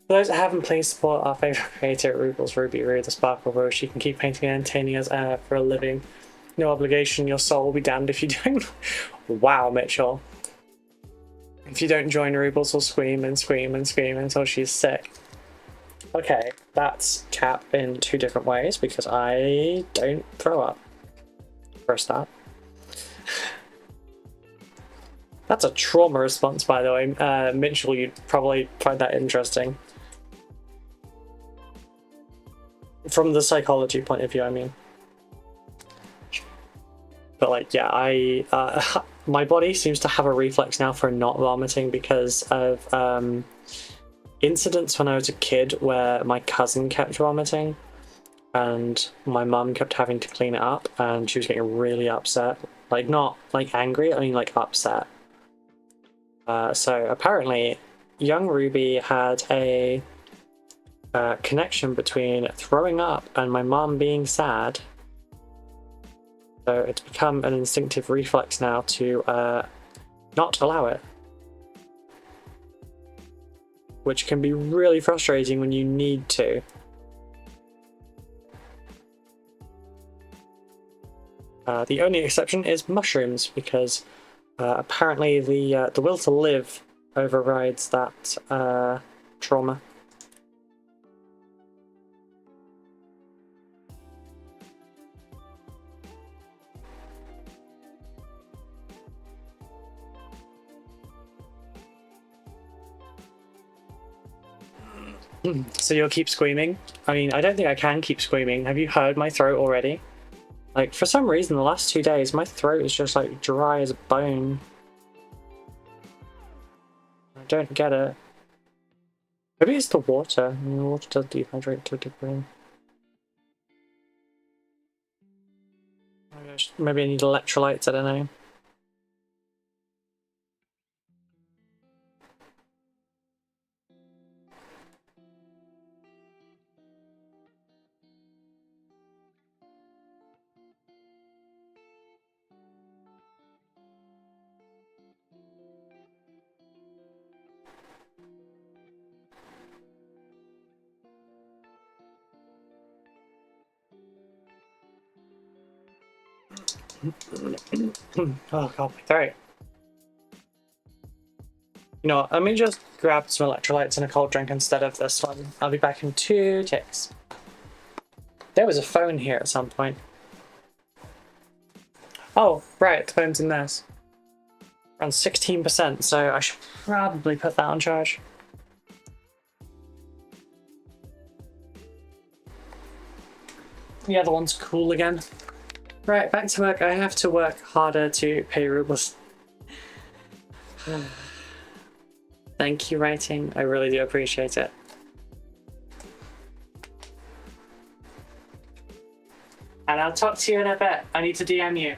For those that haven't, please support our favourite creator, Rubles Ruby Roo, the Sparkle Rose. She can keep painting and entertaining us for a living. No obligation, your soul will be damned if you don't. Wow, Mitchell. If you don't join, Rubles will scream and scream and scream until she's sick. Okay, that's Cap in 2 different ways because I don't throw up. For a start. That's a trauma response, by the way. Mitchell, you'd probably find that interesting. From the psychology point of view, I mean. But like, yeah, my body seems to have a reflex now for not vomiting because of incidents when I was a kid where my cousin kept vomiting and my mum kept having to clean it up and she was getting really upset. Like, not like angry, I mean like upset. So apparently young Ruby had a connection between throwing up and my mum being sad. So it's become an instinctive reflex now to not allow it. Which can be really frustrating when you need to. The only exception is mushrooms, because apparently the will to live overrides that trauma. So you'll keep screaming? I mean, I don't think I can keep screaming. Have you heard my throat already? Like, for some reason, the last 2 days, my throat is just, like, dry as a bone. I don't get it. Maybe it's the water. I mean, the water does dehydrate to a degree. Maybe I need electrolytes, I don't know. Oh god, my throat. You know what, let me just grab some electrolytes and a cold drink instead of this one. I'll be back in 2 ticks. There was a phone here at some point. Oh, right, the phone's in this. Around 16%, so I should probably put that on charge. The other one's cool again. Right, back to work. I have to work harder to pay rubles. Thank you, writing. I really do appreciate it. And I'll talk to you in a bit. I need to DM you.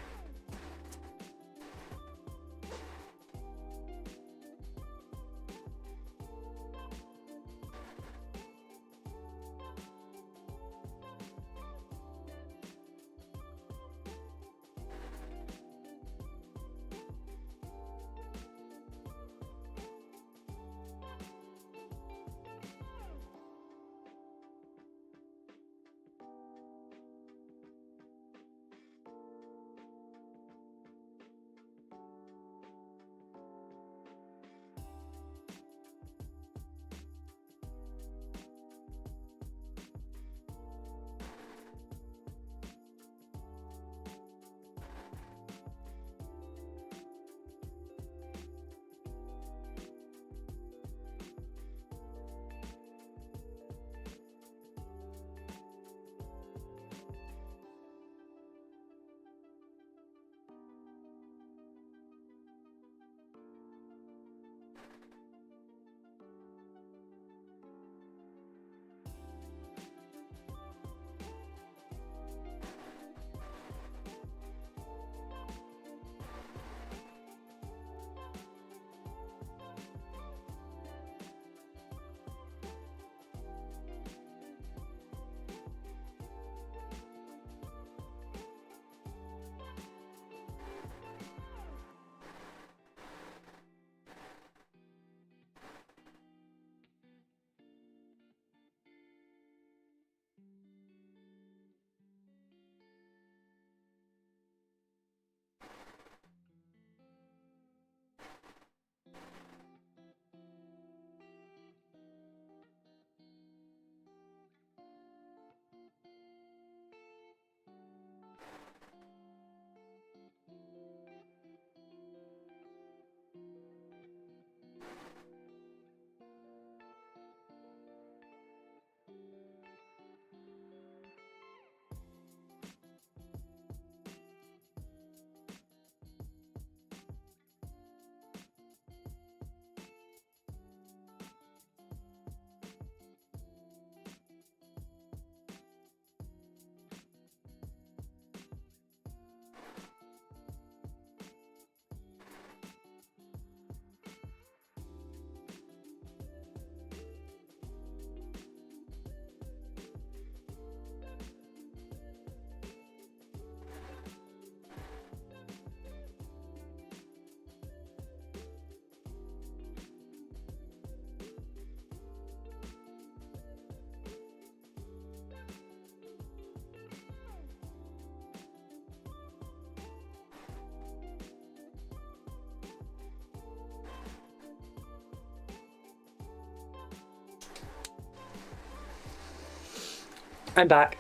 I'm back.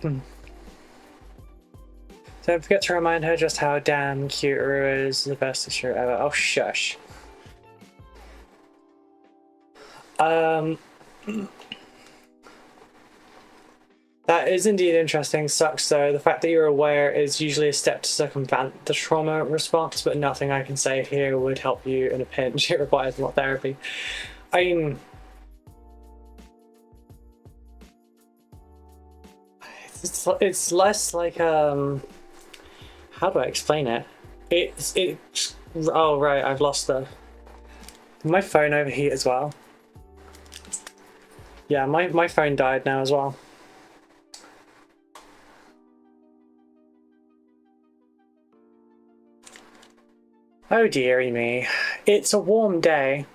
Don't forget to remind her just how damn cute Rue is, the best shirt ever. Oh, shush. That is indeed interesting. Sucks though. The fact that you're aware is usually a step to circumvent the trauma response, but nothing I can say here would help you in a pinch. It requires more therapy. I mean, it's less like how do I explain it? It's oh right, I've lost my phone overheat as well. Yeah, my phone died now as well. Oh dearie me. It's a warm day.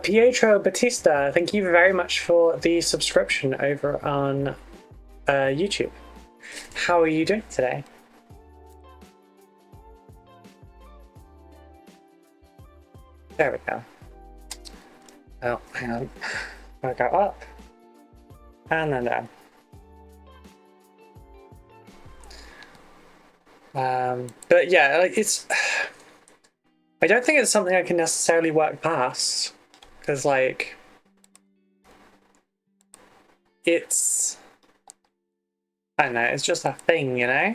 Pietro Batista, thank you very much for the subscription over on YouTube. How are you doing today? There we go. Oh, hang on. I'll go up and then down. But yeah, like it's. I don't think it's something I can necessarily work past, because like it's. I don't know. It's just a thing, you know.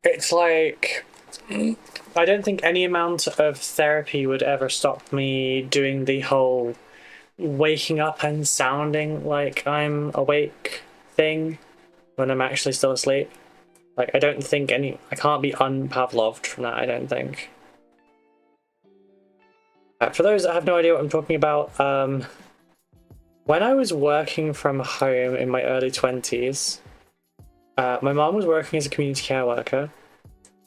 It's like. I don't think any amount of therapy would ever stop me doing the whole waking up and sounding like I'm awake thing when I'm actually still asleep. Like, I don't think I can't be unpavloved from that, I don't think. For those that have no idea what I'm talking about, when I was working from home in my early 20s, my mom was working as a community care worker.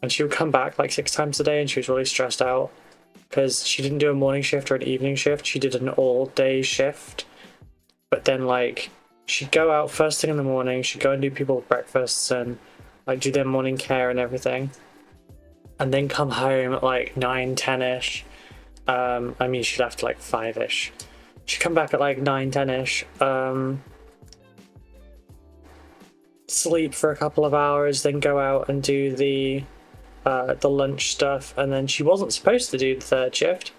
And she would come back like 6 times a day and she was really stressed out because she didn't do a morning shift or an evening shift. She did an all-day shift. But then like she'd go out first thing in the morning, she'd go and do people's breakfasts and like do their morning care and everything. And then come home at like 9, 10-ish. I mean she left like 5-ish. She'd come back at like 9, 10-ish. Sleep for a couple of hours, then go out and do the lunch stuff, and then she wasn't supposed to do the 3rd shift,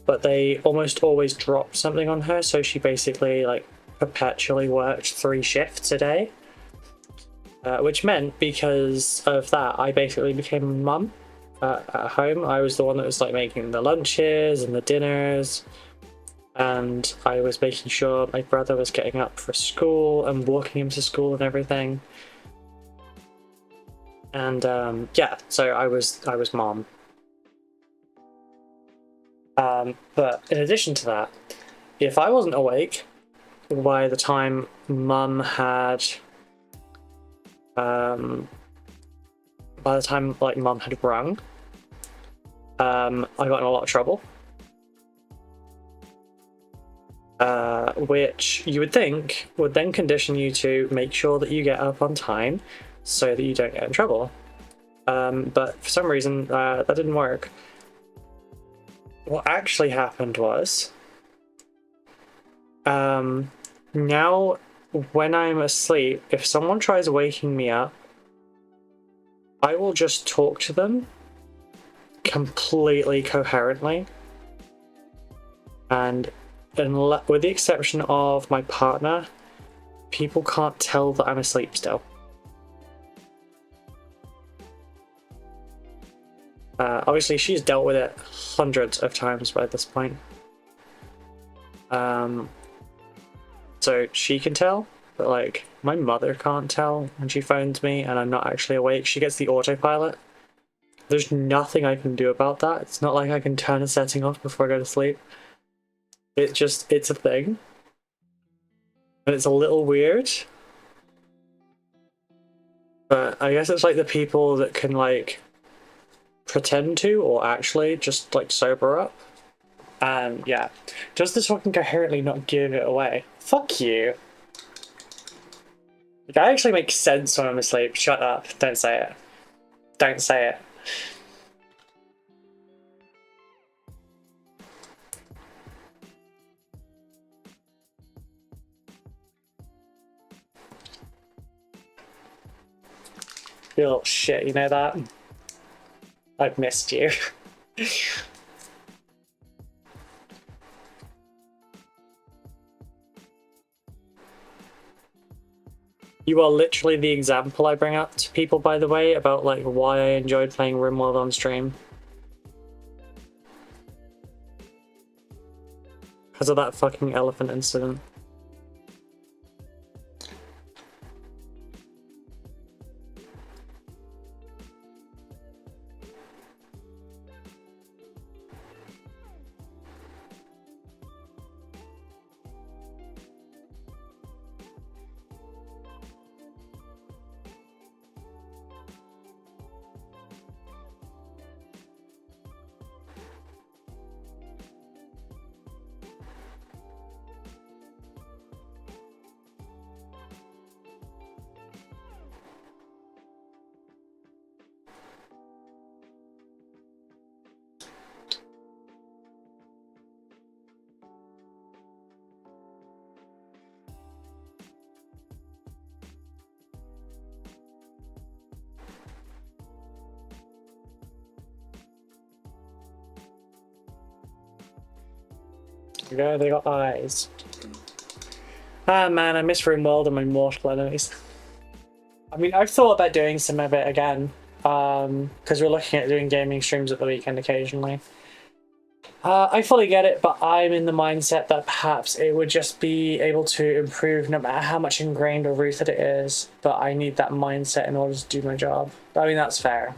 but they almost always dropped something on her, so she basically like perpetually worked 3 shifts a day, which meant because of that I basically became a mum at home. I was the one that was like making the lunches and the dinners, and I was making sure my brother was getting up for school and walking him to school and everything. And yeah, so I was mom. But in addition to that, if I wasn't awake by the time mum had like mum had rung, I got in a lot of trouble. Which you would think would then condition you to make sure that you get up on time so that you don't get in trouble. But for some reason, that didn't work. What actually happened was, now when I'm asleep, if someone tries waking me up, I will just talk to them completely coherently. And with the exception of my partner, people can't tell that I'm asleep still. Obviously, she's dealt with it hundreds of times by this point. So she can tell, but like my mother can't tell when she phones me and I'm not actually awake. She gets the autopilot. There's nothing I can do about that. It's not like I can turn a setting off before I go to sleep. It's a thing. And it's a little weird. But I guess it's like the people that can like pretend to or actually just like sober up. And yeah, does this fucking coherently not give it away? Fuck you. Like, I actually make sense when I'm asleep. Shut up. Don't say it. Don't say it. You little shit, you know that? I've missed you. You are literally the example I bring up to people, by the way, about like why I enjoyed playing RimWorld on stream. Because of that fucking elephant incident. Yeah, they got eyes. Ah man, I miss RimWorld and my mortal enemies. I mean, I've thought about doing some of it again, because we're looking at doing gaming streams at the weekend occasionally. I fully get it, but I'm in the mindset that perhaps it would just be able to improve no matter how much ingrained or rooted it is, but I need that mindset in order to do my job. I mean, that's fair.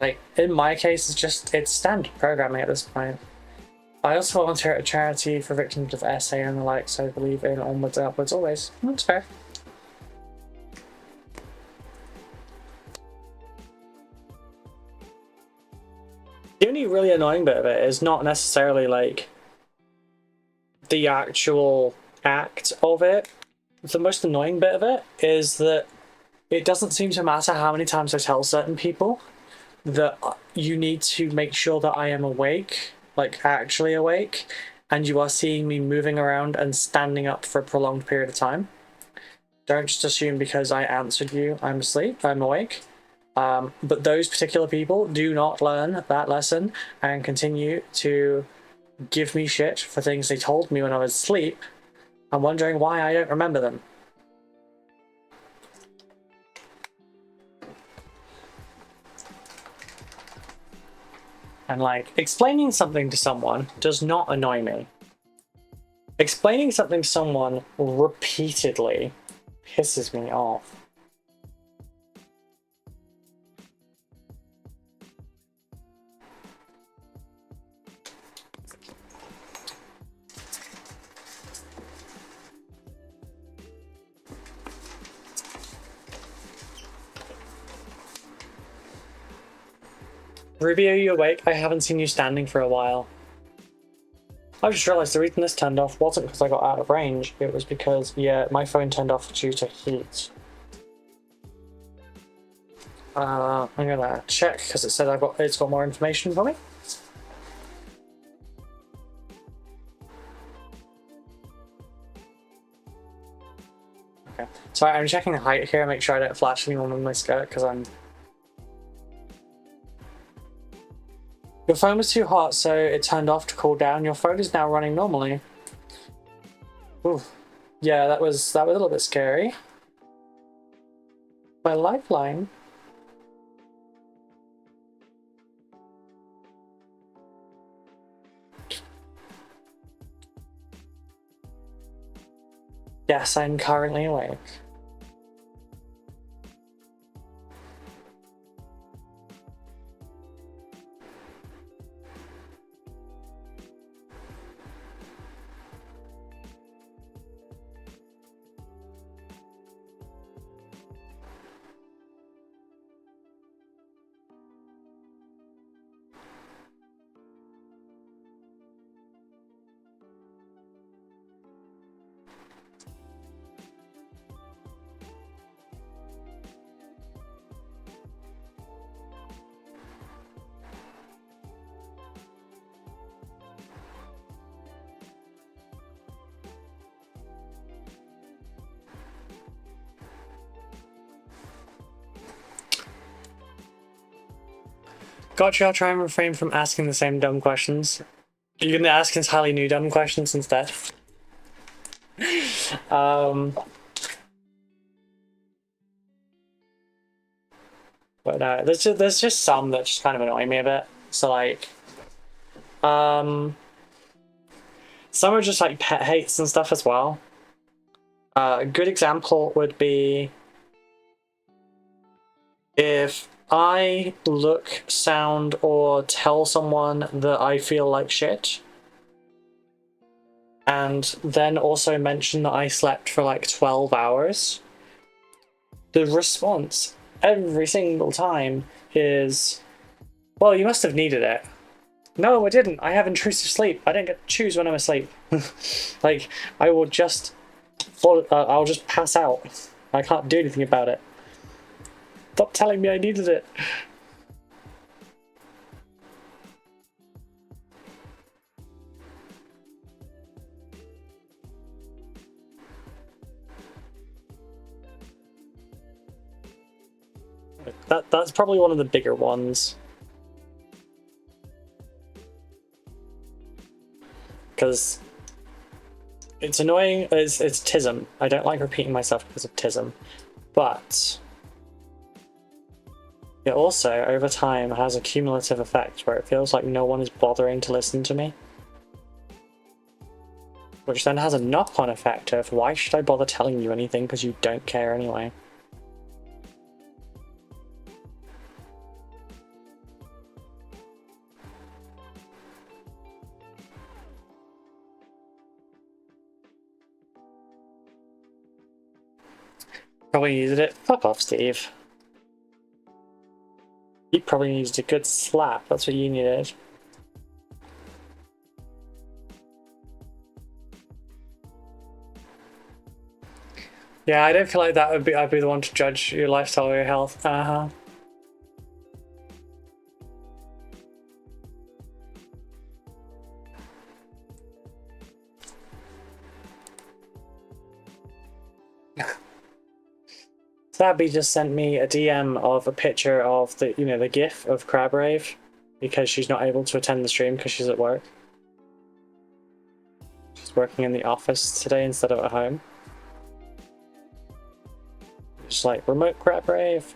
Like, in my case, it's standard programming at this point. I also volunteer at a charity for victims of SA and the like, so I believe in onwards and upwards always. That's fair. The only really annoying bit of it is not necessarily like the actual act of it. The most annoying bit of it is that it doesn't seem to matter how many times I tell certain people that you need to make sure that I am awake, like actually awake, and you are seeing me moving around and standing up for a prolonged period of time. Don't just assume because I answered you I'm asleep, I'm awake. But those particular people do not learn that lesson and continue to give me shit for things they told me when I was asleep. I'm wondering why I don't remember them. And like, explaining something to someone does not annoy me. Explaining something to someone repeatedly pisses me off. Ruby, are you awake? I haven't seen you standing for a while. I just realised the reason this turned off wasn't because I got out of range, it was because, yeah, my phone turned off due to heat. I'm gonna check because it said it's got more information for me. Okay, so I'm checking the height here, make sure I don't flash anyone with my skirt because I'm... Your phone was too hot, so it turned off to cool down. Your phone is now running normally. Ooh. Yeah, that was a little bit scary. My lifeline. Yes, I'm currently awake. Gotcha, I'll try and refrain from asking the same dumb questions. You're gonna ask entirely new dumb questions instead. But there's just some that just kind of annoy me a bit. So like, some are just like pet hates and stuff as well. A good example would be if I look, sound, or tell someone that I feel like shit, and then also mention that I slept for like 12 hours, the response every single time is, well, you must have needed it. No, I didn't. I have intrusive sleep. I don't get to choose when I'm asleep. Like, I will just I'll just pass out. I can't do anything about it. Stop telling me I needed it. That's probably one of the bigger ones. Because it's annoying, it's TISM. I don't like repeating myself because of TISM. But it also, over time, has a cumulative effect where it feels like no one is bothering to listen to me. Which then has a knock-on effect of, why should I bother telling you anything because you don't care anyway? Probably needed it. Fuck off, Steve. You probably needed a good slap. That's what you needed. Yeah, I don't feel like that would be. I'd be the one to judge your lifestyle or your health. Sabby just sent me a DM of a picture of the, the GIF of Crabrave, because she's not able to attend the stream because she's at work. She's working in the office today instead of at home. Just like, remote Crabrave.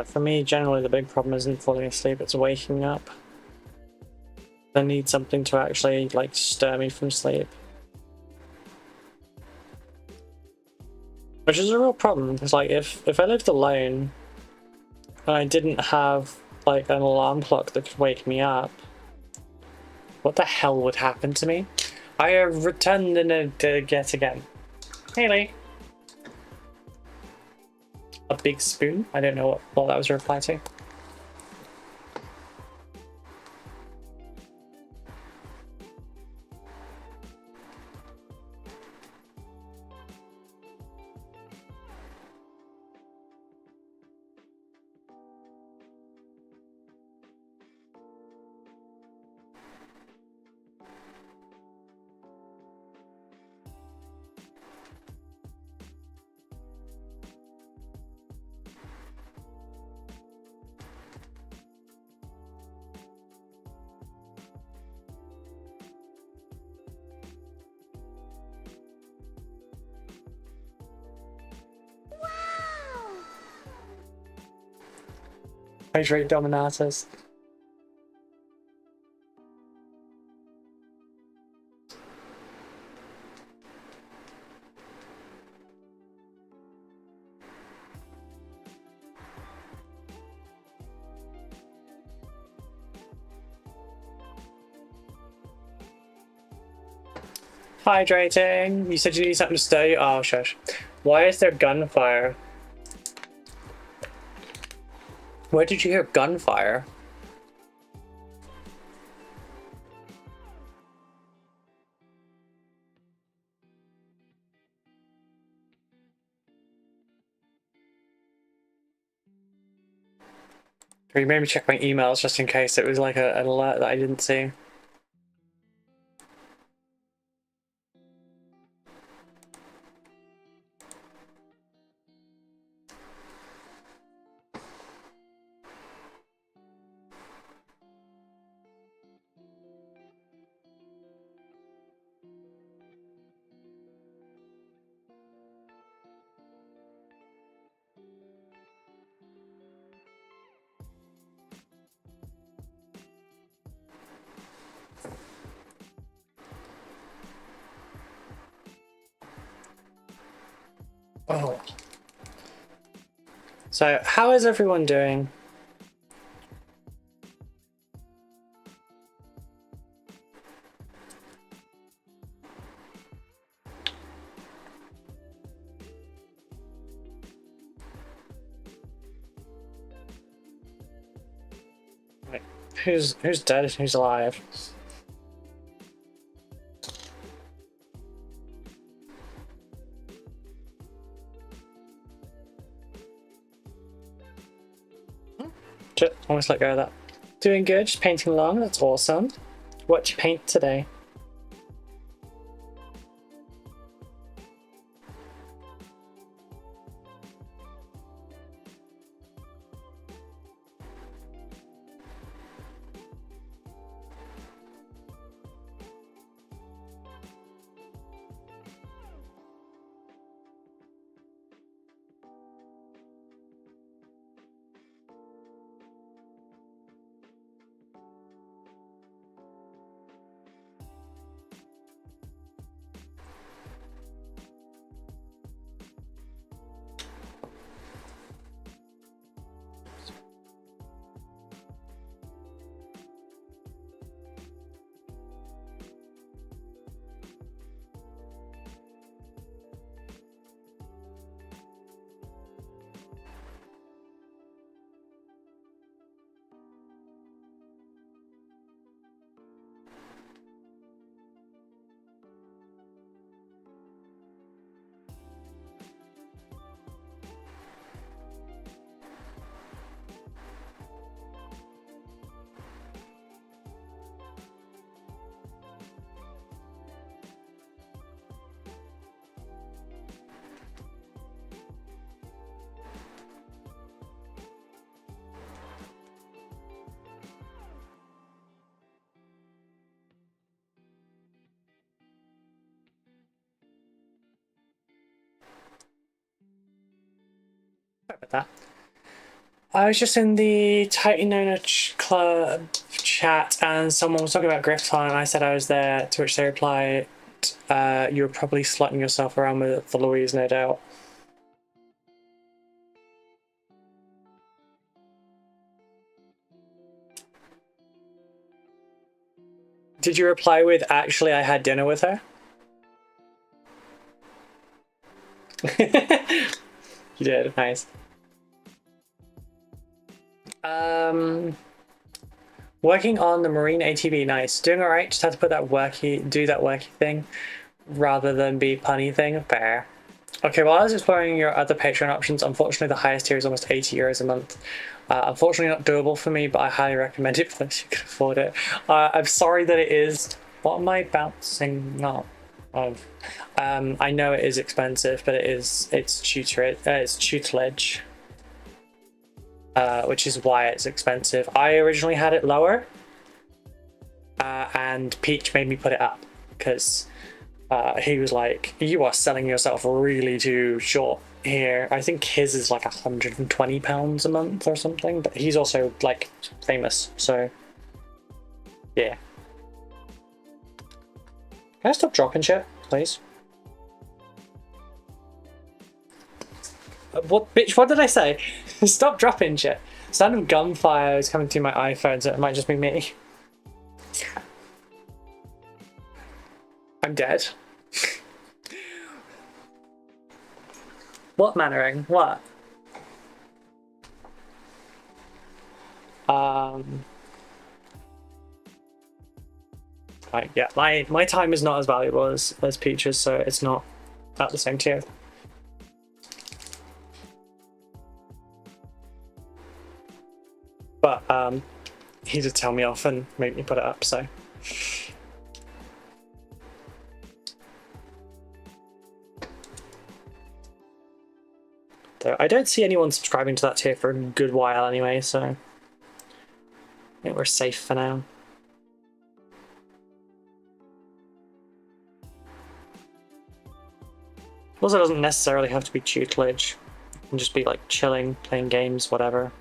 For me, generally the big problem isn't falling asleep, it's waking up. I need something to actually, like, stir me from sleep. Which is a real problem, because, like, if I lived alone, and I didn't have, like, an alarm clock that could wake me up, what the hell would happen to me? I have returned in a yet again. Haley. A big spoon? I don't know what that was a reply to. Hydrate Dominatus. Hydrating. You said you need something to stir you. Oh, shush. Why is there gunfire? Where did you hear gunfire? You made me check my emails just in case it was like an alert that I didn't see. Oh. So, how is everyone doing? Wait, who's dead and who's alive? Just almost let go of that. Doing good, just painting along, that's awesome. What you paint today? Sorry about that. I was just in the Tightly Known Club chat and someone was talking about Grift Time. I said I was there, to which they replied, you were probably slutting yourself around with the Louise, no doubt. Did you reply with, actually, I had dinner with her? You did, nice. Working on the Marine ATV, nice. Doing alright, just had to put that do that worky thing rather than be punny thing. Fair. Okay, while I was exploring your other Patreon options, unfortunately the highest tier is almost 80 euros a month. Unfortunately not doable for me, but I highly recommend it for those who can afford it. I'm sorry that it is. What am I bouncing up of? I know it is expensive, but it's tutelage. Which is why it's expensive. I originally had it lower, and Peach made me put it up because he was like, "You are selling yourself really too short." here. I think his is like £120 a month or something, but he's also like famous, so yeah. Can I stop dropping shit, please? What, bitch, what did I say? Stop dropping shit. Sound of gunfire is coming through my iPhone, so it might just be me. I'm dead. What, Mannering? What? Right, yeah, my time is not as valuable as Peach's, so it's not at the same tier. But he did tell me off and make me put it up, so. Though I don't see anyone subscribing to that tier for a good while anyway, so I think we're safe for now. Also, doesn't necessarily have to be tutelage. It can just be like chilling, playing games, whatever.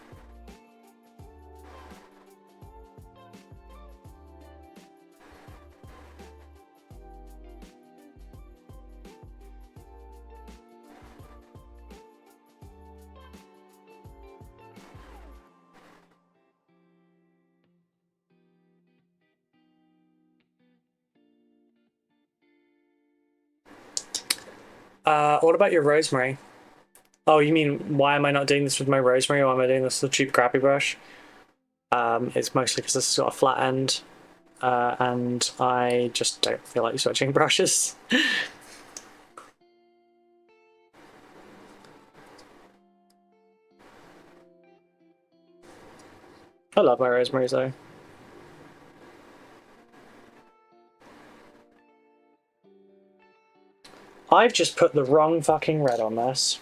What about your Rosemary? Oh, you mean why am I not doing this with my Rosemary? Why am I doing this with a cheap crappy brush? It's mostly because this has got a flat end, and I just don't feel like switching brushes. I love my Rosemary's though. I've just put the wrong fucking red on this.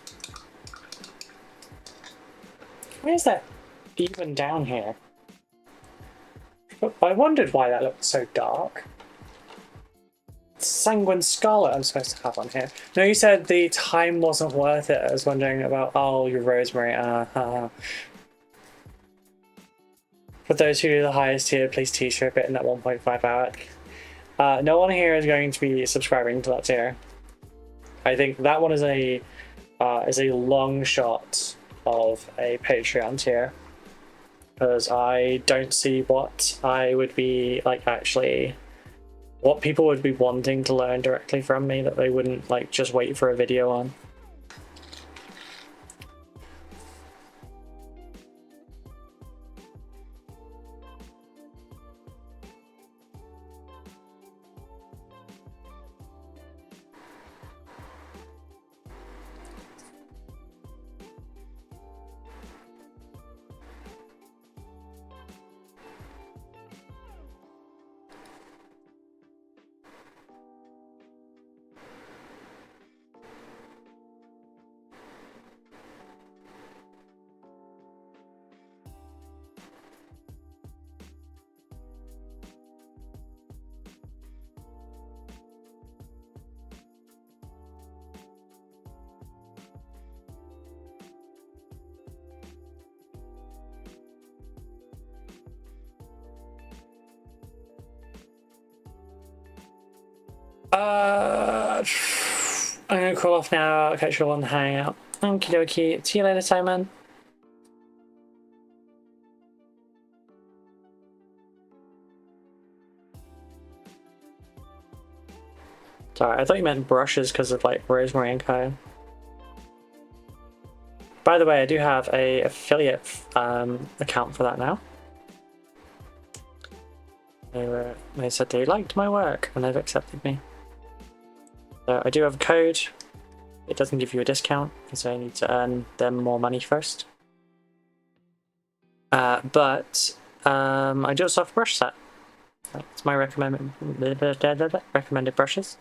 Where's that even down here? I wondered why that looked so dark. Sanguine Scarlet I'm supposed to have on here. No, you said the time wasn't worth it. I was wondering about, oh, your Rosemary. For those who do the highest tier, please t-shirt it in that 1.5 hour. No one here is going to be subscribing to that tier. I think that one is a long shot of a Patreon tier, because I don't see what I would be like actually, what people would be wanting to learn directly from me that they wouldn't like just wait for a video on. I'm gonna call off now. I'll catch you all on the hangout. Okie dokie. See you later, Simon. Sorry, I thought you meant brushes because of like Rosemary Co. By the way, I do have a affiliate account for that now. They said they liked my work and they've accepted me. So I do have a code. It doesn't give you a discount, so I need to earn them more money first. But I do also have a brush set. That's my recommended brushes.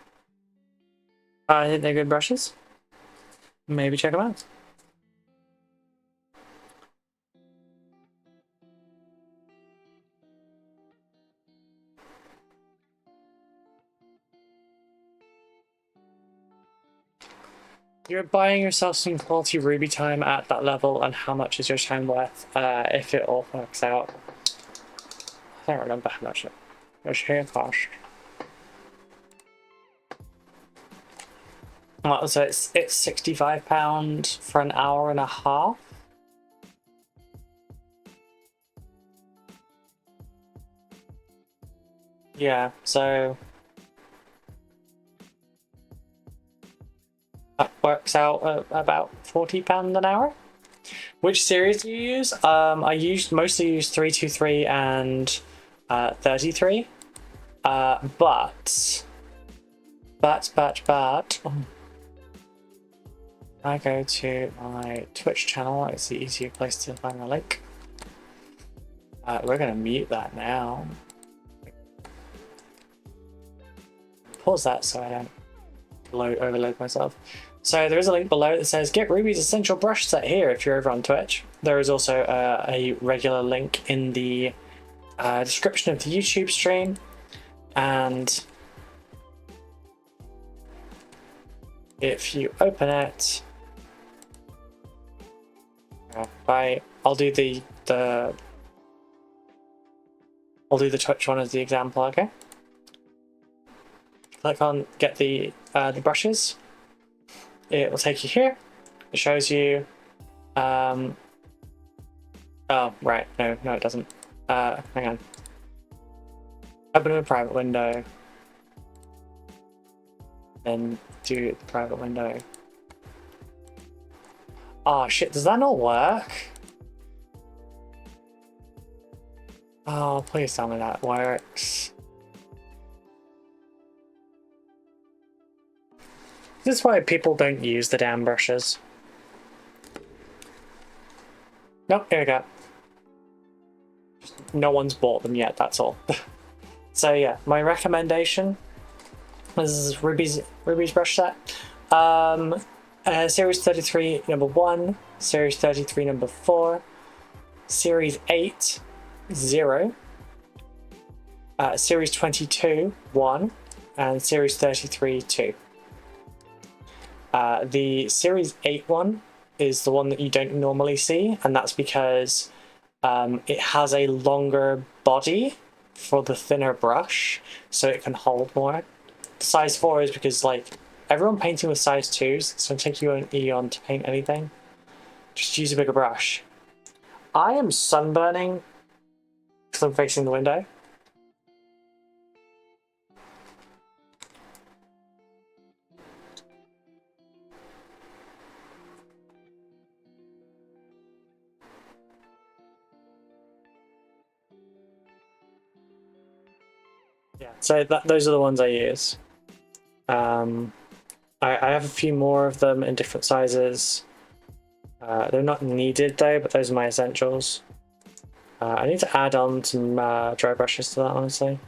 I think they're good brushes. Maybe check them out. You're buying yourself some quality Ruby time at that level, and how much is your time worth if it all works out? I don't remember how much it cost. Oh, so it's £65 for an hour and a half. Yeah, so that works out at about £40 an hour. Which series do you use? I mostly use 323 and 33. But I go to my Twitch channel. It's the easier place to find the link. We're gonna mute that now. Pause that so I don't overload myself. So there is a link below that says get Ruby's essential brush set here if you're over on Twitch. There is also a regular link in the description of the YouTube stream, and if you open it, I'll do the Twitch one as the example. Okay. Click on get the brushes. It will take you here. It shows you. Oh right, no, it doesn't. Hang on. Open a private window. Then do the private window. Oh shit! Does that not work? Oh, please tell me that works. This is why people don't use the damn brushes. Nope, here we go. No one's bought them yet, that's all. So yeah, my recommendation is Ruby's brush set. Series 33 number 1, Series 33 number 4, Series 8 0, Series 22 1, and Series 33 2. The Series 8 one is the one that you don't normally see, and that's because it has a longer body for the thinner brush, so it can hold more. The size 4 is because, like, everyone painting with size 2s, it's going to take you an eon to paint anything. Just use a bigger brush. I am sunburning because I'm facing the window. Yeah, so those are the ones I use. I have a few more of them in different sizes. They're not needed though, but those are my essentials. I need to add on some dry brushes to that, honestly.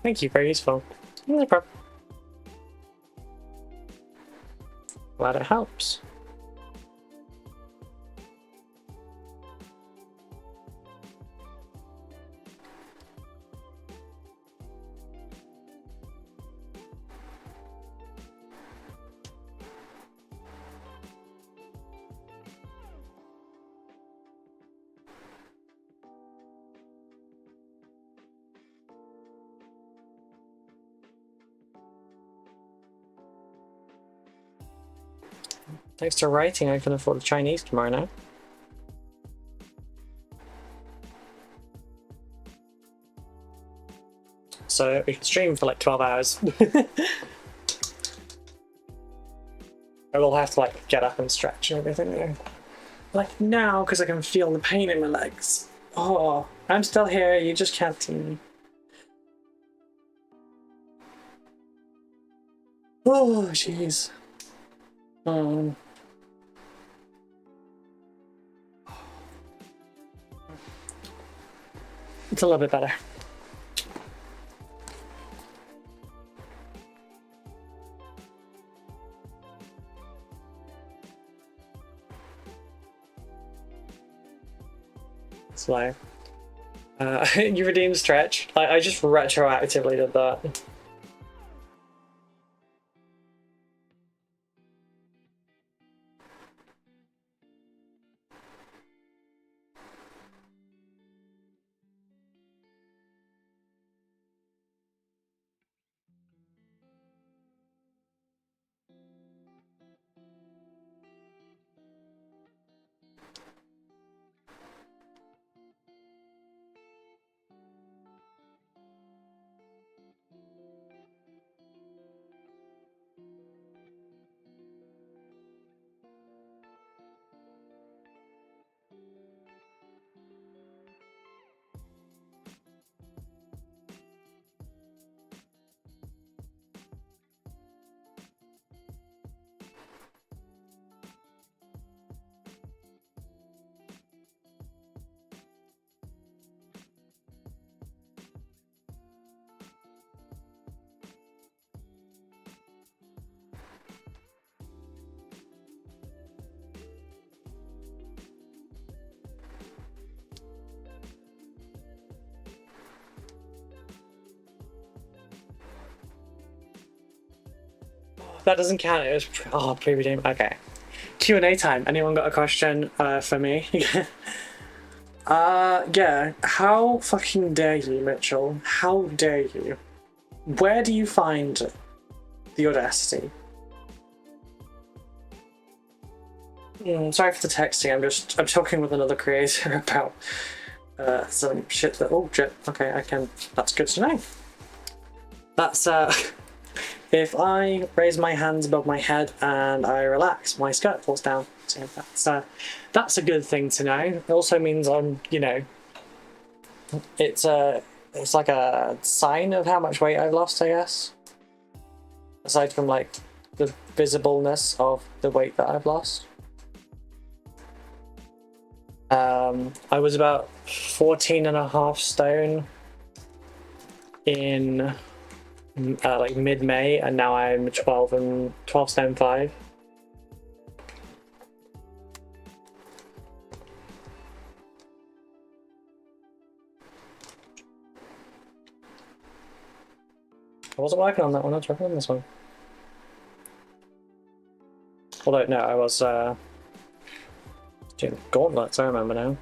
Thank you, very useful. No problem. Glad it helps. Thanks to writing, I can afford the Chinese tomorrow now. So we can stream for like 12 hours. I will have to like get up and stretch and everything though. Like now, because I can feel the pain in my legs. Oh, I'm still here, you just can't see me. Oh, jeez. Hmm. It's a little bit better. Slow. You redeemed stretch. I just retroactively did that. That doesn't count. It was pre-redeemed. Okay. Q&A time. Anyone got a question for me? Yeah. How fucking dare you, Mitchell? How dare you? Where do you find the audacity? Sorry for the texting. I'm talking with another creator about some shit that. Oh shit. Okay, I can. That's good to know. That's if I raise my hands above my head and I relax, my skirt falls down. So that's a good thing to know. It also means it's like a sign of how much weight I've lost, I guess. Aside from like the visibleness of the weight that I've lost. I was about 14.5 stone in like mid-May, and now I'm 12 stone 5. I wasn't working on that one. I was working on this one. Although no, I was doing gauntlets. I remember now.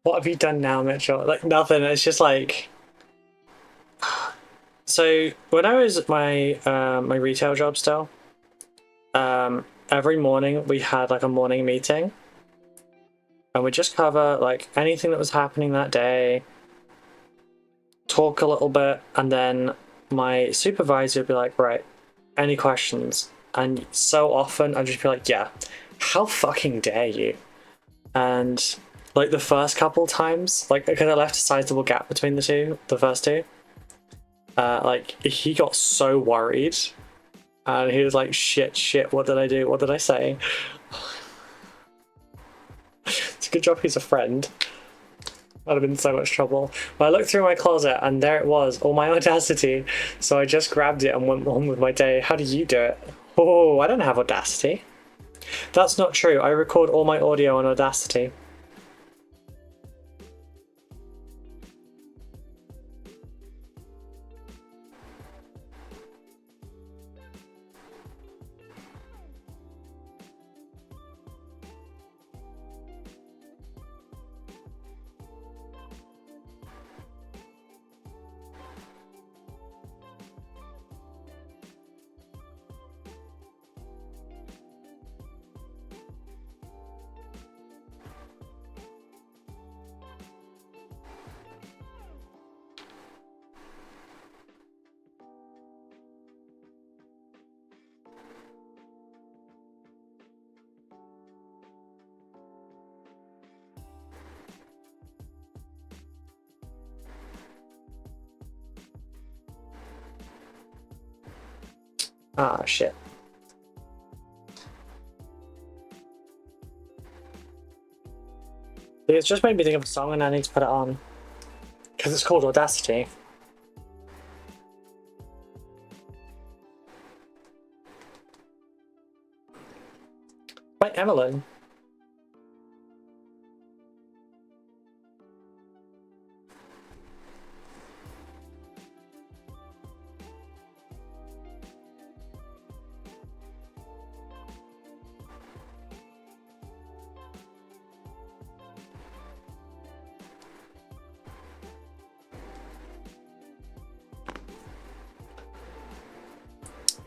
What have you done now, Mitchell? Like nothing. It's just like. So when I was at my my retail job still, every morning we had like a morning meeting, and we just cover like anything that was happening that day, talk a little bit, and then my supervisor would be like, right, any questions? And so often I'd just be like, yeah, how fucking dare you? And like the first couple times, like because I left a sizable gap between the first two, like he got so worried, and he was like, shit, what did I do? What did I say? It's a good job he's a friend. I'd have been in so much trouble. But I looked through my closet and there it was, all my Audacity. So I just grabbed it and went on with my day. How do you do it? Oh, I don't have Audacity. That's not true. I record all my audio on Audacity. Ah, shit. It's just made me think of a song and I need to put it on. Because it's called Audacity. By Emmeline.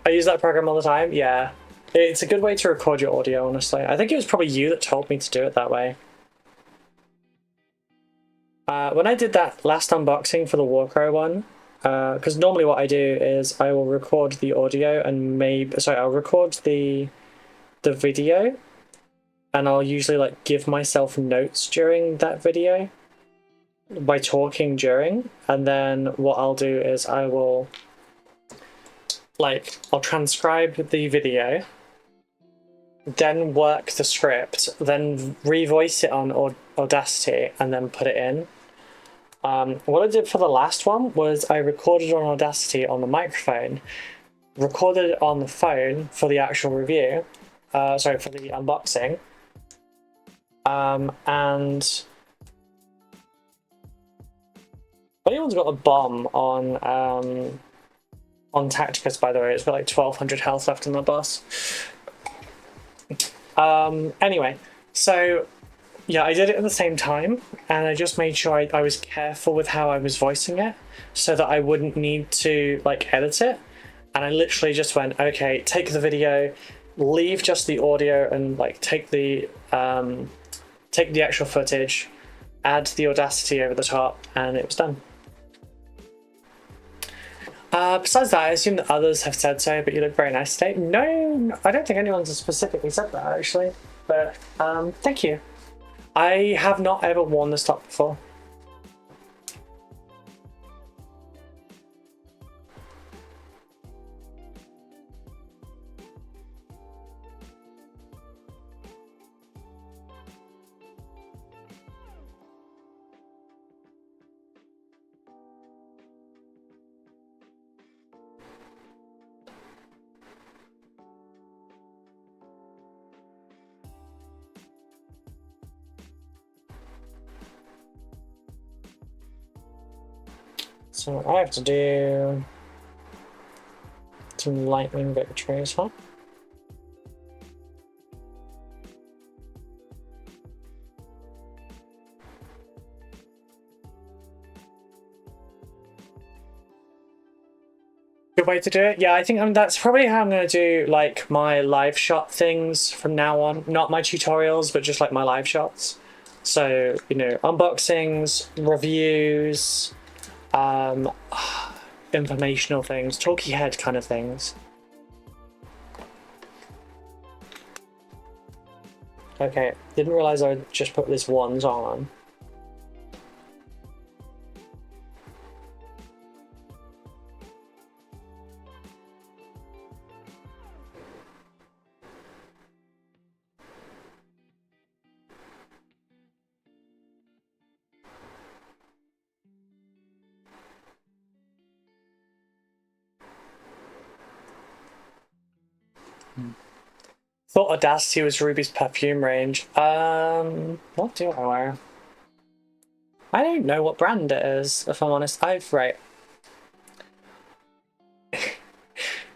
I use that program all the time, yeah. It's a good way to record your audio, honestly. I think it was probably you that told me to do it that way. When I did that last unboxing for the RoCo one, because normally what I do is I will record the audio and I'll record the video, and I'll usually like give myself notes during that video by talking during, and then what I'll do is I'll transcribe the video, then work the script, then revoice it on Audacity, and then put it in. What I did for the last one was I recorded on Audacity on the microphone, recorded it on the phone for the actual review, for the unboxing, and if anyone's got a bomb on Tacticus, by the way, it's got like 1200 health left in the boss. Anyway, so yeah, I did it at the same time, and I just made sure I was careful with how I was voicing it so that I wouldn't need to like edit it. And I literally just went, okay, take the video, leave just the audio, and like take the actual footage, add the Audacity over the top, and it was done. Besides that, I assume that others have said so, but you look very nice today. No, I don't think anyone's specifically said that, actually. But thank you. I have not ever worn this top before. So I have to do some lightning victories, huh? Good way to do it. Yeah, I think that's probably how I'm going to do like my live shot things from now on. Not my tutorials, but just like my live shots. So, you know, unboxings, reviews, informational things, talky head kind of things. Okay, didn't realize I just put this ones on. Thought Audacity was Ruby's perfume range. What do I wear? I don't know what brand it is, if I'm honest. Right.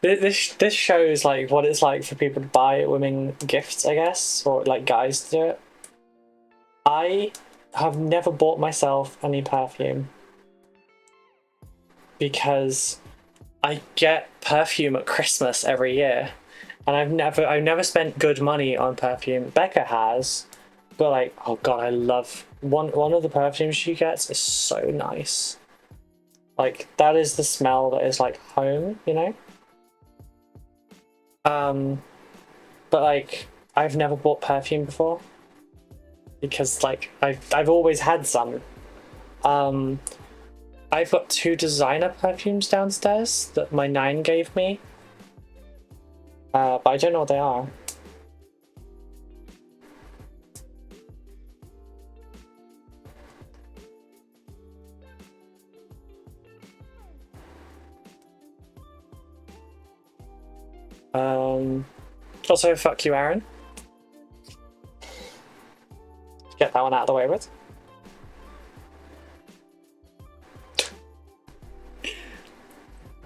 This shows like what it's like for people to buy women gifts, I guess, or like guys to do it. I have never bought myself any perfume because I get perfume at Christmas every year. And I've never spent good money on perfume. Becca has, but like, oh god, I love one of the perfumes she gets is so nice. Like that is the smell that is like home, you know. But like I've never bought perfume before because like I've always had some. I've got 2 designer perfumes downstairs that my 9 gave me. But I don't know what they are. Also, fuck you, Aaron. Get that one out of the way with.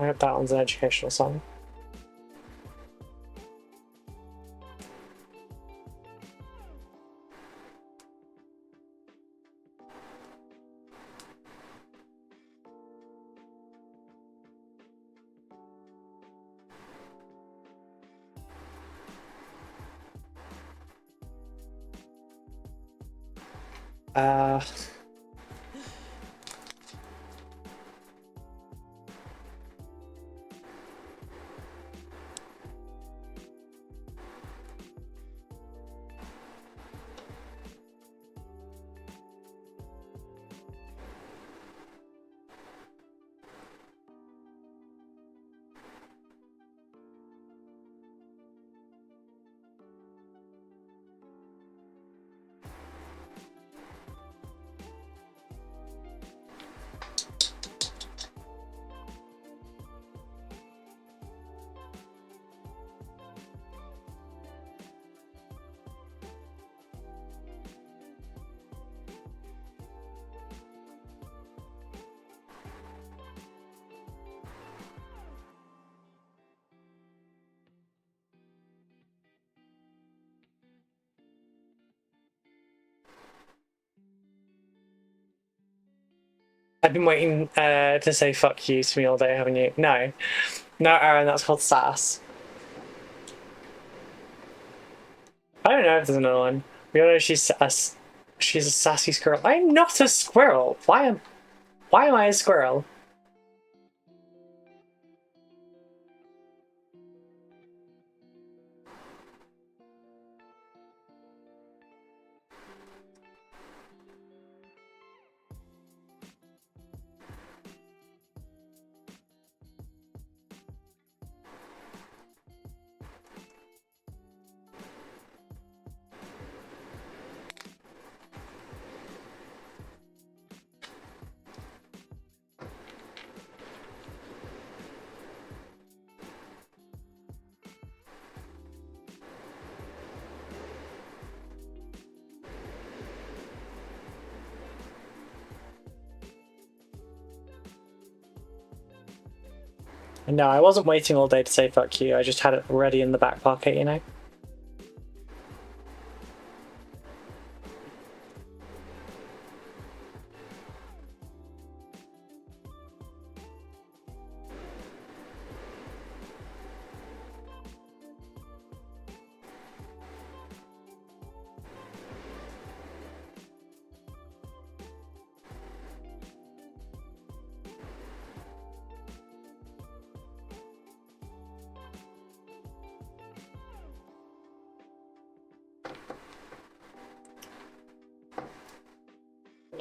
I hope that one's an educational song. Uh... I've been waiting to say fuck you to me all day, haven't you? No. No, Aaron, that's called sass. I don't know if there's another one. We all know she's a sassy squirrel. I'm not a squirrel. Why am I a squirrel? No, I wasn't waiting all day to say fuck you. I just had it ready in the back pocket, you know?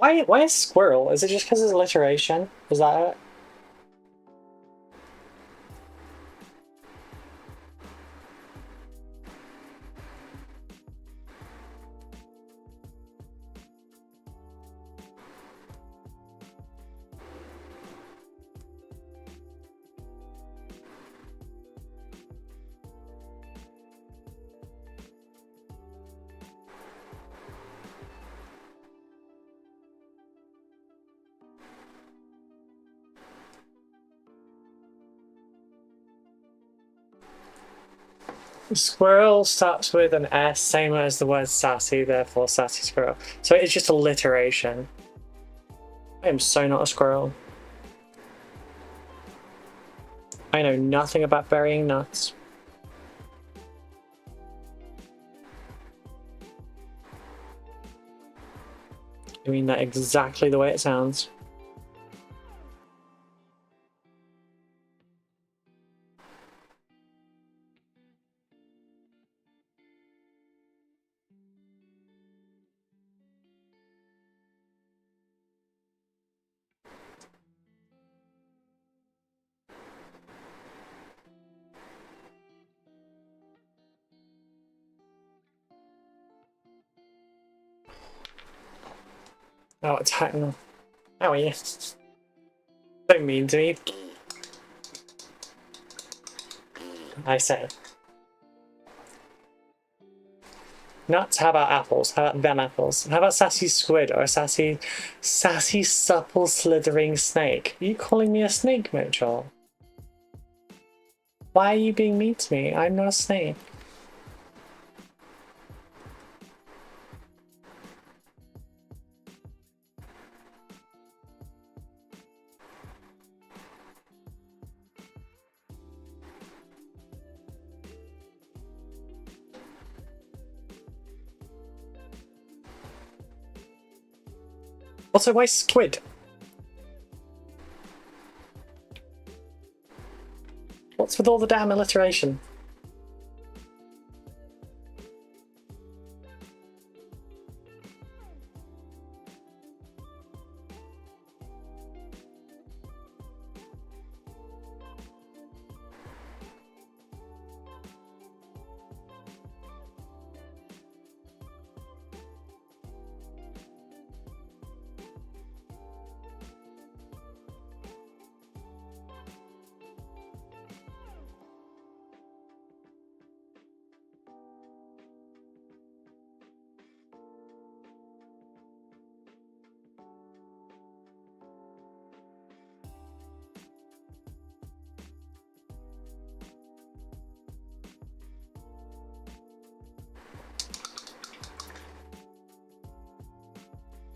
Why is squirrel? Is it just because it's alliteration? Is that it? Squirrel starts with an S, same as the word sassy, therefore sassy squirrel. So it's just alliteration. I am so not a squirrel. I know nothing about burying nuts. I mean that exactly the way it sounds. Oh, attack me. How are you? Don't mean to me. I say. Nuts, how about apples? How about them apples? How about sassy squid or a sassy, supple, slithering snake? Are you calling me a snake, Mitchell? Why are you being mean to me? I'm not a snake. Also, why squid? What's with all the damn alliteration?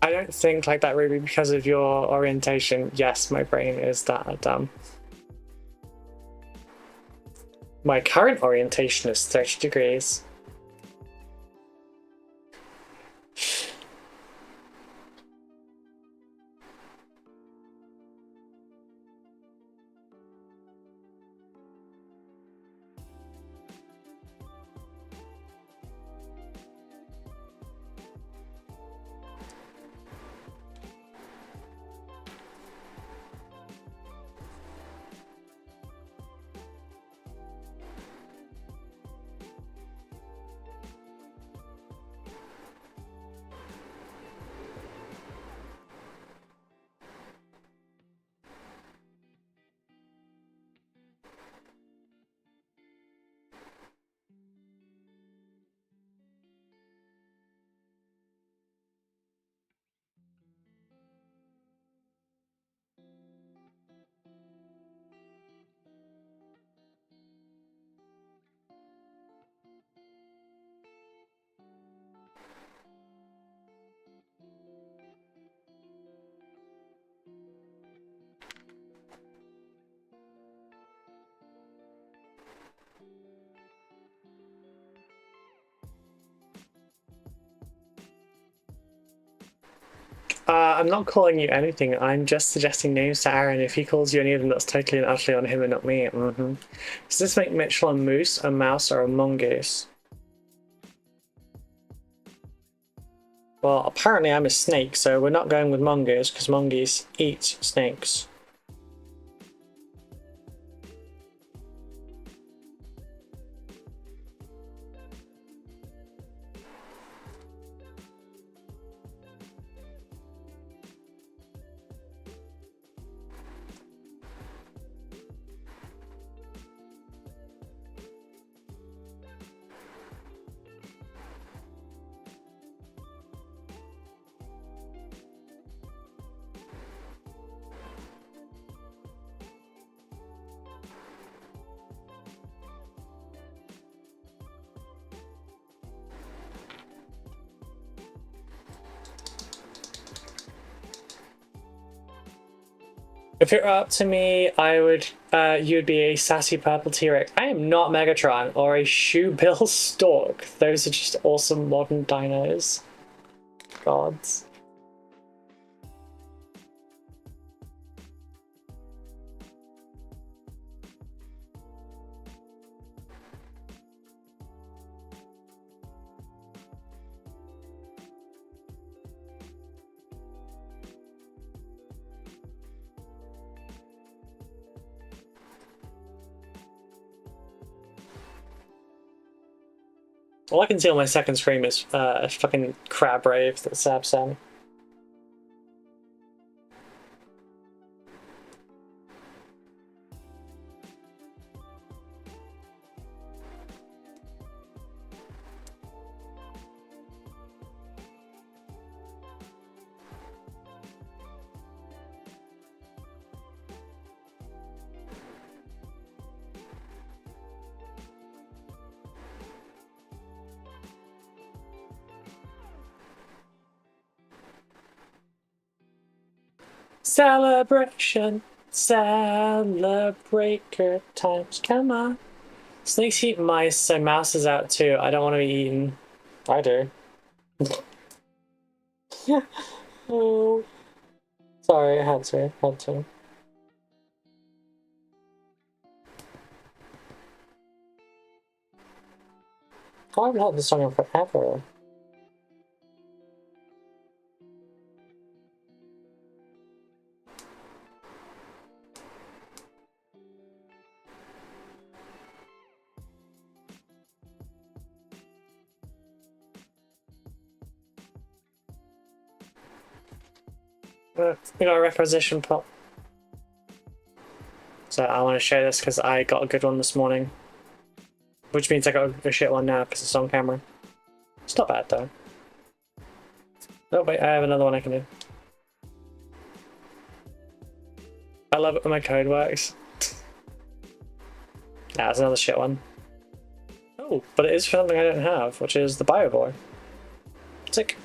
I don't think like that, Ruby, because of your orientation. Yes, my brain is that dumb. My current orientation is 30 degrees. I'm not calling you anything. I'm just suggesting names to Aaron. If he calls you any of them, that's totally and utterly on him and not me. Does this make Mitchell a moose, a mouse, or a mongoose? Well, apparently I'm a snake, so we're not going with mongoose, because mongoose eat snakes. If it were up to me, I would. You'd be a sassy purple T-Rex. I am not Megatron or a shoebill stork. Those are just awesome modern dinos. Gods. All I can see on my second screen is a fucking crab rave that Sab sent. Celebration, celebrate good times, come on. Snakes eat mice, so mouse is out too. I don't want to be eaten. I do. Oh, sorry, I had to. Oh, I haven't had this song in forever. We got a requisition pot. So I want to share this because I got a good one this morning. Which means I got a shit one now because it's on camera. It's not bad though. Oh wait, I have another one I can do. I love it when my code works. Yeah, it's another shit one. Oh, but it is for something I don't have, which is the Biobore. Sick.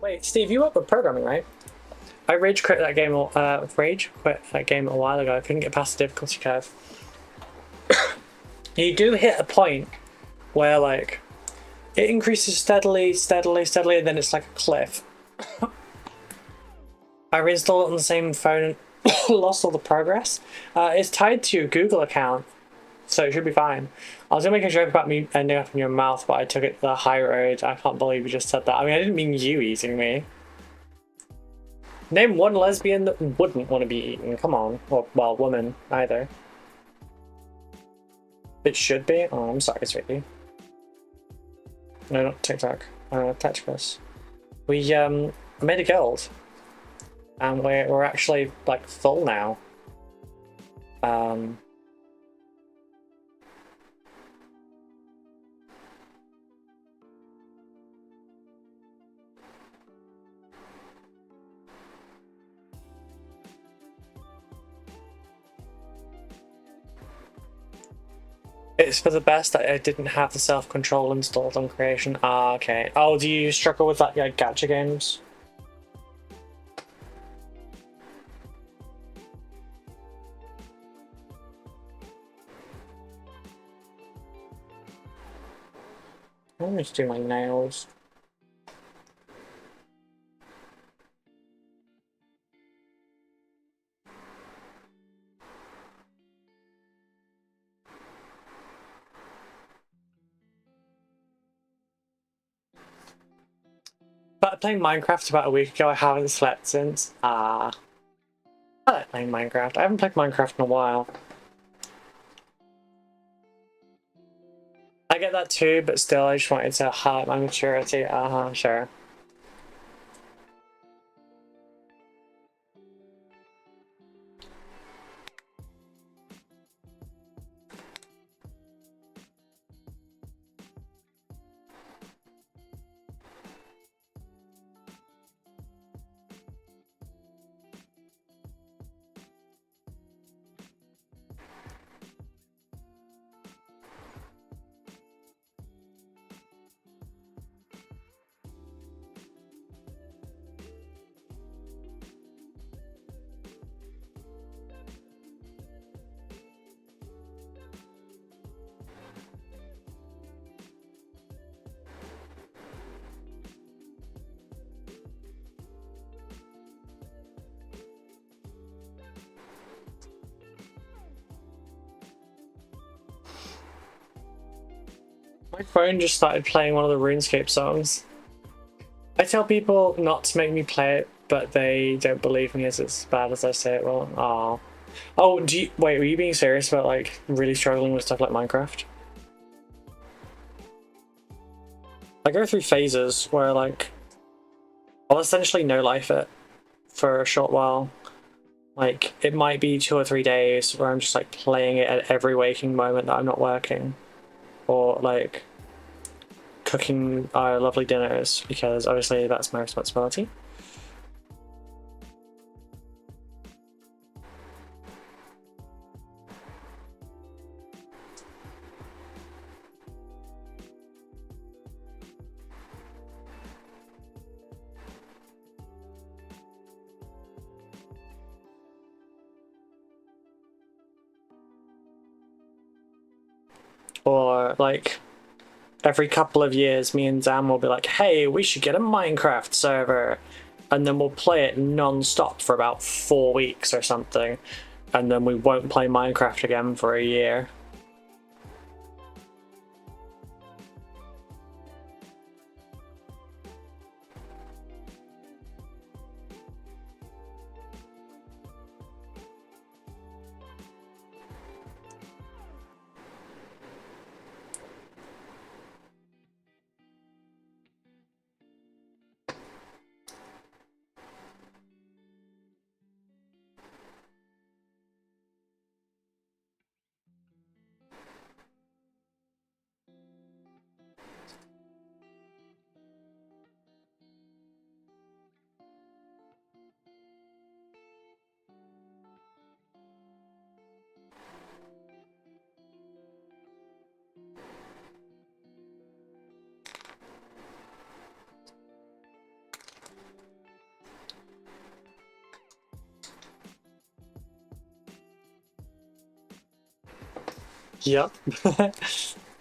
Wait, Steve, you work with programming, right? I rage quit that game. A while ago. I couldn't get past the difficulty curve. You do hit a point where like it increases steadily, and then it's like a cliff. I reinstalled it on the same phone and lost all the progress. It's tied to your Google account, so it should be fine. I was gonna make a joke about me ending up in your mouth, but I took it the high road. I can't believe you just said that. I mean, I didn't mean you eating me. Name one lesbian that wouldn't want to be eaten. Come on. Well, woman, either. It should be? Oh, I'm sorry, sweetie. No, not TikTok. Tacticus. We made a guild. And we're actually, like, full now. It's for the best that I didn't have the self-control installed on creation. Ah, okay. Oh, do you struggle with that, like, gacha games? I'm just do my nails. But playing Minecraft about a week ago, I haven't slept since. I like playing Minecraft. I haven't played Minecraft in a while. I get that too, but still, I just wanted to highlight my maturity. Sure. My phone just started playing one of the RuneScape songs. I tell people not to make me play it, but they don't believe me as it's bad as I say it will. Aww. Oh, wait, were you being serious about like really struggling with stuff like Minecraft? I go through phases where like I'll essentially no life it for a short while. Like it might be 2 or 3 days where I'm just like playing it at every waking moment that I'm not working. Or like cooking our lovely dinners, because obviously that's my responsibility. Or like every couple of years, me and Zam will be like, hey, we should get a Minecraft server. And then we'll play it non-stop for about 4 weeks or something. And then we won't play Minecraft again for a year. Yep.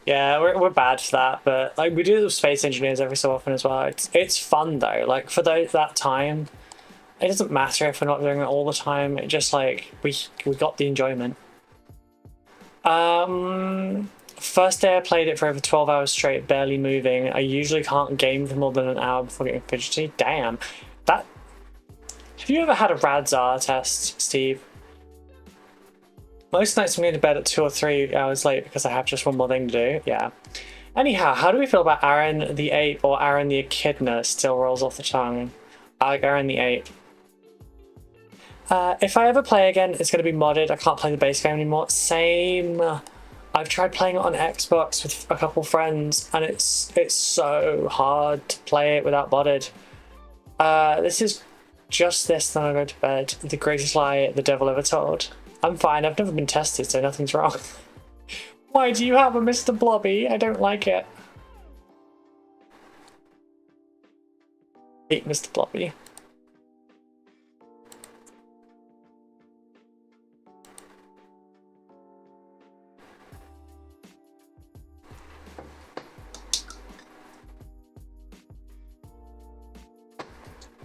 Yeah, we're bad for that, but like we do the space engineers every so often as well. It's fun though. Like for that time, it doesn't matter if we're not doing it all the time. It just like we got the enjoyment. First day I played it for over 12 hours straight, barely moving. I usually can't game for more than an hour before getting fidgety. Damn. That. Have you ever had a Radzar test, Steve? Most nights I'm going to bed at 2 or 3 hours late because I have just one more thing to do. Yeah. Anyhow, how do we feel about Aaron the Ape or Aaron the Echidna? Still rolls off the tongue. I like Aaron the Ape. If I ever play again, it's going to be modded. I can't play the base game anymore. Same. I've tried playing it on Xbox with a couple friends, and it's so hard to play it without modded. This is just this, then I go to bed. The greatest lie the devil ever told. I'm fine, I've never been tested, so nothing's wrong. Why do you have a Mr. Blobby? I don't like it. Hate Mr. Blobby.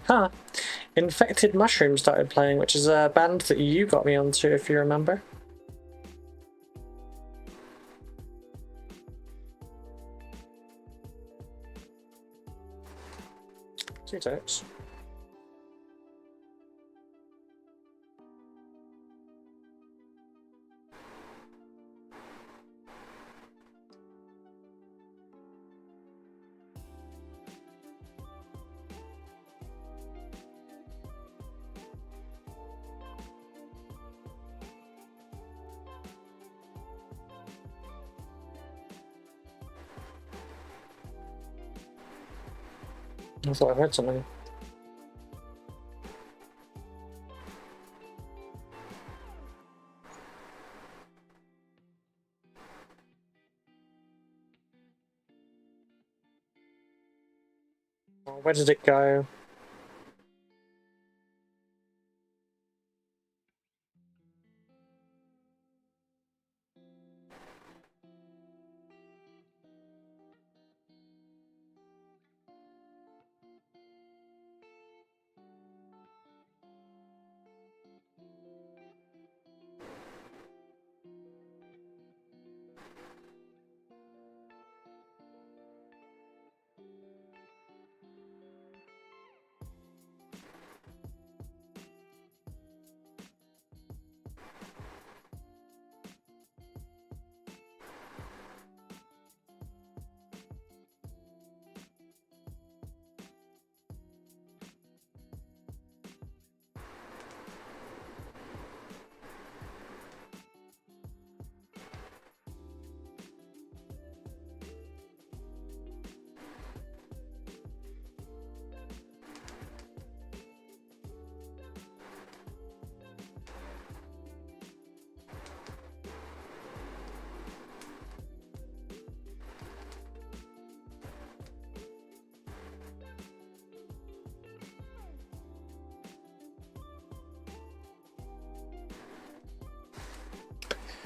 Huh. Infected Mushroom started playing, which is a band that you got me onto, if you remember. Two totes. I thought I heard something. Where did it go?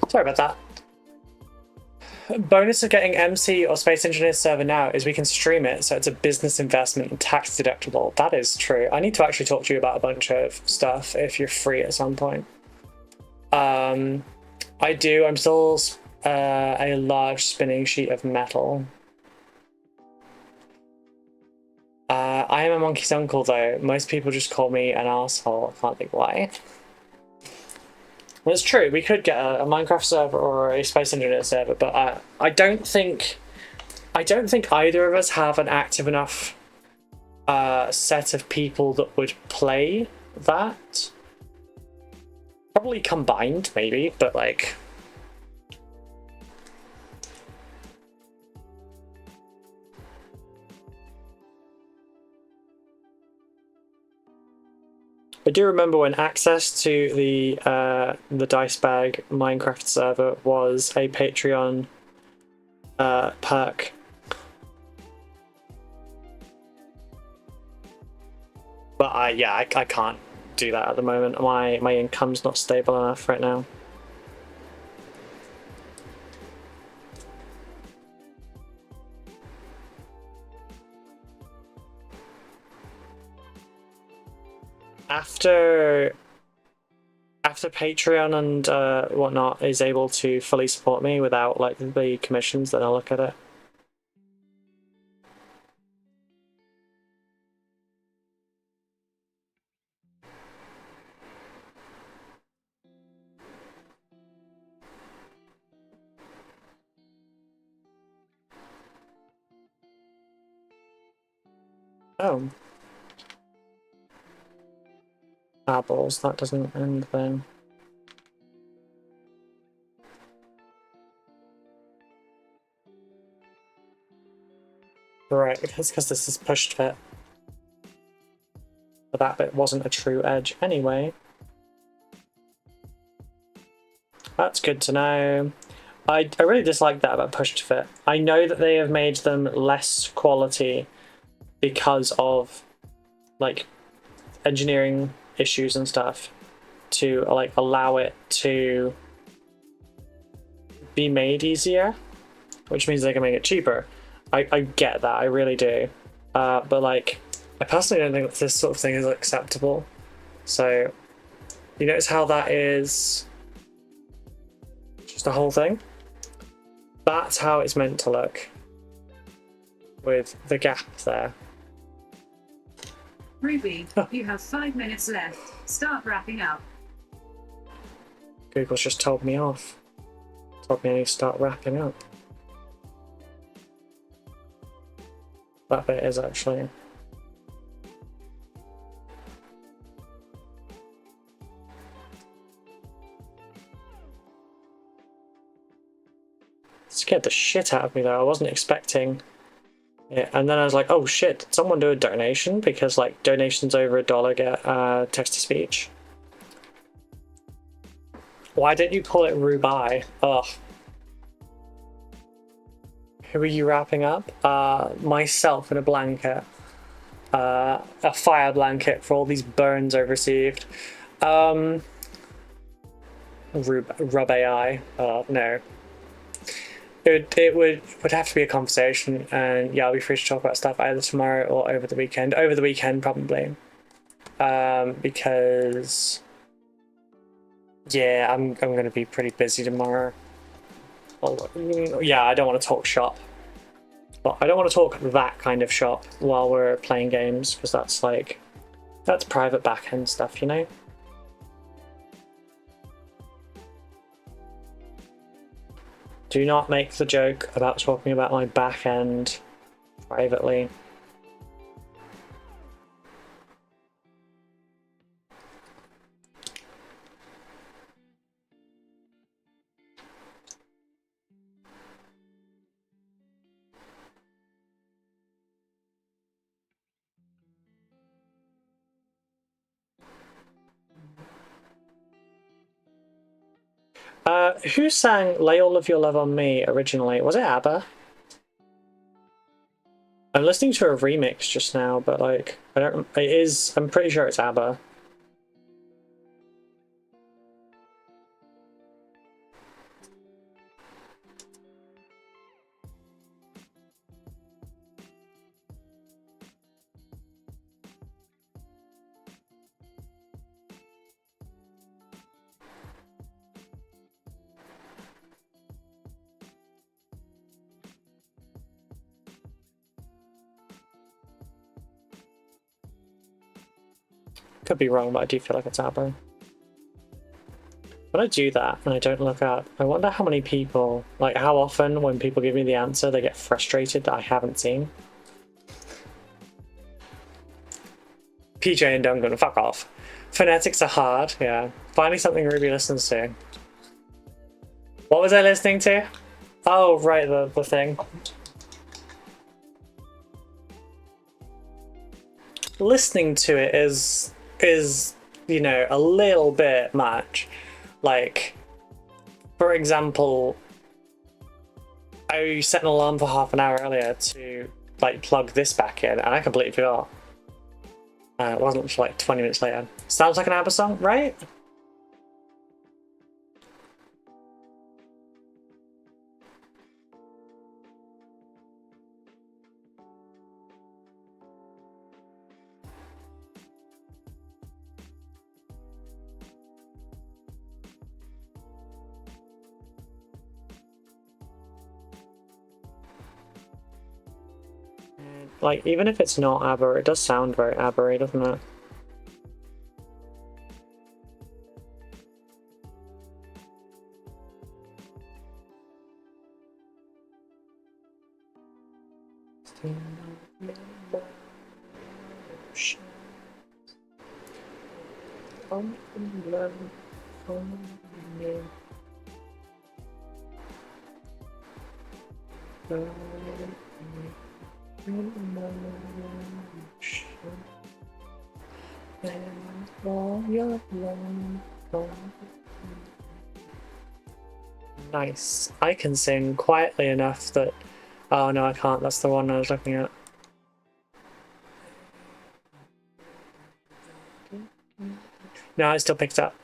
Sorry about that. bonus of getting MC or Space Engineer server now is we can stream it, so it's a business investment and tax deductible. That is true. I need to actually talk to you about a bunch of stuff if you're free at some point. I do. I'm still a large spinning sheet of metal. I am a monkey's uncle, though. Most people just call me an asshole. I can't think why. Well, it's true. We could get a Minecraft server or a Space Engineer server, but I don't think either of us have an active enough set of people that would play that. Probably combined, maybe, but like. I do remember when access to the Dice Bag Minecraft server was a Patreon perk. But I can't do that at the moment. My income's not stable enough right now. After Patreon and whatnot is able to fully support me without like the commissions, then I'll look at it. Oh. Apples, that doesn't end then. Right, it's because this is pushed fit. But that bit wasn't a true edge anyway. That's good to know. I really dislike that about push to fit. I know that they have made them less quality because of like engineering issues and stuff to like allow it to be made easier, which means they can make it cheaper. I get that, I really do. But like, I personally don't think that this sort of thing is acceptable. So, you notice how that is just a whole thing? That's how it's meant to look, with the gap there. Ruby, you have 5 minutes left. Start wrapping up. Google's just told me off. Told me I need to start wrapping up. That bit is actually. Scared the shit out of me though. I wasn't expecting it. And then I was like, oh shit, did someone do a donation? Because like donations over $1 get text to speech. Why didn't you call it Rubai? Ugh. Who are you wrapping up? Myself in a blanket. A fire blanket for all these burns I've received. Rub AI. No. It would have to be a conversation, and yeah, I'll be free to talk about stuff either tomorrow or over the weekend. Over the weekend, probably. Because yeah, I'm going to be pretty busy tomorrow. Yeah, I don't want to talk shop. But I don't want to talk that kind of shop while we're playing games, because that's like, that's private back-end stuff, you know? Do not make the joke about talking about my back-end privately. Who sang Lay All of Your Love on Me originally? Was it ABBA? I'm listening to a remix just now, but like, I'm pretty sure it's ABBA. Could be wrong, but I do feel like it's Abra. When I do that and I don't look up, I wonder how many people, like how often when people give me the answer, they get frustrated that I haven't seen. PJ and Duncan, fuck off. Phonetics are hard, yeah. Finding something Ruby listens to. What was I listening to? Oh, right, the thing. Listening to it is, you know, a little bit much. Like, for example, I set an alarm for half an hour earlier to, like, plug this back in, and I completely forgot. It wasn't until like 20 minutes later. Sounds like an ABBA song, right? Like, even if it's not ABBA, it does sound very ABBA-y, doesn't it? Nice. I can sing quietly enough that... Oh no, I can't. That's the one I was looking at. No, I still picked up.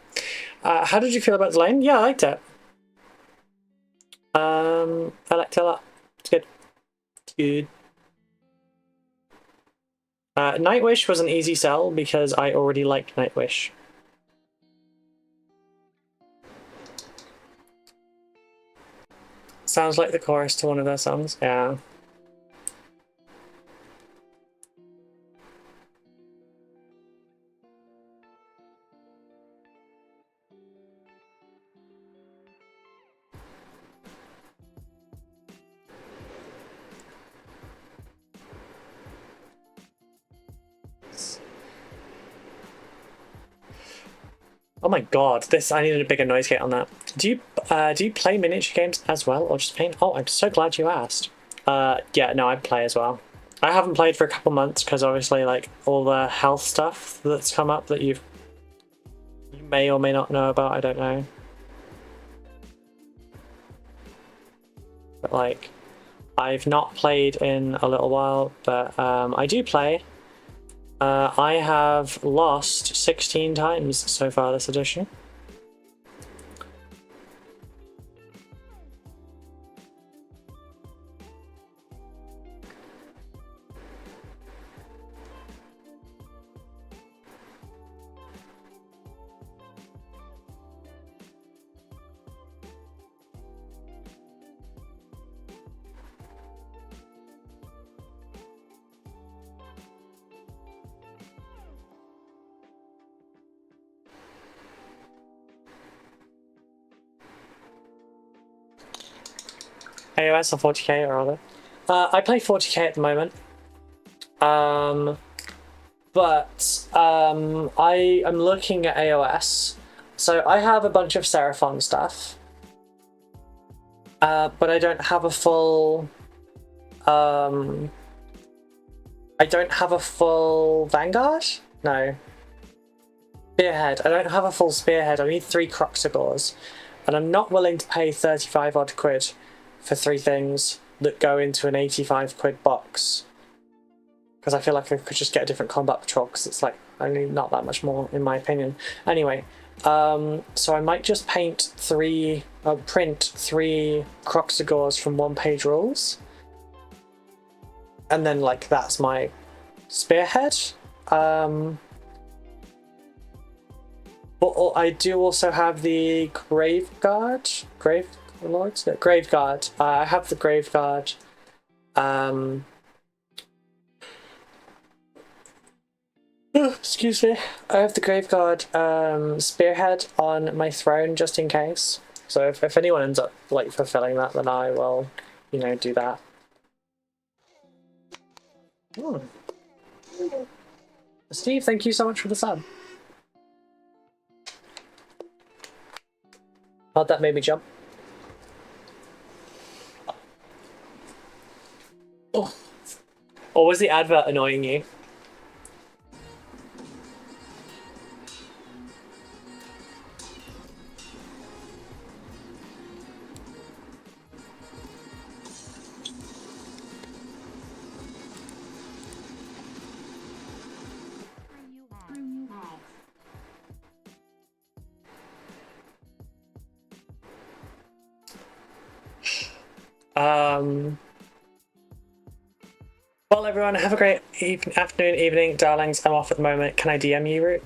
How did you feel about the lane? Yeah, I liked it. I liked it a lot. It's good. It's good. Nightwish was an easy sell because I already liked Nightwish. Sounds like the chorus to one of their songs. Yeah. Oh my god, this, I needed a bigger noise gate on that. Do you play miniature games as well, or just paint? Oh, I'm so glad you asked. Yeah, no, I play as well. I haven't played for a couple months because obviously, like, all the health stuff that's come up that you may or may not know about, I don't know. But like, I've not played in a little while, but I do play. I have lost 16 times so far this edition. AOS or 40k or other. I play 40k at the moment. But I am looking at AOS. So I have a bunch of Seraphon stuff. But I don't have a full... I don't have a full Vanguard? No. Spearhead. I don't have a full Spearhead. I need 3 Croxagores. And I'm not willing to pay 35 odd quid for 3 things that go into an 85 quid box. Because I feel like I could just get a different combat patrol, because it's like only not that much more in my opinion. Anyway, so I might just print 3 Croxagores from 1-page rules. And then like that's my Spearhead. But I do also have the Graveguard. Lords? No, Graveguard. I have the Graveguard. Excuse me. I have the Graveguard spearhead on my throne just in case. So if anyone ends up like fulfilling that, then I will, you know, do that. Hmm. Steve, thank you so much for the sub. How'd that made me jump? Oh. Or was the advert annoying you? Well, everyone, have a great afternoon, evening, darlings. I'm off at the moment. Can I DM you, Root?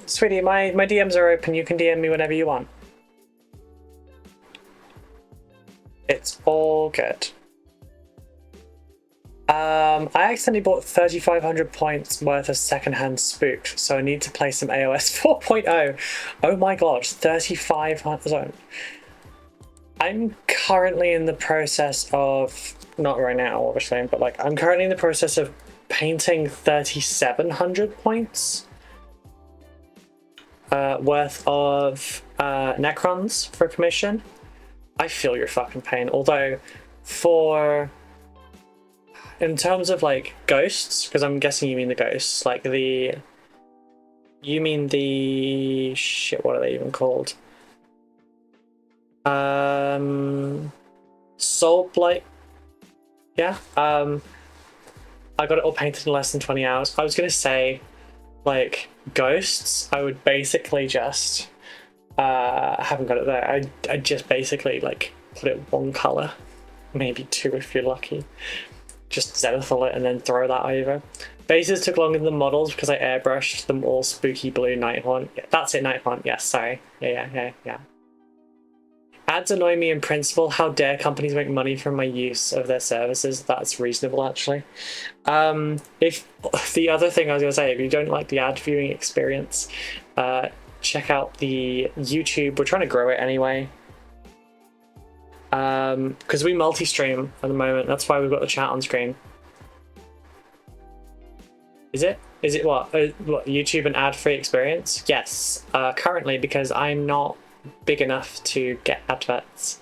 Sweetie, my DMs are open. You can DM me whenever you want. It's all good. I accidentally bought 3,500 points worth of secondhand spooked, so I need to play some AOS 4.0. Oh my god, 3,500. I'm currently in the process of, not right now obviously, but like I'm currently in the process of painting 3,700 points worth of Necrons for commission. I feel your fucking pain, although in terms of like ghosts, because I'm guessing you mean the ghosts, like you mean the shit, what are they even called? Soul Blight. Yeah. I got it all painted in less than 20 hours. I was gonna say, like, ghosts, I would basically just haven't got it there. I just basically like put it one color, maybe two if you're lucky. Just zenithal it and then throw that over. Bases took longer than the models because I airbrushed them all spooky blue Nighthaunt. Yeah, that's it, Nighthaunt. Yes, sorry. Yeah. Ads annoy me in principle. How dare companies make money from my use of their services? That's reasonable, actually. If the other thing I was going to say, if you don't like the ad viewing experience, check out the YouTube. We're trying to grow it anyway. Because we multi-stream at the moment. That's why we've got the chat on screen. Is it what YouTube and ad-free experience? Yes, currently, because I'm not big enough to get adverts.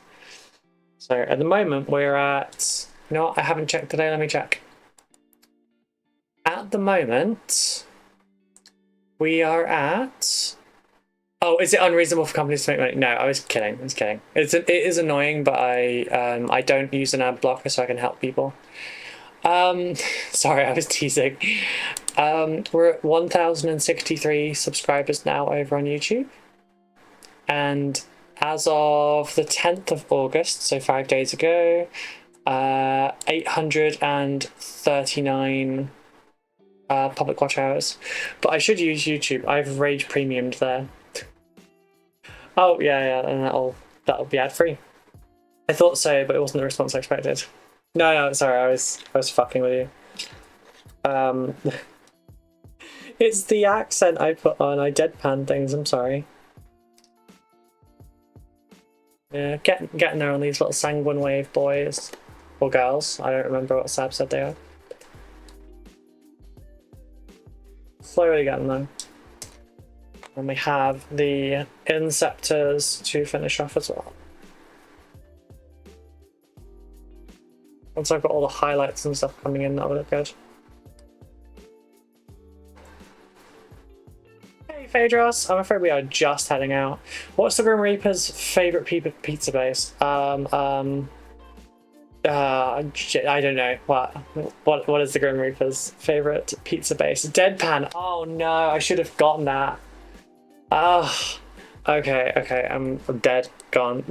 So at the moment we're at, you know what, I haven't checked today, let me check. At the moment we are at, oh, is it unreasonable for companies to make money? No, I was kidding. It is annoying, but I don't use an ad blocker so I can help people. Sorry, I was teasing. We're at 1,063 subscribers now over on YouTube. And as of the 10th of August, so 5 days ago, 839 public watch hours. But I should use YouTube. I've Rage Premiumed there. Oh yeah, and that'll be ad free. I thought so, but it wasn't the response I expected. No, sorry, I was fucking with you. It's the accent I put on. I deadpan things. I'm sorry. Yeah, getting there on these little sanguine wave boys or girls. I don't remember what Sab said they are. Slowly getting there. And we have the Inceptors to finish off as well. Once I've got all the highlights and stuff coming in, that'll look good. Hey Phaedros, I'm afraid we are just heading out. What's the Grim Reaper's favourite pizza base? I don't know. What is the Grim Reaper's favourite pizza base? Deadpan. Oh no, I should have gotten that. Oh, okay, I'm dead, gone.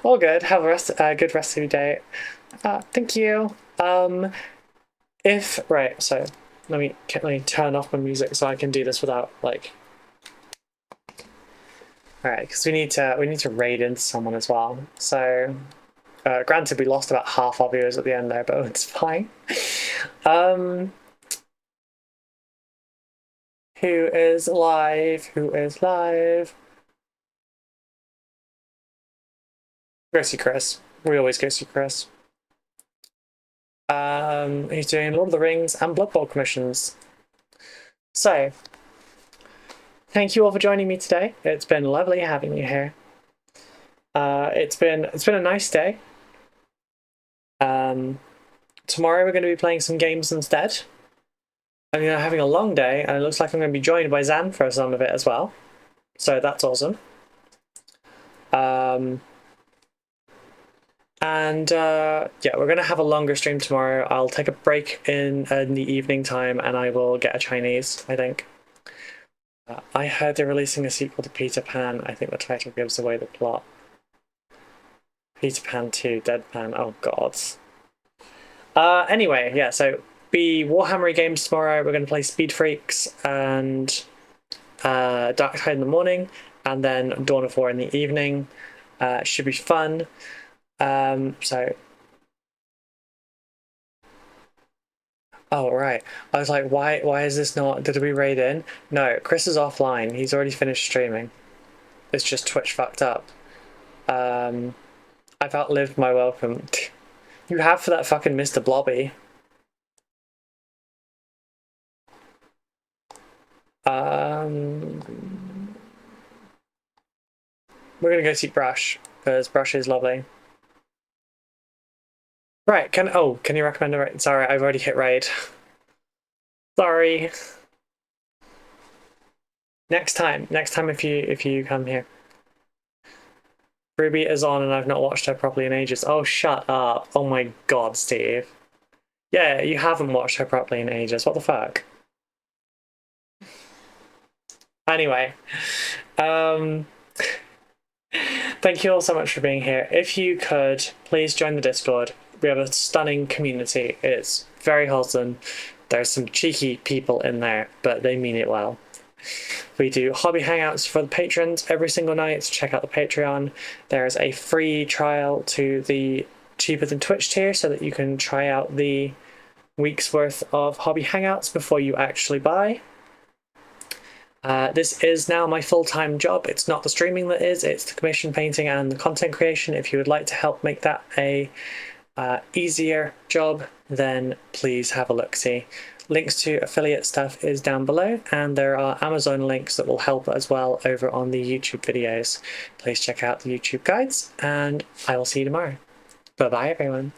All good. Have a good rest of your day. Thank you. Right, so let me turn off my music so I can do this without like. All right, because we need to raid into someone as well. So Granted, we lost about half our viewers at the end there, but it's fine. Who is live? Who is live? Go see Chris. We always go see Chris. He's doing Lord of the Rings and Blood Bowl commissions. So, thank you all for joining me today. It's been lovely having you here. It's been a nice day. Tomorrow we're going to be playing some games instead. I'm having a long day, and it looks like I'm going to be joined by Zan for some of it as well. So that's awesome. Yeah, we're going to have a longer stream tomorrow. I'll take a break in the evening time, and I will get a Chinese, I think. I heard they're releasing a sequel to Peter Pan. I think the title gives away the plot. Peter Pan 2, Deadpan. Oh, God. Anyway, yeah, so be Warhammer Games tomorrow. We're going to play Speed Freaks and Dark Tide in the morning, and then Dawn of War in the evening. Should be fun. So... Oh, right. I was like, why is this not... Did we raid in? No, Chris is offline. He's already finished streaming. It's just Twitch fucked up. I've outlived my welcome. You have for that fucking Mr. Blobby. We're gonna go see Brush, because Brush is lovely. Right, can you recommend a raid? Sorry, I've already hit raid. Sorry. Next time if you come here. Ruby is on and I've not watched her properly in ages. Oh, shut up. Oh my god, Steve. Yeah, you haven't watched her properly in ages. What the fuck? Anyway, thank you all so much for being here. If you could, please join the Discord. We have a stunning community. It's very wholesome. There's some cheeky people in there, but they mean it well. We do hobby hangouts for the patrons every single night, so check out the Patreon. There's a free trial to the cheaper than Twitch tier so that you can try out the week's worth of hobby hangouts before you actually buy. This is now my full-time job. It's not the streaming that is, it's the commission painting and the content creation. If you would like to help make that a easier job, then please have a look-see. Links to affiliate stuff is down below, and there are Amazon links that will help as well over on the YouTube videos. Please check out the YouTube guides, and I will see you tomorrow. Bye-bye, everyone.